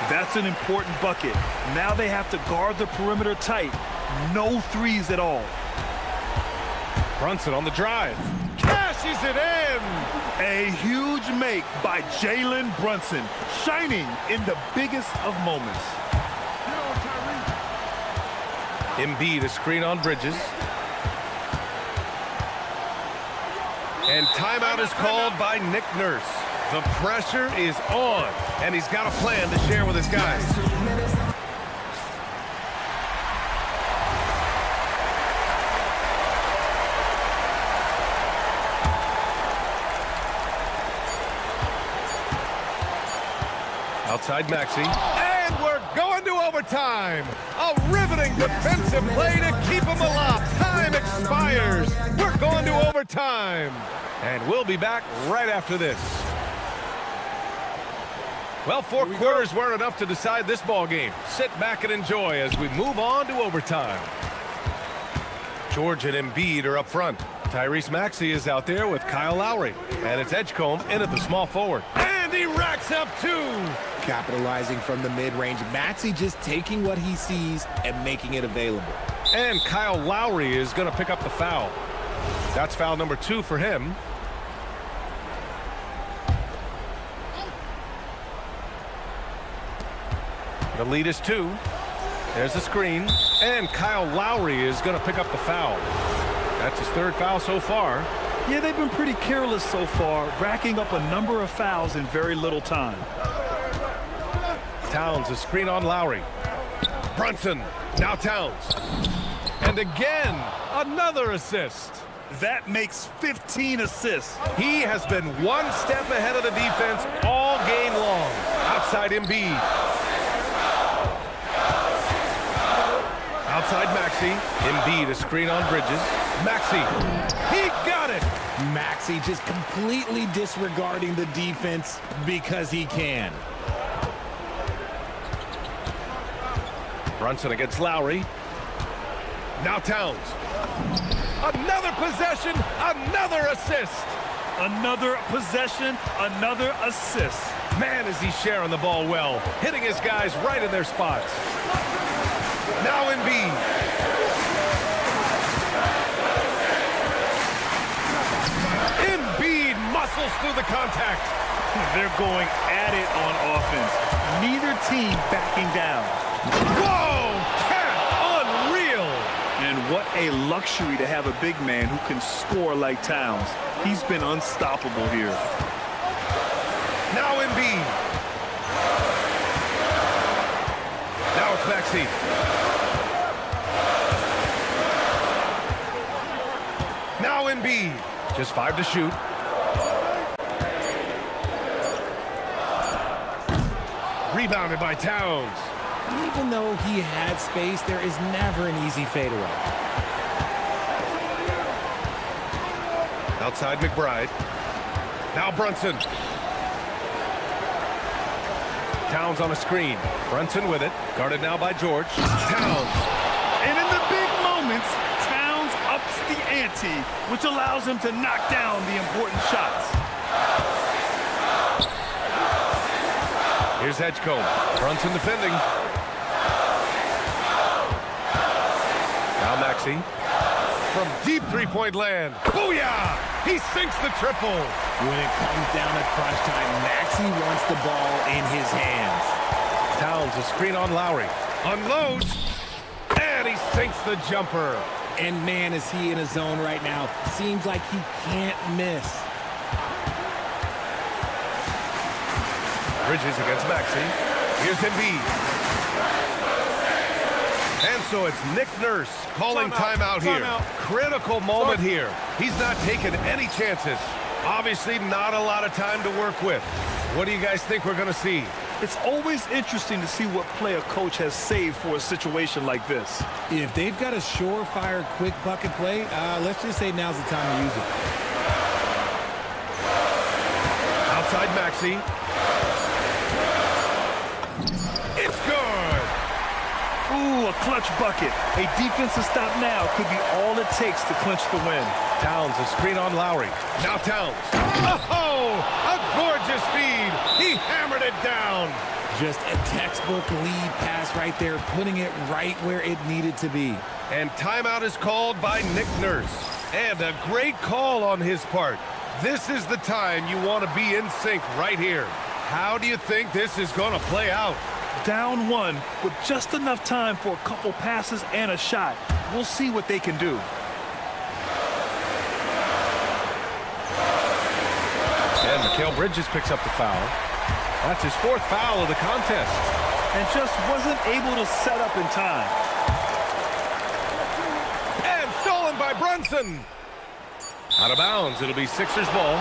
That's an important bucket. Now they have to guard the perimeter tight. No threes at all. Brunson on the drive. Cashes it in. A huge make by Jalen Brunson, shining in the biggest of moments. Embiid, a screen on Bridges. And timeout is called by Nick Nurse. The pressure is on, and he's got a plan to share with his guys. Outside Maxey. And we're going to overtime. A riveting defensive play to keep him alive. Time expires. We're going to overtime. And we'll be back right after this. Well, 4 quarters weren't enough to decide this ball game. Sit back and enjoy as we move on to overtime. George and Embiid are up front. Tyrese Maxey is out there with Kyle Lowry. And it's Edgecombe in at the small forward. And he racks up 2. Capitalizing from the mid-range. Maxey just taking what he sees and making it available. And Kyle Lowry is going to pick up the foul. That's foul number 2 for him. The lead is 2. There's the screen. And Kyle Lowry is going to pick up the foul. That's his 3rd foul so far. Yeah, they've been pretty careless so far, racking up a number of fouls in very little time. Towns, a screen on Lowry. Brunson, now Towns. And again, another assist. That makes 15 assists. He has been one step ahead of the defense all game long. Outside Embiid. Outside Maxey. Embiid, a screen on Bridges. Maxey. He got it. Maxey just completely disregarding the defense because he can. Brunson against Lowry. Now Towns. Another possession, another assist. Another possession, another assist. Man, is he sharing the ball well, hitting his guys right in their spots. Now Embiid. Embiid muscles through the contact. They're going at it on offense. Neither team backing down. Whoa! Unreal! And what a luxury to have a big man who can score like Towns. He's been unstoppable here. Now Embiid. Now it's Maxey. Now Embiid. Just 5 to shoot. Rebounded by Towns. Even though he had space, there is never an easy fadeaway. Outside McBride. Now Brunson. Towns on a screen. Brunson with it. Guarded now by George. Towns. And in the big moments, Towns ups the ante, which allows him to knock down the important shots. Here's Edgecombe. Brunson defending. Now Maxey. From deep three-point land. Booyah! He sinks the triple. When it comes down to crunch time, Maxey wants the ball in his hands. Towns, a screen on Lowry. Unloads. And he sinks the jumper. And man, is he in a zone right now. Seems like he can't miss. Bridges against Maxey. Here's Embiid. And so it's Nick Nurse calling timeout here. Critical moment here. He's not taking any chances. Obviously not a lot of time to work with. What do you guys think we're going to see? It's always interesting to see what play a coach has saved for a situation like this. If they've got a surefire quick bucket play, let's just say now's the time to use it. Outside Maxey. It's good. Ooh, a clutch bucket. A defensive stop now could be all it takes to clinch the win. Towns, a screen on Lowry. Now Towns. Oh, a gorgeous feed. He hammered it down. Just a textbook lead pass right there, putting it right where it needed to be. And timeout is called by Nick Nurse. And a great call on his part. This is the time you want to be in sync right here. How do you think this is going to play out? Down one with just enough time for a couple passes and a shot. We'll see what they can do. And Mikal Bridges picks up the foul. That's his 4th foul of the contest. And just wasn't able to set up in time. And stolen by Brunson. Out of bounds, it'll be Sixers ball.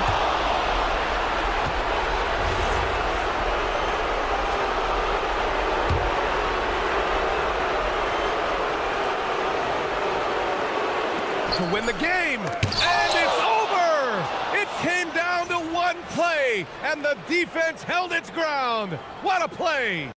To win the game, and it's over! It came down to one play, and the defense held its ground. What a play!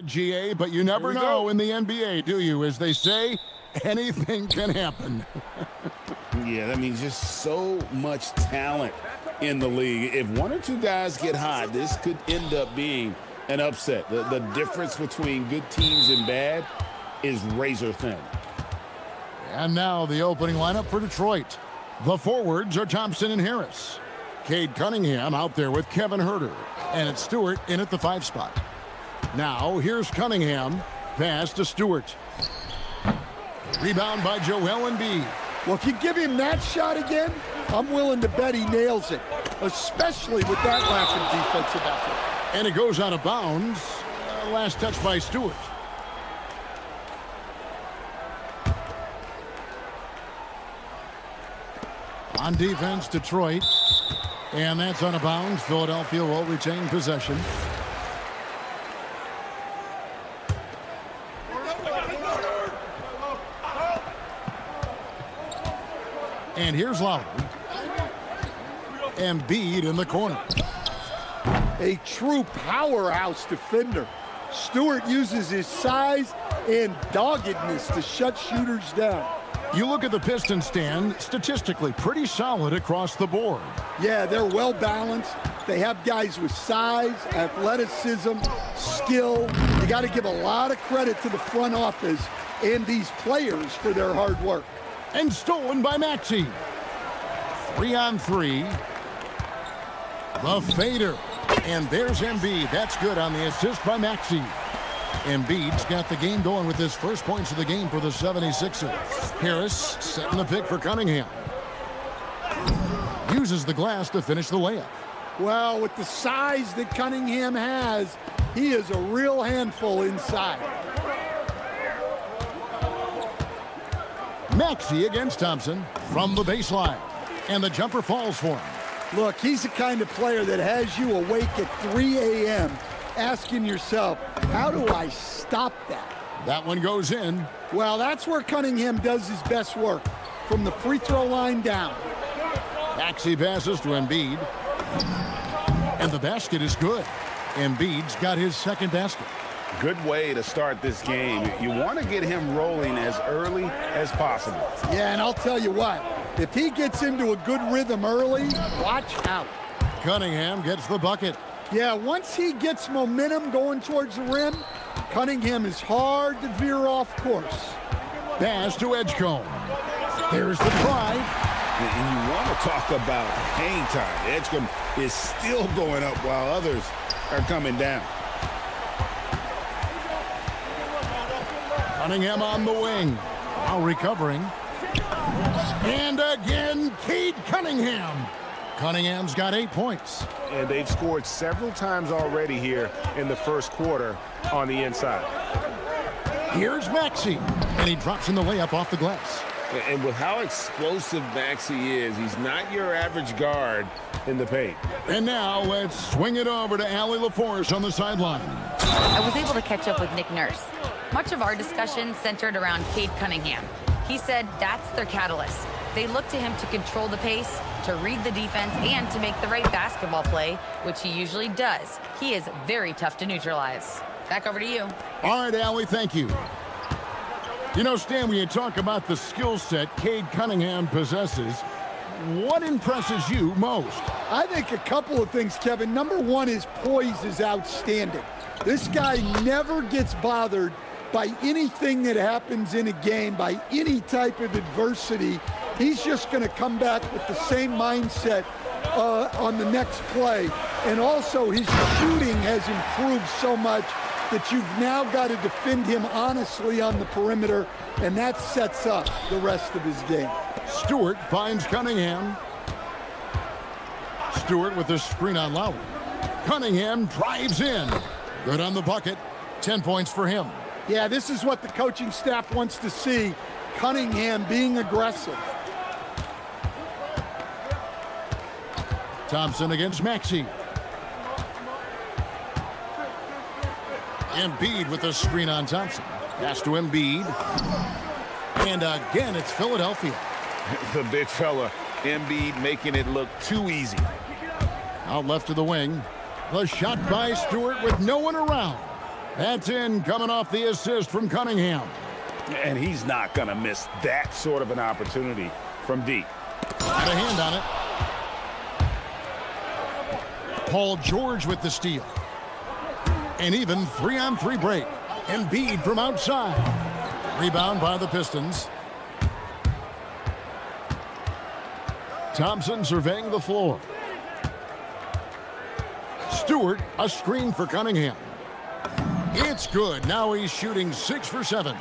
GA, but you never know in the NBA, do you? As they say, anything can happen. Yeah, I mean, just so much talent in the league. If one or two guys get hot, this could end up being an upset. The difference between good teams and bad is razor thin. And now the opening lineup for Detroit. The forwards are Thompson and Harris. Cade Cunningham out there with Kevin Huerter. And it's Stewart in at the 5 spot. Now here's Cunningham. Pass to Stewart. Rebound by Joel Embiid. Well, if you give him that shot again, I'm willing to bet he nails it, especially with that lack of defensive effort. And it goes out of bounds. Last touch by Stewart. On defense, Detroit. And that's out of bounds. Philadelphia will retain possession. And here's Lowry. Embiid in the corner. A true powerhouse defender. Stewart uses his size and doggedness to shut shooters down. You look at the Pistons stand, statistically pretty solid across the board. Yeah, they're well balanced. They have guys with size, athleticism, skill. You got to give a lot of credit to the front office and these players for their hard work. And stolen by Maxey. 3-on-3. The fader. And there's Embiid. That's good on the assist by Maxey. Embiid's got the game going with his first points of the game for the 76ers. Harris setting the pick for Cunningham. Uses the glass to finish the layup. Well, with the size that Cunningham has, he is a real handful inside. Maxey against Thompson from the baseline. And the jumper falls for him. Look, he's the kind of player that has you awake at 3 a.m. asking yourself, how do I stop that? That one goes in. Well, that's where Cunningham does his best work, from the free throw line down. Maxey passes to Embiid. And the basket is good. Embiid's got his second basket. Good way to start this game. You want to get him rolling as early as possible. Yeah, and I'll tell you what, if he gets into a good rhythm early, watch out. Cunningham gets the bucket. Yeah, once he gets momentum going towards the rim, Cunningham is hard to veer off course. Pass to Edgecombe. There's the drive. And you want to talk about hang time. Edgecombe is still going up while others are coming down. Cunningham on the wing. Now recovering. And again, Cade Cunningham. Cunningham's got 8 points. And they've scored several times already here in the first quarter on the inside. Here's Maxey. And he drops in the layup off the glass. And with how explosive Maxey is, he's not your average guard in the paint. And now let's swing it over to Allie LaForce on the sideline. I was able to catch up with Nick Nurse. Much of our discussion centered around Cade Cunningham. He said that's their catalyst. They look to him to control the pace, to read the defense, and to make the right basketball play, which he usually does. He is very tough to neutralize. Back over to you. All right, Allie, thank you. You know, Stan, when you talk about the skill set Cade Cunningham possesses, what impresses you most? I think a couple of things, Kevin. Number one, his poise is outstanding. This guy never gets bothered by anything that happens in a game, by any type of adversity. He's just going to come back with the same mindset on the next play. And also, his shooting has improved so much that you've now got to defend him honestly on the perimeter, and that sets up the rest of his game. Stewart finds Cunningham. Stewart with the screen on Lowry. Cunningham drives in. Good on the bucket. 10 points for him. Yeah, this is what the coaching staff wants to see. Cunningham being aggressive. Thompson against Maxey. Embiid with the screen on Thompson. Pass to Embiid. And again, it's Philadelphia. The big fella, Embiid, making it look too easy. Out left to the wing. The shot by Stewart with no one around. That's in, coming off the assist from Cunningham. And he's not going to miss that sort of an opportunity from deep. Got a hand on it. Paul George with the steal. An even 3-on-3 break. Embiid from outside. Rebound by the Pistons. Thompson surveying the floor. Stewart, a screen for Cunningham. It's good. Now he's shooting 6 for 7.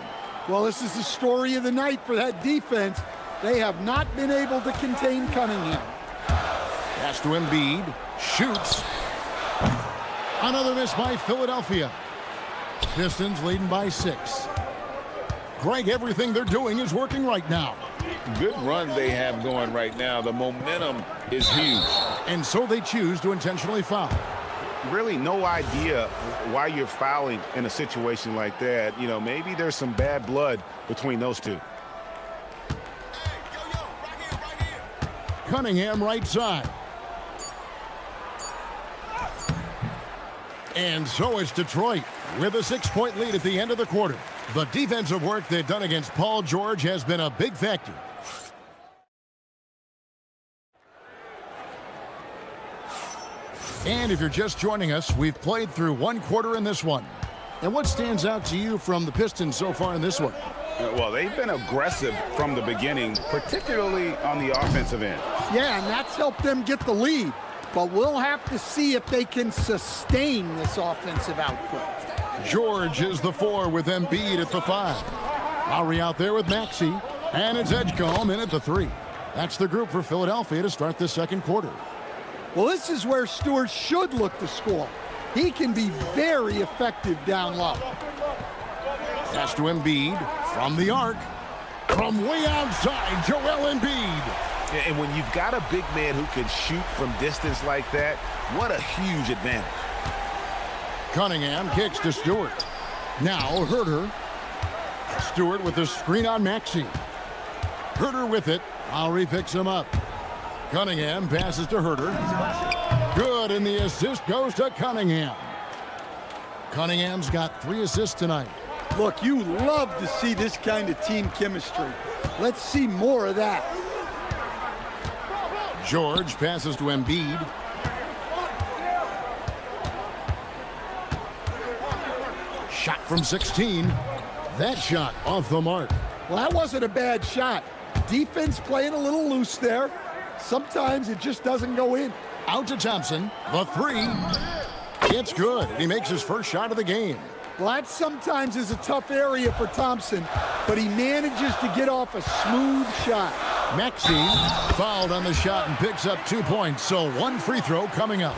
Well, this is the story of the night for that defense. They have not been able to contain Cunningham. Pass to Embiid. Shoots. Another miss by Philadelphia. Pistons leading by 6. Greg, everything they're doing is working right now. Good run they have going right now. The momentum is huge. And so they choose to intentionally foul. Really no idea why you're fouling in a situation like that. You know, maybe there's some bad blood between those two. Cunningham right side. And so it's Detroit with a 6-point lead at the end of the quarter. The defensive work they've done against Paul George has been a big factor. And if you're just joining us, we've played through 1 quarter in this one. And what stands out to you from the Pistons so far in this one? Well, they've been aggressive from the beginning, particularly on the offensive end. Yeah, and that's helped them get the lead. But we'll have to see if they can sustain this offensive output. George is the 4 with Embiid at the 5. Lowry out there with Maxey. And it's Edgecombe in at the 3. That's the group for Philadelphia to start the second quarter. Well, this is where Stewart should look to score. He can be very effective down low. Pass to Embiid from the arc. From way outside, Joel Embiid. And when you've got a big man who can shoot from distance like that, what a huge advantage. Cunningham kicks to Stewart. Now Herter. Stewart with the screen on Maxey. Herter with it. Lowry picks him up. Cunningham passes to Herter. Good, and the assist goes to Cunningham. Cunningham's got 3 assists tonight. Look, you love to see this kind of team chemistry. Let's see more of that. George passes to Embiid. Shot from 16. That shot off the mark. Well, that wasn't a bad shot. Defense playing a little loose there. Sometimes it just doesn't go in. Out to Thompson. The 3. It's good. He makes his first shot of the game. Well, that sometimes is a tough area for Thompson, but he manages to get off a smooth shot. Maxey fouled on the shot and picks up 2 points, so 1 free throw coming up.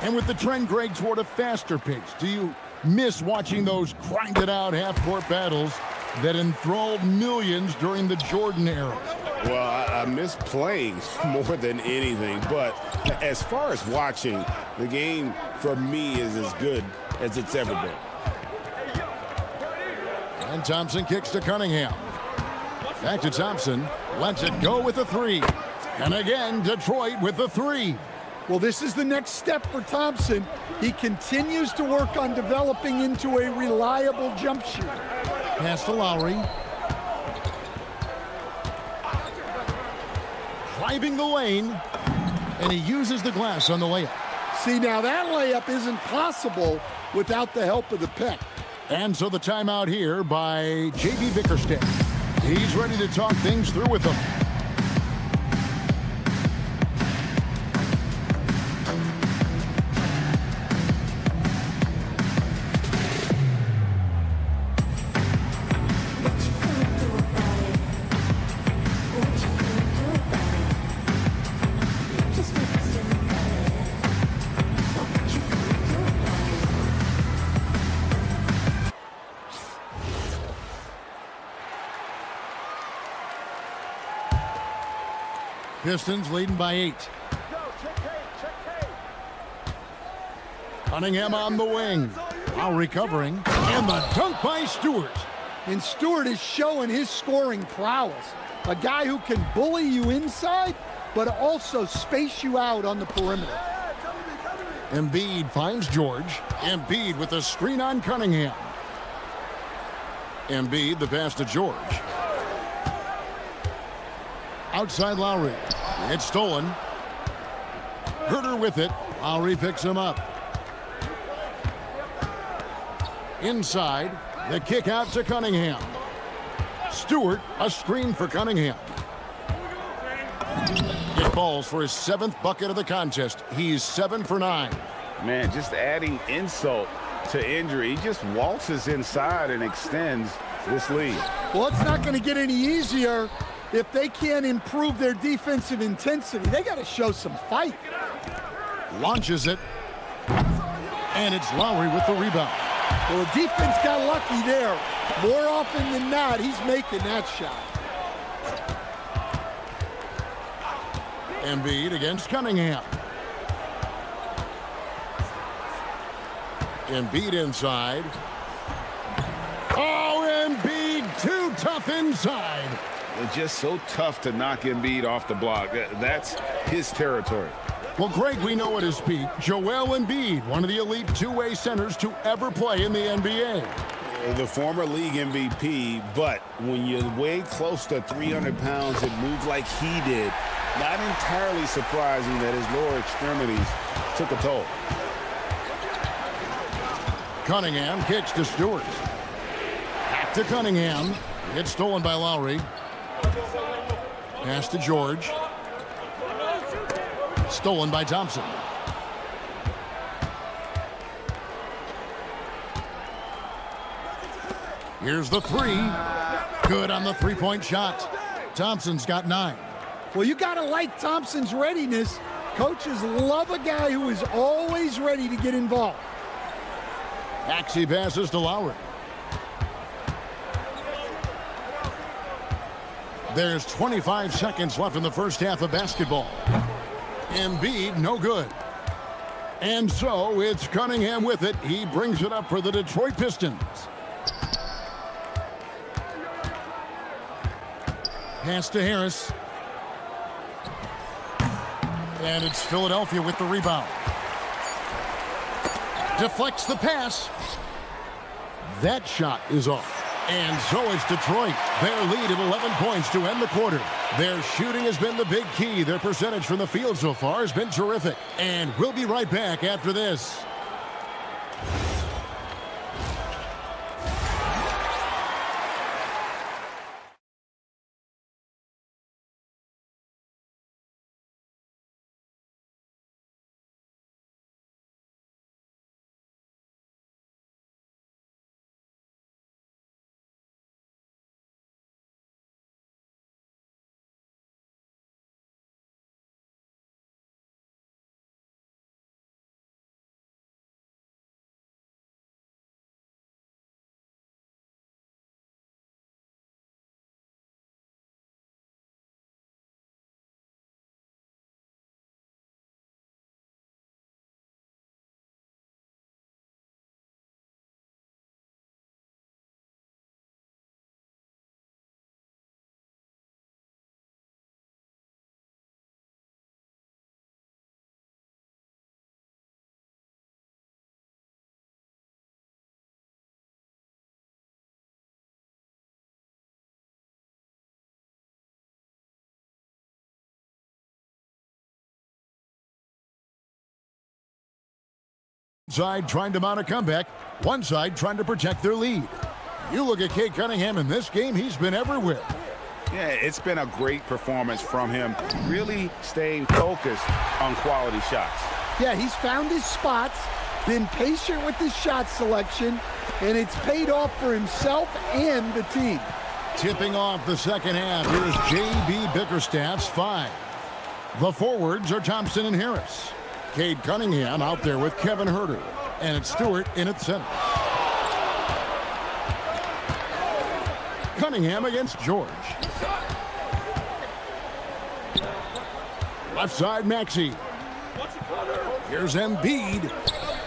And with the trend, Greg, toward a faster pace, do you miss watching those grinded-out half-court battles that enthralled millions during the Jordan era? Well, I miss playing more than anything, but as far as watching, the game for me is as good as it's ever been. And Thompson kicks to Cunningham. Back to Thompson. Lets it go with the 3. And again, Detroit with the 3. Well, this is the next step for Thompson. He continues to work on developing into a reliable jump shooter. Pass to Lowry. Driving the lane. And he uses the glass on the layup. See, now that layup isn't possible without the help of the pick. And so the timeout here by J.B. Bickerstaff. He's ready to talk things through with them. Pistons leading by 8. Cunningham on the wing. Now recovering. And the dunk by Stewart. And Stewart is showing his scoring prowess. A guy who can bully you inside, but also space you out on the perimeter. Embiid finds George. Embiid with a screen on Cunningham. Embiid, the pass to George. Outside Lowry. It's stolen. Herter with it. Lowry picks him up. Inside. The kick out to Cunningham. Stewart, a screen for Cunningham. It falls for his 7th bucket of the contest. He's 7 for 9. Man, just adding insult to injury. He just waltzes inside and extends this lead. Well, it's not going to get any easier if they can't improve their defensive intensity. They got to show some fight. Launches it. And it's Lowry with the rebound. Well, the defense got lucky there. More often than not, he's making that shot. Embiid against Cunningham. Embiid inside. Oh, Embiid too tough inside. It's just so tough to knock Embiid off the block. That's his territory. Well, Greg, we know at his peak, Joel Embiid, one of the elite two-way centers to ever play in the NBA. The former league MVP, but when you weigh close to 300 pounds and move like he did, not entirely surprising that his lower extremities took a toll. Cunningham kicks to Stewart. Back to Cunningham. It's stolen by Lowry. Pass to George. Stolen by Thompson. Here's the three. Good on the three-point shot. Thompson's got 9. Well, you got to like Thompson's readiness. Coaches love a guy who is always ready to get involved. Maxey passes to Lowry. There's 25 seconds left in the first half of basketball. Embiid, no good. And so it's Cunningham with it. He brings it up for the Detroit Pistons. Pass to Harris. And it's Philadelphia with the rebound. Deflects the pass. That shot is off. And so it's Detroit. Their lead at 11 points to end the quarter. Their shooting has been the big key. Their percentage from the field so far has been terrific. And we'll be right back after this. Side trying to mount a comeback, one side trying to protect their lead. You look at Cade Cunningham in this game, he's been everywhere. Yeah, it's been a great performance from him, really staying focused on quality shots. Yeah, he's found his spots, been patient with his shot selection, and it's paid off for himself and the team. Tipping off the second half, here's J.B. Bickerstaff's 5. The forwards are Thompson and Harris. Cade Cunningham out there with Kevin Herter. And it's Stewart in at center. Cunningham against George. Left side, Maxey. Here's Embiid.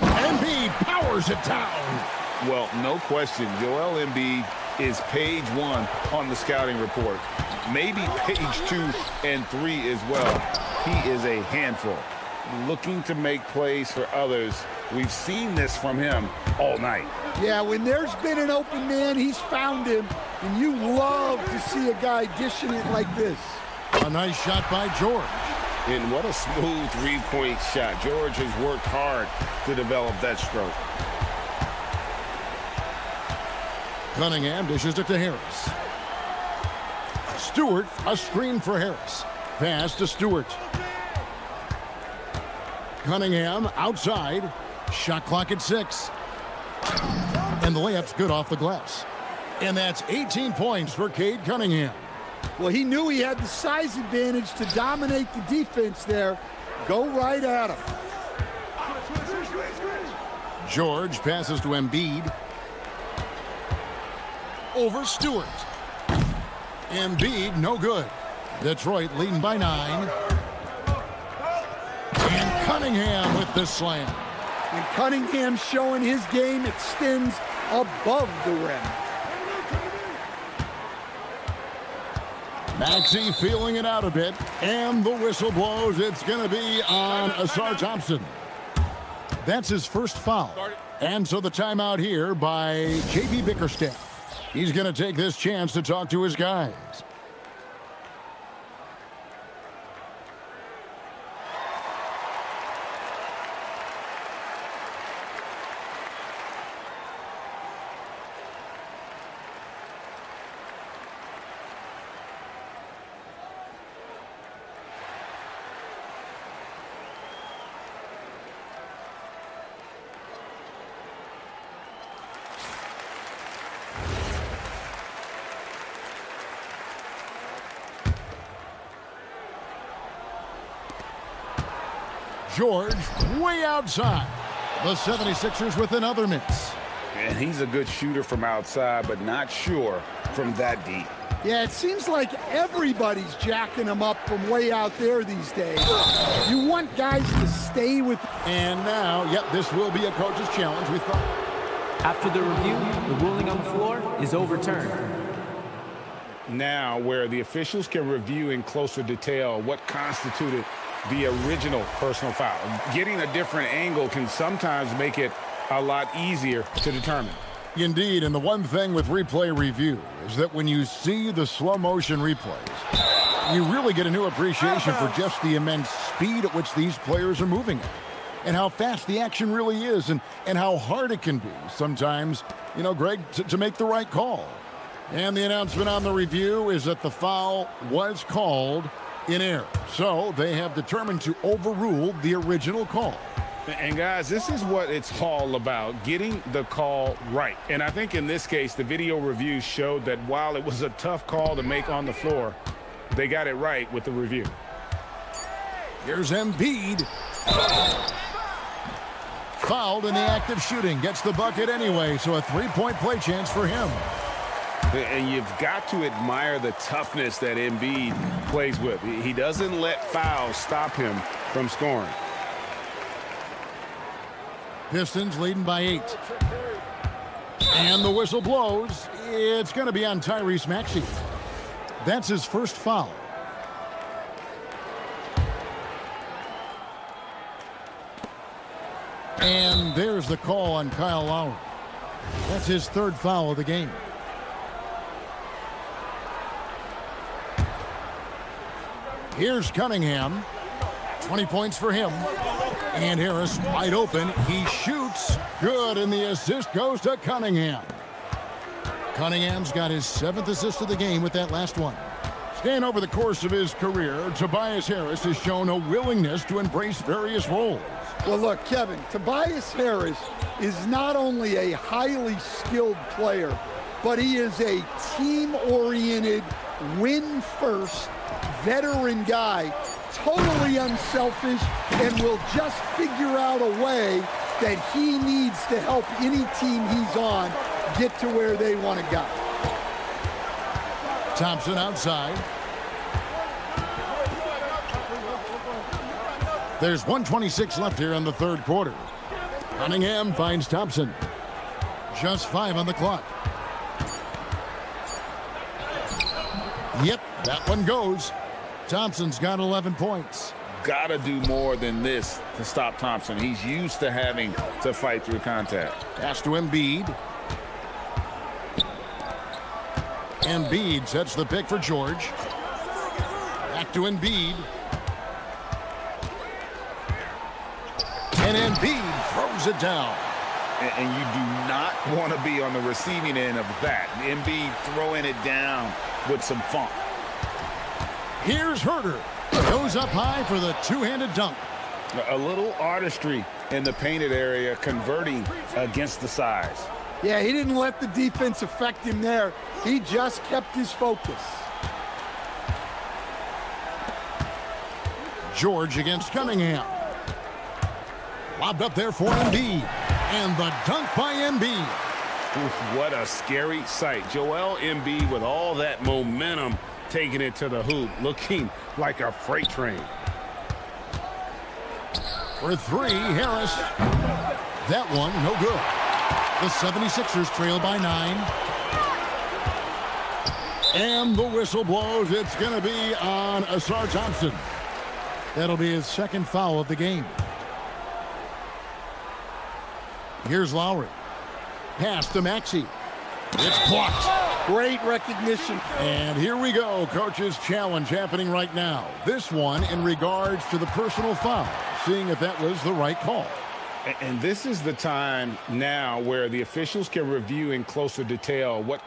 Embiid powers it down. Well, no question, Joel Embiid is page 1 on the scouting report. Maybe page 2 and 3 as well. He is a handful. looking to make plays for others. We've seen this from him all night. Yeah, when there's been an open man, he's found him, and you love to see a guy dishing it like this. A nice shot by George. And what a smooth three-point shot. George has worked hard to develop that stroke. Cunningham dishes it to Harris. Stewart, a screen for Harris. Pass to Stewart. Cunningham outside. Shot clock at 6. And the layup's good off the glass. And that's 18 points for Cade Cunningham. Well, he knew he had the size advantage to dominate the defense there. Go right at him. George passes to Embiid. Over Stewart. Embiid, no good. Detroit leading by 9. And Cunningham with the slam. And Cunningham showing his game extends above the rim. Maxey feeling it out a bit, and the whistle blows. It's going to be on Asar Thompson. That's his first foul. And so the timeout here by J.B. Bickerstaff. He's going to take this chance to talk to his guys. George way outside. The 76ers with another miss. And he's a good shooter from outside, but not sure from that deep. Yeah, it seems like everybody's jacking him up from way out there these days. You want guys to stay with... And now, yep, this will be a coach's challenge, we thought. After the review, the ruling on the floor is overturned. Now, where the officials can review in closer detail what constituted the original personal foul. Getting a different angle can sometimes make it a lot easier to determine. Indeed, and the one thing with replay review is that when you see the slow motion replays, you really get a new appreciation for just the immense speed at which these players are moving at, and how fast the action really is, and how hard it can be sometimes, you know, Greg, to make the right call. And the announcement on the review is that the foul was called in error. So they have determined to overrule the original call. And guys, this is what it's all about, getting the call right. And I think in this case, the video review showed that while it was a tough call to make on the floor, they got it right with the review. Here's Embiid. Fouled in the act of shooting. Gets the bucket anyway, so a three-point play chance for him. And you've got to admire the toughness that Embiid plays with. He doesn't let fouls stop him from scoring. Pistons leading by 8. And the whistle blows. It's going to be on Tyrese Maxey. That's his first foul. And there's the call on Kyle Lowry. That's his third foul of the game. Here's Cunningham. 20 points for him. And Harris wide open. He shoots. Good, and the assist goes to Cunningham. Cunningham's got his 7th assist of the game with that last one. Staying over the course of his career, Tobias Harris has shown a willingness to embrace various roles. Well, look, Kevin, Tobias Harris is not only a highly skilled player, but he is a team-oriented, win-first, veteran guy, totally unselfish, and will just figure out a way that he needs to help any team he's on get to where they want to go. Thompson outside. There's 1:26 left here in the third quarter. Cunningham finds Thompson. Just 5 on the clock. Yep, that one goes. Thompson's got 11 points. got to do more than this to stop Thompson. He's used to having to fight through contact. Pass to Embiid. Embiid sets the pick for George. Back to Embiid. And Embiid throws it down. And you do not want to be on the receiving end of that. Embiid throwing it down with some funk. Here's Herter. Goes up high for the two-handed dunk. A little artistry in the painted area, converting against the size. Yeah, he didn't let the defense affect him there. He just kept his focus. George against Cunningham. Lobbed up there for Embiid. And the dunk by Embiid. Oof, what a scary sight. Joel Embiid with all that momentum taking it to the hoop, looking like a freight train. For three, Harris. That one, no good. The 76ers trail by 9. And the whistle blows. It's going to be on Asar Thompson. That'll be his second foul of the game. Here's Lowry. Pass to Maxey. It's blocked. Great recognition. And here we go. Coach's challenge happening right now. This one in regards to the personal foul. Seeing if that was the right call. And this is the time now where the officials can review in closer detail what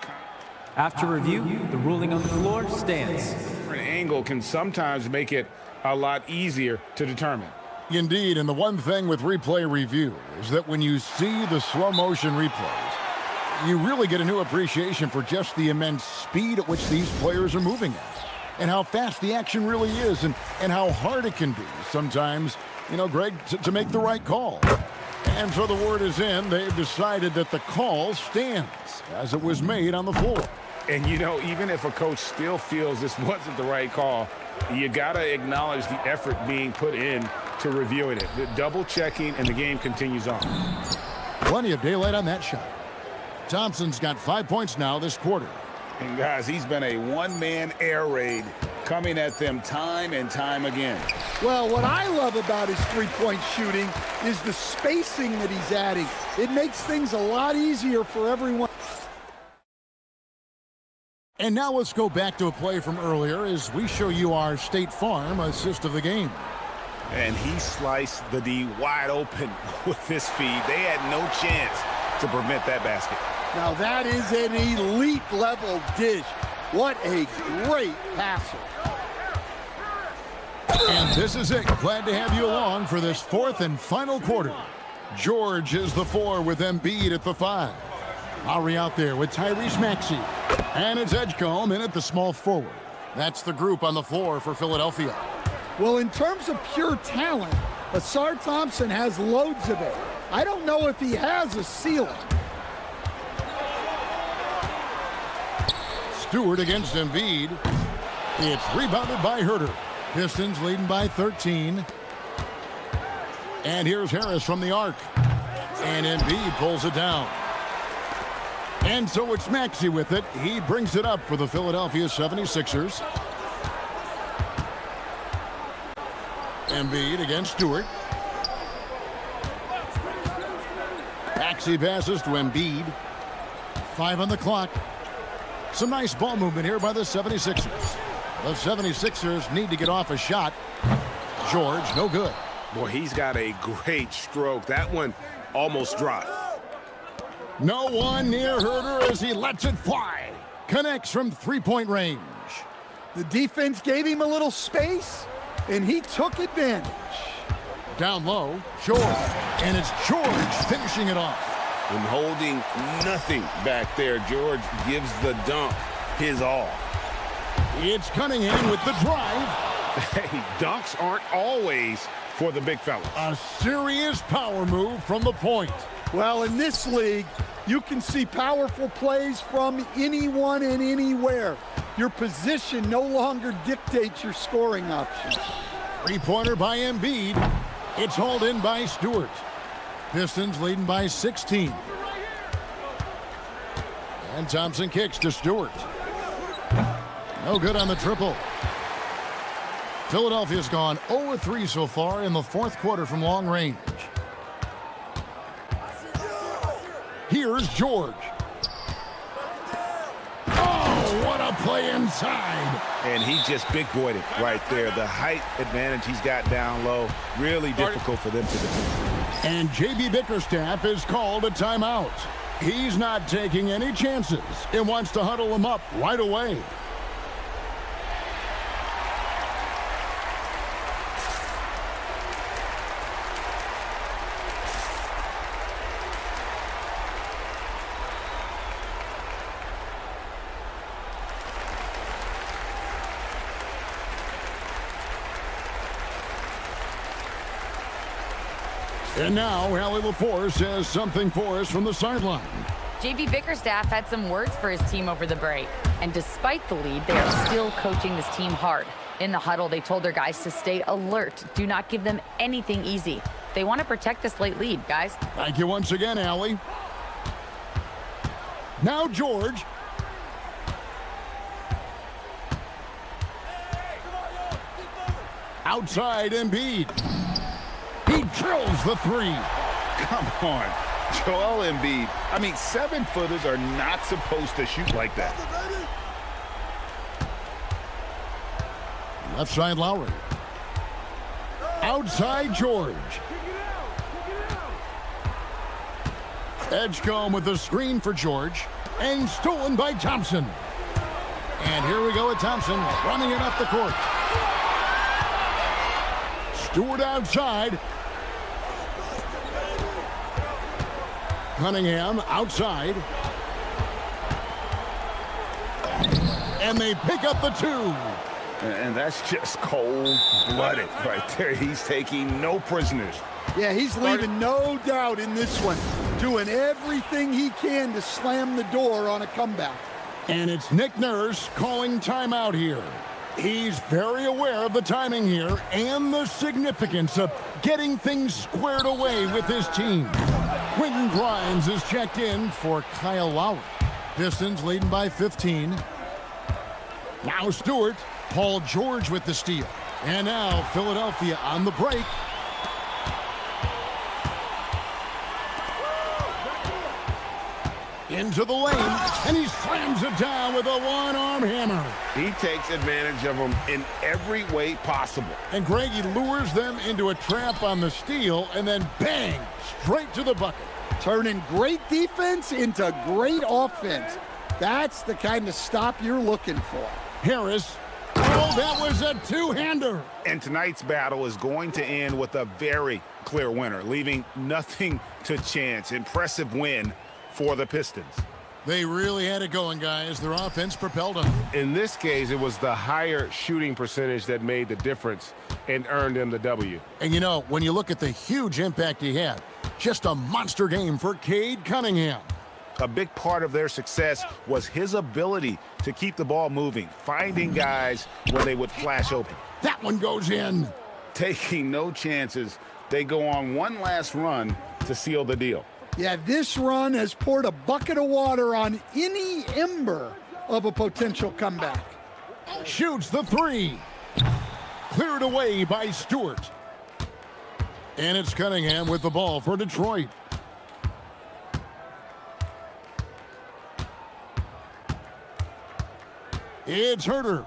After review, the ruling on the floor stands. different angle can sometimes make it a lot easier to determine. Indeed, and the one thing with replay review is that when you see the slow motion replays, you really get a new appreciation for just the immense speed at which these players are moving at, and how fast the action really is, and how hard it can be sometimes, you know, Greg, to make the right call. And so the word is in. They've decided that the call stands as it was made on the floor. And, you know, even if a coach still feels this wasn't the right call, you got to acknowledge the effort being put in to reviewing it. The double checking, and the game continues on. Plenty of daylight on that shot. Thompson's got 5 points now this quarter. And guys, he's been a one-man air raid coming at them time and time again. Well, what I love about his three-point shooting is the spacing that he's adding. It makes things a lot easier for everyone. And now let's go back to a play from earlier as we show you our State Farm assist of the game. And he sliced the D wide open with this feed. They had no chance to prevent that basket. Now that is an elite level dish. What a great passer. And this is it. Glad to have you along for this fourth and final quarter. George is the 4 with Embiid at the 5. Lowry out there with Tyrese Maxey. And it's Edgecombe in at the small forward. That's the group on the floor for Philadelphia. Well, in terms of pure talent, Asar Thompson has loads of it. I don't know if he has a ceiling. Stewart against Embiid. It's rebounded by Herter. Pistons leading by 13. And here's Harris from the arc. And Embiid pulls it down. And so it's Maxey with it. He brings it up for the Philadelphia 76ers. Embiid against Stewart. Maxey passes to Embiid. 5 on the clock. Some nice ball movement here by the 76ers. The 76ers need to get off a shot. George, no good. Boy, he's got a great stroke. That one almost dropped. No one near Herter as he lets it fly. Connects from three-point range. The defense gave him a little space, and he took advantage. Down low, George. And it's George finishing it off. And holding nothing back there, George gives the dunk his all. It's Cunningham with the drive. Hey, dunks aren't always for the big fellas. A serious power move from the point. Well, in this league, you can see powerful plays from anyone and anywhere. Your position no longer dictates your scoring options. Three-pointer by Embiid. It's hauled in by Stewart. Pistons leading by 16. And Thompson kicks to Stewart. No good on the triple. Philadelphia's gone 0-3 so far in the fourth quarter from long range. Here's George. Oh, what a play inside. And he just big-boyed it right there. The height advantage he's got down low, really difficult for them to defend. And J.B. Bickerstaff is called a timeout. He's not taking any chances and wants to huddle him up right away. And now, Allie LaForce has something for us from the sideline. J.B. Bickerstaff had some words for his team over the break. And despite the lead, they are still coaching this team hard. In the huddle, they told their guys to stay alert. Do not give them anything easy. They want to protect this late lead, guys. Thank you once again, Allie. Now George. Outside Embiid. He drills the three. Come on, Joel Embiid. I mean, 7-footers are not supposed to shoot like that. Left side Lowry. Outside George. Edgecombe with the screen for George. And stolen by Thompson. And here we go with Thompson running it up the court. Stewart outside. Cunningham outside. And they pick up the two. And that's just cold-blooded right there. He's taking no prisoners. Yeah, he's leaving no doubt in this one. Doing everything he can to slam the door on a comeback. And it's Nick Nurse calling timeout here. He's very aware of the timing here and the significance of getting things squared away with his team. Quentin Grimes is checked in for Kyle Lowry. Pistons leading by 15. Now Stewart. Paul George with the steal. And now Philadelphia on the break. Into the lane, and he slams it down with a one-arm hammer. He takes advantage of them in every way possible. And Greg, he lures them into a trap on the steal, and then bang, straight to the bucket. Turning great defense into great offense. That's the kind of stop you're looking for. Harris. Oh, that was a two-hander. And tonight's battle is going to end with a very clear winner, leaving nothing to chance. Impressive win for the Pistons. They really had it going, guys. Their offense propelled them. In this case, it was the higher shooting percentage that made the difference and earned them the W. And you know, when you look at the huge impact he had, just a monster game for Cade Cunningham. A big part of their success was his ability to keep the ball moving, finding guys when they would flash open. That one goes in. Taking no chances, they go on one last run to seal the deal. Yeah, this run has poured a bucket of water on any ember of a potential comeback. Shoots the three. Cleared away by Stewart. And it's Cunningham with the ball for Detroit. It's Herter.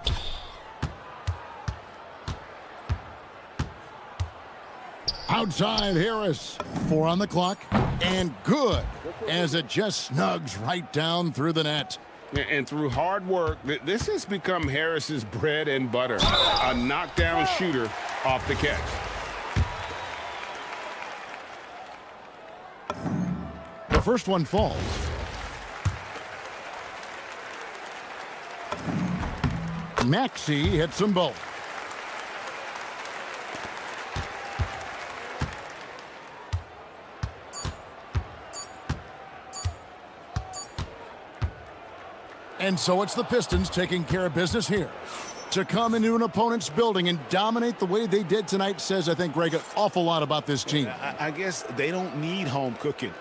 Outside Harris. 4 on the clock. And good as it just snugs right down through the net. And through hard work, this has become Harris's bread and butter. A knockdown shooter off the catch. The first one falls. Maxey hits them both. And so it's the Pistons taking care of business here. To come into an opponent's building and dominate the way they did tonight says, I think, Greg, an awful lot about this team. I guess they don't need home cooking.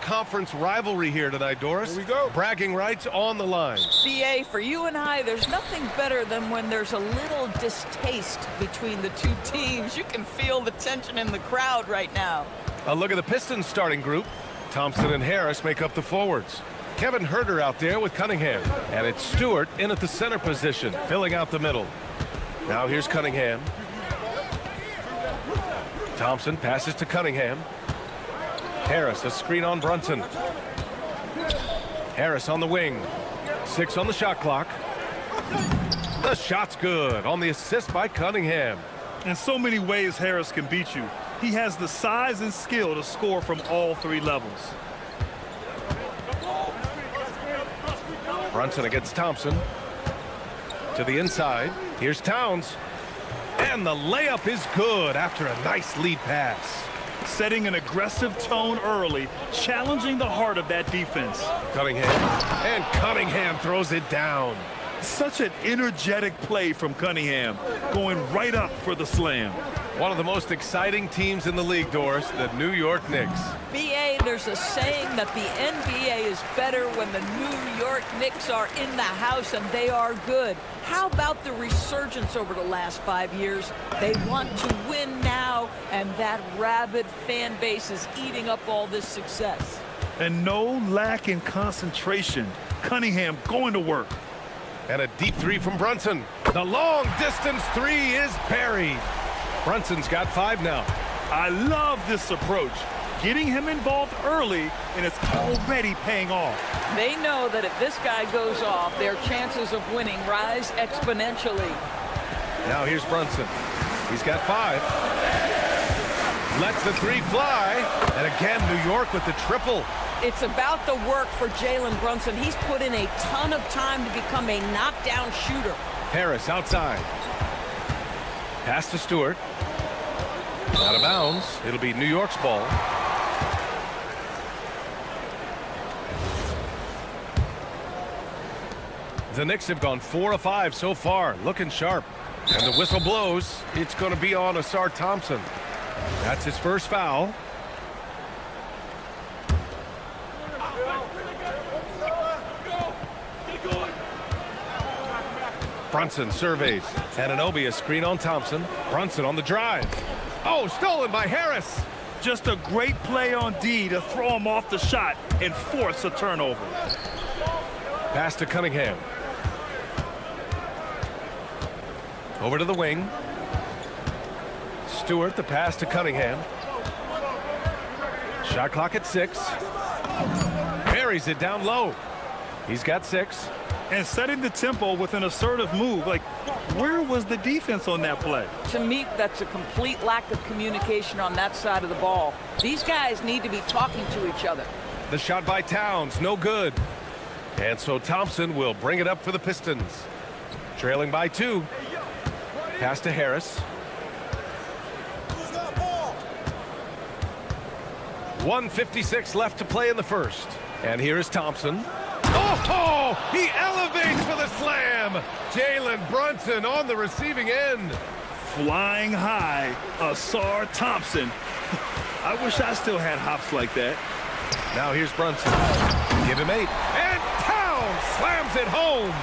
Conference rivalry here tonight, Doris. Here we go. Bragging rights on the line. BA, for you and I, there's nothing better than when there's a little distaste between the two teams. You can feel the tension in the crowd right now. A look at the Pistons starting group. Thompson and Harris make up the forwards. Kevin Herter out there with Cunningham. And it's Stewart in at the center position, filling out the middle. Now here's Cunningham. Thompson passes to Cunningham. Harris, a screen on Brunson. Harris on the wing. 6 on the shot clock. The shot's good on the assist by Cunningham. In so many ways, Harris can beat you. He has the size and skill to score from all 3 levels. Brunson against Thompson. To the inside. Here's Towns. And the layup is good after a nice lead pass. Setting an aggressive tone early, challenging the heart of that defense. Cunningham. And Cunningham throws it down. Such an energetic play from Cunningham, going right up for the slam. One of the most exciting teams in the league, Doris, the New York Knicks. BA, there's a saying that the NBA is better when the New York Knicks are in the house, and they are good. How about the resurgence over the last 5 years? They want to win now, and that rabid fan base is eating up all this success. And no lack in concentration. Cunningham going to work. And a deep 3 from Brunson. The long distance 3 is buried. Brunson's got 5 now. I love this approach. Getting him involved early, and it's already paying off. They know that if this guy goes off, their chances of winning rise exponentially. Now here's Brunson. He's got 5. Lets the 3 fly. And again, New York with the triple. It's about the work for Jalen Brunson. He's put in a ton of time to become a knockdown shooter. Harris outside. Pass to Stewart. Out of bounds. It'll be New York's ball. The Knicks have gone 4 of 5 so far, looking sharp. And the whistle blows. It's going to be on Asar Thompson. That's his first foul. Brunson surveys. Anunoby a screen on Thompson. Brunson on the drive. Oh, stolen by Harris. Just a great play on D to throw him off the shot and force a turnover. Pass to Cunningham. Over to the wing. Stewart, the pass to Cunningham. Shot clock at 6. Buries it down low. He's got 6. And setting the tempo with an assertive move. Like, where was the defense on that play? To me, that's a complete lack of communication on that side of the ball. These guys need to be talking to each other. The shot by Towns, no good. And so Thompson will bring it up for the Pistons. Trailing by 2. Pass to Harris. 1:56 left to play in the first. And here is Thompson. Oh, he elevates for the slam. Jalen Brunson on the receiving end. Flying high, Asar Thompson. I wish I still had hops like that. Now here's Brunson. Give him 8. And Towns slams it home.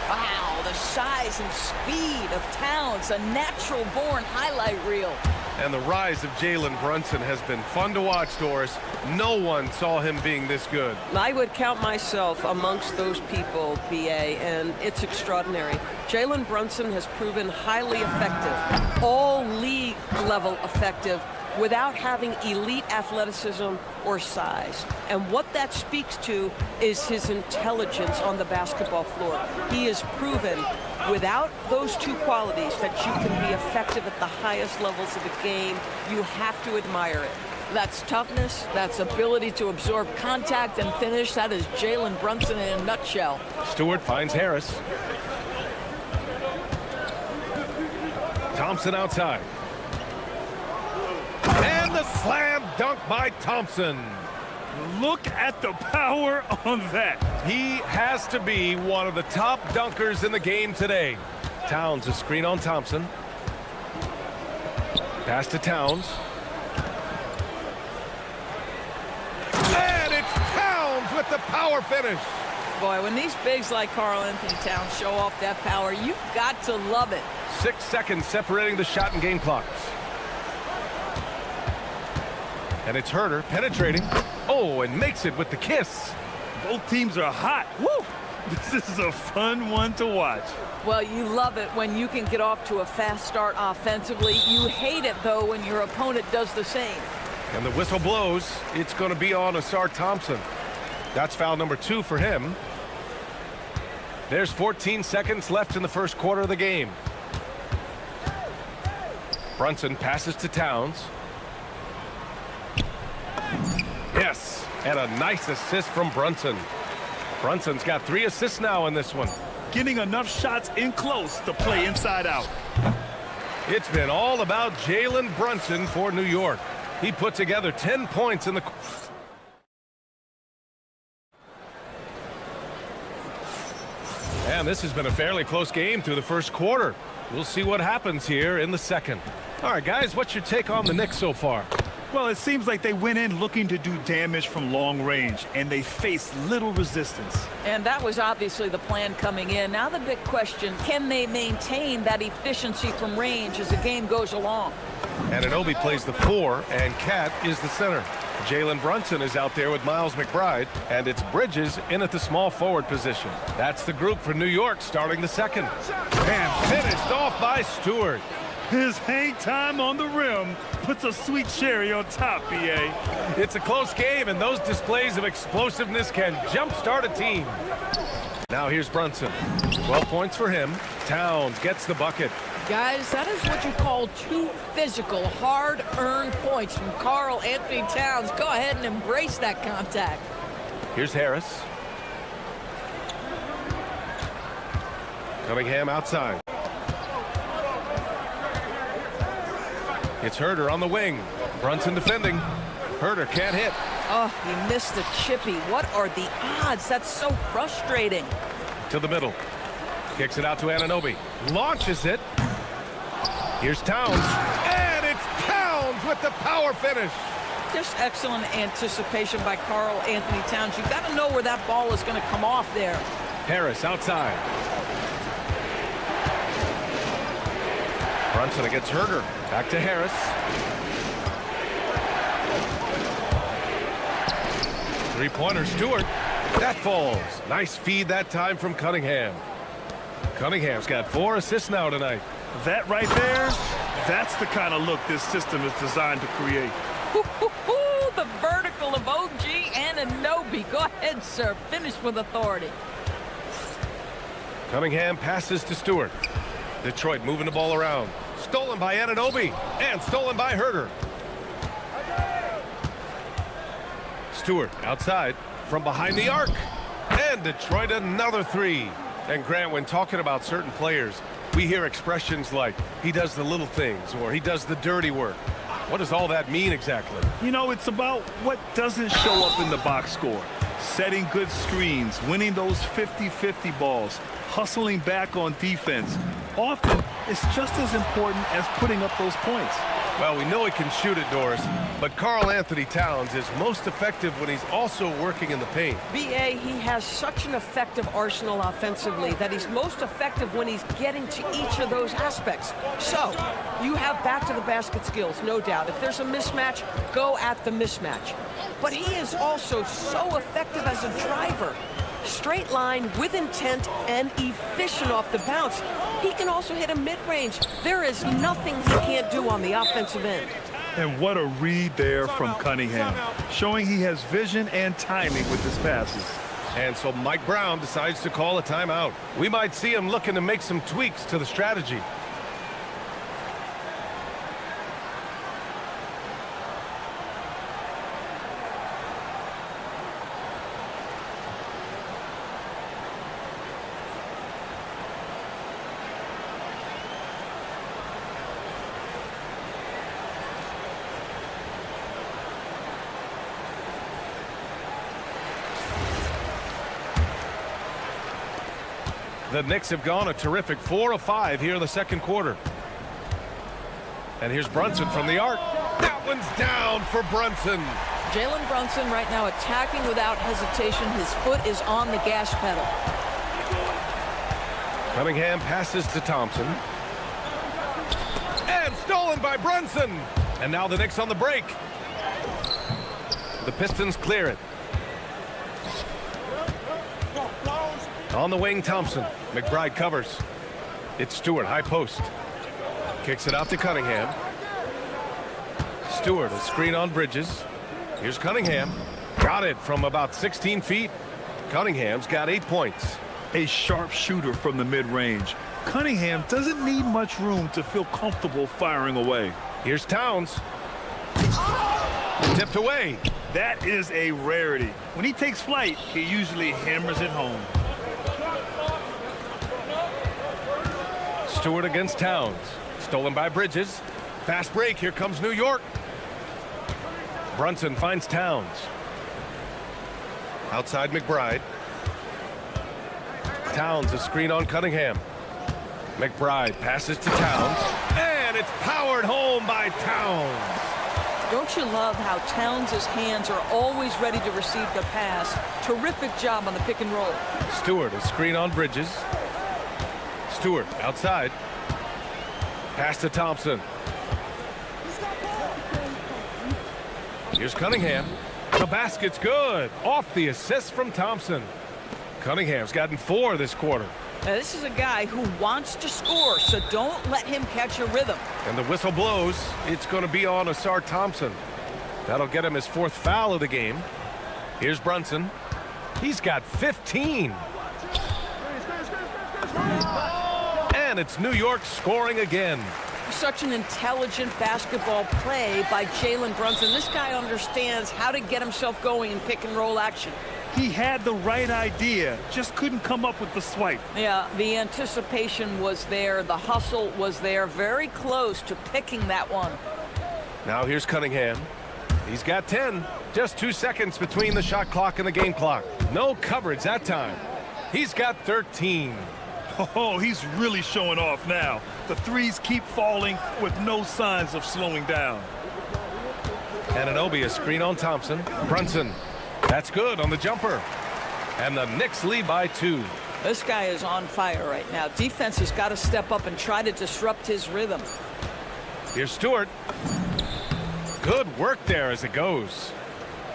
Wow, the size and speed of Towns, a natural-born highlight reel. And the rise of Jalen Brunson has been fun to watch, Doris. No one saw him being this good. I would count myself amongst those people, BA, and it's extraordinary. Jalen Brunson has proven highly effective, all league level effective, without having elite athleticism or size. And what that speaks to is his intelligence on the basketball floor. He has proven without those 2 qualities that you can be effective at the highest levels of the game. You have to admire it. That's toughness, that's ability to absorb contact and finish. That is Jalen Brunson in a nutshell. Stewart finds Harris. Thompson outside. And the slam dunk by Thompson. Look at the power on that. He has to be one of the top dunkers in the game today. Towns a screen on Thompson. Pass to Towns. And it with the power finish. Boy, when these bigs like Karl Anthony Towns show off that power, you've got to love it. 6 seconds separating the shot and game clocks. And it's Herder penetrating. Oh, and makes it with the kiss. Both teams are hot. Woo! This is a fun one to watch. Well, you love it when you can get off to a fast start offensively. You hate it, though, when your opponent does the same. And the whistle blows. It's going to be on Asar Thompson. That's foul number 2 for him. There's 14 seconds left in the first quarter of the game. Brunson passes to Towns. Yes, and a nice assist from Brunson. Brunson's got 3 assists now in this one. Getting enough shots in close to play inside out. It's been all about Jalen Brunson for New York. He put together 10 points in the... And this has been a fairly close game through the first quarter. We'll see what happens here in the second. All right, guys, what's your take on the Knicks so far? Well, it seems like they went in looking to do damage from long range, and they faced little resistance. And that was obviously the plan coming in. Now the big question, can they maintain that efficiency from range as the game goes along? Anunoby plays the 4, and Cat is the center. Jalen Brunson is out there with Miles McBride, and it's Bridges in at the small forward position. That's the group for New York starting the second. And finished off by Stewart. His hang time on the rim puts a sweet cherry on top, BA. It's a close game, and those displays of explosiveness can jumpstart a team. Now here's Brunson. 12 points for him. Towns gets the bucket. Guys, that is what you call 2 physical, hard-earned points from Karl Anthony Towns. Go ahead and embrace that contact. Here's Harris. Cunningham outside. It's Herder on the wing. Brunson defending. Herder can't hit. Oh, he missed the chippy. What are the odds? That's so frustrating. To the middle. Kicks it out to Anunoby. Launches it. Here's Towns. And it's Towns with the power finish. Just excellent anticipation by Karl Anthony Towns. You've got to know where that ball is going to come off there. Harris outside. Brunson against Herder. Back to Harris. Three-pointer, Stewart. That falls. Nice feed that time from Cunningham. Cunningham's got 4 assists now tonight. That right there, that's the kind of look this system is designed to create. The vertical of OG Anunoby. Go ahead, sir. Finish with authority. Cunningham passes to Stewart. Detroit moving the ball around. Stolen by Anunoby and stolen by Herder. Stewart outside from behind the arc. And Detroit another 3. And Grant, when talking about certain players, we hear expressions like, he does the little things, or he does the dirty work. What does all that mean exactly? You know, it's about what doesn't show up in the box score. Setting good screens, winning those 50-50 balls, hustling back on defense. Often, it's just as important as putting up those points. Well, we know he can shoot it, Doris, but Karl Anthony Towns is most effective when he's also working in the paint. BA, he has such an effective arsenal offensively that he's most effective when he's getting to each of those aspects. So, you have back-to-the-basket skills, no doubt. If there's a mismatch, go at the mismatch. But he is also so effective as a driver. Straight line, with intent, and efficient off the bounce. He can also hit a mid-range. There is nothing he can't do on the offensive end. And what a read there from Cunningham, showing he has vision and timing with his passes. And so Mike Brown decides to call a timeout. We might see him looking to make some tweaks to the strategy. The Knicks have gone a terrific 4 of 5 here in the second quarter. And here's Brunson from the arc. That one's down for Brunson. Jalen Brunson right now attacking without hesitation. His foot is on the gas pedal. Cunningham passes to Thompson. And stolen by Brunson. And now the Knicks on the break. The Pistons clear it. On the wing, Thompson. McBride covers. It's Stewart, high post. Kicks it out to Cunningham. Stewart, a screen on Bridges. Here's Cunningham. Got it from about 16 feet. Cunningham's got 8 points. A sharp shooter from the mid-range. Cunningham doesn't need much room to feel comfortable firing away. Here's Towns. Tipped away. That is a rarity. When he takes flight, he usually hammers it home. Stewart against Towns. Stolen by Bridges. Fast break. Here comes New York. Brunson finds Towns. Outside McBride. Towns, a screen on Cunningham. McBride passes to Towns. And it's powered home by Towns. Don't you love how Towns' hands are always ready to receive the pass? Terrific job on the pick and roll. Stewart, a screen on Bridges. Stewart outside. Pass to Thompson. Here's Cunningham. The basket's good. Off the assist from Thompson. Cunningham's gotten 4 this quarter. Now, this is a guy who wants to score, so don't let him catch a rhythm. And the whistle blows. It's going to be on Asar Thompson. That'll get him his 4th foul of the game. Here's Brunson. He's got 15. And it's New York scoring again. Such an intelligent basketball play by Jalen Brunson. This guy understands how to get himself going in pick and roll action. He had the right idea, just couldn't come up with the swipe. Yeah, the anticipation was there. The hustle was there. Very close to picking that one. Now here's Cunningham. He's got 10. Just 2 seconds between the shot clock and the game clock. No coverage that time. He's got 13. Oh, he's really showing off now. The threes keep falling with no signs of slowing down. Anunoby, a screen on Thompson. Brunson. That's good on the jumper. And the Knicks lead by 2. This guy is on fire right now. Defense has got to step up and try to disrupt his rhythm. Here's Stewart. Good work there as it goes.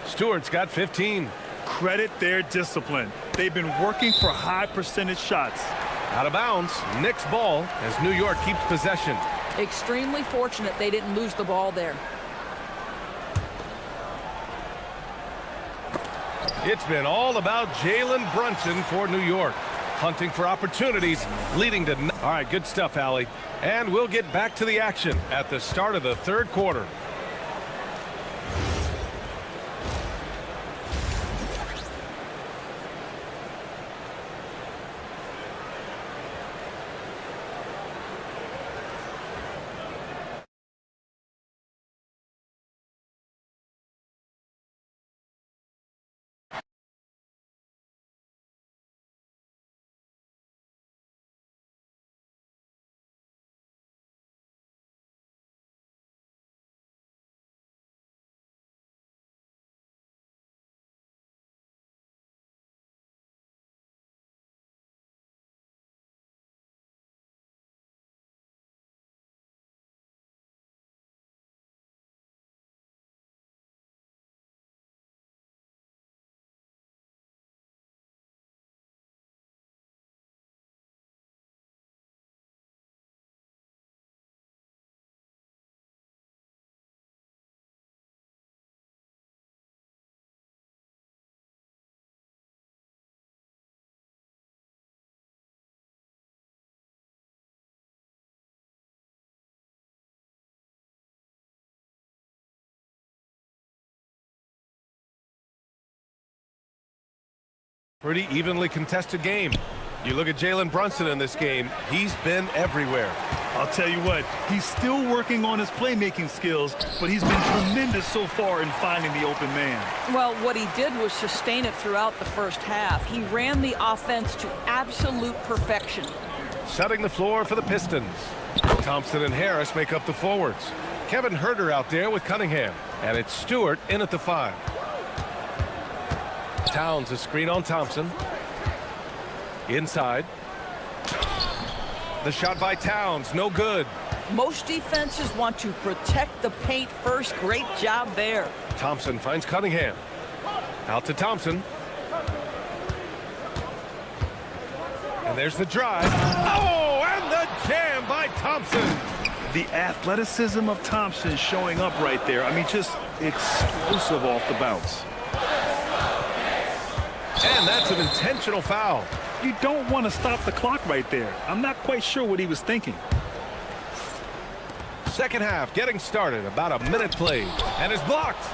Stewart's got 15. Credit their discipline. They've been working for high percentage shots. Out of bounds, Knicks ball as New York keeps possession. Extremely fortunate they didn't lose the ball there. It's been all about Jalen Brunson for New York. Hunting for opportunities, leading to... All right, good stuff, Allie. And we'll get back to the action at the start of the 3rd quarter. Pretty evenly contested game. You look at Jalen Brunson in this game, he's been everywhere. I'll tell you what, he's still working on his playmaking skills, but he's been tremendous so far in finding the open man. Well, what he did was sustain it throughout the first half. He ran the offense to absolute perfection. Setting the floor for the Pistons. Thompson and Harris make up the forwards. Kevin Huerter out there with Cunningham. And it's Stewart in at the 5. Towns a screen on Thompson. Inside. The shot by Towns, no good. Most defenses want to protect the paint first. Great job there. Thompson finds Cunningham. Out to Thompson. And there's the drive. Oh, and the jam by Thompson. The athleticism of Thompson showing up right there. I mean, just explosive off the bounce. And that's an intentional foul. You don't want to stop the clock right there. I'm not quite sure what he was thinking. Second half getting started. About a minute played. And it's blocked.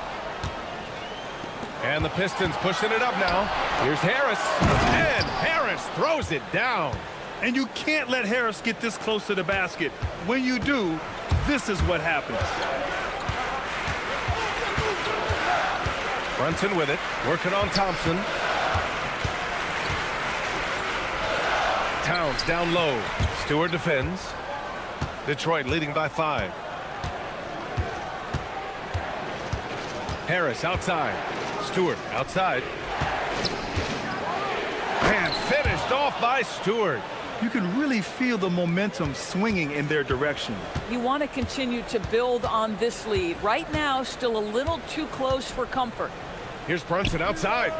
And the Pistons pushing it up now. Here's Harris. And Harris throws it down. And you can't let Harris get this close to the basket. When you do, this is what happens. Brunson with it. Working on Thompson. Towns down low. Stewart defends. Detroit leading by 5. Harris outside. Stewart outside. And finished off by Stewart. You can really feel the momentum swinging in their direction. You want to continue to build on this lead. Right now, still a little too close for comfort. Here's Brunson outside.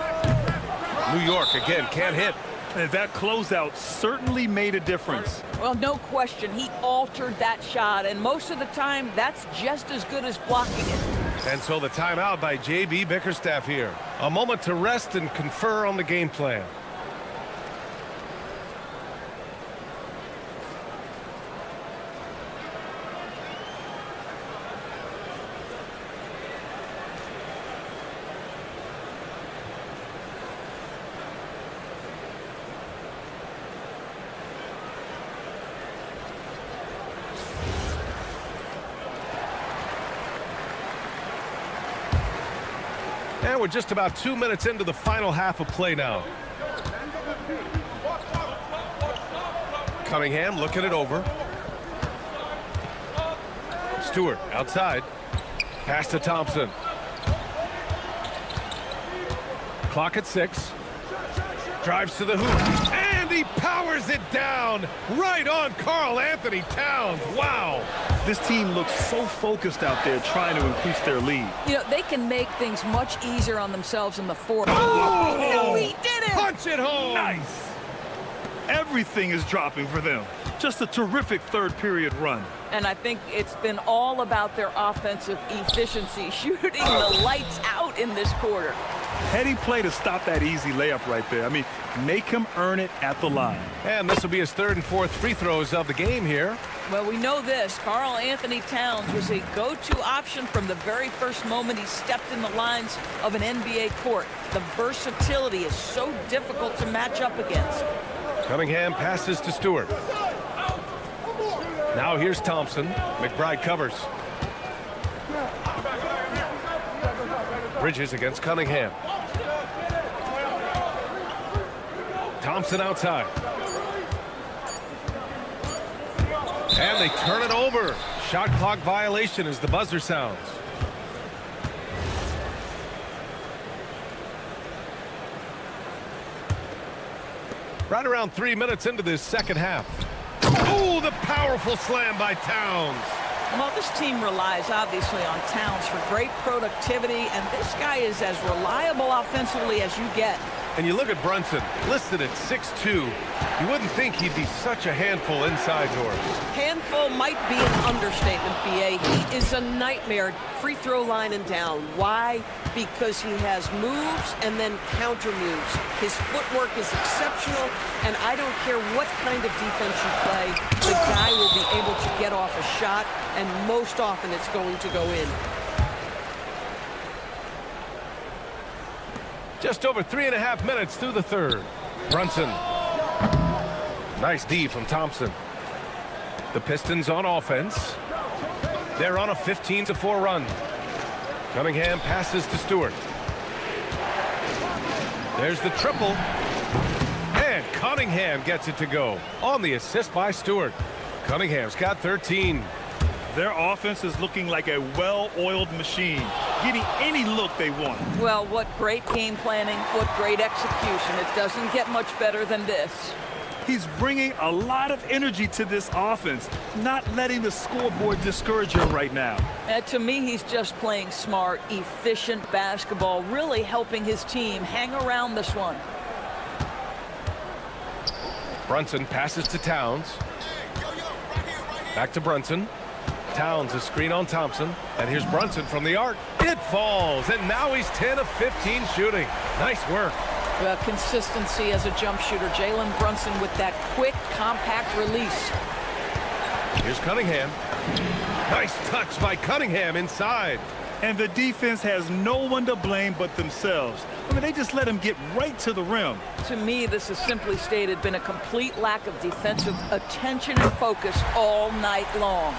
New York again can't hit. And that closeout certainly made a difference. Well, no question. He altered that shot, and most of the time, that's just as good as blocking it. And so the timeout by J.B. Bickerstaff here. A moment to rest and confer on the game plan. And we're just about 2 minutes into the final half of play now. Cunningham looking it over. Stewart outside. Pass to Thompson. Clock at 6. Drives to the hoop. And he powers it down right on Karl Anthony Towns. Wow. This team looks so focused out there trying to increase their lead. You know, they can make things much easier on themselves in the fourth. Oh! No, he did it! Punch it home! Nice! Everything is dropping for them. Just a terrific third period run. And I think it's been all about their offensive efficiency, shooting the lights out in this quarter. Heady play to stop that easy layup right there. I mean, make him earn it at the line. And this will be his 3rd and 4th free throws of the game here. Well, we know this. Karl Anthony Towns was a go-to option from the very first moment he stepped in the lines of an NBA court. The versatility is so difficult to match up against. Cunningham passes to Stewart. Now here's Thompson. McBride covers. Bridges against Cunningham. Thompson outside. And they turn it over. Shot clock violation as the buzzer sounds. Right around 3 minutes into this second half. Oh, the powerful slam by Towns. Well, this team relies, obviously, on Towns for great productivity, and this guy is as reliable offensively as you get. And you look at Brunson, listed at 6'2". You wouldn't think he'd be such a handful inside doors. Handful might be an understatement, B.A. He is a nightmare, free throw line and down. Why? Because he has moves and then counter moves. His footwork is exceptional, and I don't care what kind of defense you play, the guy will be able to get off a shot, and most often it's going to go in. Just over 3.5 minutes through the third. Brunson. Nice D from Thompson. The Pistons on offense. They're on a 15-4 run. Cunningham passes to Stewart. There's the triple. And Cunningham gets it to go on the assist by Stewart. Cunningham's got 13. Their offense is looking like a well-oiled machine, getting any look they want. Well, what great game planning, what great execution. It doesn't get much better than this. He's bringing a lot of energy to this offense, not letting the scoreboard discourage him right now. And to me, he's just playing smart, efficient basketball, really helping his team hang around this one. Brunson passes to Towns. Back to Brunson. Towns, a screen on Thompson. And here's Brunson from the arc. It falls, and now he's 10 of 15 shooting. Nice work. Well, consistency as a jump shooter. Jalen Brunson with that quick, compact release. Here's Cunningham. Nice touch by Cunningham inside. And the defense has no one to blame but themselves. I mean, they just let him get right to the rim. To me, this has simply stated been a complete lack of defensive attention and focus all night long.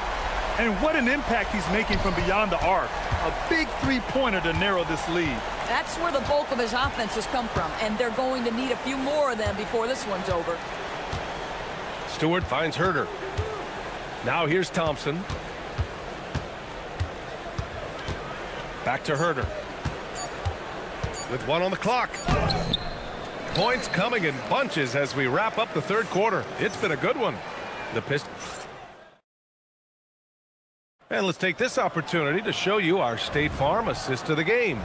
And what an impact he's making from beyond the arc. A big three-pointer to narrow this lead. That's where the bulk of his offense has come from, and they're going to need a few more of them before this one's over. Stewart finds Herder. Now here's Thompson. Back to Herder. With one on the clock. Points coming in bunches as we wrap up the third quarter. It's been a good one. The Pistons. And let's take this opportunity to show you our State Farm assist of the game.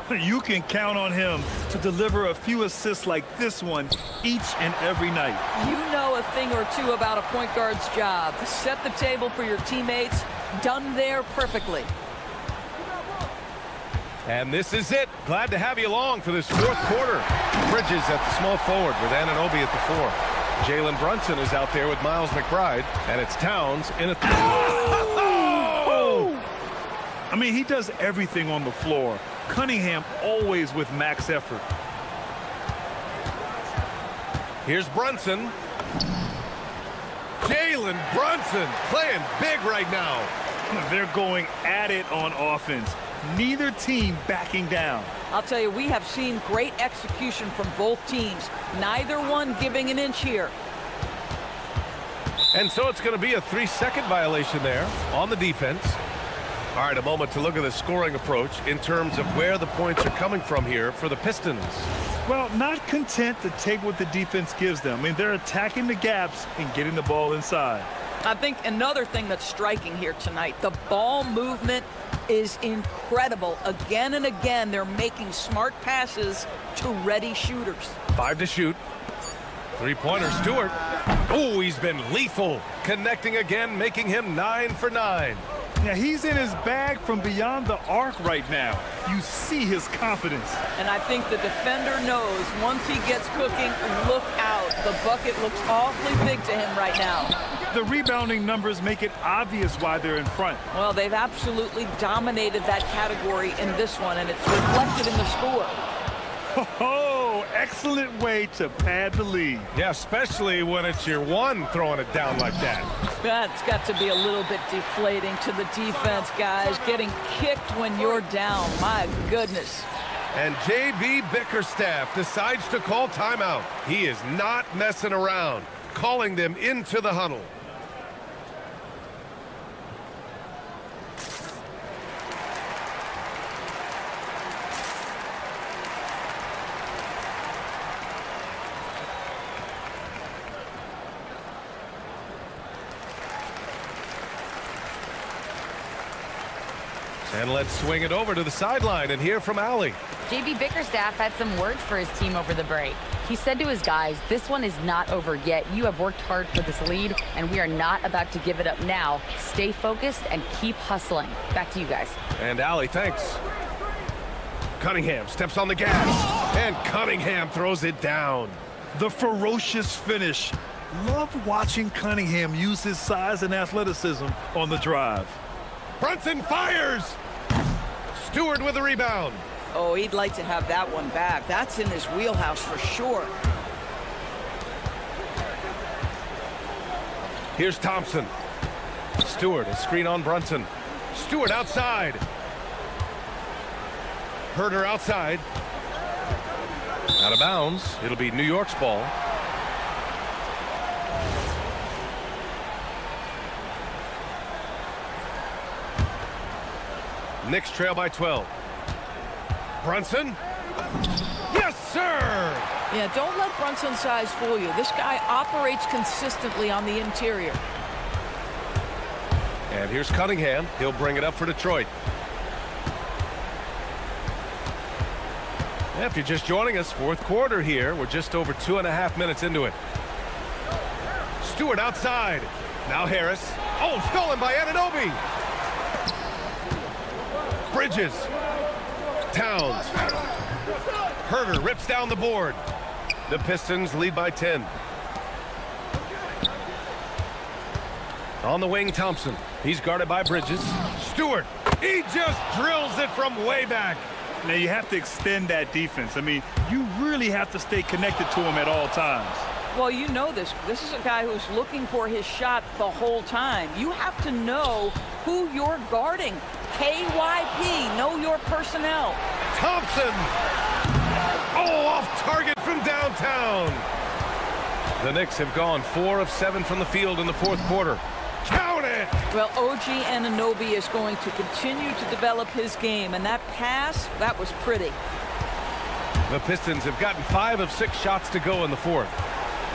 You can count on him to deliver a few assists like this one each and every night. You know a thing or two about a point guard's job. Set the table for your teammates. Done there perfectly. And this is it. Glad to have you along for this fourth quarter. Bridges at the small forward with Anunoby at the 4. Jalen Brunson is out there with Miles McBride. And it's Towns in a... I mean, he does everything on the floor. Cunningham always with max effort. Here's Brunson. Jalen Brunson playing big right now. They're going at it on offense. Neither team backing down. I'll tell you, we have seen great execution from both teams. Neither one giving an inch here. And so it's going to be a 3-second violation there on the defense. All right, a moment to look at the scoring approach in terms of where the points are coming from here for the Pistons. Well, not content to take what the defense gives them. I mean, they're attacking the gaps and getting the ball inside. I think another thing that's striking here tonight, the ball movement is incredible. Again and again, they're making smart passes to ready shooters. 5 to shoot. Three-pointer, Stewart. Oh, he's been lethal. Connecting again, making him 9 for 9. Yeah, he's in his bag from beyond the arc right now. You see his confidence. And I think the defender knows once he gets cooking, look out. The bucket looks awfully big to him right now. The rebounding numbers make it obvious why they're in front. Well, they've absolutely dominated that category in this one, and it's reflected in the score. Oh, excellent way to pad the lead. Yeah, especially when it's your one throwing it down like that. That's got to be a little bit deflating to the defense, guys. Getting kicked when you're down. My goodness. And J.B. Bickerstaff decides to call timeout. He is not messing around, calling them into the huddle. And let's swing it over to the sideline and hear from Allie. JB Bickerstaff had some words for his team over the break. He said to his guys, this one is not over yet. You have worked hard for this lead, and we are not about to give it up now. Stay focused and keep hustling. Back to you guys. And Allie, thanks. Cunningham steps on the gas, and Cunningham throws it down. The ferocious finish. Love watching Cunningham use his size and athleticism on the drive. Brunson fires! Stewart with the rebound. Oh, he'd like to have that one back. That's in his wheelhouse for sure. Here's Thompson. Stewart, a screen on Brunson. Stewart outside. Herder outside. Out of bounds. It'll be New York's ball. Knicks trail by 12. Brunson. Yes, sir! Yeah, don't let Brunson's size fool you. This guy operates consistently on the interior. And here's Cunningham. He'll bring it up for Detroit. If you're just joining us, fourth quarter here. We're just over 2.5 minutes into it. Stewart outside. Now Harris. Oh, stolen by Anunoby. Bridges. Towns. Herter rips down the board. The Pistons lead by 10. On the wing, Thompson. He's guarded by Bridges. Stewart. He just drills it from way back. Now, you have to extend that defense. I mean, you really have to stay connected to him at all times. Well, you know this. This is a guy who's looking for his shot the whole time. You have to know who you're guarding. KYP, know your personnel. Thompson. Oh, off target from downtown. The Knicks have gone 4 of 7 from the field in the fourth quarter. Count it! Well, OG Anunoby is going to continue to develop his game, and that pass, that was pretty. The Pistons have gotten 5 of 6 shots to go in the fourth.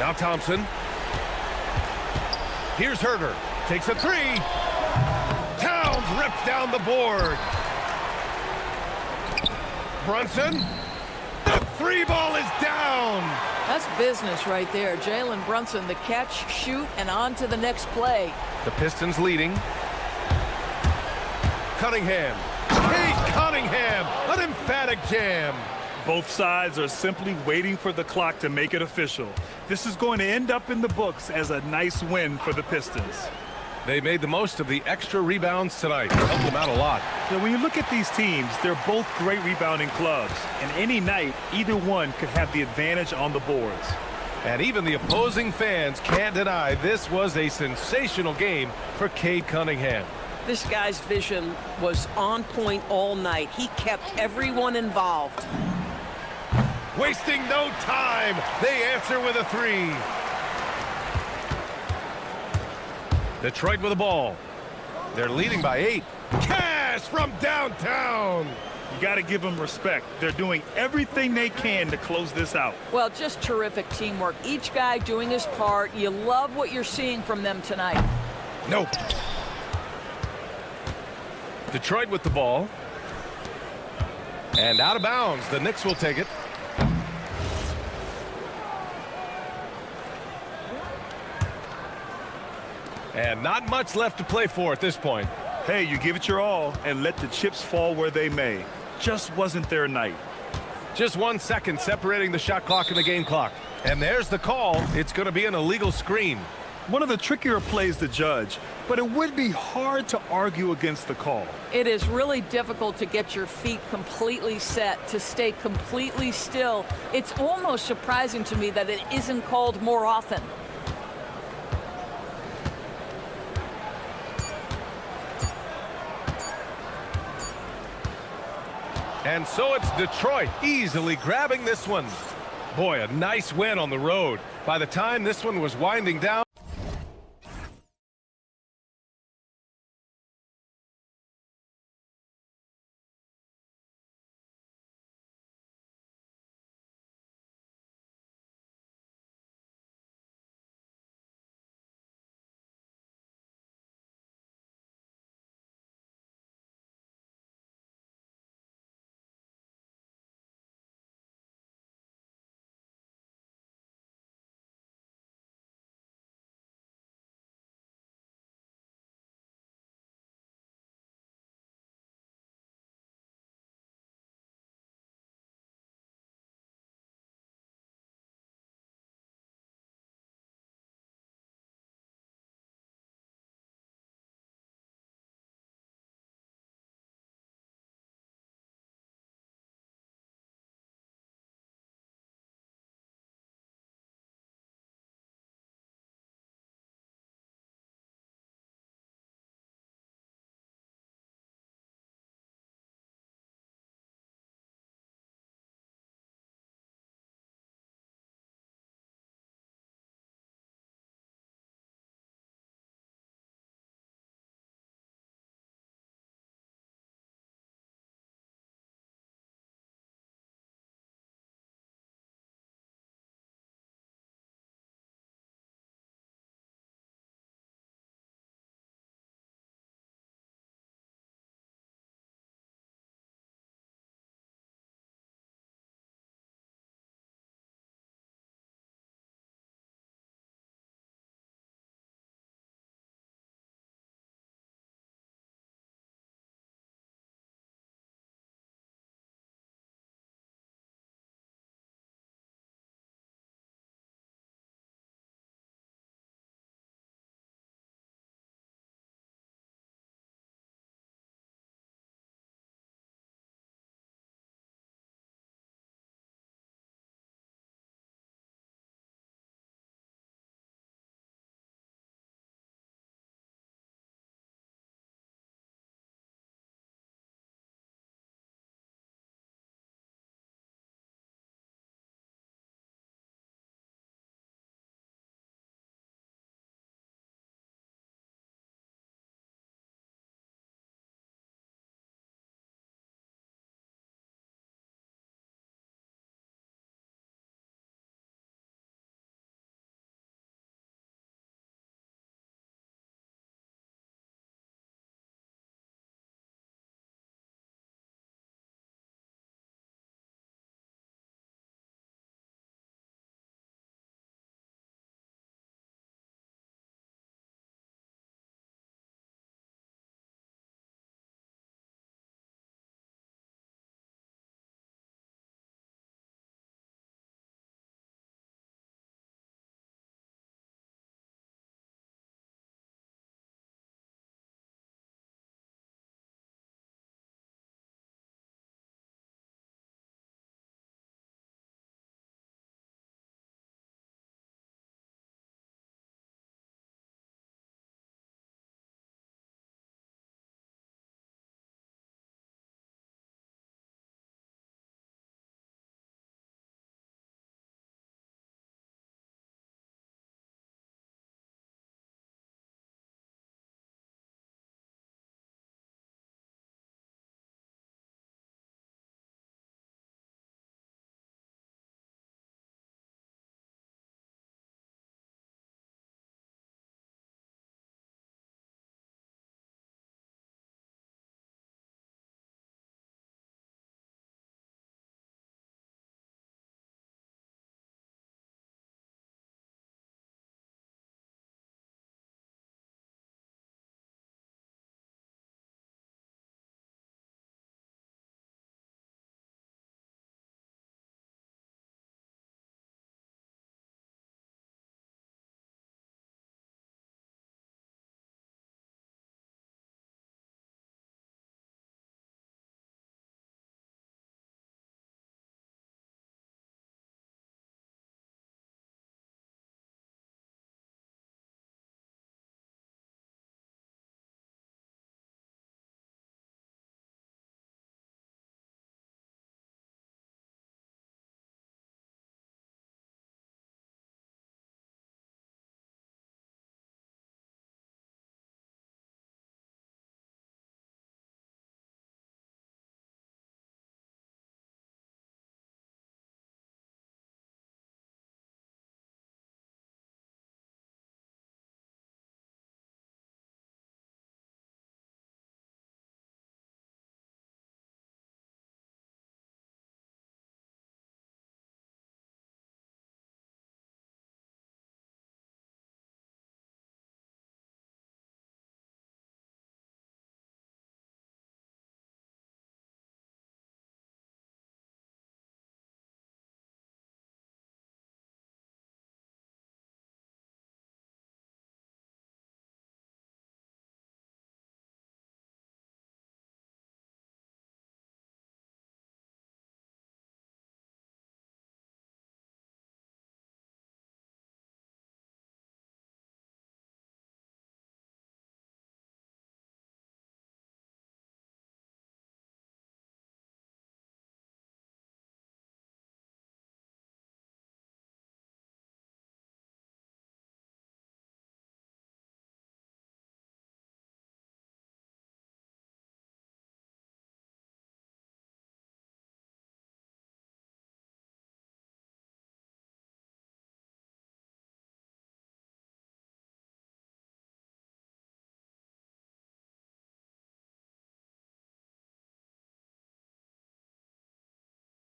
Now Thompson. Here's Herter. Takes a 3. Towns rips down the board. Brunson. The 3 ball is down. That's business right there. Jalen Brunson, the catch, shoot, and on to the next play. The Pistons leading. Cunningham. Kate Cunningham. An emphatic jam. Both sides are simply waiting for the clock to make it official. This is going to end up in the books as a nice win for the Pistons. They made the most of the extra rebounds tonight. Helped them out a lot. Now, when you look at these teams, they're both great rebounding clubs. And any night, either one could have the advantage on the boards. And even the opposing fans can't deny this was a sensational game for Cade Cunningham. This guy's vision was on point all night. He kept everyone involved. Wasting no time. They answer with a 3. Detroit with the ball. They're leading by 8. Cash from downtown. You got to give them respect. They're doing everything they can to close this out. Well, just terrific teamwork. Each guy doing his part. You love what you're seeing from them tonight. Nope. Detroit with the ball. And out of bounds. The Knicks will take it. And not much left to play for at this point. Hey, you give it your all and let the chips fall where they may. Just wasn't their night. Just 1 second separating the shot clock and the game clock. And there's the call. It's going to be an illegal screen. One of the trickier plays to judge, but it would be hard to argue against the call. It is really difficult to get your feet completely set, to stay completely still. It's almost surprising to me that it isn't called more often. And so it's Detroit easily grabbing this one. Boy, a nice win on the road. By the time this one was winding down,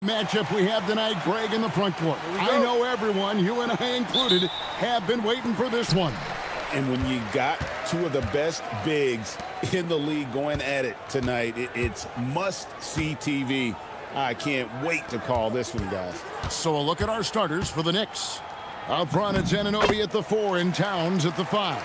Matchup we have tonight, Greg in the front court. I know everyone, you and I included, have been waiting for this one. And when you got two of the best bigs in the league going at it tonight, it's must-see TV. I can't wait to call this one, guys. So a look at our starters for the Knicks. Up front, it's Anunoby at the 4 and Towns at the 5.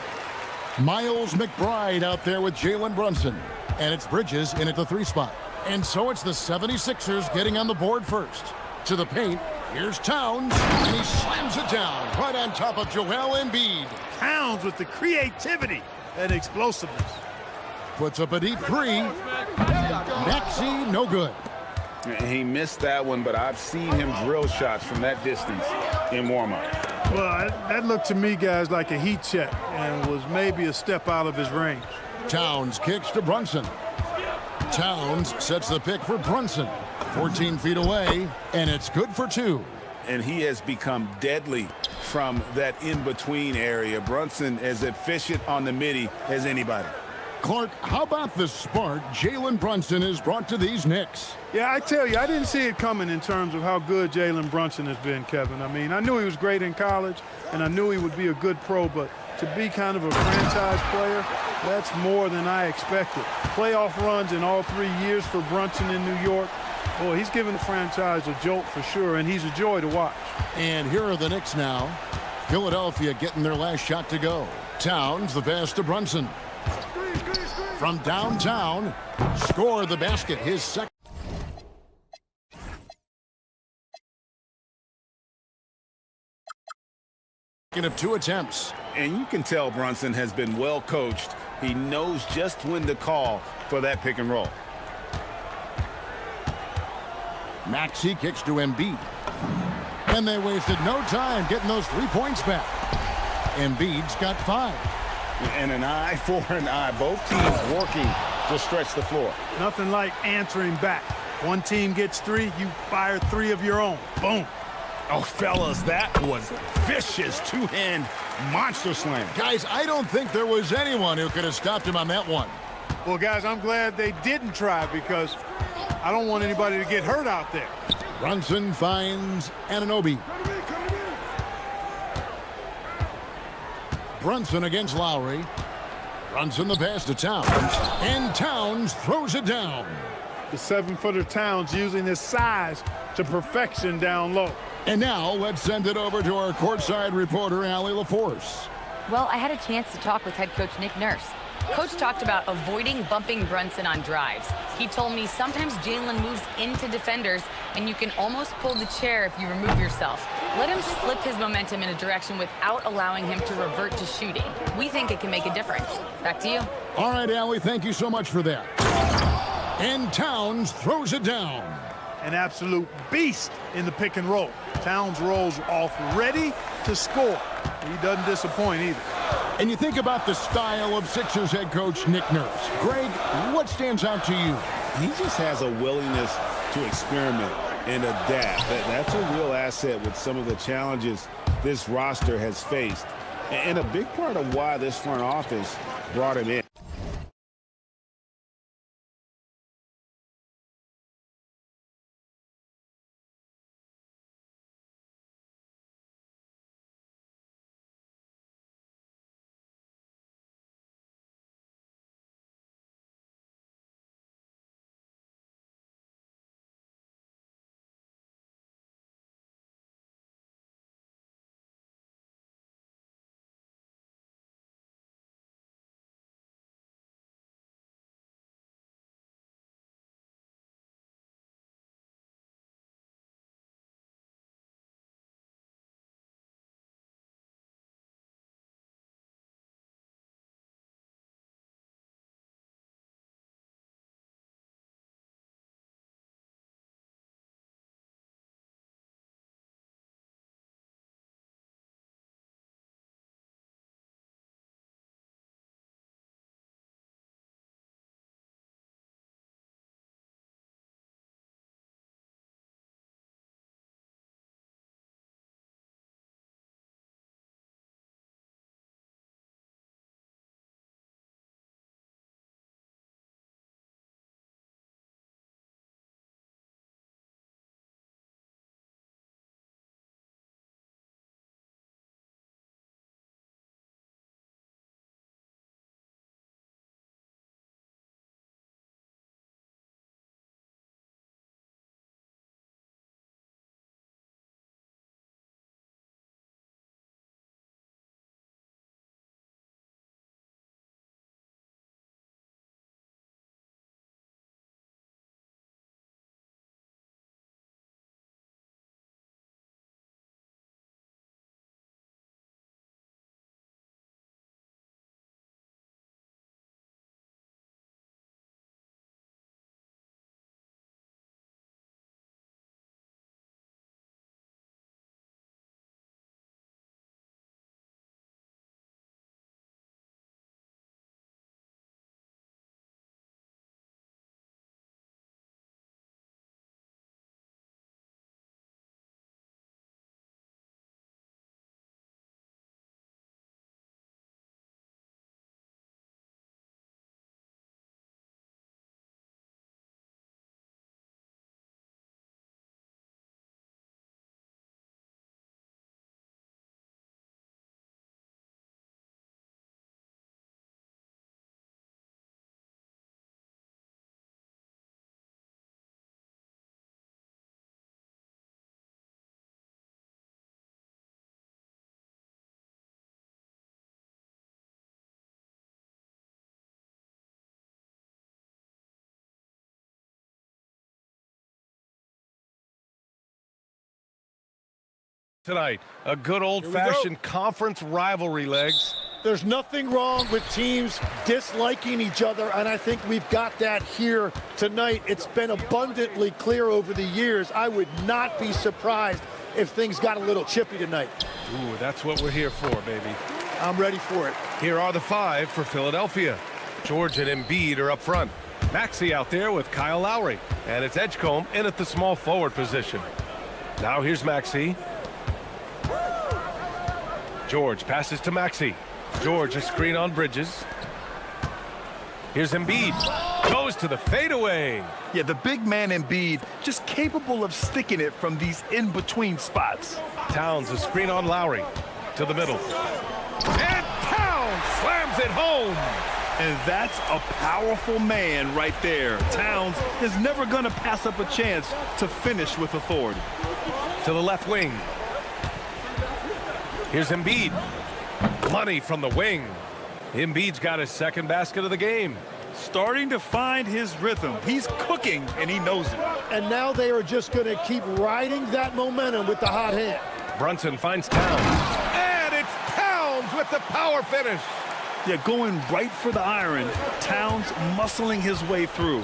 Miles McBride out there with Jalen Brunson. And it's Bridges in at the 3 spot. And so it's the 76ers getting on the board first. To the paint, here's Towns, and he slams it down right on top of Joel Embiid. Towns with the creativity and explosiveness. Puts up a deep 3. Maxey, no good. He missed that one, but I've seen him drill shots from that distance in warm-up. Well, that looked to me, guys, like a heat check and was maybe a step out of his range. Towns kicks to Brunson. Towns sets the pick for Brunson. 14 feet away, and it's good for 2. And he has become deadly from that in-between area. Brunson as efficient on the midi as anybody. Clark, how about the spark Jalen Brunson has brought to these Knicks? Yeah, I tell you, I didn't see it coming in terms of how good Jalen Brunson has been, Kevin. I mean, I knew he was great in college, and I knew he would be a good pro, but to be kind of a franchise player, that's more than I expected. Playoff runs in all 3 years for Brunson in New York. Boy, he's given the franchise a jolt for sure, and he's a joy to watch. And here are the Knicks now. Philadelphia getting their last shot to go. Towns, the pass to Brunson. From downtown, score the basket, his second. Of 2 attempts. And you can tell Brunson has been well coached. He knows just when to call for that pick and roll. Maxey kicks to Embiid. And they wasted no time getting those 3 points back. Embiid's got 5. And an eye for an eye. Both teams working to stretch the floor. Nothing like answering back. One team gets 3, you fire 3 of your own. Boom. Oh, fellas, that was vicious two-hand monster slam. Guys, I don't think there was anyone who could have stopped him on that one. Well, guys, I'm glad they didn't try because I don't want anybody to get hurt out there. Brunson finds Anunoby. Brunson against Lowry. Brunson the pass to Towns. And Towns throws it down. The 7-footer Towns using his size to perfection down low. And now let's send it over to our courtside reporter, Allie LaForce. Well, I had a chance to talk with head coach Nick Nurse. Coach talked about avoiding bumping Brunson on drives. He told me sometimes Jalen moves into defenders and you can almost pull the chair if you remove yourself. Let him slip his momentum in a direction without allowing him to revert to shooting. We think it can make a difference. Back to you. All right, Allie, thank you so much for that. And Towns throws it down. An absolute beast in the pick and roll. Towns rolls off ready to score. He doesn't disappoint either. And you think about the style of Sixers head coach Nick Nurse. Greg, what stands out to you? He just has a willingness to experiment and adapt. That's a real asset with some of the challenges this roster has faced. And a big part of why this front office brought him in. Tonight, a good old-fashioned conference rivalry, legs. There's nothing wrong with teams disliking each other, and I think we've got that here tonight. It's been abundantly clear over the years. I would not be surprised if things got a little chippy tonight. Ooh, that's what we're here for, baby. I'm ready for it. Here are the 5 for Philadelphia. George and Embiid are up front. Maxey out there with Kyle Lowry. And it's Edgecombe in at the small forward position. Now here's Maxey. George passes to Maxey. George a screen on Bridges. Here's Embiid. Goes to the fadeaway. Yeah, the big man Embiid just capable of sticking it from these in-between spots. Towns a screen on Lowry. To the middle. And Towns slams it home. And that's a powerful man right there. Towns is never going to pass up a chance to finish with authority. To the left wing. Here's Embiid. Money from the wing. Embiid's got his second basket of the game. Starting to find his rhythm. He's cooking, and he knows it. And now they are just going to keep riding that momentum with the hot hand. Brunson finds Towns. And it's Towns with the power finish. Yeah, going right for the iron. Towns muscling his way through.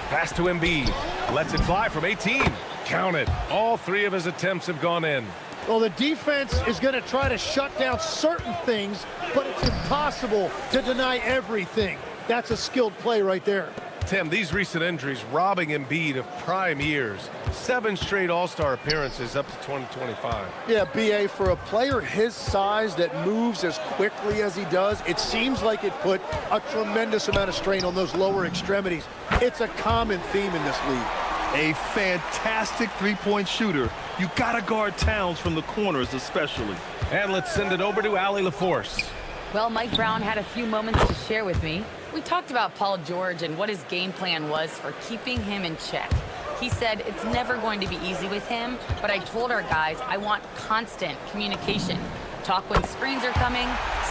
Pass to Embiid. Lets it fly from 18. Count it. All 3 of his attempts have gone in. Well, the defense is going to try to shut down certain things, but it's impossible to deny everything. That's a skilled play right there. Tim, these recent injuries robbing Embiid of prime years. 7 straight All-Star appearances up to 2025. Yeah, B.A., for a player his size that moves as quickly as he does, it seems like it put a tremendous amount of strain on those lower extremities. It's a common theme in this league. A fantastic three-point shooter. You gotta guard Towns from the corners especially. And let's send it over to Allie LaForce. Well, Mike Brown had a few moments to share with me. We talked about Paul George and what his game plan was for keeping him in check. He said it's never going to be easy with him, but I told our guys I want constant communication. Talk when screens are coming,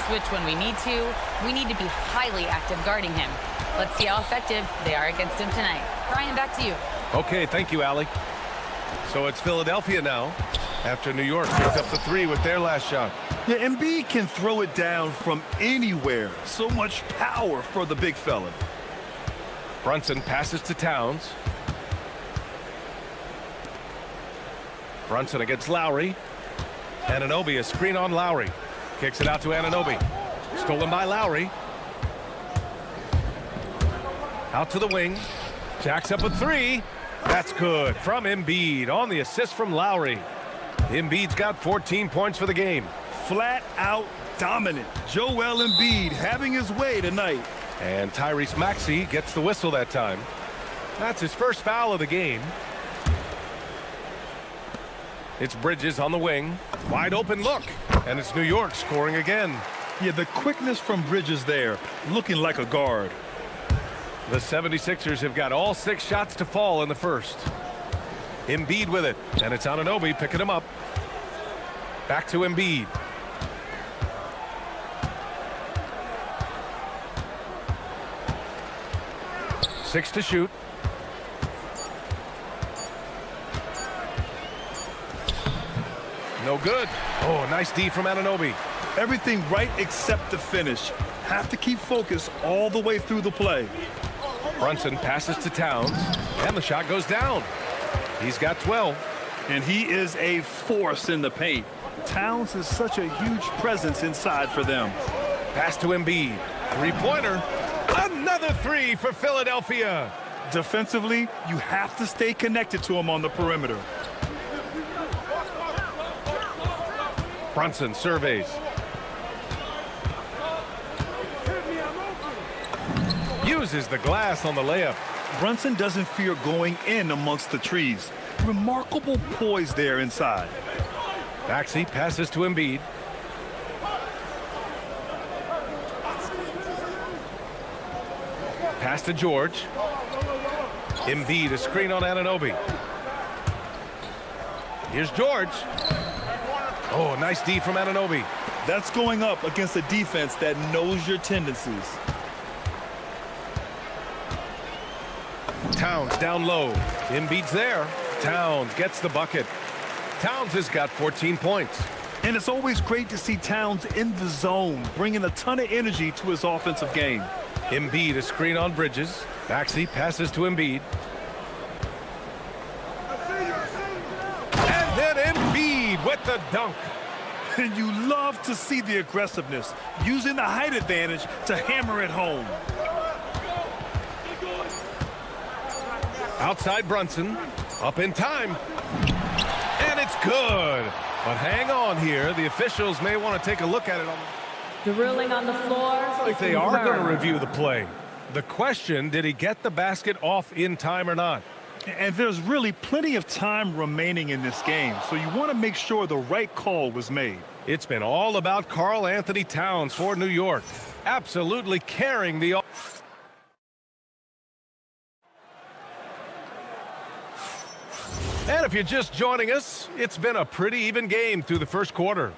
switch when we need to. We need to be highly active guarding him. Let's see how effective they are against him tonight. Brian, back to you. Okay, thank you, Allie. So it's Philadelphia now, after New York picked up the 3 with their last shot. Yeah, Embiid can throw it down from anywhere. So much power for the big fella. Brunson passes to Towns. Brunson against Lowry. Anunoby, a screen on Lowry. Kicks it out to Anunoby. Stolen by Lowry. Out to the wing. Jacks up a 3. That's good from Embiid on the assist from Lowry. Embiid's got 14 points for the game. Flat out dominant. Joel Embiid having his way tonight. And Tyrese Maxey gets the whistle that time. That's his first foul of the game. It's Bridges on the wing. Wide open look. And it's New York scoring again. Yeah, the quickness from Bridges there, looking like a guard. The 76ers have got all 6 shots to fall in the first. Embiid with it, and it's Anunoby picking him up. Back to Embiid. Six to shoot. No good. Oh, nice D from Anunoby. Everything right except the finish. Have to keep focus all the way through the play. Brunson passes to Towns, and the shot goes down. He's got 12. And he is a force in the paint. Towns is such a huge presence inside for them. Pass to Embiid. 3-pointer. Another 3 for Philadelphia. Defensively, you have to stay connected to him on the perimeter. Brunson surveys. Uses the glass on the layup. Brunson doesn't fear going in amongst the trees. Remarkable poise there inside. Maxey passes to Embiid. Pass to George. Embiid, a screen on Anunoby. Here's George. Oh, nice D from Anunoby. That's going up against a defense that knows your tendencies. Towns down low. Embiid's there. Towns gets the bucket. Towns has got 14 points. And it's always great to see Towns in the zone, bringing a ton of energy to his offensive game. Embiid, a screen on Bridges. Maxey passes to Embiid. And then Embiid with the dunk. And you love to see the aggressiveness, using the height advantage to hammer it home. Outside Brunson, up in time. And it's good. But hang on here. The officials may want to take a look at it. The ruling on the floor. Like they are going to review the play. The question, did he get the basket off in time or not? And there's really plenty of time remaining in this game, so you want to make sure the right call was made. It's been all about Karl Anthony Towns for New York. Absolutely carrying the... And if you're just joining us, it's been a pretty even game through the first quarter.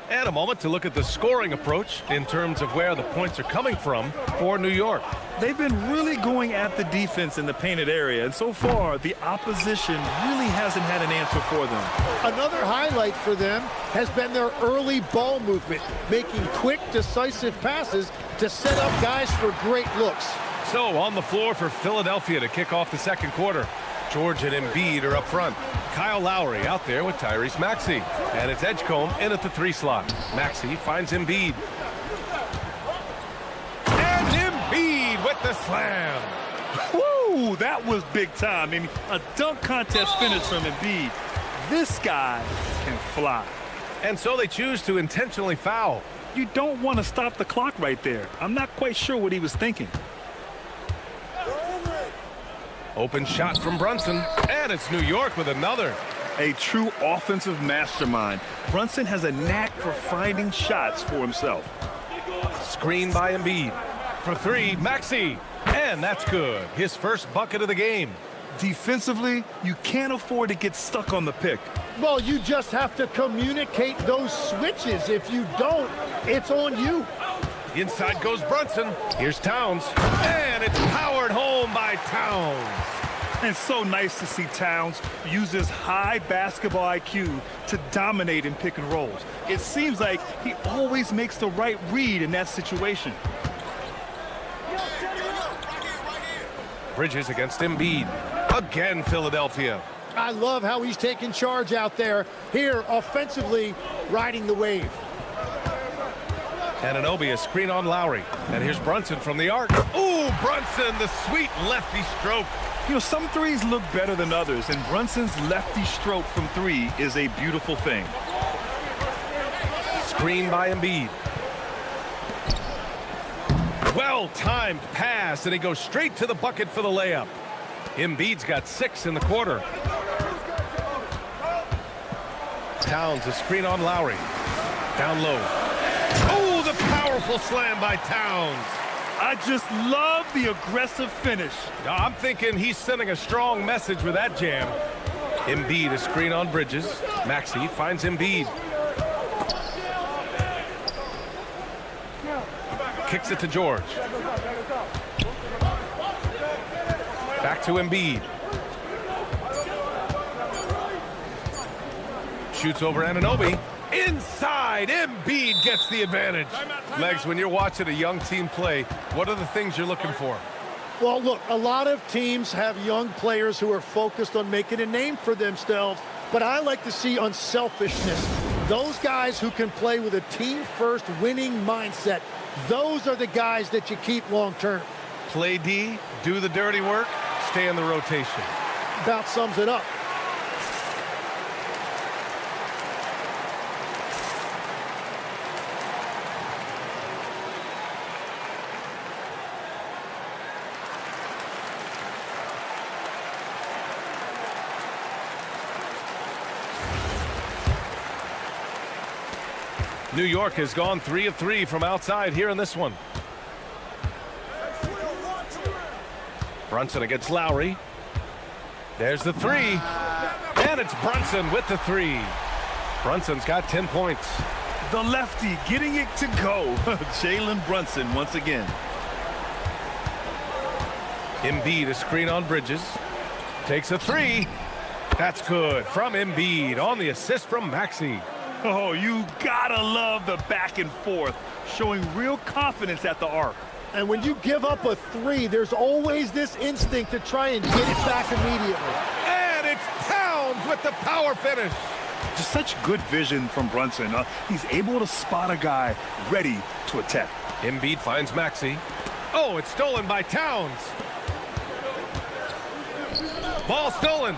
And a moment to look at the scoring approach in terms of where the points are coming from for New York. They've been really going at the defense in the painted area, and so far the opposition really hasn't had an answer for them. Another highlight for them has been their early ball movement, making quick, decisive passes to set up guys for great looks. So on the floor for Philadelphia to kick off the second quarter. George and Embiid are up front. Kyle Lowry out there with Tyrese Maxey. And it's Edgecombe in at the 3 slot. Maxey finds Embiid. And Embiid with the slam. Woo, that was big time. I mean, a dunk contest finish from Embiid. This guy can fly. And so they choose to intentionally foul. You don't want to stop the clock right there. I'm not quite sure what he was thinking. Open shot from Brunson, and it's New York with another. A true offensive mastermind. Brunson has a knack for finding shots for himself. Screen by Embiid. For 3, Maxey. And that's good. His first bucket of the game. Defensively, you can't afford to get stuck on the pick. Well, you just have to communicate those switches. If you don't, it's on you. Inside goes Brunson. Here's Towns. And it's powered home by Towns. And so nice to see Towns use his high basketball IQ to dominate in pick and rolls. It seems like he always makes the right read in that situation. Bridges against Embiid. Again, Philadelphia. I love how he's taking charge out there. Here, offensively, riding the wave. Anunoby, a screen on Lowry. And here's Brunson from the arc. Ooh, Brunson, the sweet lefty stroke. You know, some threes look better than others, and Brunson's lefty stroke from 3 is a beautiful thing. Screen by Embiid. Well-timed pass, and he goes straight to the bucket for the layup. Embiid's got 6 in the quarter. Towns, a screen on Lowry. Down low. Oh, the powerful slam by Towns. I just love the aggressive finish. I'm thinking he's sending a strong message with that jam. Embiid, a screen on Bridges. Maxey finds Embiid. Kicks it to George. Back to Embiid. Shoots over Anunoby. Inside, Embiid gets the advantage. Legs, when you're watching a young team play, what are the things you're looking for? Well, look, a lot of teams have young players who are focused on making a name for themselves, but I like to see unselfishness. Those guys who can play with a team-first winning mindset, those are the guys that you keep long-term. Play D, do the dirty work, stay in the rotation. About sums it up. New York has gone 3 of 3 from outside here in this one. Brunson against Lowry. There's the 3. And it's Brunson with the 3. Brunson's got 10 points. The lefty getting it to go. Jalen Brunson once again. Embiid, a screen on Bridges. Takes a 3. That's good from Embiid on the assist from Maxey. Oh, you gotta love the back and forth, showing real confidence at the arc. And when you give up a three, there's always this instinct to try and get it back immediately. And it's Towns with the power finish. Just such good vision from Brunson. He's able to spot a guy ready to attack. Embiid finds Maxey. Oh, it's stolen by Towns. Ball stolen.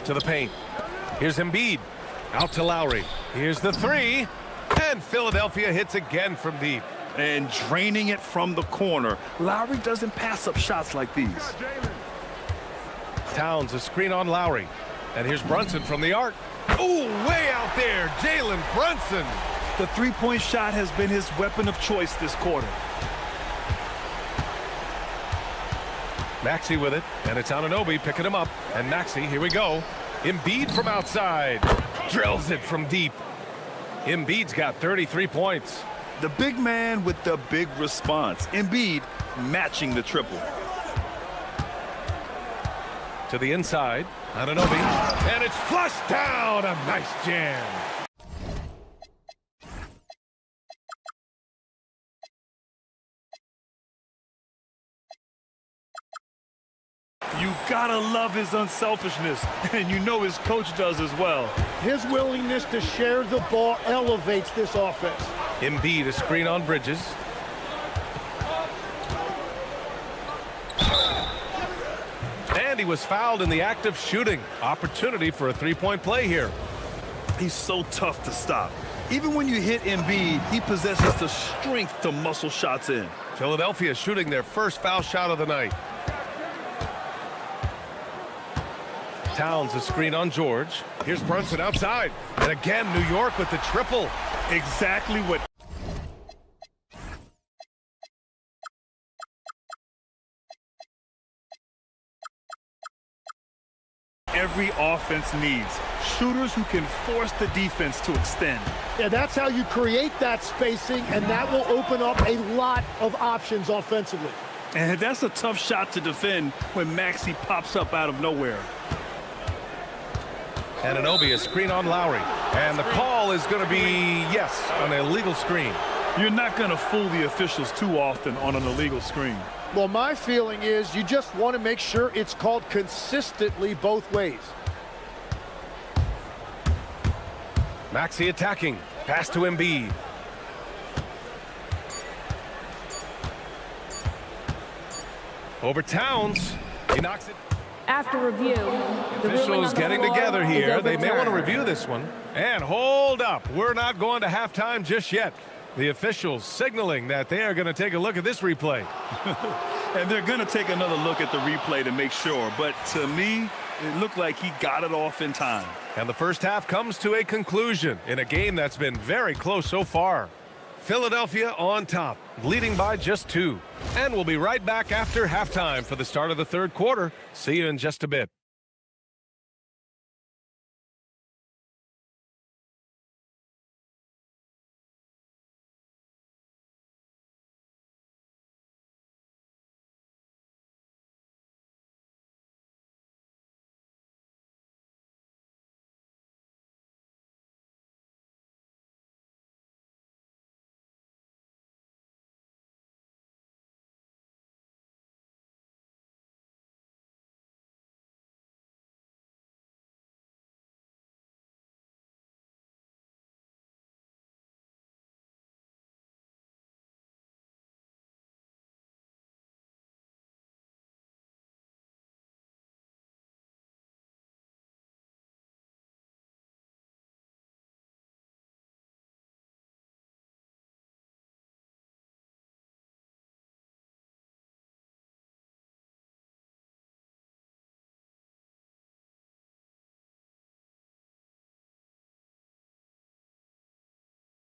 To the paint. Here's Embiid. Out to Lowry. Here's the three. And Philadelphia hits again from deep. And draining it from the corner. Lowry doesn't pass up shots like these. Towns, a screen on Lowry. And here's Brunson from the arc. Ooh, way out there, Jalen Brunson. The three-point shot has been his weapon of choice this quarter. Maxey with it, and it's Anunoby picking him up. And Maxey, here we go. Embiid from outside. Drills it from deep. Embiid's got 33 points. The big man with the big response. Embiid matching the triple. To the inside, Anunoby, and it's flushed down. A nice jam. You gotta love his unselfishness, and you know his coach does as well. His willingness to share the ball elevates this offense. Embiid, a screen on Bridges. And he was fouled in the act of shooting. Opportunity for a three-point play here. He's so tough to stop. Even when you hit Embiid, he possesses the strength to muscle shots in. Philadelphia shooting their first foul shot of the night. Towns, a screen on George. Here's Brunson outside. And again, New York with the triple. Exactly what every offense needs. Shooters who can force the defense to extend. Yeah, that's how you create that spacing, and that will open up a lot of options offensively. And that's a tough shot to defend when Maxey pops up out of nowhere. Anunoby, a screen on Lowry. And the call is going to be, yes, an illegal screen. You're not going to fool the officials too often on an illegal screen. Well, my feeling is you just want to make sure it's called consistently both ways. Maxey attacking. Pass to Embiid. Over Towns. He knocks it. After review, the Officials getting together here. They may want to overturned. review this one. And hold up. We're not going to halftime just yet. The officials signaling that they are going to take a look at this replay. And they're going to take another look at the replay to make sure. But to me, it looked like he got it off in time. And the first half comes to a conclusion in a game that's been very close so far. Philadelphia on top, leading by just 2. And we'll be right back after halftime for the start of the third quarter. See you in just a bit.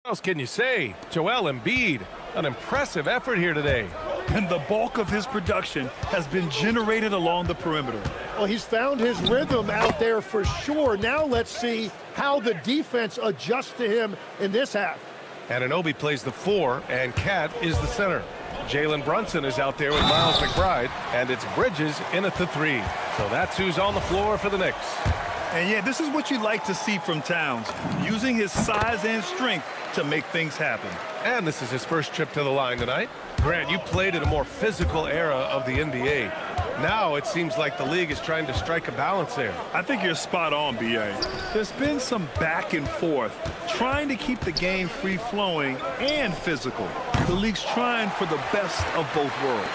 What else can you say? Joel Embiid, an impressive effort here today. And the bulk of his production has been generated along the perimeter. Well, he's found his rhythm out there for sure. Now let's see how the defense adjusts to him in this half. Anunoby plays the 4, and Cat is the center. Jalen Brunson is out there with Miles McBride, and it's Bridges in at the 3. So that's who's on the floor for the Knicks. And yeah, this is what you like to see from Towns, using his size and strength to make things happen. And this is his first trip to the line tonight. Grant, you played in a more physical era of the NBA. Now it seems like the league is trying to strike a balance there. I think you're spot on, B.A. There's been some back and forth, trying to keep the game free-flowing and physical. The league's trying for the best of both worlds.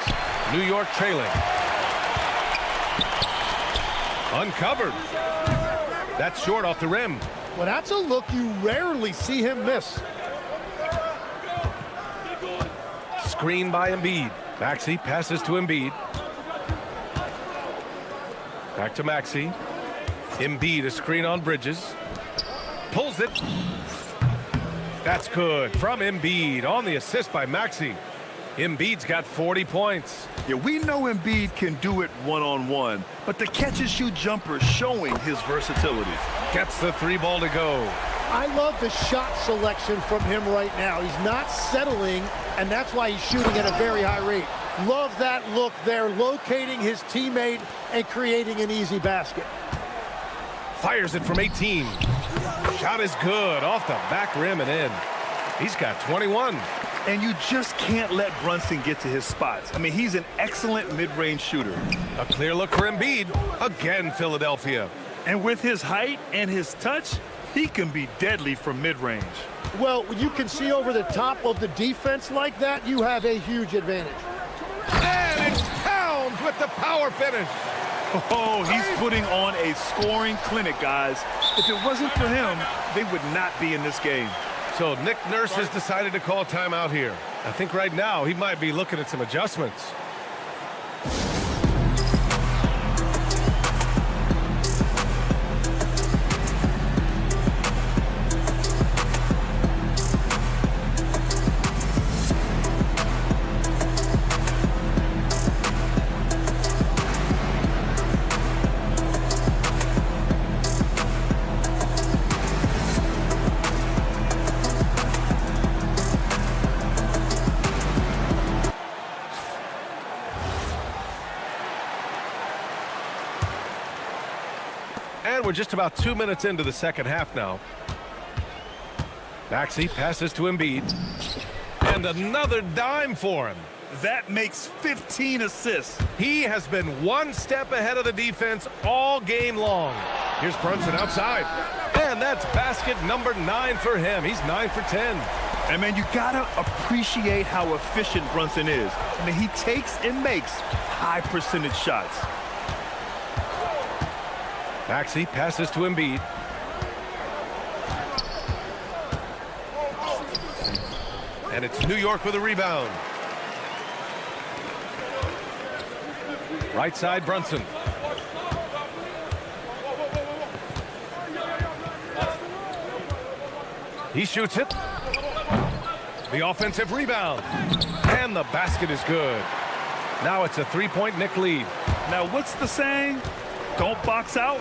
New York trailing. Uncovered. That's short off the rim. Well, that's a look you rarely see him miss. Screen by Embiid. Maxey passes to Embiid. Back to Maxey. Embiid, a screen on Bridges. Pulls it. That's good from Embiid on the assist by Maxey. Embiid's got 40 points. Yeah, we know Embiid can do it one-on-one, but the catch-and-shoot jumper is showing his versatility. Gets the 3 ball to go. I love the shot selection from him right now. He's not settling, and that's why he's shooting at a very high rate. Love that look there, locating his teammate and creating an easy basket. Fires it from 18. Shot is good off the back rim and in. He's got 21. And you just can't let Brunson get to his spots. I mean, he's an excellent mid-range shooter. A clear look for Embiid. Again, Philadelphia. And with his height and his touch, he can be deadly from mid-range. Well, when you can see over the top of the defense like that, you have a huge advantage. And it's Towns with the power finish. Oh, he's putting on a scoring clinic, guys. If it wasn't for him, they would not be in this game. So Nick Nurse has decided to call timeout here. I think right now he might be looking at some adjustments. And we're just about 2 minutes into the second half now. Maxey passes to Embiid. And another dime for him. That makes 15 assists. He has been one step ahead of the defense all game long. Here's Brunson outside. And that's basket number 9 for him. He's 9 for 10. And, man, you got to appreciate how efficient Brunson is. I mean, he takes and makes high percentage shots. Maxey passes to Embiid. And it's New York with a rebound. Right side, Brunson. He shoots it. The offensive rebound. And the basket is good. Now it's a 3-point Knick lead. Now, what's the saying? Don't box out.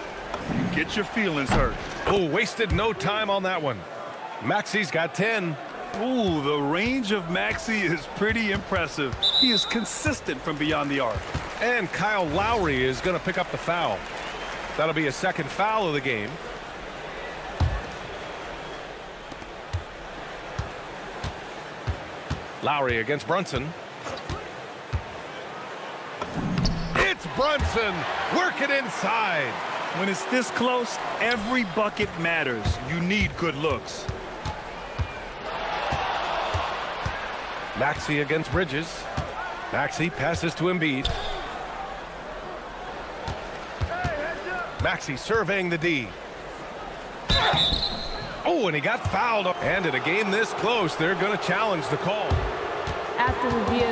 You get your feelings hurt. Oh, wasted no time on that one. Maxey's got 10. Ooh, the range of Maxey is pretty impressive. He is consistent from beyond the arc. And Kyle Lowry is going to pick up the foul. That'll be a second foul of the game. Lowry against Brunson. It's Brunson working inside. When it's this close, every bucket matters. You need good looks. Maxey against Bridges. Maxey passes to Embiid. Maxey surveying the D. Oh, and he got fouled. And in a game this close, they're going to challenge the call. After review.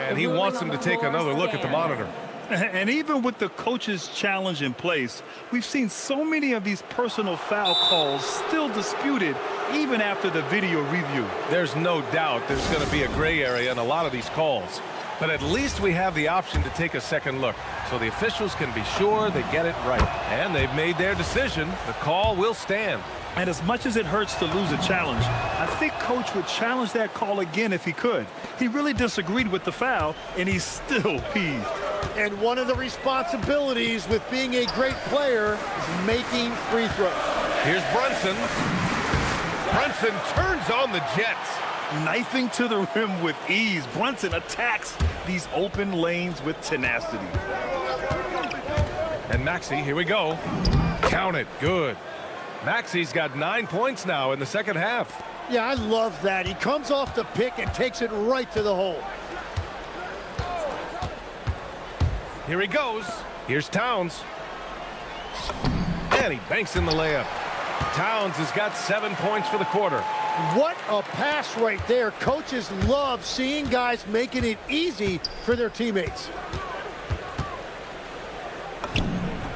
And he wants him to take another look at the monitor. And even with the coach's challenge in place, we've seen so many of these personal foul calls still disputed even after the video review. There's no doubt there's going to be a gray area in a lot of these calls. But at least we have the option to take a second look, so the officials can be sure they get it right. And they've made their decision. The call will stand. And as much as it hurts to lose a challenge, I think Coach would challenge that call again if he could. He really disagreed with the foul, and he's still peeved. And one of the responsibilities with being a great player is making free throws. Here's Brunson. Brunson turns on the Jets. Knifing to the rim with ease, Brunson attacks these open lanes with tenacity. And Maxey, here we go. Count it, good. Maxey's got 9 points now in the second half. Yeah, I love that. He comes off the pick and takes it right to the hole. Here he goes. Here's Towns. And he banks in the layup. Towns has got 7 points for the quarter. What a pass right there. Coaches love seeing guys making it easy for their teammates.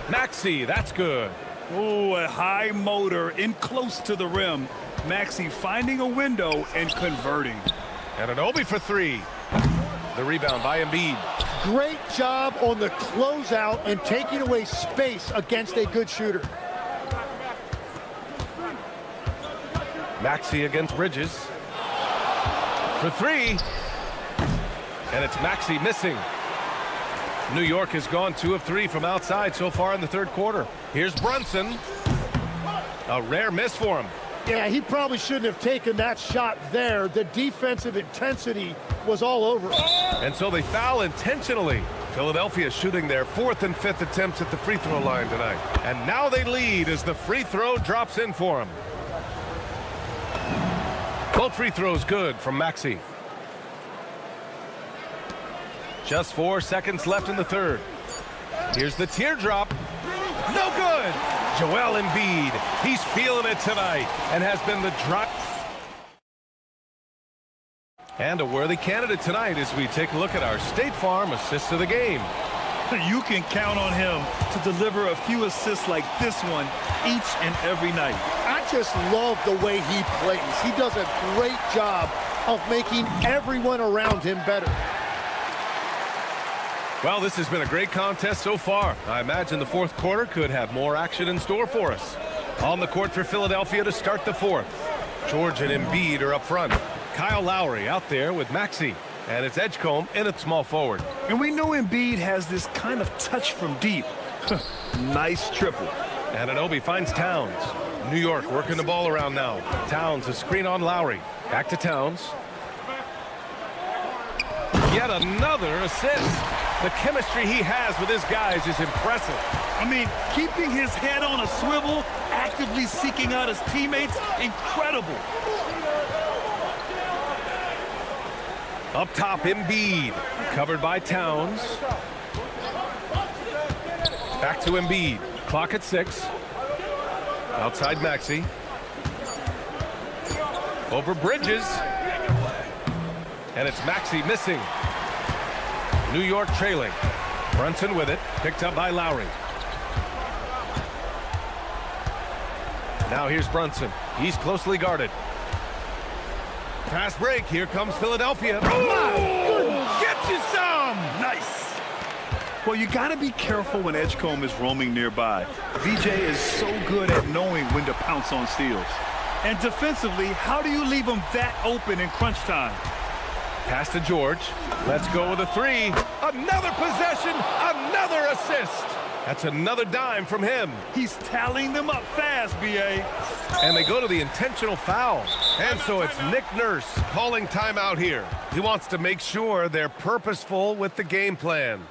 Maxey, that's good. Oh, a high motor in close to the rim. Maxey finding a window and converting. And Anunoby for three. The rebound by Embiid. Great job on the closeout and taking away space against a good shooter. Maxey against Bridges. For three. And it's Maxey missing. New York has gone 2 of 3 from outside so far in the third quarter. Here's Brunson. A rare miss for him. Yeah, he probably shouldn't have taken that shot there. The defensive intensity was all over. And so they foul intentionally. Philadelphia shooting their 4th and 5th attempts at the free throw line tonight. And now they lead as the free throw drops in for him. Both free throws good from Maxey. Just 4 seconds left in the third. Here's the teardrop. No good. Joel Embiid. He's feeling it tonight and has been the drop. And a worthy candidate tonight as we take a look at our State Farm assists of the game. You can count on him to deliver a few assists like this one each and every night. I just love the way he plays. He does a great job of making everyone around him better. Well, this has been a great contest so far. I imagine the fourth quarter could have more action in store for us. On the court for Philadelphia to start the fourth. George and Embiid are up front. Kyle Lowry out there with Maxey. And it's Edgecombe in at small forward. And we know Embiid has this kind of touch from deep. Nice triple. And Anunoby finds Towns. New York working the ball around now. Towns a screen on Lowry. Back to Towns. Yet another assist. The chemistry he has with his guys is impressive. I mean, keeping his head on a swivel, actively seeking out his teammates, incredible. Up top, Embiid. Covered by Towns. Back to Embiid. Clock at 6. Outside Maxey. Over Bridges. And it's Maxey missing. New York trailing. Brunson with it. Picked up by Lowry. Now here's Brunson. He's closely guarded. Fast break. Here comes Philadelphia. Oh, get you some! Nice. Well, you got to be careful when Edgecombe is roaming nearby. VJ is so good at knowing when to pounce on steals. And defensively, how do you leave him that open in crunch time? Pass to George. Let's go with a three. Another possession, another assist. That's another dime from him. He's tallying them up fast, B.A. And they go to the intentional foul. And so it's Nick Nurse calling timeout here. He wants to make sure they're purposeful with the game plan.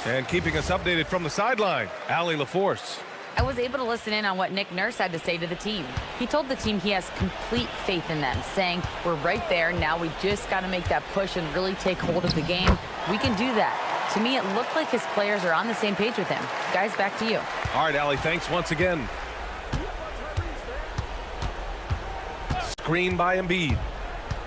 And keeping us updated from the sideline, Allie LaForce. I was able to listen in on what Nick Nurse had to say to the team. He told the team he has complete faith in them, saying, we're right there, now we just got to make that push and really take hold of the game. We can do that. To me, it looked like his players are on the same page with him. Guys, back to you. All right, Allie, thanks once again. Screen by Embiid.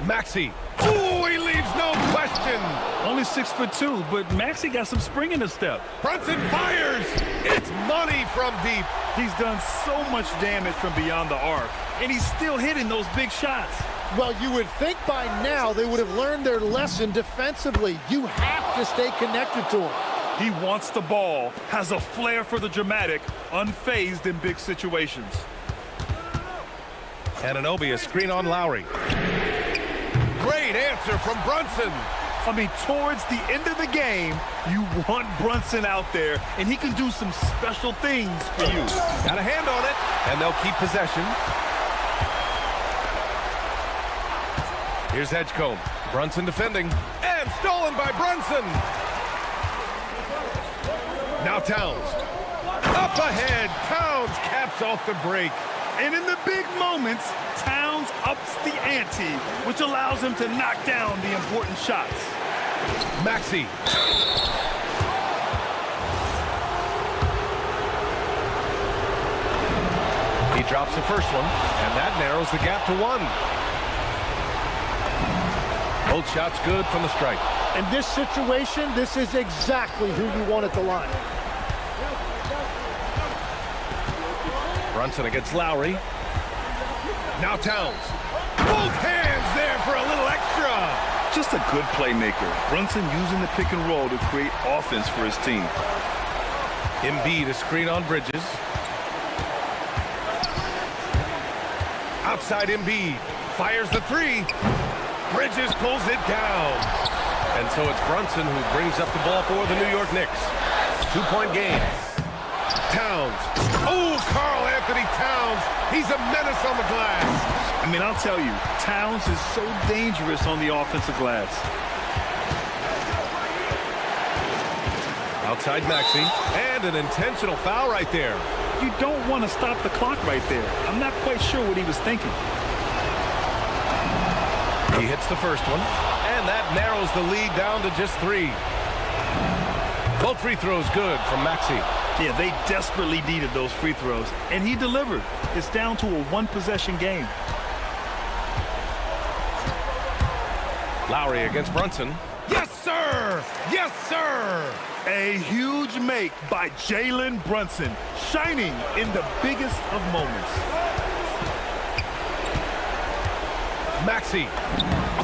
Maxey. Ooh, he leaves no question. Only 6'2", but Maxey got some spring in his step. Brunson fires. It's money from deep. He's done so much damage from beyond the arc, and he's still hitting those big shots. Well, you would think by now they would have learned their lesson defensively. You have to stay connected to him. He wants the ball, has a flair for the dramatic, unfazed in big situations. Anunoby, a screen on Lowry. Great answer from Brunson. I mean, towards the end of the game, you want Brunson out there, and he can do some special things for you. Got a hand on it, and they'll keep possession. Here's Edgecombe. Brunson defending, and stolen by Brunson. Now Towns. Up ahead, Towns caps off the break. And in the big moments, Towns ups the ante, which allows him to knock down the important shots. Maxey. He drops the first one, and that narrows the gap to 1. Both shots good from the stripe. In this situation, this is exactly who you want at the line. Brunson against Lowry. Now Towns. Both hands there for a little extra. Just a good playmaker. Brunson using the pick and roll to create offense for his team. Embiid, a screen on Bridges. Outside Embiid. Fires the 3. Bridges pulls it down. And so it's Brunson who brings up the ball for the New York Knicks. 2-point game. Towns. Oh, Karl Anthony Towns. He's a menace on the glass. I mean, I'll tell you, Towns is so dangerous on the offensive glass. Outside Maxey. And an intentional foul right there. You don't want to stop the clock right there. I'm not quite sure what he was thinking. He hits the first one. And that narrows the lead down to just 3. Both free throws good from Maxey. Yeah, they desperately needed those free throws, and he delivered. It's down to a 1-possession game. Lowry against Brunson. Yes, sir! Yes, sir! A huge make by Jalen Brunson, shining in the biggest of moments. Maxey.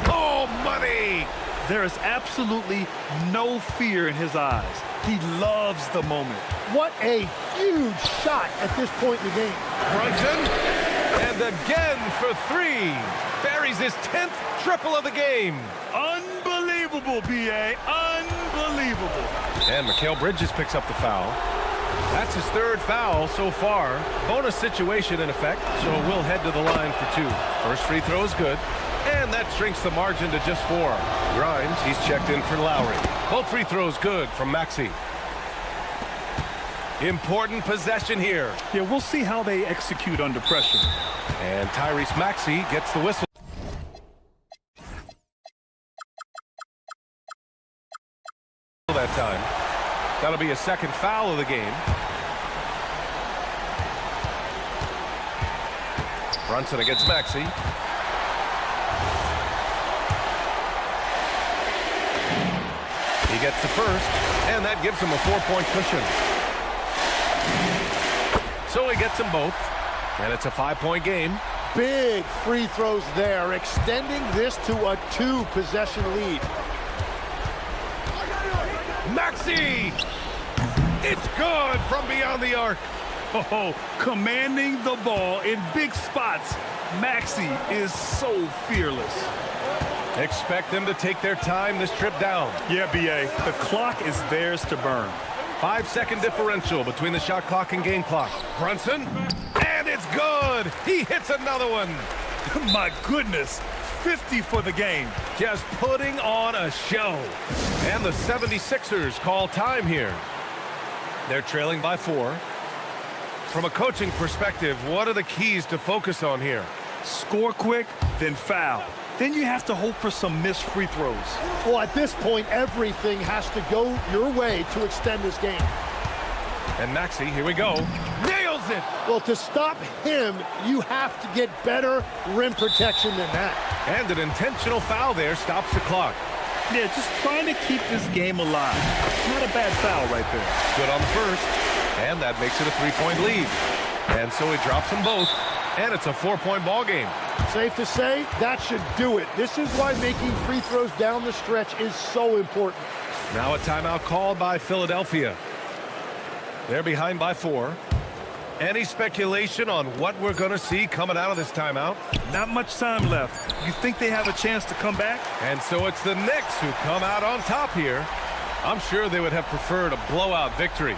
Oh, money! There is absolutely no fear in his eyes. He loves the moment. What a huge shot at this point in the game. Brunson, and again for 3. Buries his 10th triple of the game. Unbelievable, B.A. Unbelievable. And Mikal Bridges picks up the foul. That's his 3rd foul so far. Bonus situation in effect, so we'll head to the line for 2. First free throw is good. And that shrinks the margin to just 4. Grimes, he's checked in for Lowry. Both free throws good from Maxey. Important possession here. Yeah, we'll see how they execute under pressure. And Tyrese Maxey gets the whistle. That time. That'll be a 2nd foul of the game. Brunson against Maxey. He gets the first, and that gives him a 4-point cushion. So he gets them both, and it's a 5-point game. Big free throws there, extending this to a 2-possession lead. Maxey! It's good from beyond the arc. Oh, commanding the ball in big spots. Maxey is so fearless. Expect them to take their time this trip down. Yeah, B.A., the clock is theirs to burn. 5-second differential between the shot clock and game clock. Brunson, and it's good. He hits another one. My goodness, 50 for the game. Just putting on a show. And the 76ers call time here. They're trailing by 4. From a coaching perspective, what are the keys to focus on here? Score quick, then foul. Then you have to hope for some missed free throws. Well, at this point, everything has to go your way to extend this game. And Maxey, here we go, nails it! Well, to stop him, you have to get better rim protection than that. And an intentional foul there stops the clock. Yeah, just trying to keep this game alive. Not a bad foul right there. Good on the first, and that makes it a 3-point lead. And so he drops them both, and it's a 4-point ball game. Safe to say, that should do it. This is why making free throws down the stretch is so important. Now a timeout called by Philadelphia. They're behind by 4. Any speculation on what we're going to see coming out of this timeout? Not much time left. You think they have a chance to come back? And so it's the Knicks who come out on top here. I'm sure they would have preferred a blowout victory.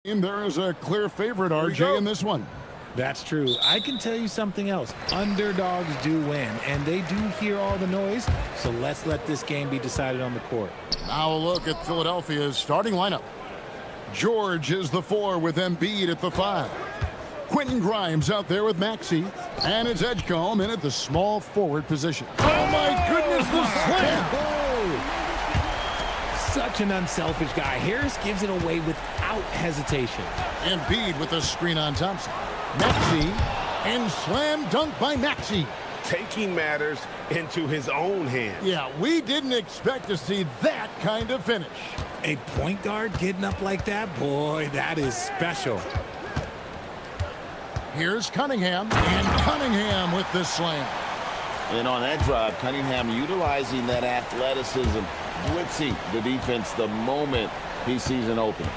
And there is a clear favorite, RJ, in this one. That's true. I can tell you something else. Underdogs do win, and they do hear all the noise, so let's let this game be decided on the court. Now a look at Philadelphia's starting lineup. George is the 4 with Embiid at the 5. Quentin Grimes out there with Maxey, and it's Edgecombe in at the small forward position. Oh my goodness, the slam! Such an unselfish guy. Harris gives it away without hesitation. Embiid with the screen on Thompson. Maxey, and slam dunk by Maxey. Taking matters into his own hands. Yeah, we didn't expect to see that kind of finish. A point guard getting up like that? Boy, that is special. Here's Cunningham, and Cunningham with the slam. And on that drive, Cunningham utilizing that athleticism, blitzing the defense the moment he sees an opening.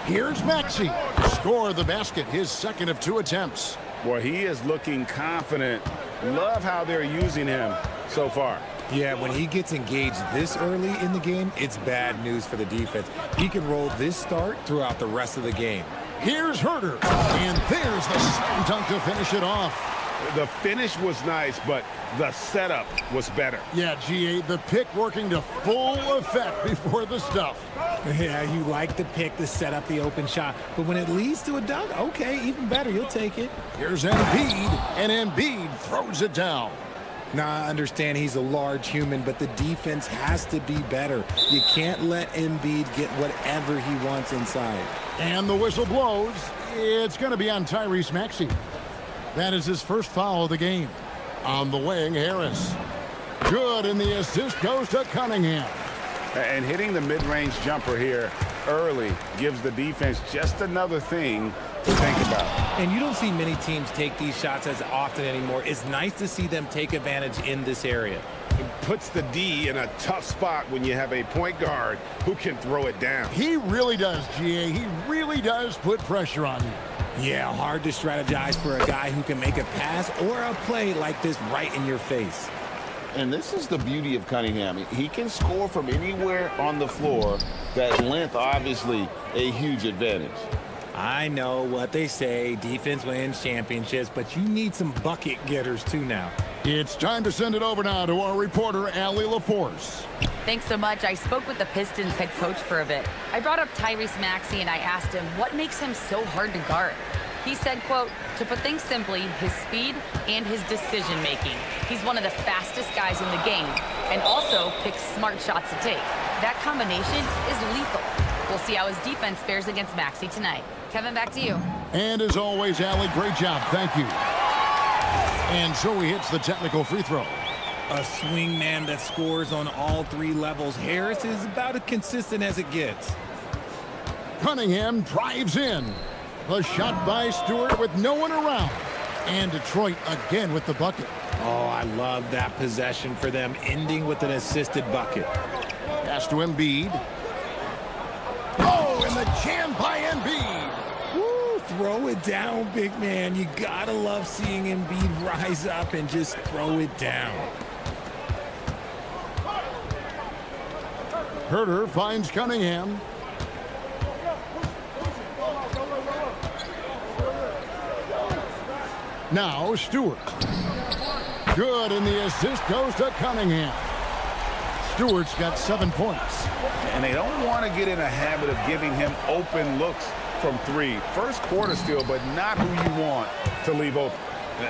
Here's Maxey. Score the basket, his second of 2 attempts. Boy, he is looking confident. Love how they're using him so far. Yeah, when he gets engaged this early in the game, it's bad news for the defense. He can roll this start throughout the rest of the game. Here's Herter, and there's the slam dunk to finish it off. The finish was nice, but the setup was better. Yeah, GA, the pick working to full effect before the stuff. Yeah, you like the pick to set up the open shot, but when it leads to a dunk, okay, even better, you'll take it. Here's Embiid, and Embiid throws it down. Now, I understand he's a large human, but the defense has to be better. You can't let Embiid get whatever he wants inside. And the whistle blows. It's going to be on Tyrese Maxey. That is his first foul of the game. On the wing, Harris. Good, and the assist goes to Cunningham. And hitting the mid-range jumper here early gives the defense just another thing to think about. And you don't see many teams take these shots as often anymore. It's nice to see them take advantage in this area. It puts the D in a tough spot when you have a point guard who can throw it down. He really does, GA. He really does put pressure on you. Yeah, hard to strategize for a guy who can make a pass or a play like this right in your face. And this is the beauty of Cunningham. He can score from anywhere on the floor. That length, obviously, a huge advantage. I know what they say, defense wins championships, but you need some bucket getters too now. It's time to send it over now to our reporter, Allie LaForce. Thanks so much. I spoke with the Pistons head coach for a bit. I brought up Tyrese Maxey and I asked him what makes him so hard to guard. He said, quote, to put things simply, his speed and his decision making. He's one of the fastest guys in the game and also picks smart shots to take. That combination is lethal. We'll see how his defense fares against Maxey tonight. Kevin, back to you. And as always, Allie, great job. Thank you. And so he hits the technical free throw. A swingman that scores on all 3 levels. Harris is about as consistent as it gets. Cunningham drives in. The shot by Stewart with no one around. And Detroit again with the bucket. Oh, I love that possession for them, ending with an assisted bucket. Pass to Embiid. Oh, and the jam by Embiid. Woo, throw it down, big man. You gotta love seeing Embiid rise up and just throw it down. Herter finds Cunningham. Now Stewart. Good, and the assist goes to Cunningham. Stewart's got 7 points. And they don't want to get in a habit of giving him open looks from 3. First quarter still, but not who you want to leave open.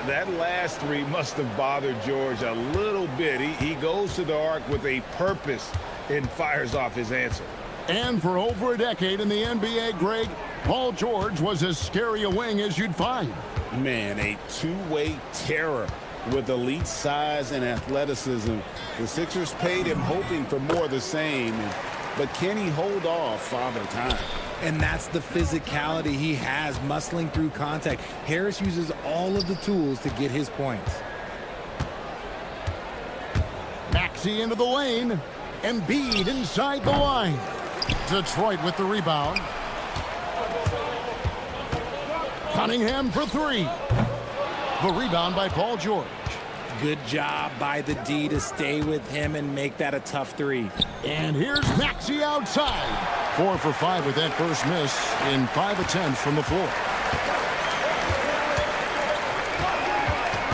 That last 3 must have bothered George a little bit. He goes to the arc with a purpose and fires off his answer. And for over a decade in the NBA, Greg, Paul George was as scary a wing as you'd find. Man, a two-way terror with elite size and athleticism. The Sixers paid him hoping for more of the same, but can he hold off Father Time? And that's the physicality he has, muscling through contact. Harris uses all of the tools to get his points. Maxey into the lane. Embiid inside the line. Detroit with the rebound. Cunningham for 3. The rebound by Paul George. Good job by the D to stay with him and make that a tough 3. And here's Maxey outside. 4 for 5 with that first miss in 5 attempts from the floor.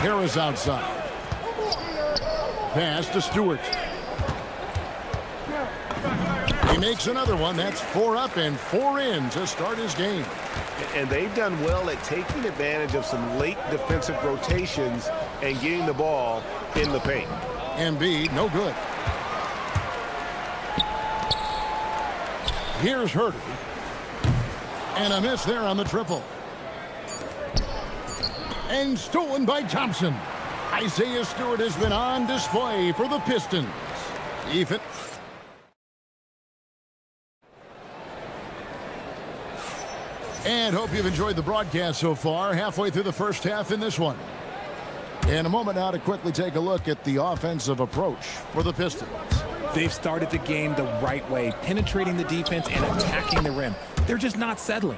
Harris outside. Pass to Stewart. He makes another one. That's 4 up and 4 in to start his game. And they've done well at taking advantage of some late defensive rotations and getting the ball in the paint. Embiid, no good. Here's Herter. And a miss there on the triple. And stolen by Thompson. Isaiah Stewart has been on display for the Pistons. Ethan. And hope you've enjoyed the broadcast so far. Halfway through the first half in this one. In a moment now to quickly take a look at the offensive approach for the Pistons. They've started the game the right way, penetrating the defense and attacking the rim. They're just not settling.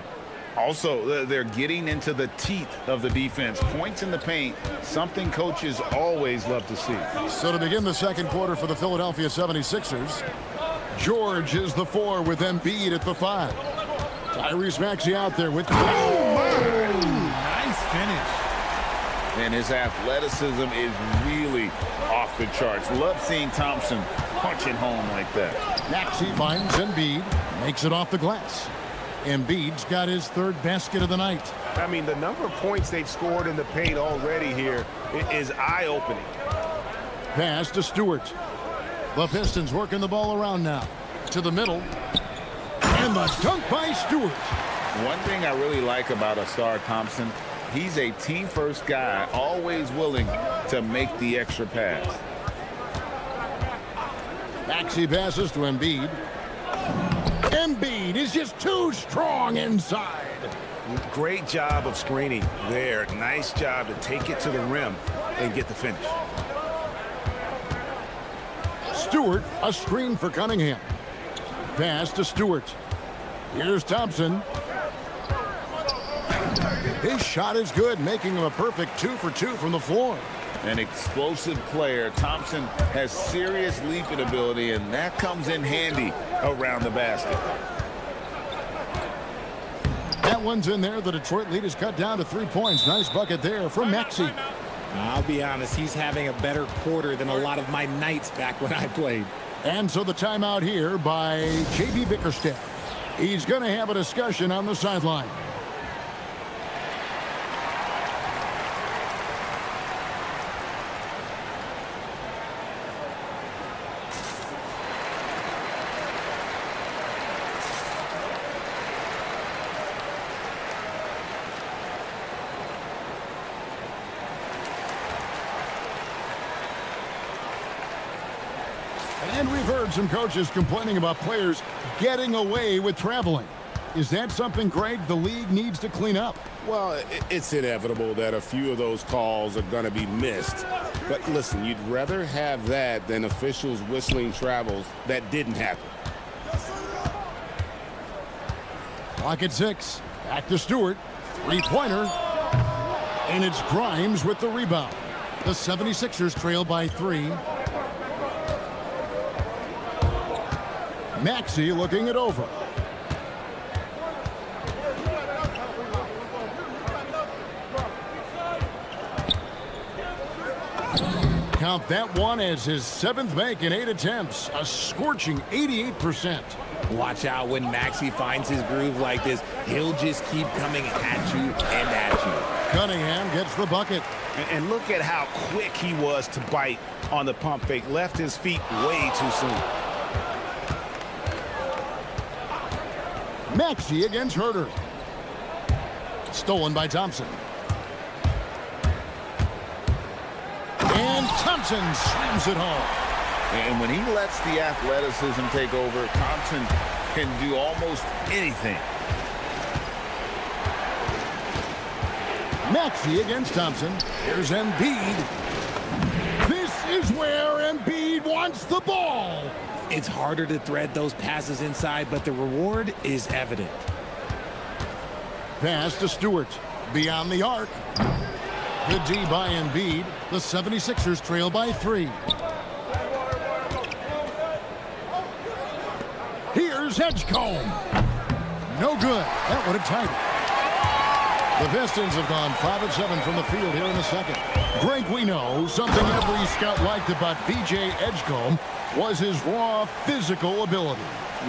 Also, they're getting into the teeth of the defense. Points in the paint, something coaches always love to see. So to begin the second quarter for the Philadelphia 76ers, George is the 4 with Embiid at the 5. Tyrese Maxey out there with... Nice finish. And his athleticism is really off the charts. Love seeing Thompson punching home like that. Maxey finds Embiid, makes it off the glass. Embiid's got his 3rd basket of the night. I mean, the number of points they've scored in the paint already here is eye-opening. Pass to Stewart. The Pistons working the ball around now. To the middle. And the dunk by Stewart. One thing I really like about Asar Thompson, he's a team-first guy, always willing to make the extra pass. Maxey passes to Embiid. Embiid is just too strong inside. Great job of screening there. Nice job to take it to the rim and get the finish. Stewart, a screen for Cunningham. Pass to Stewart. Here's Thompson. His shot is good, making him a perfect 2 for 2 from the floor. An explosive player. Thompson has serious leaping ability, and that comes in handy around the basket. That one's in there. The Detroit lead is cut down to 3 points. Nice bucket there from Maxey. I'll be honest, he's having a better quarter than a lot of my nights back when I played. And so the timeout here by J.B. Bickerstaff. He's going to have a discussion on the sideline. And we've heard some coaches complaining about players getting away with traveling. Is that something, Greg, the league needs to clean up? Well, it's inevitable that a few of those calls are going to be missed. But listen, you'd rather have that than officials whistling travels that didn't happen. Clock at 6. Back to Stewart. 3-pointer. And it's Grimes with the rebound. The 76ers trail by 3. Maxey looking it over. Count that one as his 7th make in 8 attempts. A scorching 88%. Watch out when Maxey finds his groove like this. He'll just keep coming at you and at you. Cunningham gets the bucket. And look at how quick he was to bite on the pump fake. Left his feet way too soon. Maxey against Herter. Stolen by Thompson. And Thompson slams it home. And when he lets the athleticism take over, Thompson can do almost anything. Maxey against Thompson. Here's Embiid. This is where Embiid wants the ball. It's harder to thread those passes inside, but the reward is evident. Pass to Stewart. Beyond the arc. Good D by Embiid. The 76ers trail by 3. Here's Here's Edgecombe. No good. That would have tied it. The Pistons have gone 5 of 7 from the field here in the second. Greg, we know something every scout liked about B.J. Edgecombe was his raw physical ability.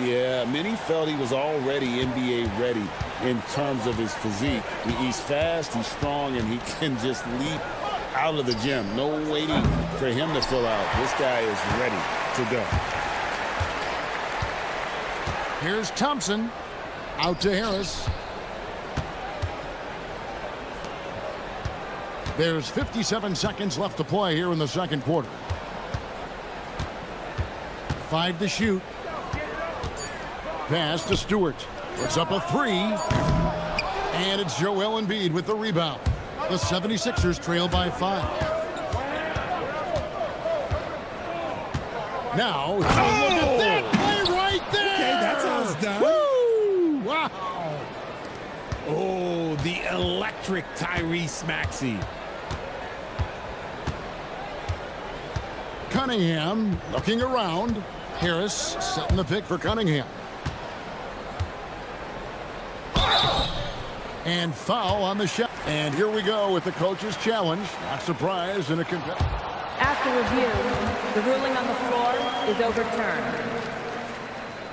Yeah, many felt he was already NBA ready in terms of his physique. He's fast, he's strong, and he can just leap out of the gym. No waiting for him to fill out. This guy is ready to go. Here's Thompson. Out to Harris. There's 57 seconds left to play here in the second quarter. 5 to shoot. Pass to Stewart. Puts up a 3. And it's Joel Embiid with the rebound. The 76ers trail by 5. Now, look at that play right there! Okay, that's how it's done. Woo! Wow! Oh, the electric Tyrese Maxey. Cunningham looking around. Harris setting the pick for Cunningham. And foul on the shot. And here we go with the coach's challenge. Not surprised in a competitive. After review, the ruling on the floor is overturned.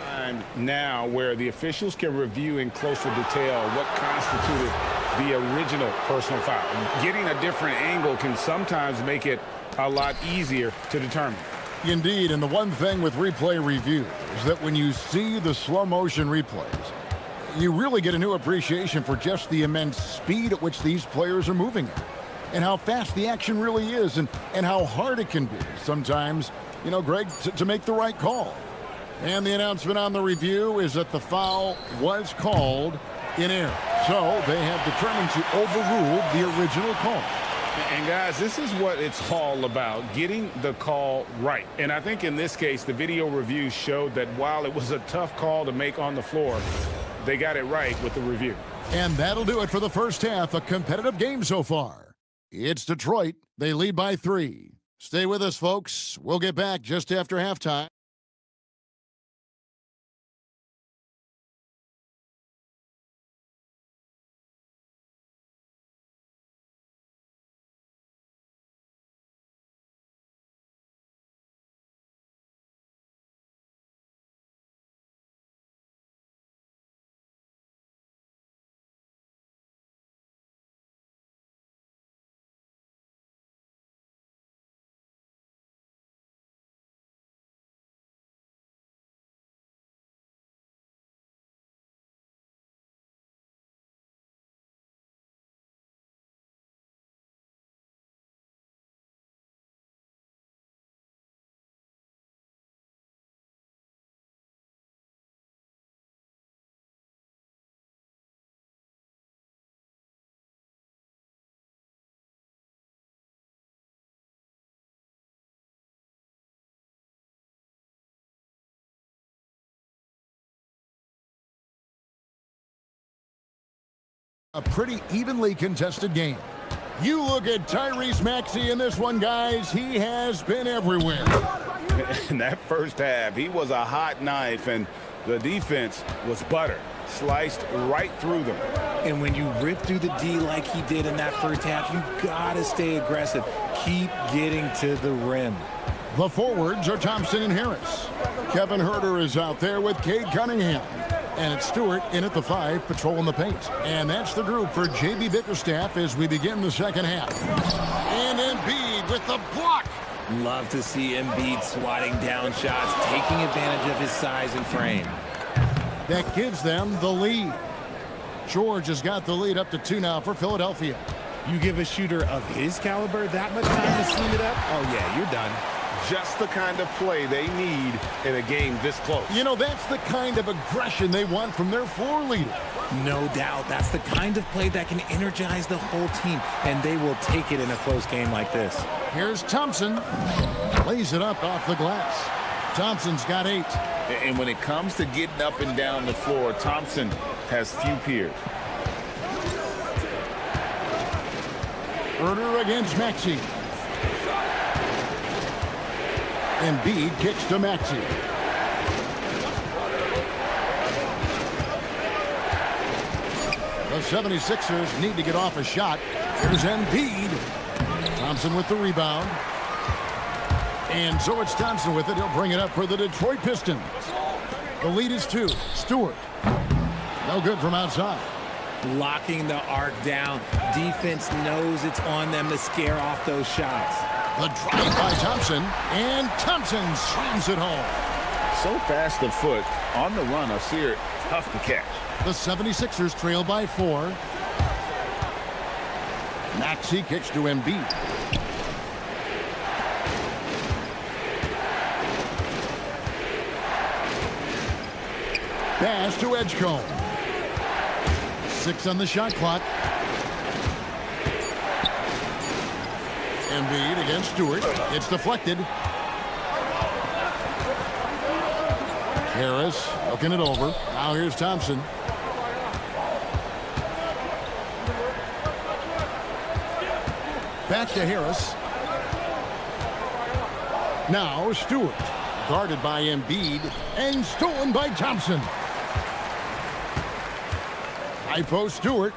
Time now where the officials can review in closer detail what constituted the original personal foul. Getting a different angle can sometimes make it a lot easier to determine. Indeed, and the one thing with replay review is that when you see the slow motion replays, you really get a new appreciation for just the immense speed at which these players are moving at, and how fast the action really is, and how hard it can be sometimes, you know, Greg, to make the right call. And the announcement on the review is that the foul was called in error. So they have determined to overrule the original call. And guys, this is what it's all about, getting the call right. And I think in this case, the video review showed that while it was a tough call to make on the floor, they got it right with the review. And that'll do it for the first half. A competitive game so far. It's Detroit. They lead by 3. Stay with us, folks. We'll get back just after halftime. A pretty evenly contested game. You look at Tyrese Maxey in this one, guys. He has been everywhere. In that first half, he was a hot knife, and the defense was butter. Sliced right through them. And when you rip through the D like he did in that first half, you gotta stay aggressive. Keep getting to the rim. The forwards are Thompson and Harris. Kevin Huerter is out there with Cade Cunningham. And it's Stewart in at the 5, patrolling the paint. And that's the group for J.B. Bickerstaff as we begin the second half. And Embiid with the block. Love to see Embiid swatting down shots, taking advantage of his size and frame. That gives them the lead. George has got the lead up to 2 now for Philadelphia. You give a shooter of his caliber that much time to steam it up, oh yeah, you're done. Just the kind of play they need in a game this close. You know, that's the kind of aggression they want from their floor leader. No doubt. That's the kind of play that can energize the whole team, and they will take it in a close game like this. Here's Thompson. Lays it up off the glass. Thompson's got 8. And when it comes to getting up and down the floor, Thompson has few peers. Huerter against Maxey. Embiid kicks to Maxey. 76ers need to get off a shot. Here's Embiid. Thompson with the rebound. And so it's Thompson with it. He'll bring it up for the Detroit Pistons. The lead is 2. Stewart. No good from outside. Locking the arc down. Defense knows it's on them to scare off those shots. The drive by Thompson. And Thompson slams it home. So fast of foot. On the run, Asir, tough to catch. The 76ers trail by 4. Maxey kicks to Embiid. Pass to Edgecombe. 6 on the shot clock. Embiid against Stewart. It's deflected. Harris looking it over. Now here's Thompson. Back to Harris. Now Stewart. Guarded by Embiid and stolen by Thompson. High post Stewart.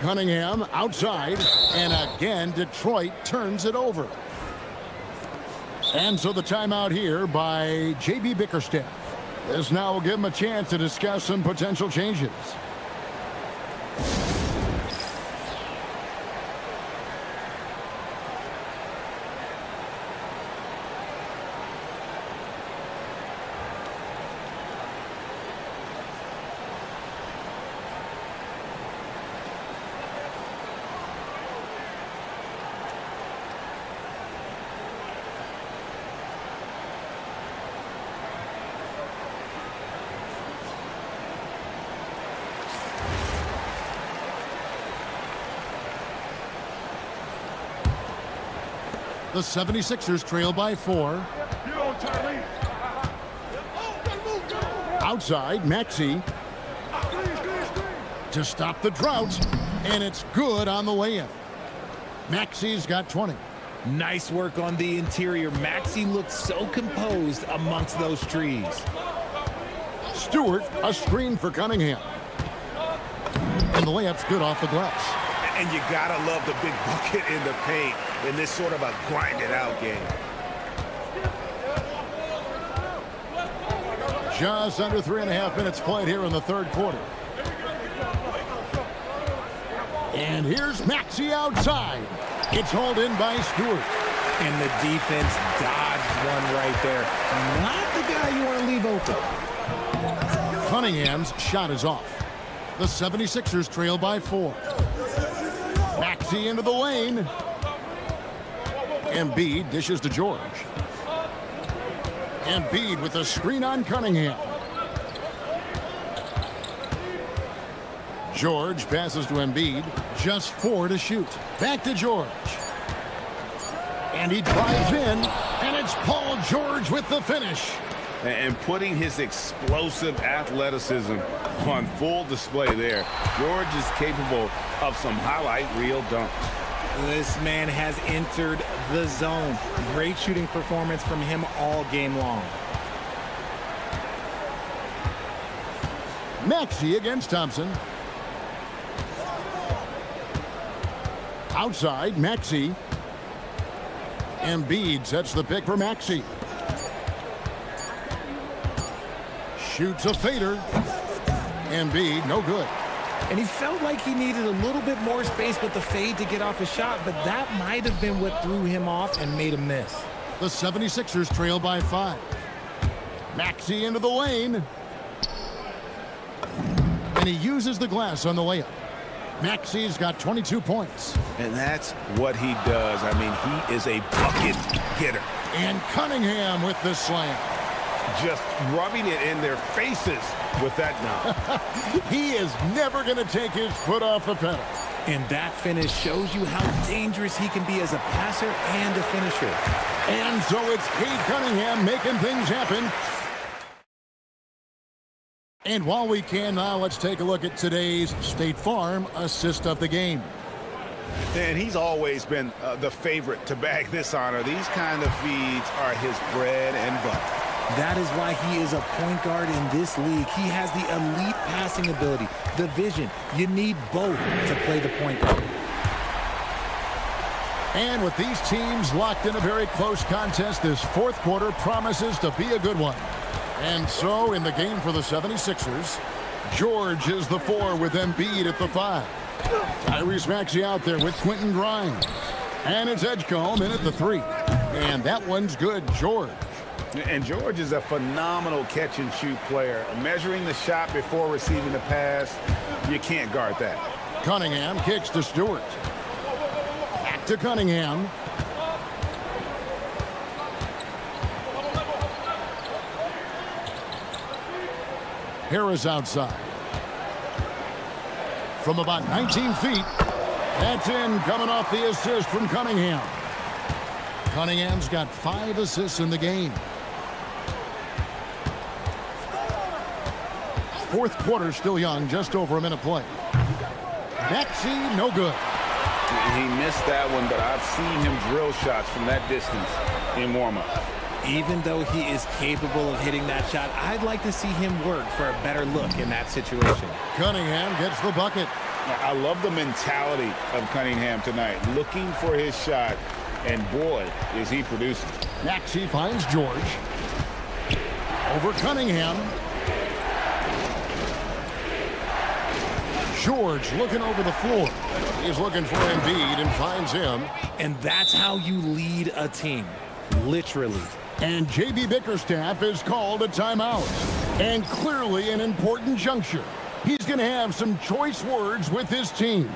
Cunningham outside. And again, Detroit turns it over. And so the timeout here by J.B. Bickerstaff. This now will give him a chance to discuss some potential changes. The 76ers trail by 4. Outside, Maxey. To stop the drought. And it's good on the layup. Maxey's got 20. Nice work on the interior. Maxey looks so composed amongst those trees. Stewart, a screen for Cunningham. And the layup's good off the glass. And you gotta love the big bucket in the paint in this sort of a grinded-out game. Just under 3.5 minutes played here in the third quarter. And here's Maxey outside. It's hauled in by Stewart. And the defense dodged one right there. Not the guy you want to leave open. Cunningham's shot is off. The 76ers trail by 4. Maxey into the lane. Embiid dishes to George. Embiid with a screen on Cunningham. George passes to Embiid. Just 4 to shoot. Back to George. And he drives in. And it's Paul George with the finish. And putting his explosive athleticism on full display there. George is capable of some highlight reel dunks. This man has entered the zone. Great shooting performance from him all game long. Maxey against Thompson. Outside, Maxey. Embiid sets the pick for Maxey. Shoots a fader. Embiid, no good. And he felt like he needed a little bit more space with the fade to get off a shot, but that might have been what threw him off and made him miss. The 76ers trail by 5. Maxey into the lane. And he uses the glass on the layup. Maxey's got 22 points. And that's what he does. I mean, he is a bucket getter. And Cunningham with the slam. Just rubbing it in their faces with that now. He is never going to take his foot off the pedal. And that finish shows you how dangerous he can be as a passer and a finisher. And so it's Cade Cunningham making things happen. And while we can now, let's take a look at today's State Farm assist of the game. And he's always been the favorite to bag this honor. These kind of feeds are his bread and butter. That is why he is a point guard in this league. He has the elite passing ability, the vision. You need both to play the point guard. And with these teams locked in a very close contest, this fourth quarter promises to be a good one. And so in the game for the 76ers, George is the 4 with Embiid at the 5. Tyrese Maxey out there with Quentin Grimes. And it's Edgecombe in at the 3. And that one's good, George. And George is a phenomenal catch-and-shoot player. Measuring the shot before receiving the pass, you can't guard that. Cunningham kicks to Stewart. Back to Cunningham. Harris outside. From about 19 feet. That's in, coming off the assist from Cunningham. Cunningham's got 5 assists in the game. Fourth quarter still young, just over a minute play. Maxey, no good. He missed that one, but I've seen him drill shots from that distance in warm-up. Even though he is capable of hitting that shot, I'd like to see him work for a better look in that situation. Cunningham gets the bucket. I love the mentality of Cunningham tonight, looking for his shot, and boy, is he producing. Maxey finds George. Over Cunningham. George looking over the floor. He's looking for Embiid and finds him. And that's how you lead a team, literally. And J.B. Bickerstaff is called a timeout. And clearly an important juncture. He's going to have some choice words with his team.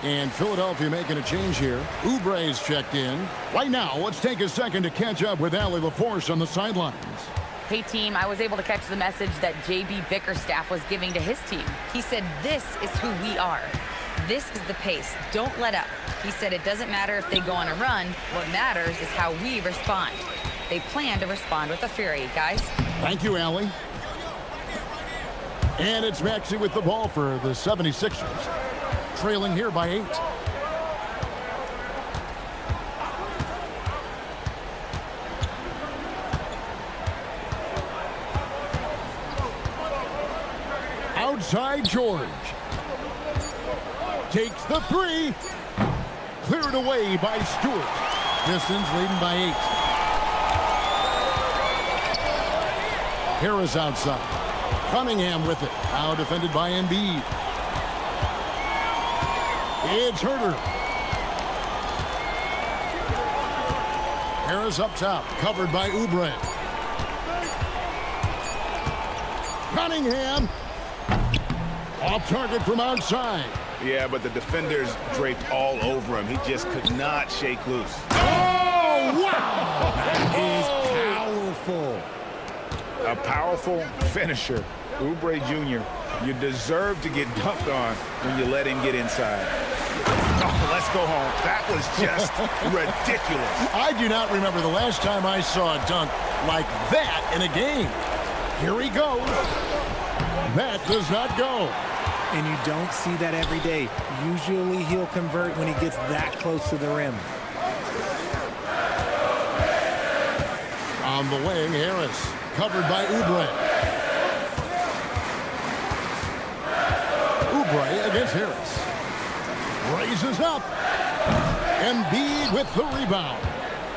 And Philadelphia making a change here. Oubre's checked in. Right now, let's take a second to catch up with Allie LaForce on the sidelines. Hey, team, I was able to catch the message that J.B. Bickerstaff was giving to his team. He said, this is who we are. This is the pace. Don't let up. He said it doesn't matter if they go on a run. What matters is how we respond. They plan to respond with a fury, guys. Thank you, Allie. And it's Maxey with the ball for the 76ers. Trailing here by 8. Outside George. Takes the 3. Cleared away by Stewart. Pistons leading by 8. Harris outside. Cunningham with it. Now defended by Embiid. It's Herter. Harris up top, covered by Oubre. Cunningham. Off target from outside. Yeah, but the defenders draped all over him. He just could not shake loose. Oh, wow! That is powerful. A powerful finisher. Oubre Jr., you deserve to get dunked on when you let him get inside. Oh, let's go home. That was just ridiculous. I do not remember the last time I saw a dunk like that in a game. Here he goes. That does not go. And you don't see that every day. Usually he'll convert when he gets that close to the rim. On the wing, Harris, covered by Oubre. Oubre against Harris. Raises up. Embiid with the rebound.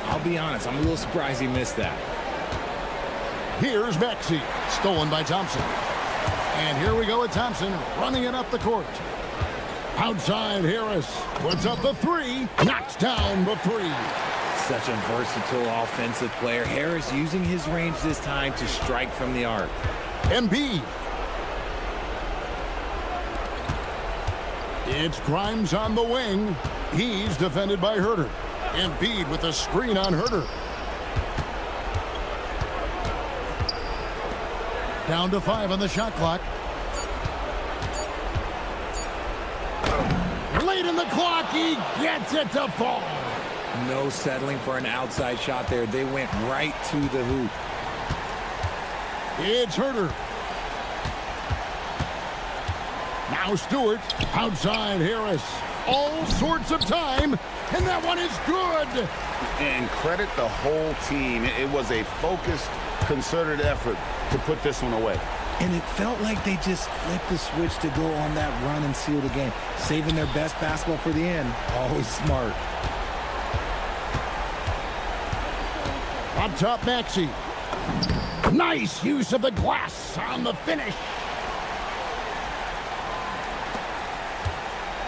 I'll be honest, I'm a little surprised he missed that. Here's Maxey, stolen by Thompson. And here we go with Thompson running it up the court. Outside, Harris puts up the 3, knocks down the 3. Such a versatile offensive player. Harris using his range this time to strike from the arc. Embiid. It's Grimes on the wing. He's defended by Herter. Embiid with a screen on Herter. Down to 5 on the shot clock. late in the clock. He gets it to fall. No settling for an outside shot there. They went right to the hoop. It's Herter. Now Stewart, outside Harris. All sorts of time, and that one is good. And credit the whole team. It was a focused, concerted effort to put this one away. And it felt like they just flipped the switch to go on that run and seal the game. Saving their best basketball for the end. Always smart. On top, Maxey. Nice use of the glass on the finish.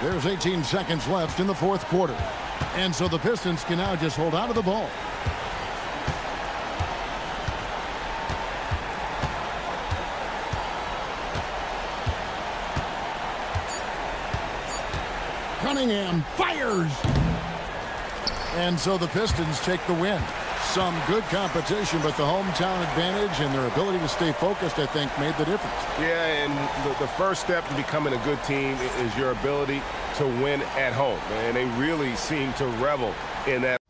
There's 18 seconds left in the fourth quarter. And so the Pistons can now just hold on to the ball. Cunningham fires. And so the Pistons take the win. Some good competition, but the hometown advantage and their ability to stay focused, I think, made the difference. Yeah, and the first step to becoming a good team is your ability to win at home. And they really seem to revel in that.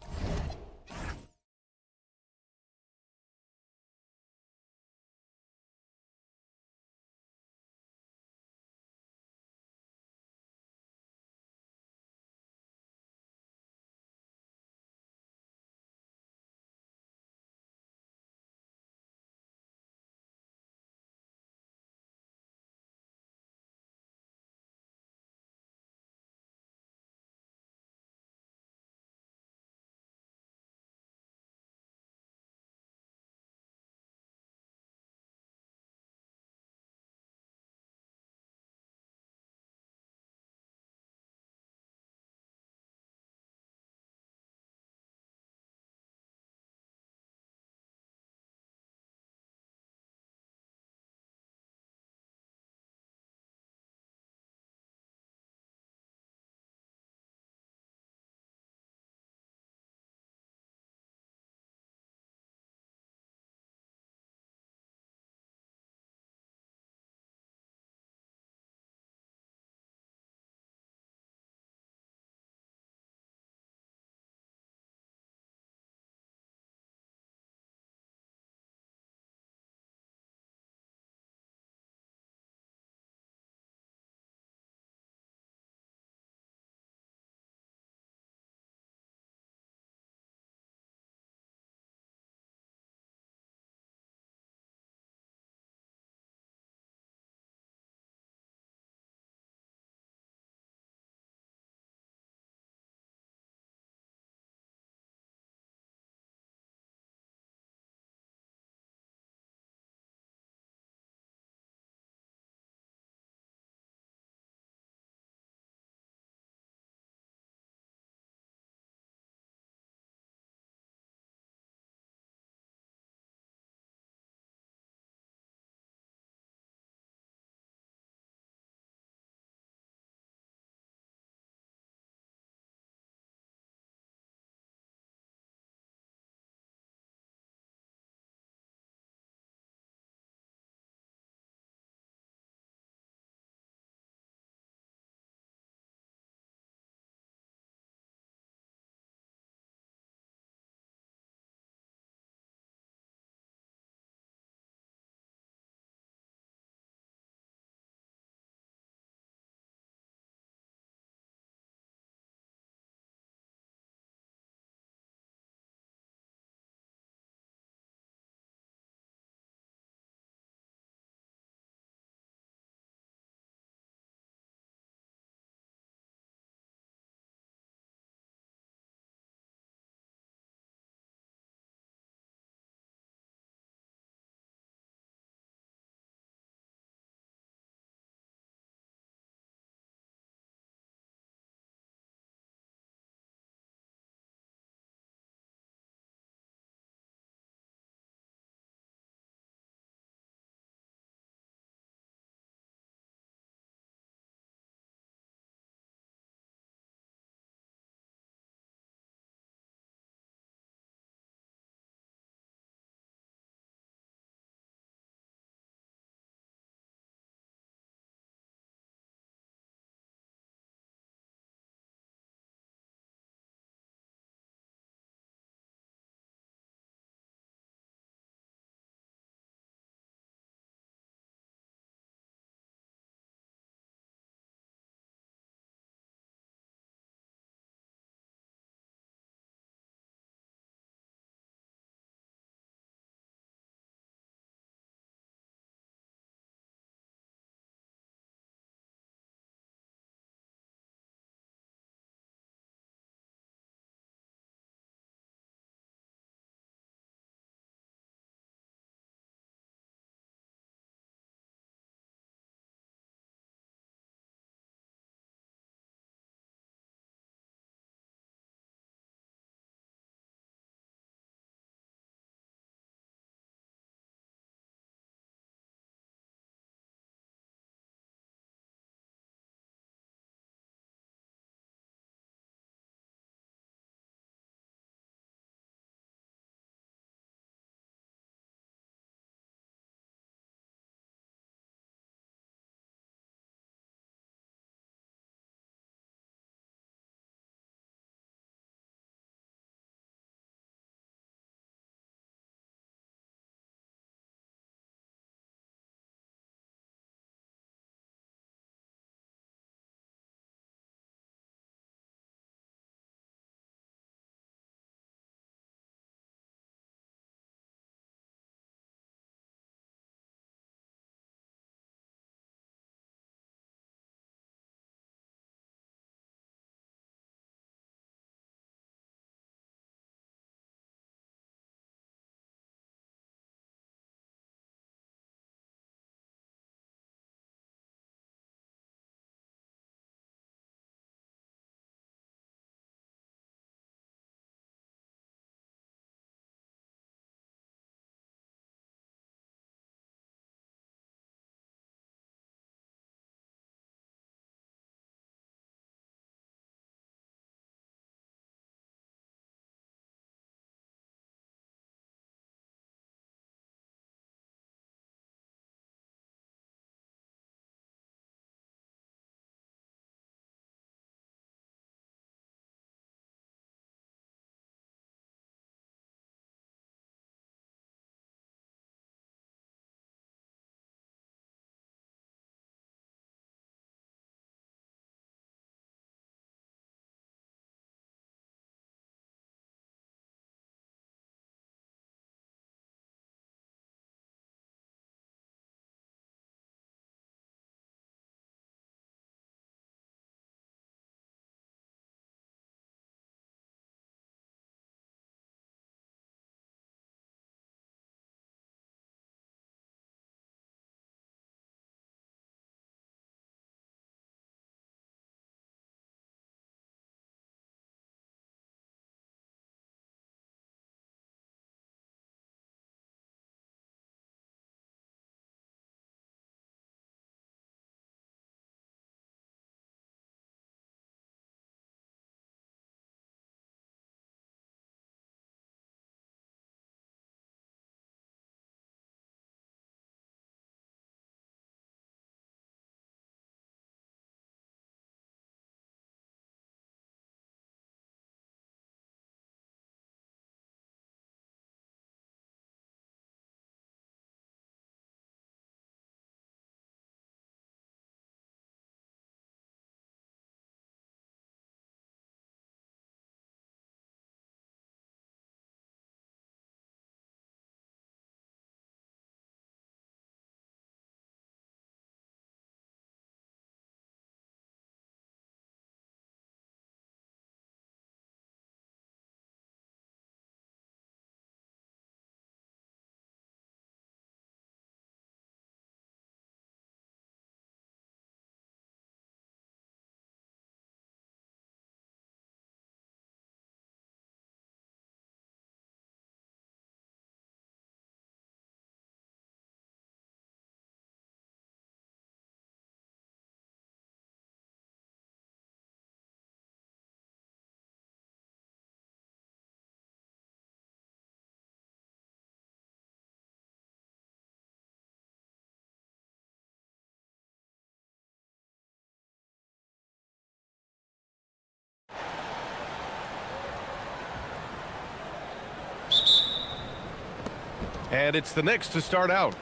And it's the Knicks to start out.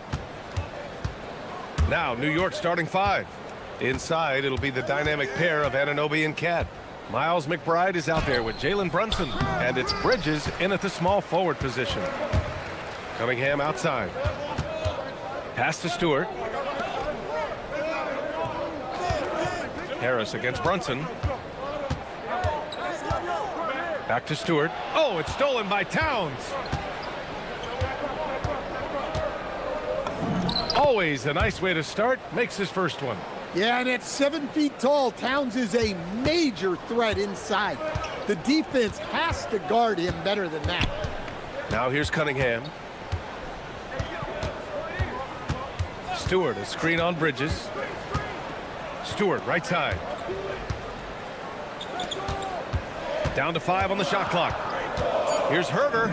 Now, New York starting 5. Inside, it'll be the dynamic pair of Anunoby and Cat. Miles McBride is out there with Jalen Brunson. And it's Bridges in at the small forward position. Cunningham outside. Pass to Stewart. Harris against Brunson. Back to Stewart. Oh, it's stolen by Towns. Always a nice way to start. Makes his first one. Yeah, and at 7 feet tall, Towns is a major threat inside. The defense has to guard him better than that. Now here's Cunningham. Stewart, a screen on Bridges. Stewart, right side. Down to 5 on the shot clock. Here's Herter.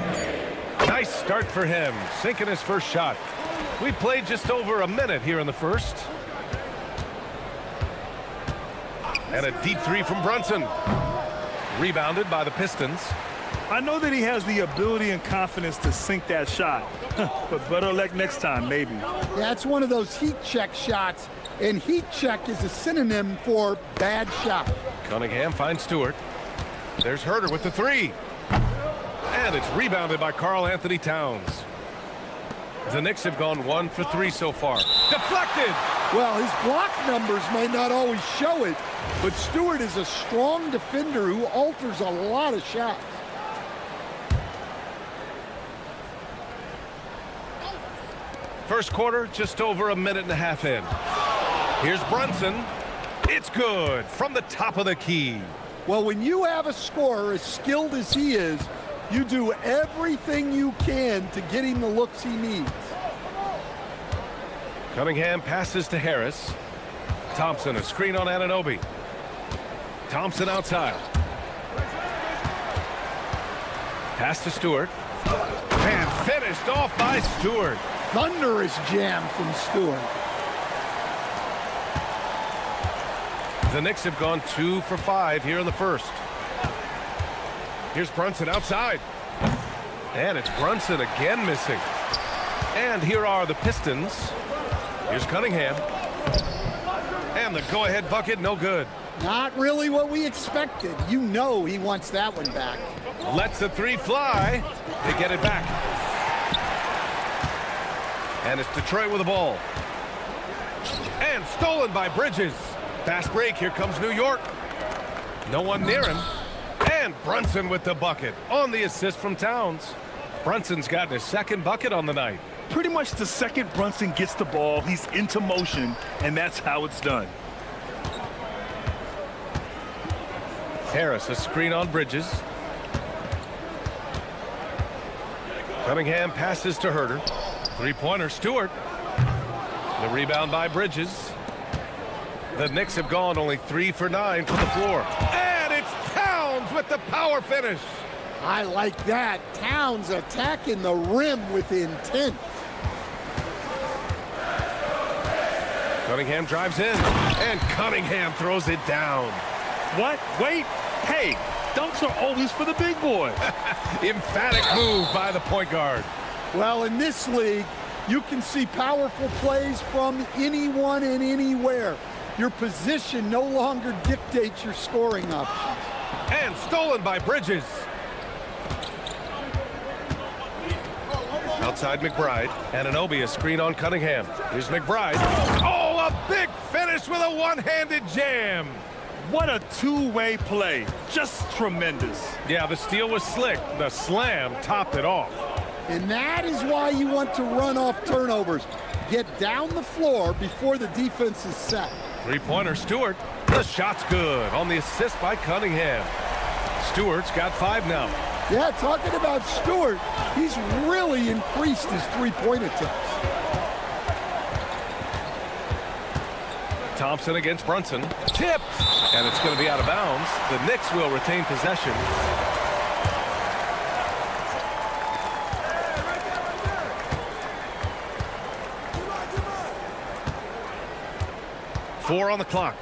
Nice start for him, sinking his first shot. We played just over a minute here in the first. And a deep 3 from Brunson. Rebounded by the Pistons. I know that he has the ability and confidence to sink that shot, but better luck next time, maybe. That's one of those heat check shots, and heat check is a synonym for bad shot. Cunningham finds Stewart. There's Herter with the 3. And it's rebounded by Karl Anthony Towns. The Knicks have gone 1 for 3 so far. Deflected! Well, his block numbers may not always show it, but Stewart is a strong defender who alters a lot of shots. First quarter, just over a minute and a half in. Here's Brunson. It's good from the top of the key. Well, when you have a scorer as skilled as he is, you do everything you can to get him the looks he needs. Cunningham passes to Harris. Thompson, a screen on Anunoby. Thompson outside. Pass to Stewart. And finished off by Stewart. Thunderous jam from Stewart. The Knicks have gone 2 for 5 here in the first. Here's Brunson outside. And it's Brunson again missing. And here are the Pistons. Here's Cunningham. And the go-ahead bucket, no good. Not really what we expected. You know he wants that one back. Lets the 3 fly. They get it back. And it's Detroit with the ball. And stolen by Bridges. Fast break, here comes New York. No one near him. And Brunson with the bucket on the assist from Towns. Brunson's gotten his second bucket on the night. Pretty much the second Brunson gets the ball, he's into motion, and that's how it's done. Harris, a screen on Bridges. Cunningham passes to Herter. Three-pointer, Stewart. The rebound by Bridges. The Knicks have gone only 3 for 9 from the floor. And it's Towns with the power finish. I like that. Towns attacking the rim with intent. Cunningham drives in. And Cunningham throws it down. What? Wait. Hey, dunks are always for the big boy. Emphatic move by the point guard. Well, in this league, you can see powerful plays from anyone and anywhere. Your position no longer dictates your scoring options. And stolen by Bridges. Outside McBride. Anunoby, a screen on Cunningham. Here's McBride. Oh, a big finish with a one-handed jam. What a two-way play. Just tremendous. Yeah, the steal was slick. The slam topped it off. And that is why you want to run off turnovers. Get down the floor before the defense is set. Three-pointer, Stewart. The shot's good on the assist by Cunningham. Stewart's got 5 now. Yeah, talking about Stewart, he's really increased his three-point attempts. Thompson against Brunson. Tipped. And it's going to be out of bounds. The Knicks will retain possession. Four on the clock.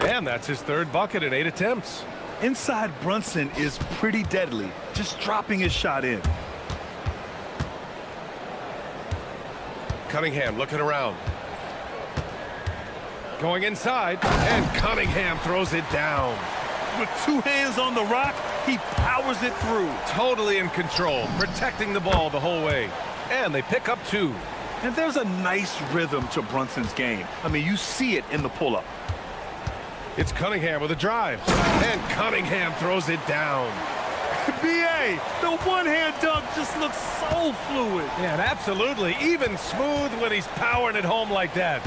And that's his third bucket in 8 attempts. Inside Brunson is pretty deadly, just dropping his shot in. Cunningham looking around. Going inside, and Cunningham throws it down. With two hands on the rock, he powers it through. Totally in control, protecting the ball the whole way. And they pick up 2. And there's a nice rhythm to Brunson's game. I mean, you see it in the pull-up. It's Cunningham with a drive. And Cunningham throws it down. B.A., the one-hand dunk just looks so fluid. Yeah, and absolutely. Even smooth when he's powering it home like that.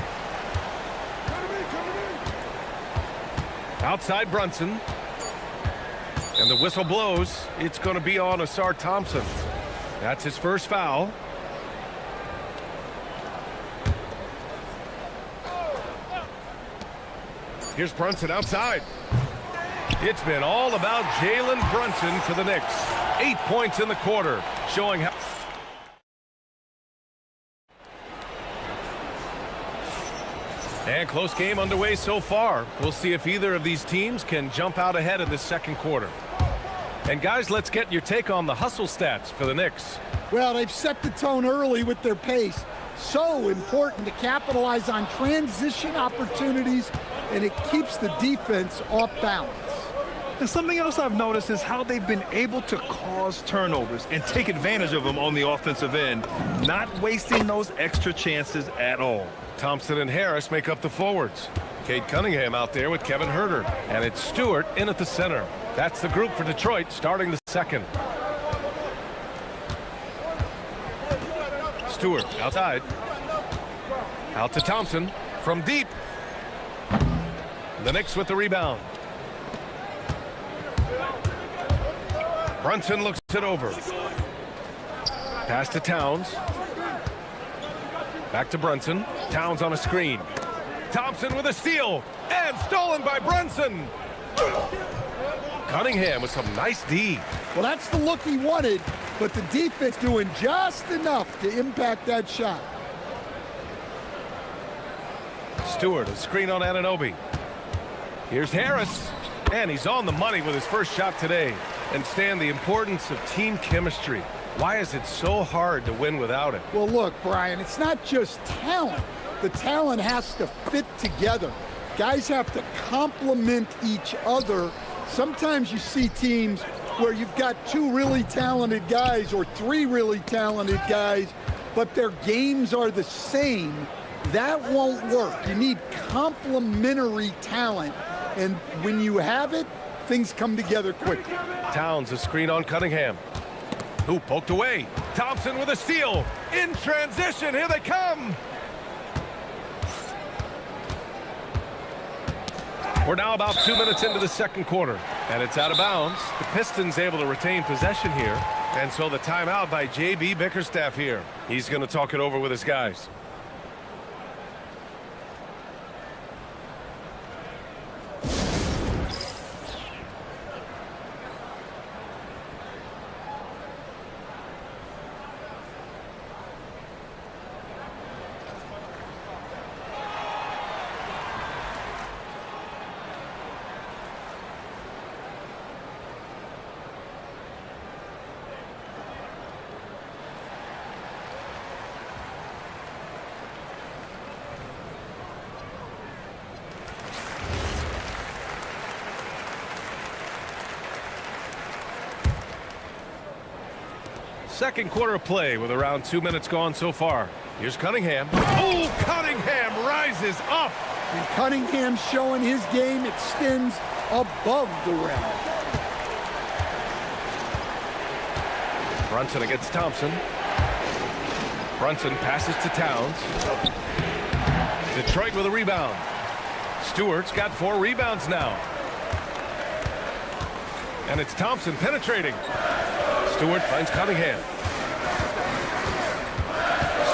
Outside Brunson. And the whistle blows. It's going to be on Asar Thompson. That's his first foul. Here's Brunson outside. It's been all about Jalen Brunson for the Knicks. 8 points in the quarter, showing how... And close game underway so far. We'll see if either of these teams can jump out ahead in the second quarter. And guys, let's get your take on the hustle stats for the Knicks. Well, they've set the tone early with their pace. So important to capitalize on transition opportunities, and it keeps the defense off balance. And something else I've noticed is how they've been able to cause turnovers and take advantage of them on the offensive end, not wasting those extra chances at all. Thompson and Harris make up the forwards. Cade Cunningham out there with Kevin Huerter. And it's Stewart in at the center. That's the group for Detroit starting the second. Stewart outside. Out to Thompson from deep. The Knicks with the rebound. Brunson looks it over. Pass to Towns. Back to Brunson. Towns on a screen. Thompson with a steal. And stolen by Brunson. Cunningham with some nice D. Well, that's the look he wanted, but the defense doing just enough to impact that shot. Stewart, a screen on Anunoby. Here's Harris. And he's on the money with his first shot today. And Stan, the importance of team chemistry. Why is it so hard to win without it? Well, look, Brian, it's not just talent. The talent has to fit together. Guys have to complement each other. Sometimes you see teams where you've got 2 really talented guys or 3 really talented guys, but their games are the same. That won't work. You need complementary talent. And when you have it, things come together quickly. Towns, a screen on Cunningham. Who poked away? Thompson with a steal. In transition, here they come. We're now about 2 minutes into the second quarter, and it's out of bounds. The Pistons able to retain possession here, and so the timeout by J.B. Bickerstaff here. He's going to talk it over with his guys. Second quarter of play with around 2 minutes gone so far. Here's Cunningham. Oh, Cunningham rises up. And Cunningham showing his game extends above the rim. Brunson against Thompson. Brunson passes to Towns. Detroit with a rebound. Stewart's got 4 rebounds now. And it's Thompson penetrating. Stewart finds Cunningham.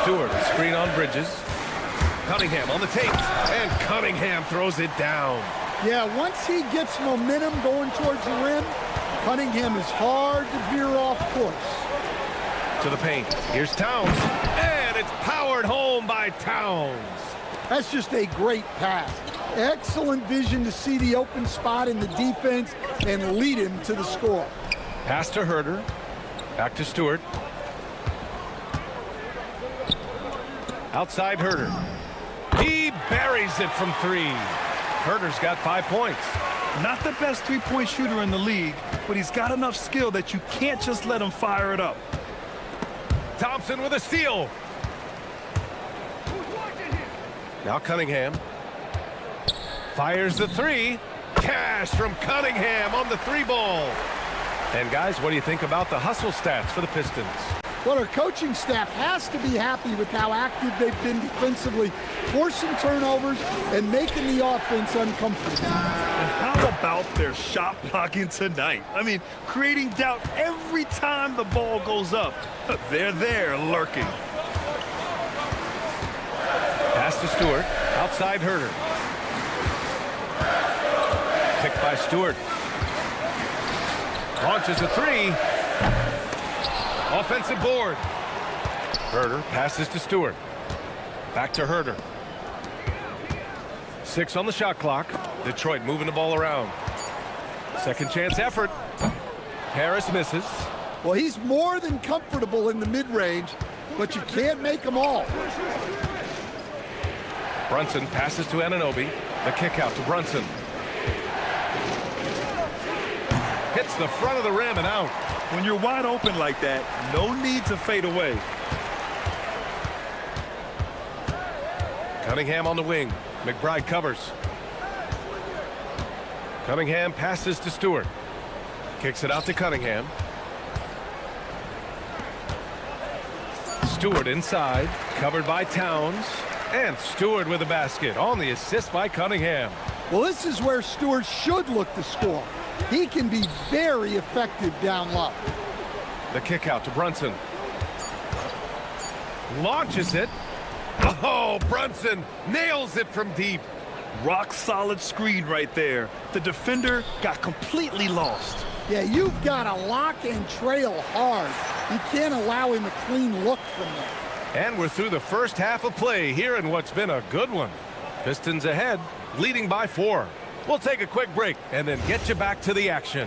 Stewart, a screen on Bridges. Cunningham on the tape. And Cunningham throws it down. Yeah, once he gets momentum going towards the rim, Cunningham is hard to veer off course. To the paint. Here's Towns. And it's powered home by Towns. That's just a great pass. Excellent vision to see the open spot in the defense and lead him to the score. Pass to Huerter. Back to Stewart. Outside Herder. He buries it from 3. Herder's got 5 points. Not the best three-point shooter in the league, but he's got enough skill that you can't just let him fire it up. Thompson with a steal. Now Cunningham. Fires the 3. Cash from Cunningham on the 3-ball. And guys, what do you think about the hustle stats for the Pistons? Well, our coaching staff has to be happy with how active they've been defensively, forcing turnovers and making the offense uncomfortable. And how about their shot blocking tonight? I mean, creating doubt every time the ball goes up. They're there lurking. Pass to Stewart. Outside Herder. Picked by Stewart. Launches a 3. Offensive board. Herder passes to Stewart. Back to Herder. 6 on the shot clock. Detroit moving the ball around. Second chance effort. Harris misses. Well, he's more than comfortable in the mid-range, but you can't make them all. Brunson passes to Anunoby. The kick out to Brunson. Hits the front of the rim and out. When you're wide open like that, no need to fade away. Cunningham on the wing. McBride covers. Cunningham passes to Stewart. Kicks it out to Cunningham. Stewart inside. Covered by Towns. And Stewart with a basket on the assist by Cunningham. Well, this is where Stewart should look to score. He can be very effective down low. The kick out to Brunson. Launches it. Oh, Brunson nails it from deep. Rock solid screen right there. The defender got completely lost. Yeah, you've got to lock and trail hard. You can't allow him a clean look from there. And we're through the first half of play here in what's been a good one. Pistons ahead, leading by 4. We'll take a quick break and then get you back to the action.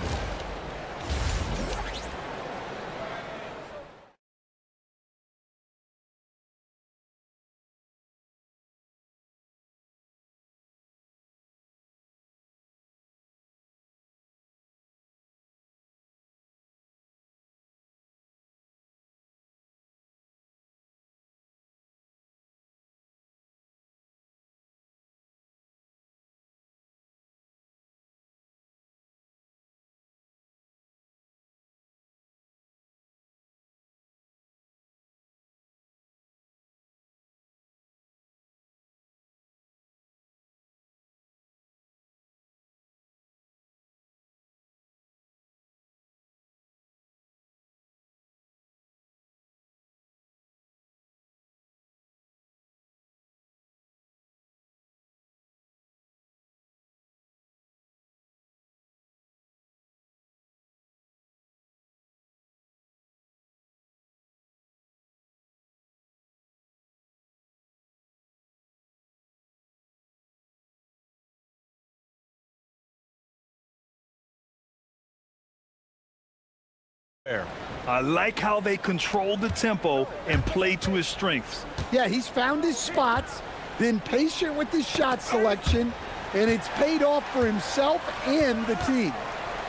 I like how they control the tempo and play to his strengths. Yeah, he's found his spots, been patient with his shot selection, and it's paid off for himself and the team.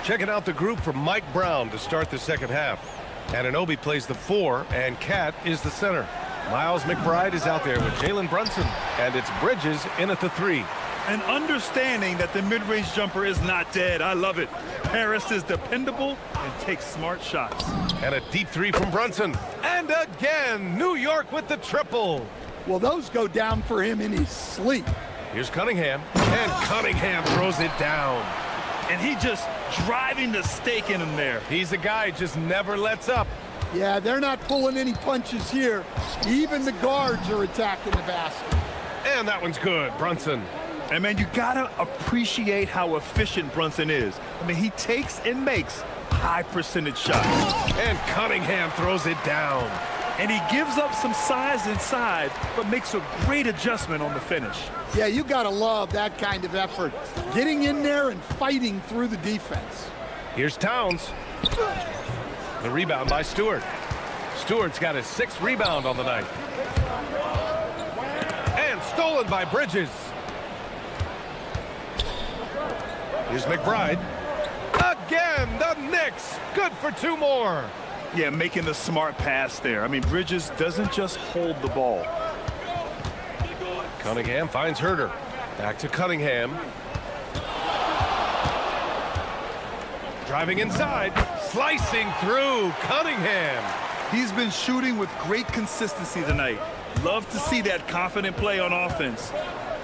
Checking out the group for Mike Brown to start the second half. Anunoby plays the 4, and Cat is the center. Miles McBride is out there with Jalen Brunson, and it's Bridges in at the 3. And understanding that the mid-range jumper is not dead. I love it. Harris is dependable and takes smart shots. And a deep 3 from Brunson. And again, New York with the triple. Well, those go down for him in his sleep. Here's Cunningham. And Cunningham throws it down. And he just driving the stake in him there. He's a guy who just never lets up. Yeah, they're not pulling any punches here. Even the guards are attacking the basket. And that one's good, Brunson. And, man, you got to appreciate how efficient Brunson is. I mean, he takes and makes high-percentage shots. And Cunningham throws it down. And he gives up some size inside, but makes a great adjustment on the finish. Yeah, you got to love that kind of effort. Getting in there and fighting through the defense. Here's Towns. The rebound by Stewart. Stewart's got his 6th rebound on the night. Stolen by Bridges. Here's McBride. Again, the Knicks. Good for 2 more. Yeah, making the smart pass there. I mean, Bridges doesn't just hold the ball. Cunningham finds Herder. Back to Cunningham. Driving inside. Slicing through. Cunningham. He's been shooting with great consistency tonight. Love to see that confident play on offense.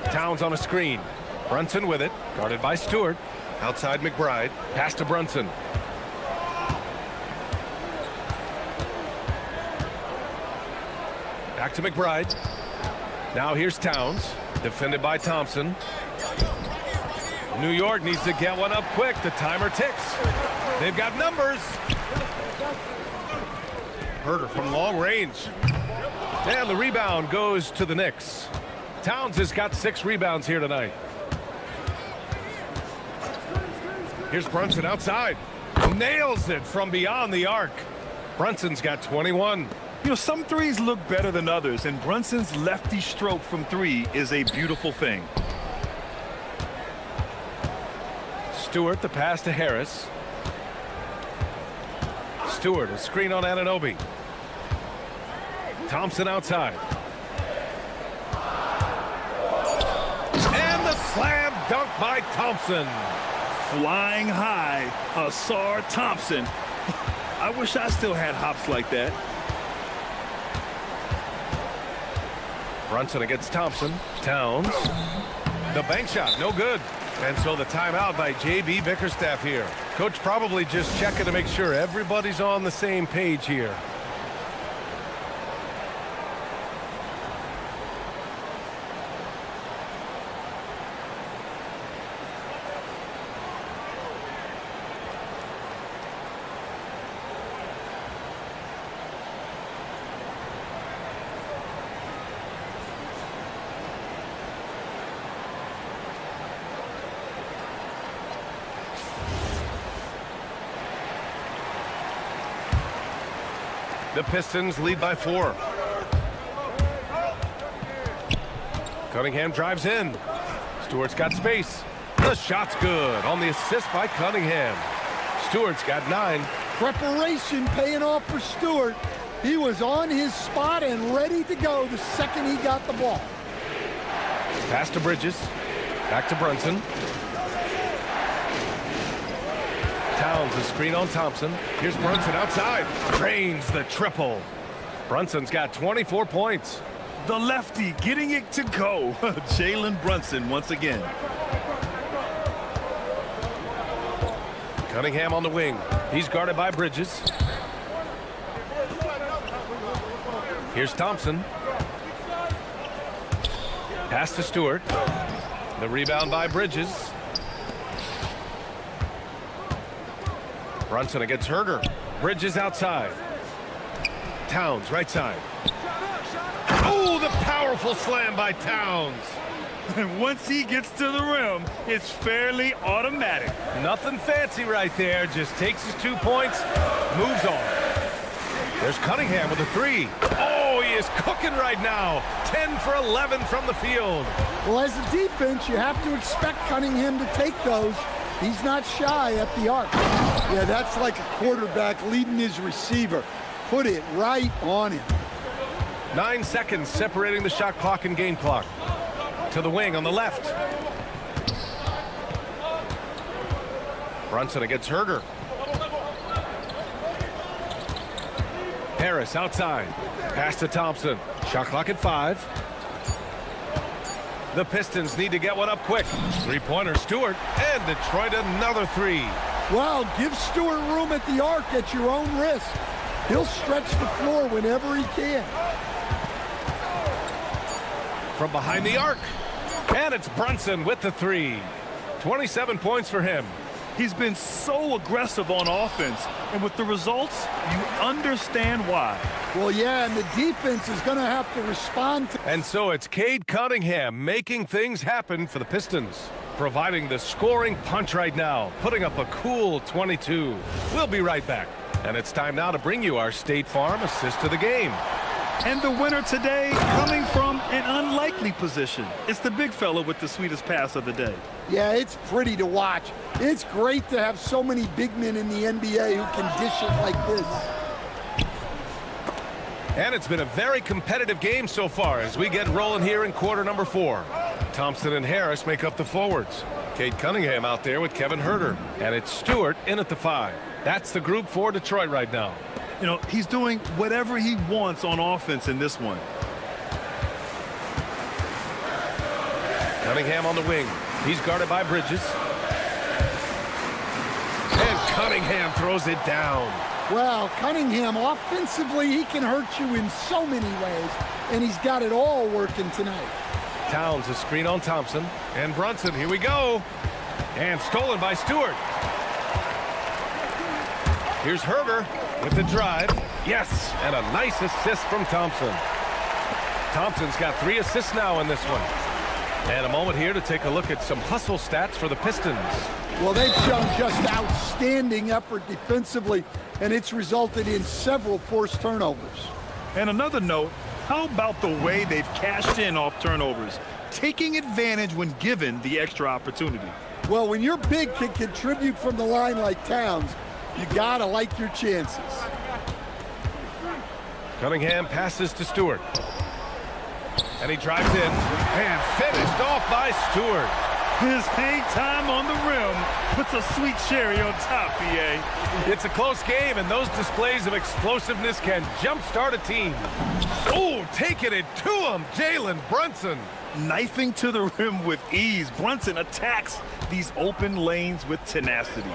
Towns on a screen. Brunson with it. Guarded by Stewart. Outside McBride. Pass to Brunson. Back to McBride. Now here's Towns. Defended by Thompson. New York needs to get one up quick. The timer ticks. They've got numbers. Herder from long range. And the rebound goes to the Knicks. Towns has got 6 rebounds here tonight. Here's Brunson outside. Nails it from beyond the arc. Brunson's got 21. You know, some threes look better than others, and Brunson's lefty stroke from 3 is a beautiful thing. Stewart, the pass to Harris. Stewart, a screen on Anunoby. Thompson outside. And the slam dunk by Thompson. Flying high, Asar Thompson. I wish I still had hops like that. Brunson against Thompson. Towns. The bank shot, no good. And so the timeout by J.B. Bickerstaff here. Coach probably just checking to make sure everybody's on the same page here. The Pistons lead by 4. Cunningham drives in. Stewart's got space. The shot's good on the assist by Cunningham. Stewart's got 9. Preparation paying off for Stewart. He was on his spot and ready to go the second he got the ball. Pass to Bridges. Back to Brunson. Towns a screen on Thompson. Here's Brunson outside. Drains the triple. Brunson's got 24 points. The lefty getting it to go. Jalen Brunson once again. Cunningham on the wing. He's guarded by Bridges. Here's Thompson. Pass to Stewart. The rebound by Bridges. Brunson against Herder. Bridges outside. Towns right side. Oh, the powerful slam by Towns. And once he gets to the rim, it's fairly automatic. Nothing fancy right there. Just takes his 2 points, moves on. There's Cunningham with a 3. Oh, he is cooking right now. 10 for 11 from the field. Well, as a defense, you have to expect Cunningham to take those. He's not shy at the arc. Yeah, that's like a quarterback leading his receiver. Put it right on him. 9 seconds separating the shot clock and game clock. To the wing on the left. Brunson against Herder. Harris outside. Pass to Thompson. Shot clock at 5. The Pistons need to get one up quick. 3-pointer Stewart, and Detroit another 3. Well, give Stewart room at the arc at your own risk. He'll stretch the floor whenever he can. From behind the arc, and it's Brunson with the 3. 27 points for him. He's been so aggressive on offense, and with the results, you understand why. Well, yeah, and the defense is going to have to respond to... And so it's Cade Cunningham making things happen for the Pistons, providing the scoring punch right now, putting up a cool 22. We'll be right back. And it's time now to bring you our State Farm assist of the game. And the winner today coming from an unlikely position. It's the big fella with the sweetest pass of the day. Yeah, it's pretty to watch. It's great to have so many big men in the NBA who can dish it like this. And it's been a very competitive game so far as we get rolling here in quarter number 4. Thompson and Harris make up the forwards. Cade Cunningham out there with Kevin Huerter. And it's Stewart in at the 5. That's the group for Detroit right now. You know, he's doing whatever he wants on offense in this one. Cunningham on the wing. He's guarded by Bridges. And Cunningham throws it down. Well, Cunningham, offensively, he can hurt you in so many ways, and he's got it all working tonight. Towns a screen on Thompson. And Brunson, here we go. And stolen by Stewart. Here's Huerter with the drive. Yes, and a nice assist from Thompson. Thompson's got 3 assists now in this one. And a moment here to take a look at some hustle stats for the Pistons. Well, they've shown just outstanding effort defensively, and it's resulted in several forced turnovers. And another note, how about the way they've cashed in off turnovers, taking advantage when given the extra opportunity? Well, when your big can contribute from the line like Towns, you gotta like your chances. Cunningham passes to Stewart. And he drives in and finished off by Stewart. His hang time on the rim puts a sweet cherry on top, BA. It's a close game, and those displays of explosiveness can jumpstart a team. Oh, taking it to him, Jalen Brunson. Knifing to the rim with ease, Brunson attacks these open lanes with tenacity.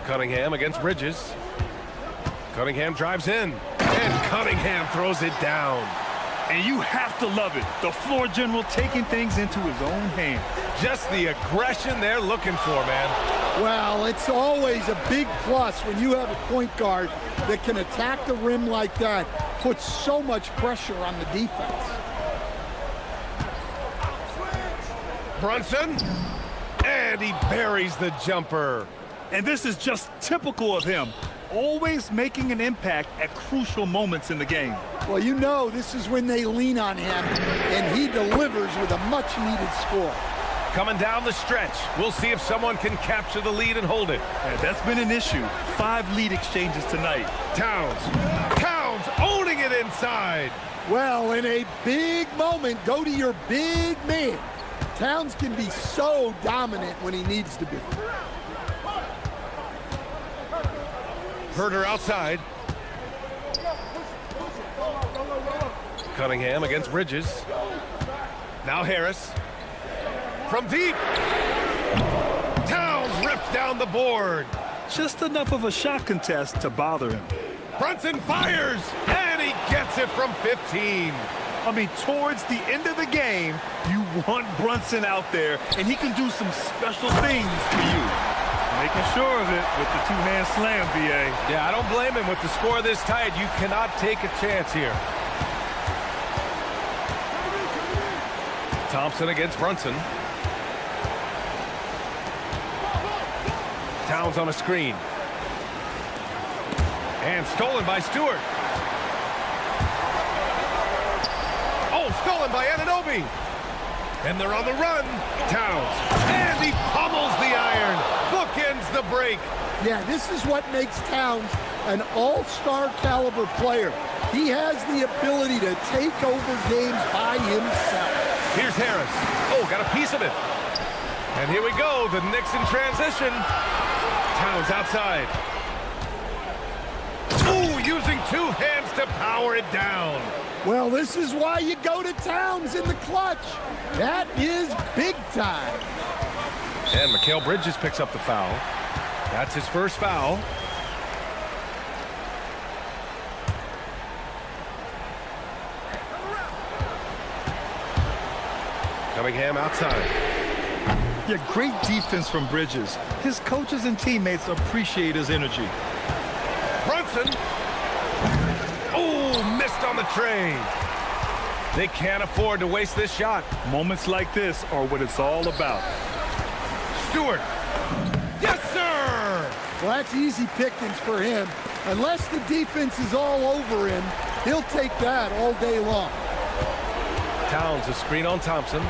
Cunningham against Bridges. Cunningham drives in, and Cunningham throws it down. And you have to love it. The floor general taking things into his own hands. Just the aggression they're looking for, man. Well, it's always a big plus when you have a point guard that can attack the rim like that, puts so much pressure on the defense. Brunson, and he buries the jumper. And this is just typical of him, always making an impact at crucial moments in the game. Well, you know this is when they lean on him, and he delivers with a much-needed score. Coming down the stretch, we'll see if someone can capture the lead and hold it. Yeah, that's been an issue. 5 lead exchanges tonight. Towns owning it inside. Well, in a big moment, go to your big man. Towns can be so dominant when he needs to be. Huerter outside. Cunningham against Bridges. Now Harris. From deep. Towns rips down the board. Just enough of a shot contest to bother him. Brunson fires, and he gets it from 15. I mean, towards the end of the game, you want Brunson out there, and he can do some special things for you. Making sure of it with the 2-hand slam, BA. Yeah, I don't blame him. With the score this tight, you cannot take a chance here. Thompson against Brunson. Towns on a screen. And stolen by Stewart. Oh, stolen by Anunoby. And they're on the run. Towns. And he pummels the iron. Bookends the break. Yeah, this is what makes Towns an all-star caliber player. He has the ability to take over games by himself. Here's Harris. Oh, got a piece of it. And here we go. The Knicks in transition. Towns outside. Ooh, using 2 hands to power it down. Well, this is why you go to Towns in the clutch. That is big time. And Mikal Bridges picks up the foul. That's his first foul. Cunningham outside. Yeah, great defense from Bridges. His coaches and teammates appreciate his energy. Brunson. Oh, missed on the tray. They can't afford to waste this shot. Moments like this are what it's all about. Stewart. Yes, sir! Well, that's easy pickings for him. Unless the defense is all over him, he'll take that all day long. Towns, a screen on Thompson.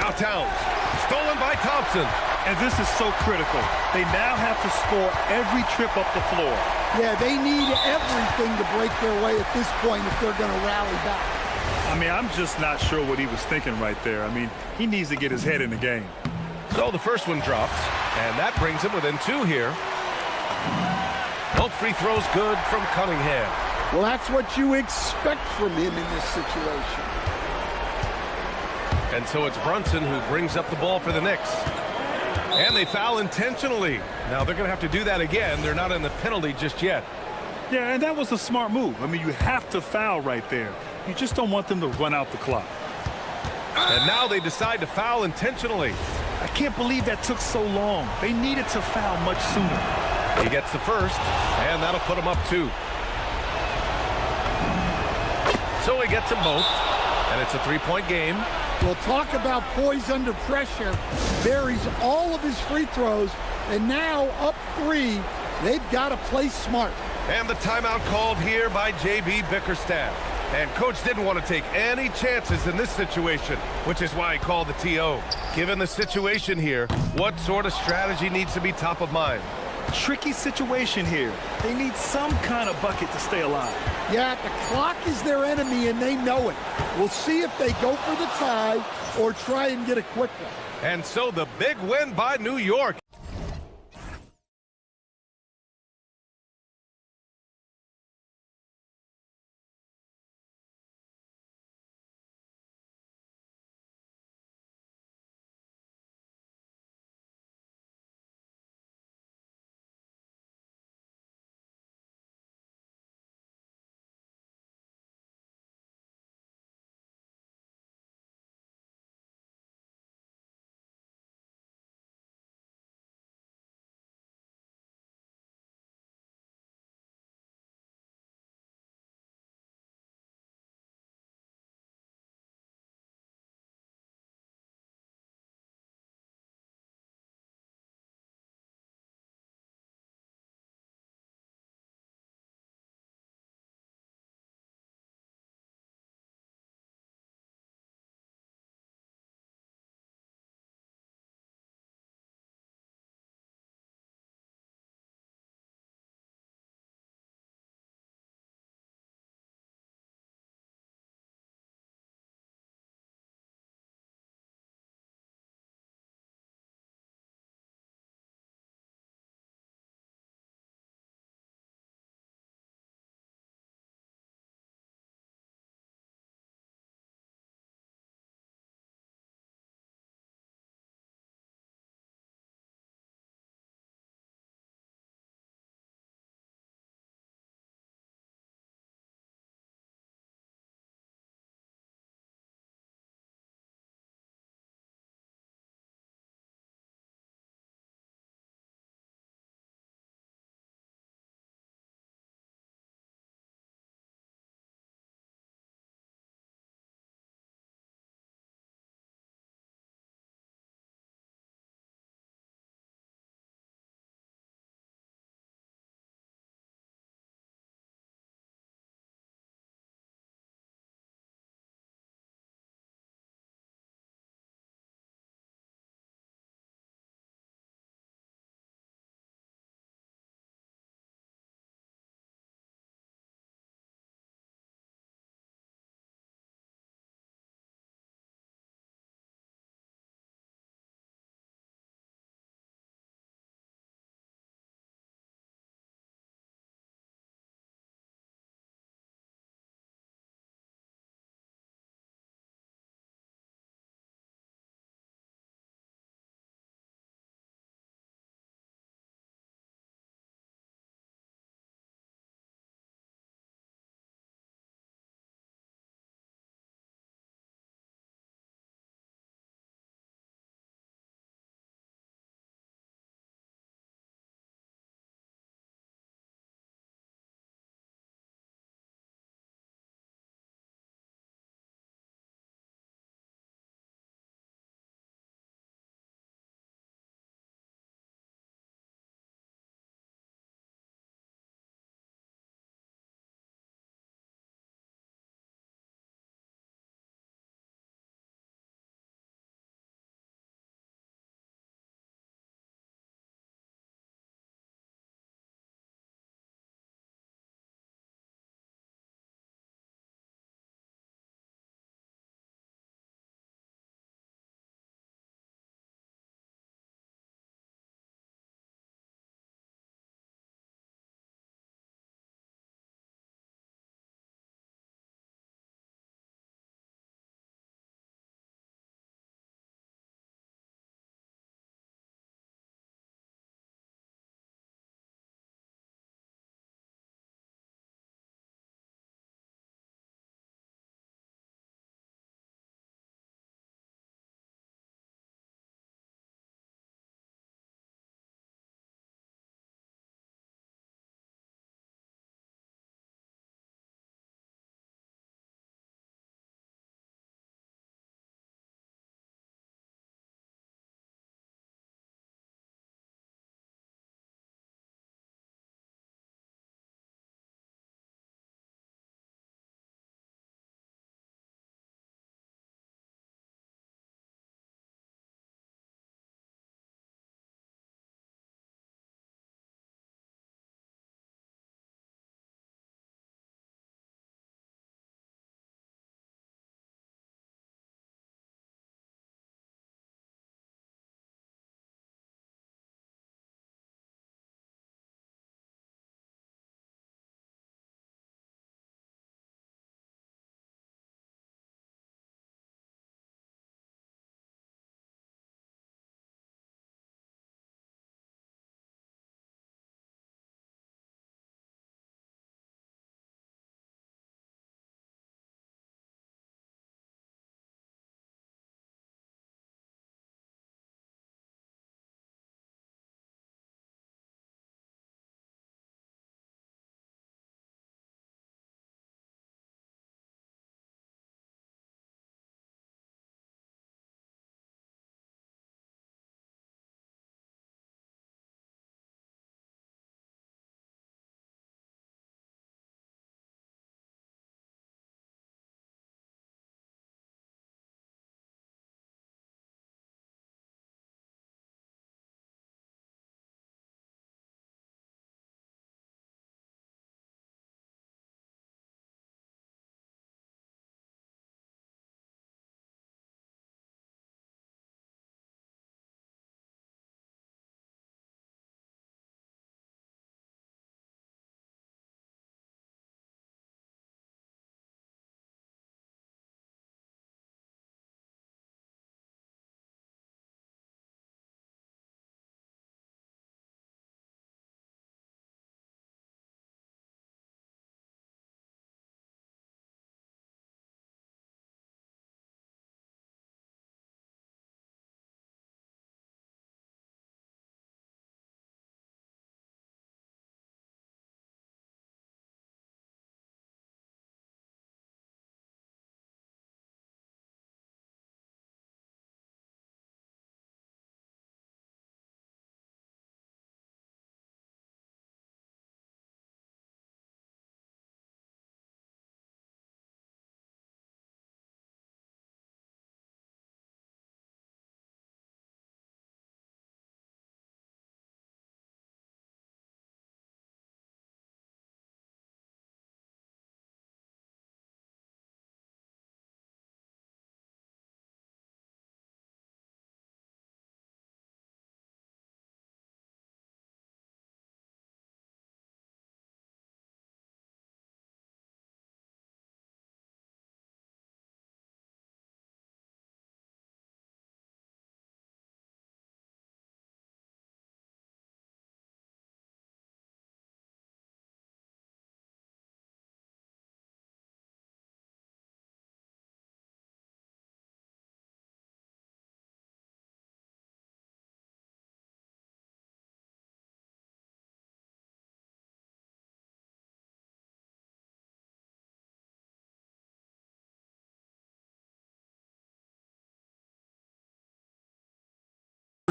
Now Towns, stolen by Thompson. And this is so critical. They now have to score every trip up the floor. Yeah, they need everything to break their way at this point if they're going to rally back. I mean, I'm just not sure what he was thinking right there. I mean, he needs to get his head in the game. So the first one drops, and that brings him within 2 here. Both free throws good from Cunningham. Well, that's what you expect from him in this situation. And so it's Brunson who brings up the ball for the Knicks. And they foul intentionally. Now they're going to have to do that again. They're not in the penalty just yet. Yeah, and that was a smart move. I mean, you have to foul right there. You just don't want them to run out the clock. And now they decide to foul intentionally. I can't believe that took so long. They needed to foul much sooner. He gets the first, and that'll put him up 2. So he gets them both, and it's a 3-point game. We'll talk about poise under pressure. Buries all of his free throws, and now up 3. They've got to play smart. And the timeout called here by J.B. Bickerstaff. And coach didn't want to take any chances in this situation, which is why he called the TO. Given the situation here, what sort of strategy needs to be top of mind? Tricky situation here. They need some kind of bucket to stay alive. Yeah, the clock is their enemy, and they know it. We'll see if they go for the tie or try and get a quick one. And so the big win by New York.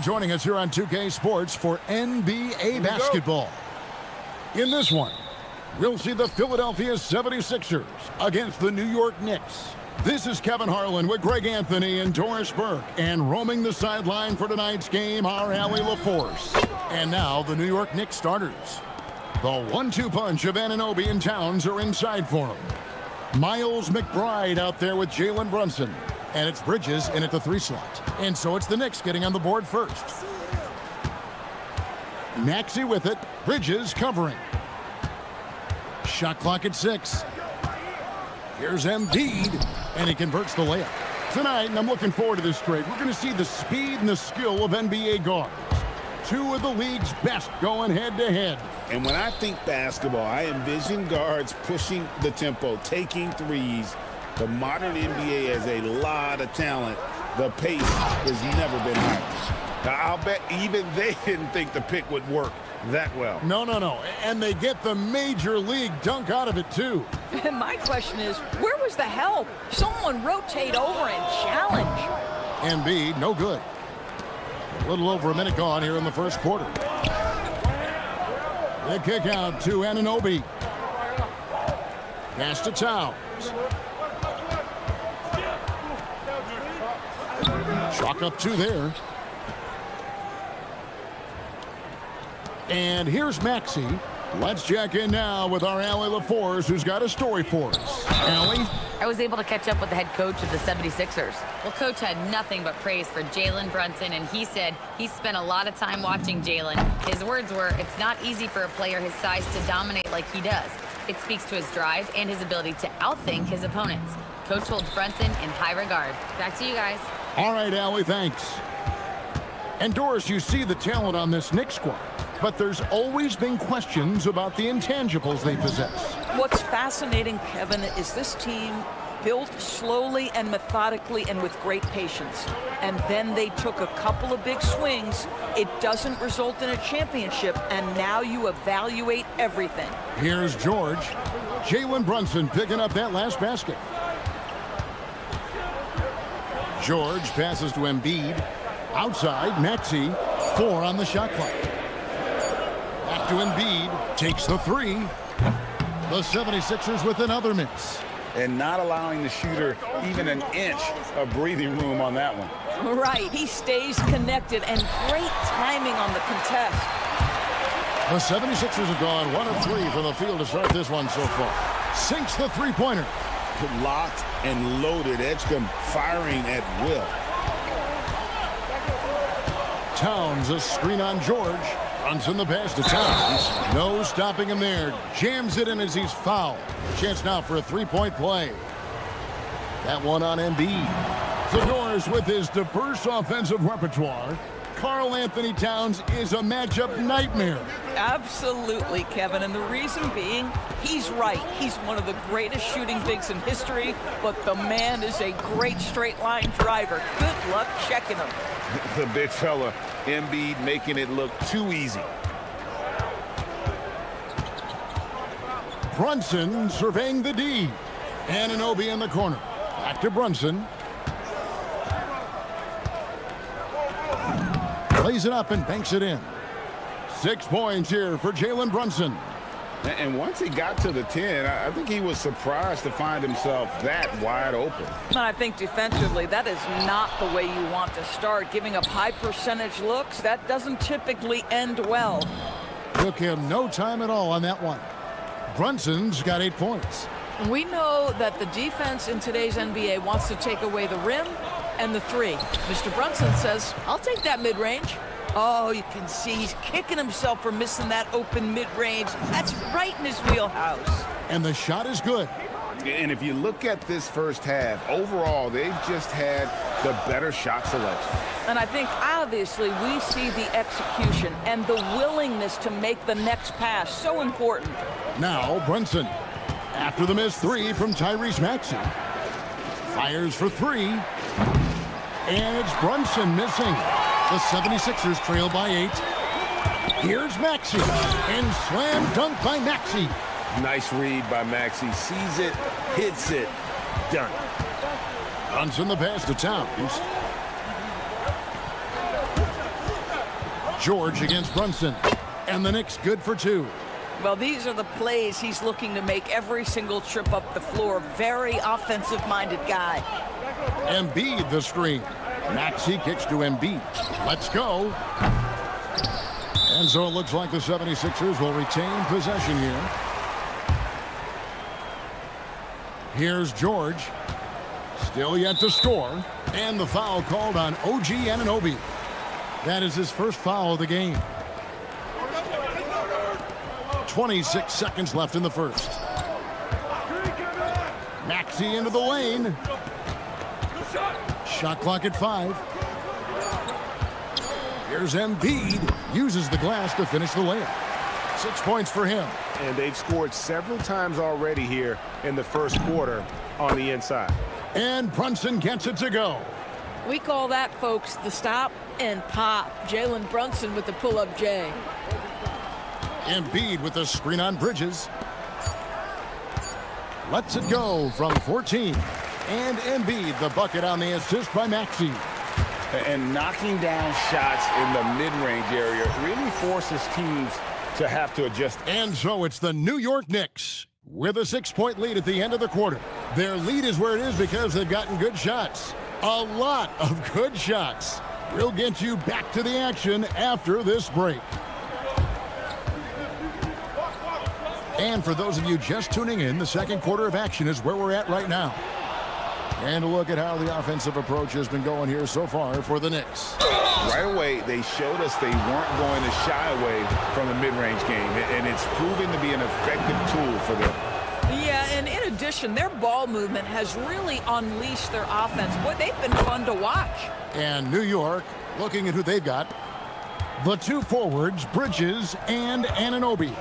Joining us here on 2K Sports for NBA basketball. In this one, we'll see the Philadelphia 76ers against the New York Knicks. This is Kevin Harlan with Greg Anthony and Doris Burke, and roaming the sideline for tonight's game, our Allie LaForce. And now the New York Knicks starters. The 1-2 punch of Anunoby and Towns are inside for him. Miles McBride out there with Jalen Brunson. And it's Bridges in at the 3 slot. And so it's the Knicks getting on the board first. Maxey with it. Bridges covering. Shot clock at 6. Here's Embiid, and he converts the layup. Tonight, and I'm looking forward to this trade, we're going to see the speed and the skill of NBA guards. 2 of the league's best going head-to-head. And when I think basketball, I envision guards pushing the tempo, taking threes. The modern NBA has a lot of talent. The pace has never been higher. Now, I'll bet even they didn't think the pick would work that well. No. And they get the major league dunk out of it, too. And my question is, where was the help? Someone rotate over and challenge. Embiid, no good. A little over a minute gone here in the first quarter. The kick out to Anunoby. Pass to Towns. Chalk up 2 there. And here's Maxey. Let's check in now with our Allie LaForce, who's got a story for us. Allie? I was able to catch up with the head coach of the 76ers. Well, coach had nothing but praise for Jalen Brunson, and he said he spent a lot of time watching Jalen. His words were, it's not easy for a player his size to dominate like he does. It speaks to his drive and his ability to outthink his opponents. Coach holds Brunson in high regard. Back to you guys. All right, Allie, thanks. And Doris, you see the talent on this Knicks squad, but there's always been questions about the intangibles they possess. What's fascinating, Kevin, is this team built slowly and methodically and with great patience. And then they took a couple of big swings. It doesn't result in a championship, and now you evaluate everything. Here's George. Jalen Brunson picking up that last basket. George passes to Embiid. Outside, Maxey. 4 on the shot clock. Back to Embiid. Takes the 3. The 76ers with another miss. And not allowing the shooter even an inch of breathing room on that one. Right. He stays connected, and great timing on the contest. The 76ers have gone 1 of 3 from the field to start this one so far. Sinks the 3-pointer. Locked and loaded. Edgecombe firing at will. Towns, a screen on George. Brunson the pass to Towns. No stopping him there. Jams it in as he's fouled. Chance now for a 3-point play. That one on Embiid. Zador's with his diverse offensive repertoire. Karl Anthony Towns is a matchup nightmare. Absolutely, Kevin. And the reason being, he's right. He's one of the greatest shooting bigs in history, but the man is a great straight-line driver. Good luck checking him. The big fella, Embiid, making it look too easy. Brunson surveying the D. Anunoby in the corner. Back to Brunson. Plays it up and banks it in. 6 points here for Jalen Brunson. And once he got to the 10, I think he was surprised to find himself that wide open. And I think defensively, that is not the way you want to start. Giving up high percentage looks, that doesn't typically end well. Took him no time at all on that one. Brunson's got 8 points. We know that the defense in today's NBA wants to take away the rim and the 3. Mr. Brunson says, I'll take that mid-range. Oh, you can see he's kicking himself for missing that open mid-range. That's right in his wheelhouse. And the shot is good. And if you look at this first half, overall, they've just had the better shot selection. And I think, obviously, we see the execution and the willingness to make the next pass so important. Now, Brunson, after the missed 3 from Tyrese Maxey. Fires for 3. And it's Brunson missing. The 76ers trail by 8. Here's Maxey. And slam dunk by Maxey. Nice read by Maxey. Sees it, hits it, done. Brunson the pass to Towns. George against Brunson. And the Knicks good for 2. Well, these are the plays he's looking to make every single trip up the floor. Very offensive-minded guy. Embiid the screen. Maxey kicks to Embiid. Let's go. And so it looks like the 76ers will retain possession here. Here's George. Still yet to score. And the foul called on OG Anunoby. That is his first foul of the game. 26 seconds left in the first. Maxey into the lane. Shot clock at 5. Here's Embiid. Uses the glass to finish the layup. 6 points for him. And they've scored several times already here in the first quarter on the inside. And Brunson gets it to go. We call that, folks, the stop and pop. Jalen Brunson with the pull-up J. Embiid with the screen on Bridges. Lets it go from 14. And Embiid the bucket on the assist by Maxey. And knocking down shots in the mid-range area really forces teams to have to adjust. And so it's the New York Knicks with a 6-point lead at the end of the quarter. Their lead is where it is because they've gotten good shots. A lot of good shots. We'll get you back to the action after this break. And for those of you just tuning in, the second quarter of action is where we're at right now. And a look at how the offensive approach has been going here so far for the Knicks. Right away, they showed us they weren't going to shy away from the mid-range game, and it's proven to be an effective tool for them. Yeah, and in addition, their ball movement has really unleashed their offense. Boy, they've been fun to watch. And New York, looking at who they've got, the 2 forwards, Bridges and Anunoby.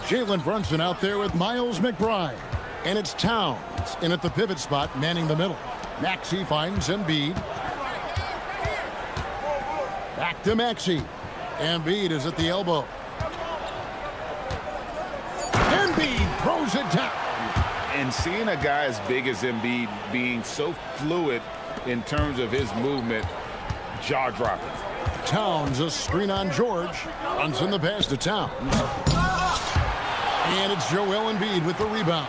Jalen Brunson out there with Miles McBride. And it's Towns in at the pivot spot, manning the middle. Maxey finds Embiid. Back to Maxey. Embiid is at the elbow. Embiid throws it down. And seeing a guy as big as Embiid being so fluid in terms of his movement, jaw-dropping. Towns a screen on George. Brunson the pass to Towns. And it's Joel Embiid with the rebound.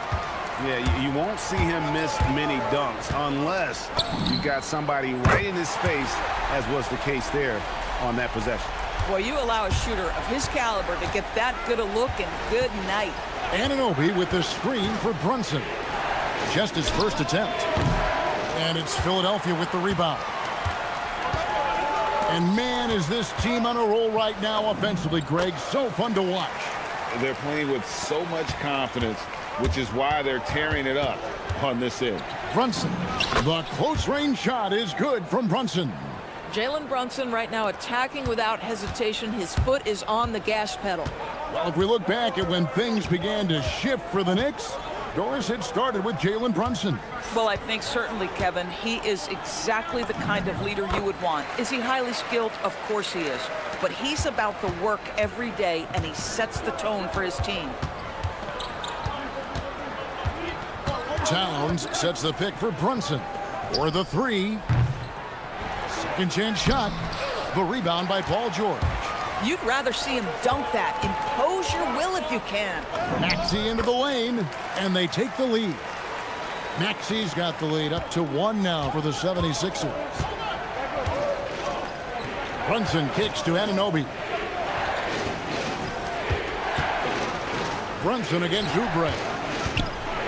Yeah, you won't see him miss many dunks unless you got somebody right in his face, as was the case there on that possession. Boy, you allow a shooter of his caliber to get that good a look, and good night. Anunoby with the screen for Brunson. Just his first attempt. And it's Philadelphia with the rebound. And man, is this team on a roll right now offensively, Greg. So fun to watch. They're playing with so much confidence, which is why they're tearing it up on this end. Brunson. The close range shot is good from Brunson. Jalen Brunson right now attacking without hesitation. His foot is on the gas pedal. Well, if we look back at when things began to shift for the Knicks, Doris had started with Jalen Brunson. Well, I think certainly, Kevin, he is exactly the kind of leader you would want. Is he highly skilled? Of course he is. But he's about the work every day, and he sets the tone for his team. Towns sets the pick for Brunson. For the 3. Second chance shot. The rebound by Paul George. You'd rather see him dunk that. Impose your will if you can. Maxey into the lane, and they take the lead. Maxey's got the lead up to 1 now for the 76ers. Brunson kicks to Anunoby. Brunson against Oubre.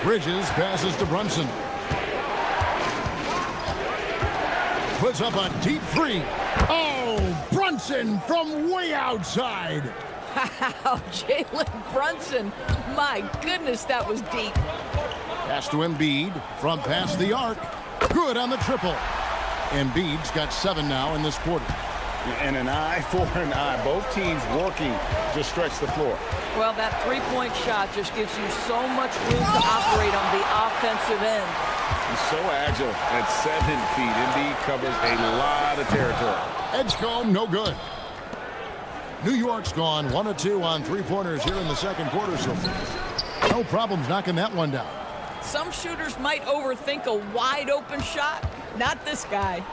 Bridges passes to Brunson. Puts up a deep 3. Oh, Brunson from way outside. Wow, Jalen Brunson. My goodness, that was deep. Pass to Embiid from past the arc. Good on the triple. Embiid's got 7 now in this quarter. And an eye for an eye. Both teams working to stretch the floor. Well, that three-point shot just gives you so much room to operate on the offensive end. He's so agile at 7 feet. Embiid covers a lot of territory. Edgecombe, no good. New York's gone 1 of 2 on 3-pointers here in the second quarter so far. No problems knocking that one down. Some shooters might overthink a wide-open shot. Not this guy.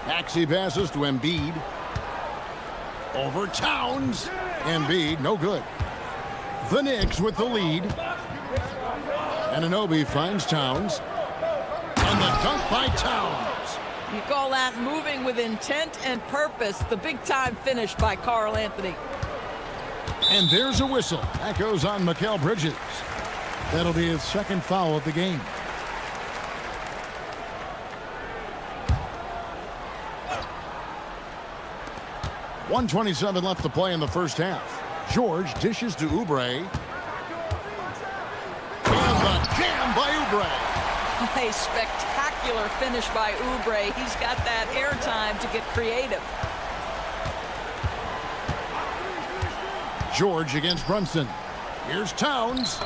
Maxey passes to Embiid. Over Towns. Embiid, no good. The Knicks with the lead. Anunoby finds Towns. And the dunk by Towns. You call that moving with intent and purpose. The big-time finish by Karl Anthony. And there's a whistle. That goes on Mikal Bridges. That'll be his second foul of the game. .127 left to play in the first half. George dishes to Oubre. And the jam by Oubre. A spectacular finish by Oubre. He's got that airtime to get creative. George against Brunson. Here's Towns.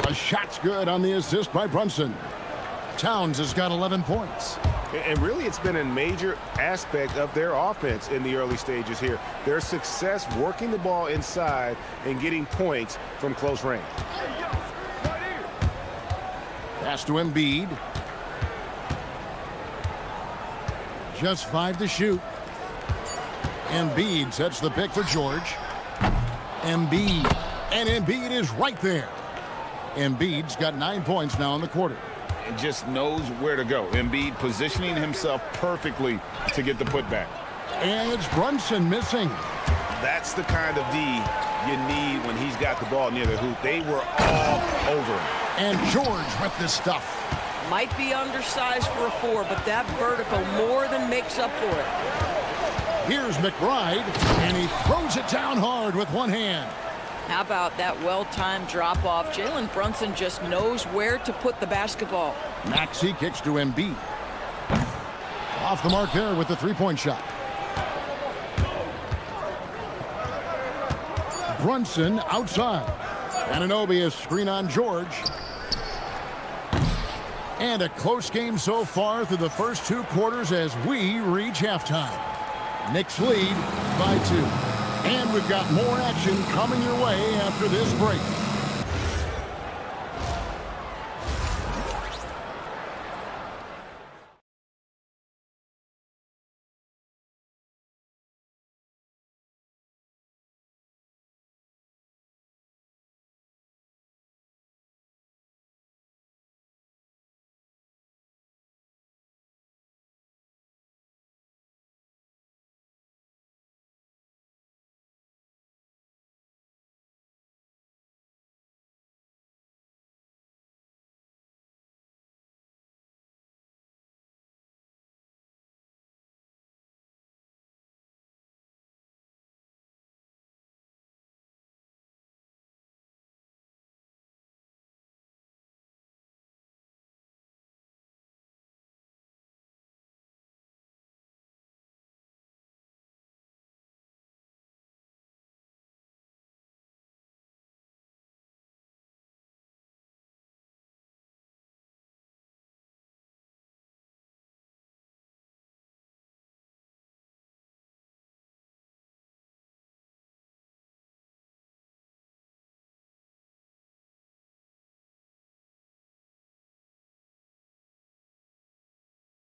A shot's good on the assist by Brunson. Towns has got 11 points. And really, it's been a major aspect of their offense in the early stages here. Their success working the ball inside and getting points from close range. Pass to Embiid. Just 5 to shoot. Embiid sets the pick for George. Embiid. And Embiid is right there. Embiid's got 9 points now in the quarter. And just knows where to go. Embiid positioning himself perfectly to get the putback. And it's Brunson missing. That's the kind of D you need when he's got the ball near the hoop. They were all over him. And George with this stuff. Might be undersized for a 4, but that vertical more than makes up for it. Here's McBride, and he throws it down hard with one hand. How about that well-timed drop-off? Jalen Brunson just knows where to put the basketball. Maxey kicks to Embiid. Off the mark there with the three-point shot. Brunson outside. Anunoby is screen on George. And a close game so far through the first 2 quarters as we reach halftime. Knicks lead by 2. And we've got more action coming your way after this break.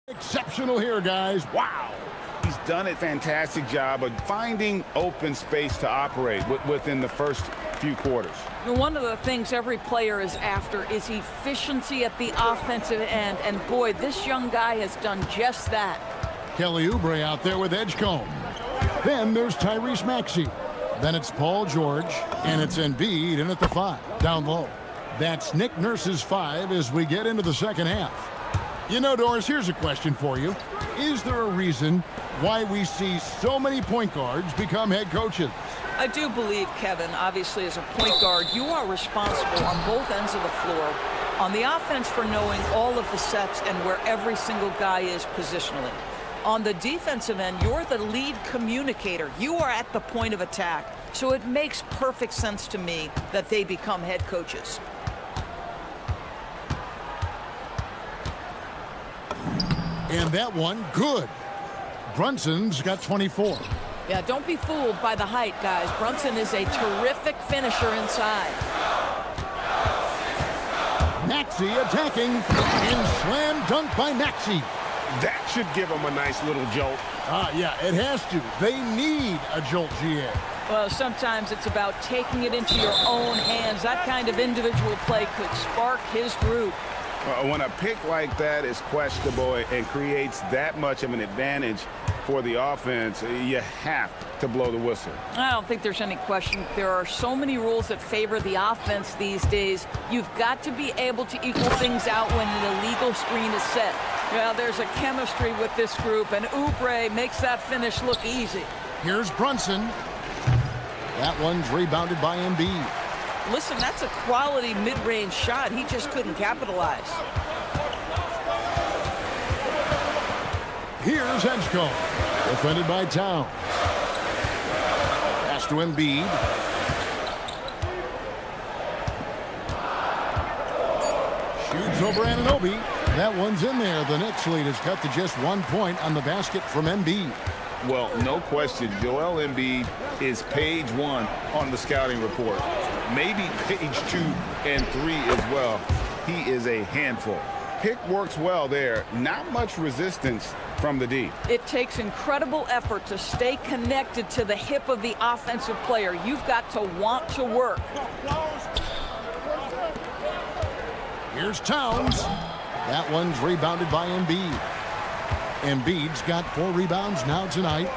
Exceptional here, guys. Wow. He's done a fantastic job of finding open space to operate within the first few quarters. One of the things every player is after is efficiency at the offensive end. And boy, this young guy has done just that. Kelly Oubre out there with Edgecombe. Then there's Tyrese Maxey. Then it's Paul George. And it's Embiid in at the 5, down low. That's Nick Nurse's 5 as we get into the second half. You know, Doris, here's a question for you. Is there a reason why we see so many point guards become head coaches? I do believe, Kevin, obviously as a point guard, you are responsible on both ends of the floor. On the offense for knowing all of the sets and where every single guy is positionally. On the defensive end, you're the lead communicator. You are at the point of attack. So it makes perfect sense to me that they become head coaches. And that one, good. Brunson's got 24. Yeah, don't be fooled by the height, guys. Brunson is a terrific finisher inside. Maxey attacking, and slam dunk by Maxey. That should give them a nice little jolt. Yeah, it has to. They need a jolt, GA. Well, sometimes it's about taking it into your own hands. That kind of individual play could spark his group. When a pick like that is questionable and creates that much of an advantage for the offense, you have to blow the whistle. I don't think there's any question. There are so many rules that favor the offense these days. You've got to be able to equal things out when an illegal screen is set. Well, there's a chemistry with this group, and Oubre makes that finish look easy. Here's Brunson. That one's rebounded by Embiid. Listen, that's a quality mid-range shot. He just couldn't capitalize. Here's Edgecombe. Defended by Towns. Pass to Embiid. Shoots over Anunoby. That one's in there. The Knicks lead is cut to just 1 point on the basket from Embiid. Well, no question, Joel Embiid is page 1 on the scouting report. Maybe page 2 and 3 as well. He is a handful. Pick works well there. Not much resistance from the D. It takes incredible effort to stay connected to the hip of the offensive player. You've got to want to work. Here's Towns. That one's rebounded by Embiid. Embiid's got 4 rebounds now tonight.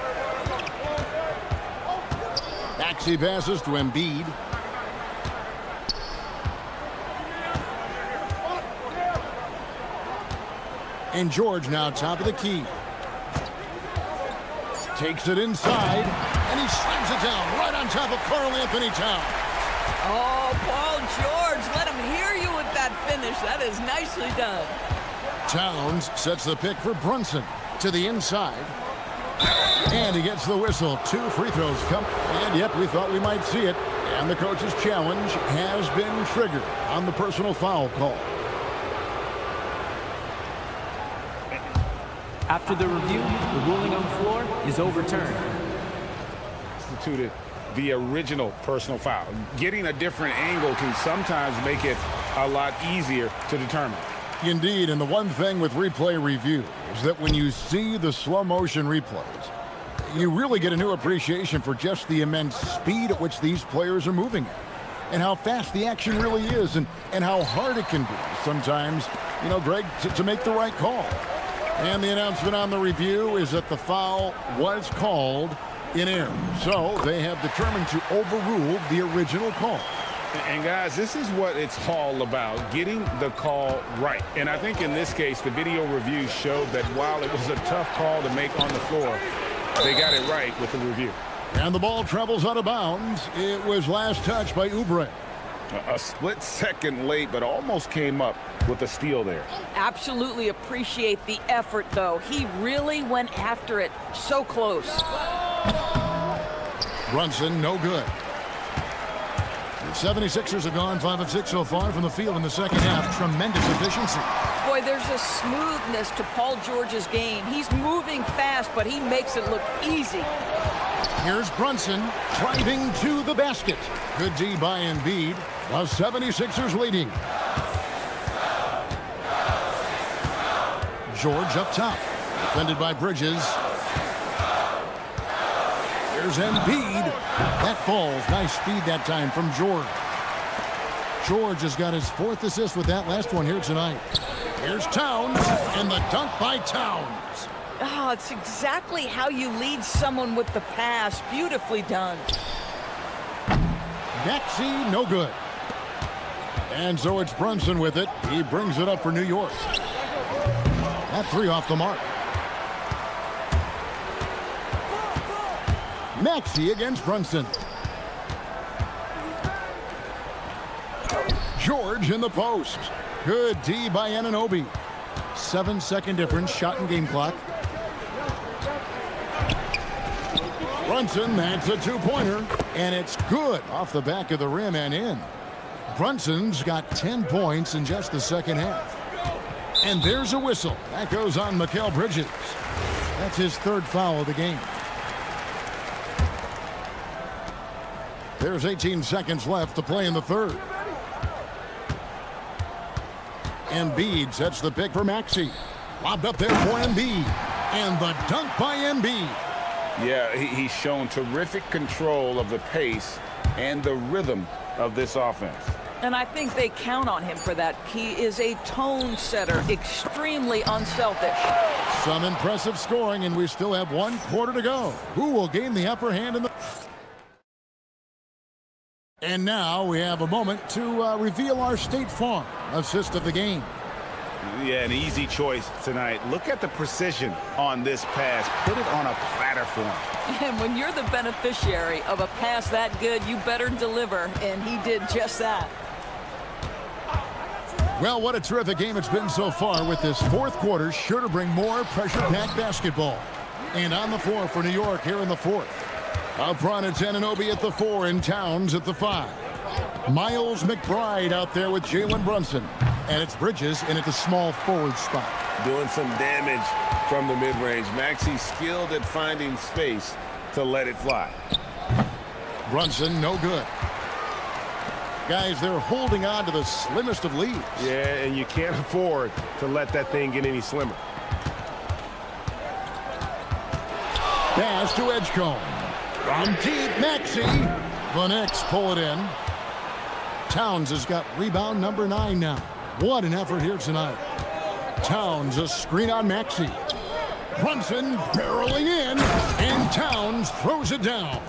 Maxey passes to Embiid. And George now top of the key. Takes it inside, and he slams it down right on top of Karl Anthony Towns. Oh, Paul George, let him hear you with that finish. That is nicely done. Towns sets the pick for Brunson to the inside. And he gets the whistle. 2 free throws come. And yep, we thought we might see it. And the coach's challenge has been triggered on the personal foul call. After the review, the ruling on the floor is overturned. Instituted the original personal foul. Getting a different angle can sometimes make it a lot easier to determine. Indeed, and the one thing with replay review is that when you see the slow motion replays, you really get a new appreciation for just the immense speed at which these players are moving at, and how fast the action really is, and how hard it can be sometimes, you know, Greg, to make the right call. And the announcement on the review is that the foul was called in error. So they have determined to overrule the original call. And guys, this is what it's all about, getting the call right. And I think in this case, the video review showed that while it was a tough call to make on the floor, they got it right with the review. And the ball travels out of bounds. It was last touched by Oubre. A split second late, but almost came up with a steal there. Absolutely appreciate the effort, though. He really went after it. So close. Brunson, no good. The 76ers have gone 5 of 6 so far from the field in the second half. Tremendous efficiency. Boy, there's a smoothness to Paul George's game. He's moving fast, but he makes it look easy. Here's Brunson driving to the basket. Good D by Embiid. The 76ers leading. George up top. Defended by Bridges. Here's Embiid. That falls. Nice speed that time from George. George has got his 4th assist with that last one here tonight. Here's Towns, and the dunk by Towns. Oh, it's exactly how you lead someone with the pass. Beautifully done. Maxey, no good. And so it's Brunson with it. He brings it up for New York. That 3 off the mark. Maxey against Brunson. George in the post. Good D by Anunoby. 7-second difference, shot and game clock. Brunson, that's a 2-pointer, and it's good off the back of the rim and in. Brunson's got 10 points in just the second half. And there's a whistle. That goes on Mikal Bridges. That's his 3rd foul of the game. There's 18 seconds left to play in the 3rd. Embiid sets the pick for Maxey. Lobbed up there for Embiid. And the dunk by Embiid. Yeah, he's shown terrific control of the pace and the rhythm of this offense. And I think they count on him for that. He is a tone setter, extremely unselfish. Some impressive scoring, and we still have 1 quarter to go. Who will gain the upper hand in the... And now we have a moment to reveal our State Farm assist of the game. Yeah, an easy choice tonight. Look at the precision on this pass. Put it on a platter for him. And when you're the beneficiary of a pass that good, you better deliver, and he did just that. Well, what a terrific game it's been so far, with this 4th quarter sure to bring more pressure-packed basketball. And on the floor for New York here in the 4th. Up front, it's Anunoby at the 4 and Towns at the 5. Miles McBride out there with Jalen Brunson. And it's Bridges in at the small forward spot. Doing some damage from the mid-range. Maxey's skilled at finding space to let it fly. Brunson, no good. Guys, they're holding on to the slimmest of leads. Yeah, and you can't afford to let that thing get any slimmer. Pass to Edgecombe. From deep, Maxey. The Knicks pull it in. Towns has got rebound number 9 now. What an effort here tonight. Towns, a screen on Maxey. Brunson barreling in, and Towns throws it down.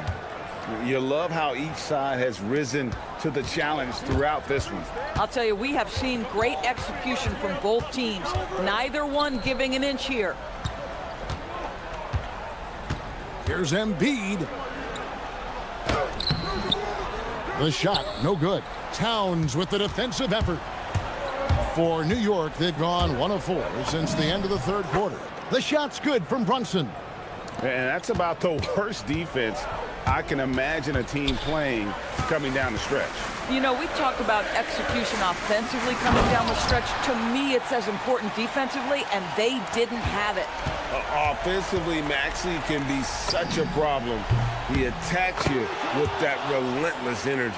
You love how each side has risen to the challenge throughout this one. I'll tell you, we have seen great execution from both teams. Neither one giving an inch here. Here's Embiid. The shot, no good. Towns with the defensive effort. For New York, they've gone 1 of 4 since the end of the 3rd quarter. The shot's good from Brunson. And that's about the worst defense I can imagine a team playing coming down the stretch. You know, we talk about execution offensively coming down the stretch. To me, it's as important defensively, and they didn't have it. Offensively, Maxey can be such a problem. He attacks you with that relentless energy.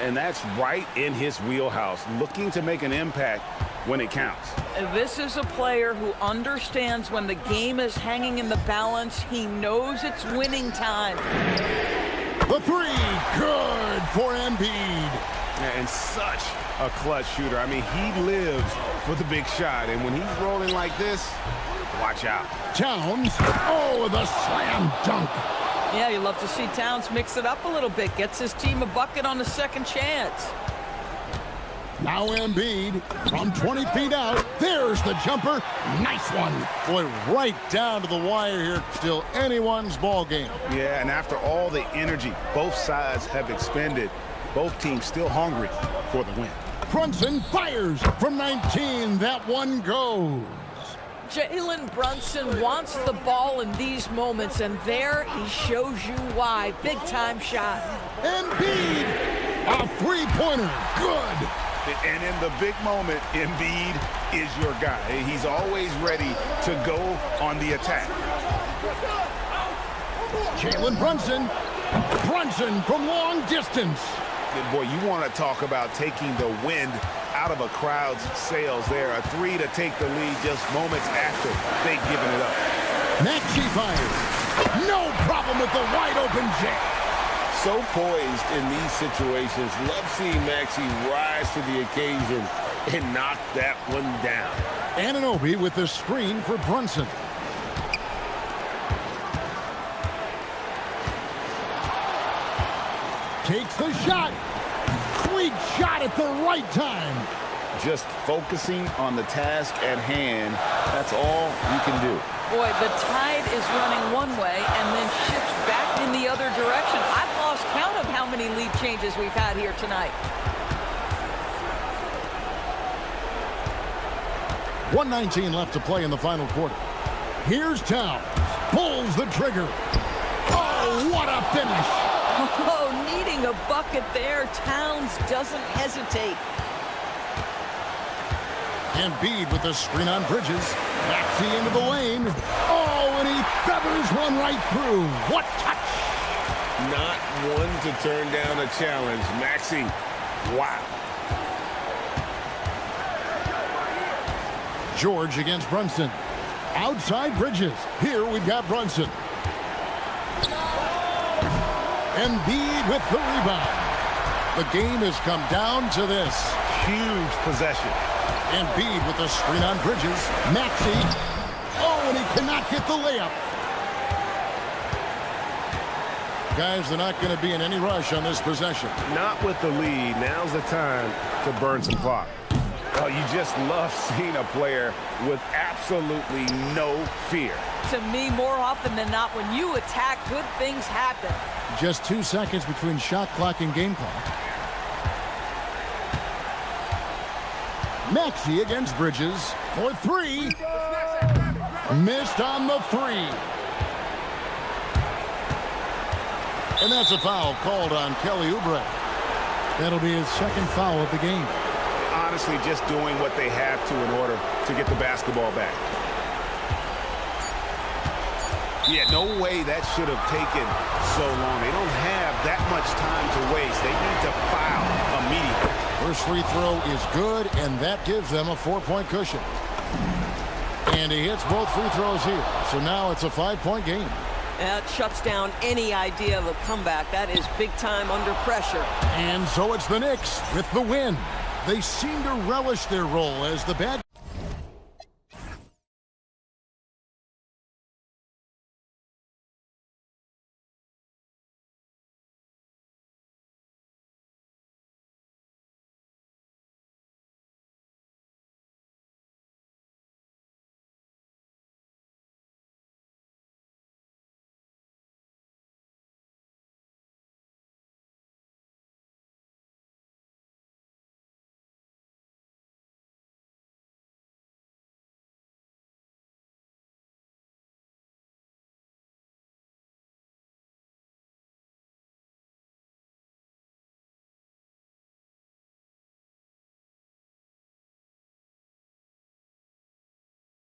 And that's right in his wheelhouse, looking to make an impact when it counts. This is a player who understands when the game is hanging in the balance. He knows it's winning time. The 3, good for Embiid. And such a clutch shooter. I mean, he lives for the big shot. And when he's rolling like this, watch out. Towns, oh, the slam dunk. Yeah, you love to see Towns mix it up a little bit. Gets his team a bucket on a second chance. Now Embiid from 20 feet out. There's the jumper. Nice one. Boy, right down to the wire here. Still anyone's ball game. Yeah, and after all the energy both sides have expended, both teams still hungry for the win. Brunson fires from 19. That one goes. Jalen Brunson wants the ball in these moments, and there he shows you why. Big-time shot. Embiid, a three-pointer. Good. And in the big moment, Embiid is your guy. He's always ready to go on the attack. Jalen Brunson. Brunson from long distance. Boy, you want to talk about taking the wind out of a crowd's sails there. A 3 to take the lead just moments after they've given it up. Maxey fires. No problem with the wide-open jam. So poised in these situations. Love seeing Maxey rise to the occasion and knock that one down. Anunoby with the screen for Brunson. Takes the shot. Sweet shot at the right time. Just focusing on the task at hand. That's all you can do. Boy, the tide is running one way and then shifts back in the other direction. I've lost count of how many lead changes we've had here tonight. 1:19 left to play in the final quarter. Here's Towns. Pulls the trigger. Oh, what a finish. Oh, needing a bucket there. Towns doesn't hesitate. Embiid with the screen on Bridges. Maxey into the lane. Oh, and he feathers one right through. What touch. Not one to turn down a challenge. Maxey, wow. George against Brunson. Outside Bridges. Here we've got Brunson. Embiid with the rebound. The game has come down to this. Huge possession. Embiid with the screen on Bridges. Maxey. Oh, and he cannot get the layup. Guys, they're not going to be in any rush on this possession. Not with the lead. Now's the time to burn some clock. Oh, you just love seeing a player with absolutely no fear. To me, more often than not, when you attack, good things happen. Just 2 seconds between shot clock and game clock. Maxey against Bridges for three. Missed on the three. And that's a foul called on Kelly Oubre. That'll be his second foul of the game. Honestly, just doing what they have to in order to get the basketball back. Yeah, no way that should have taken so long. They don't have that much time to waste. They need to foul immediately. First free throw is good, and that gives them a 4-point cushion. And he hits both free throws here. So now it's a 5-point game. That shuts down any idea of a comeback. That is big time under pressure. And so it's the Knicks with the win. They seem to relish their role as the bad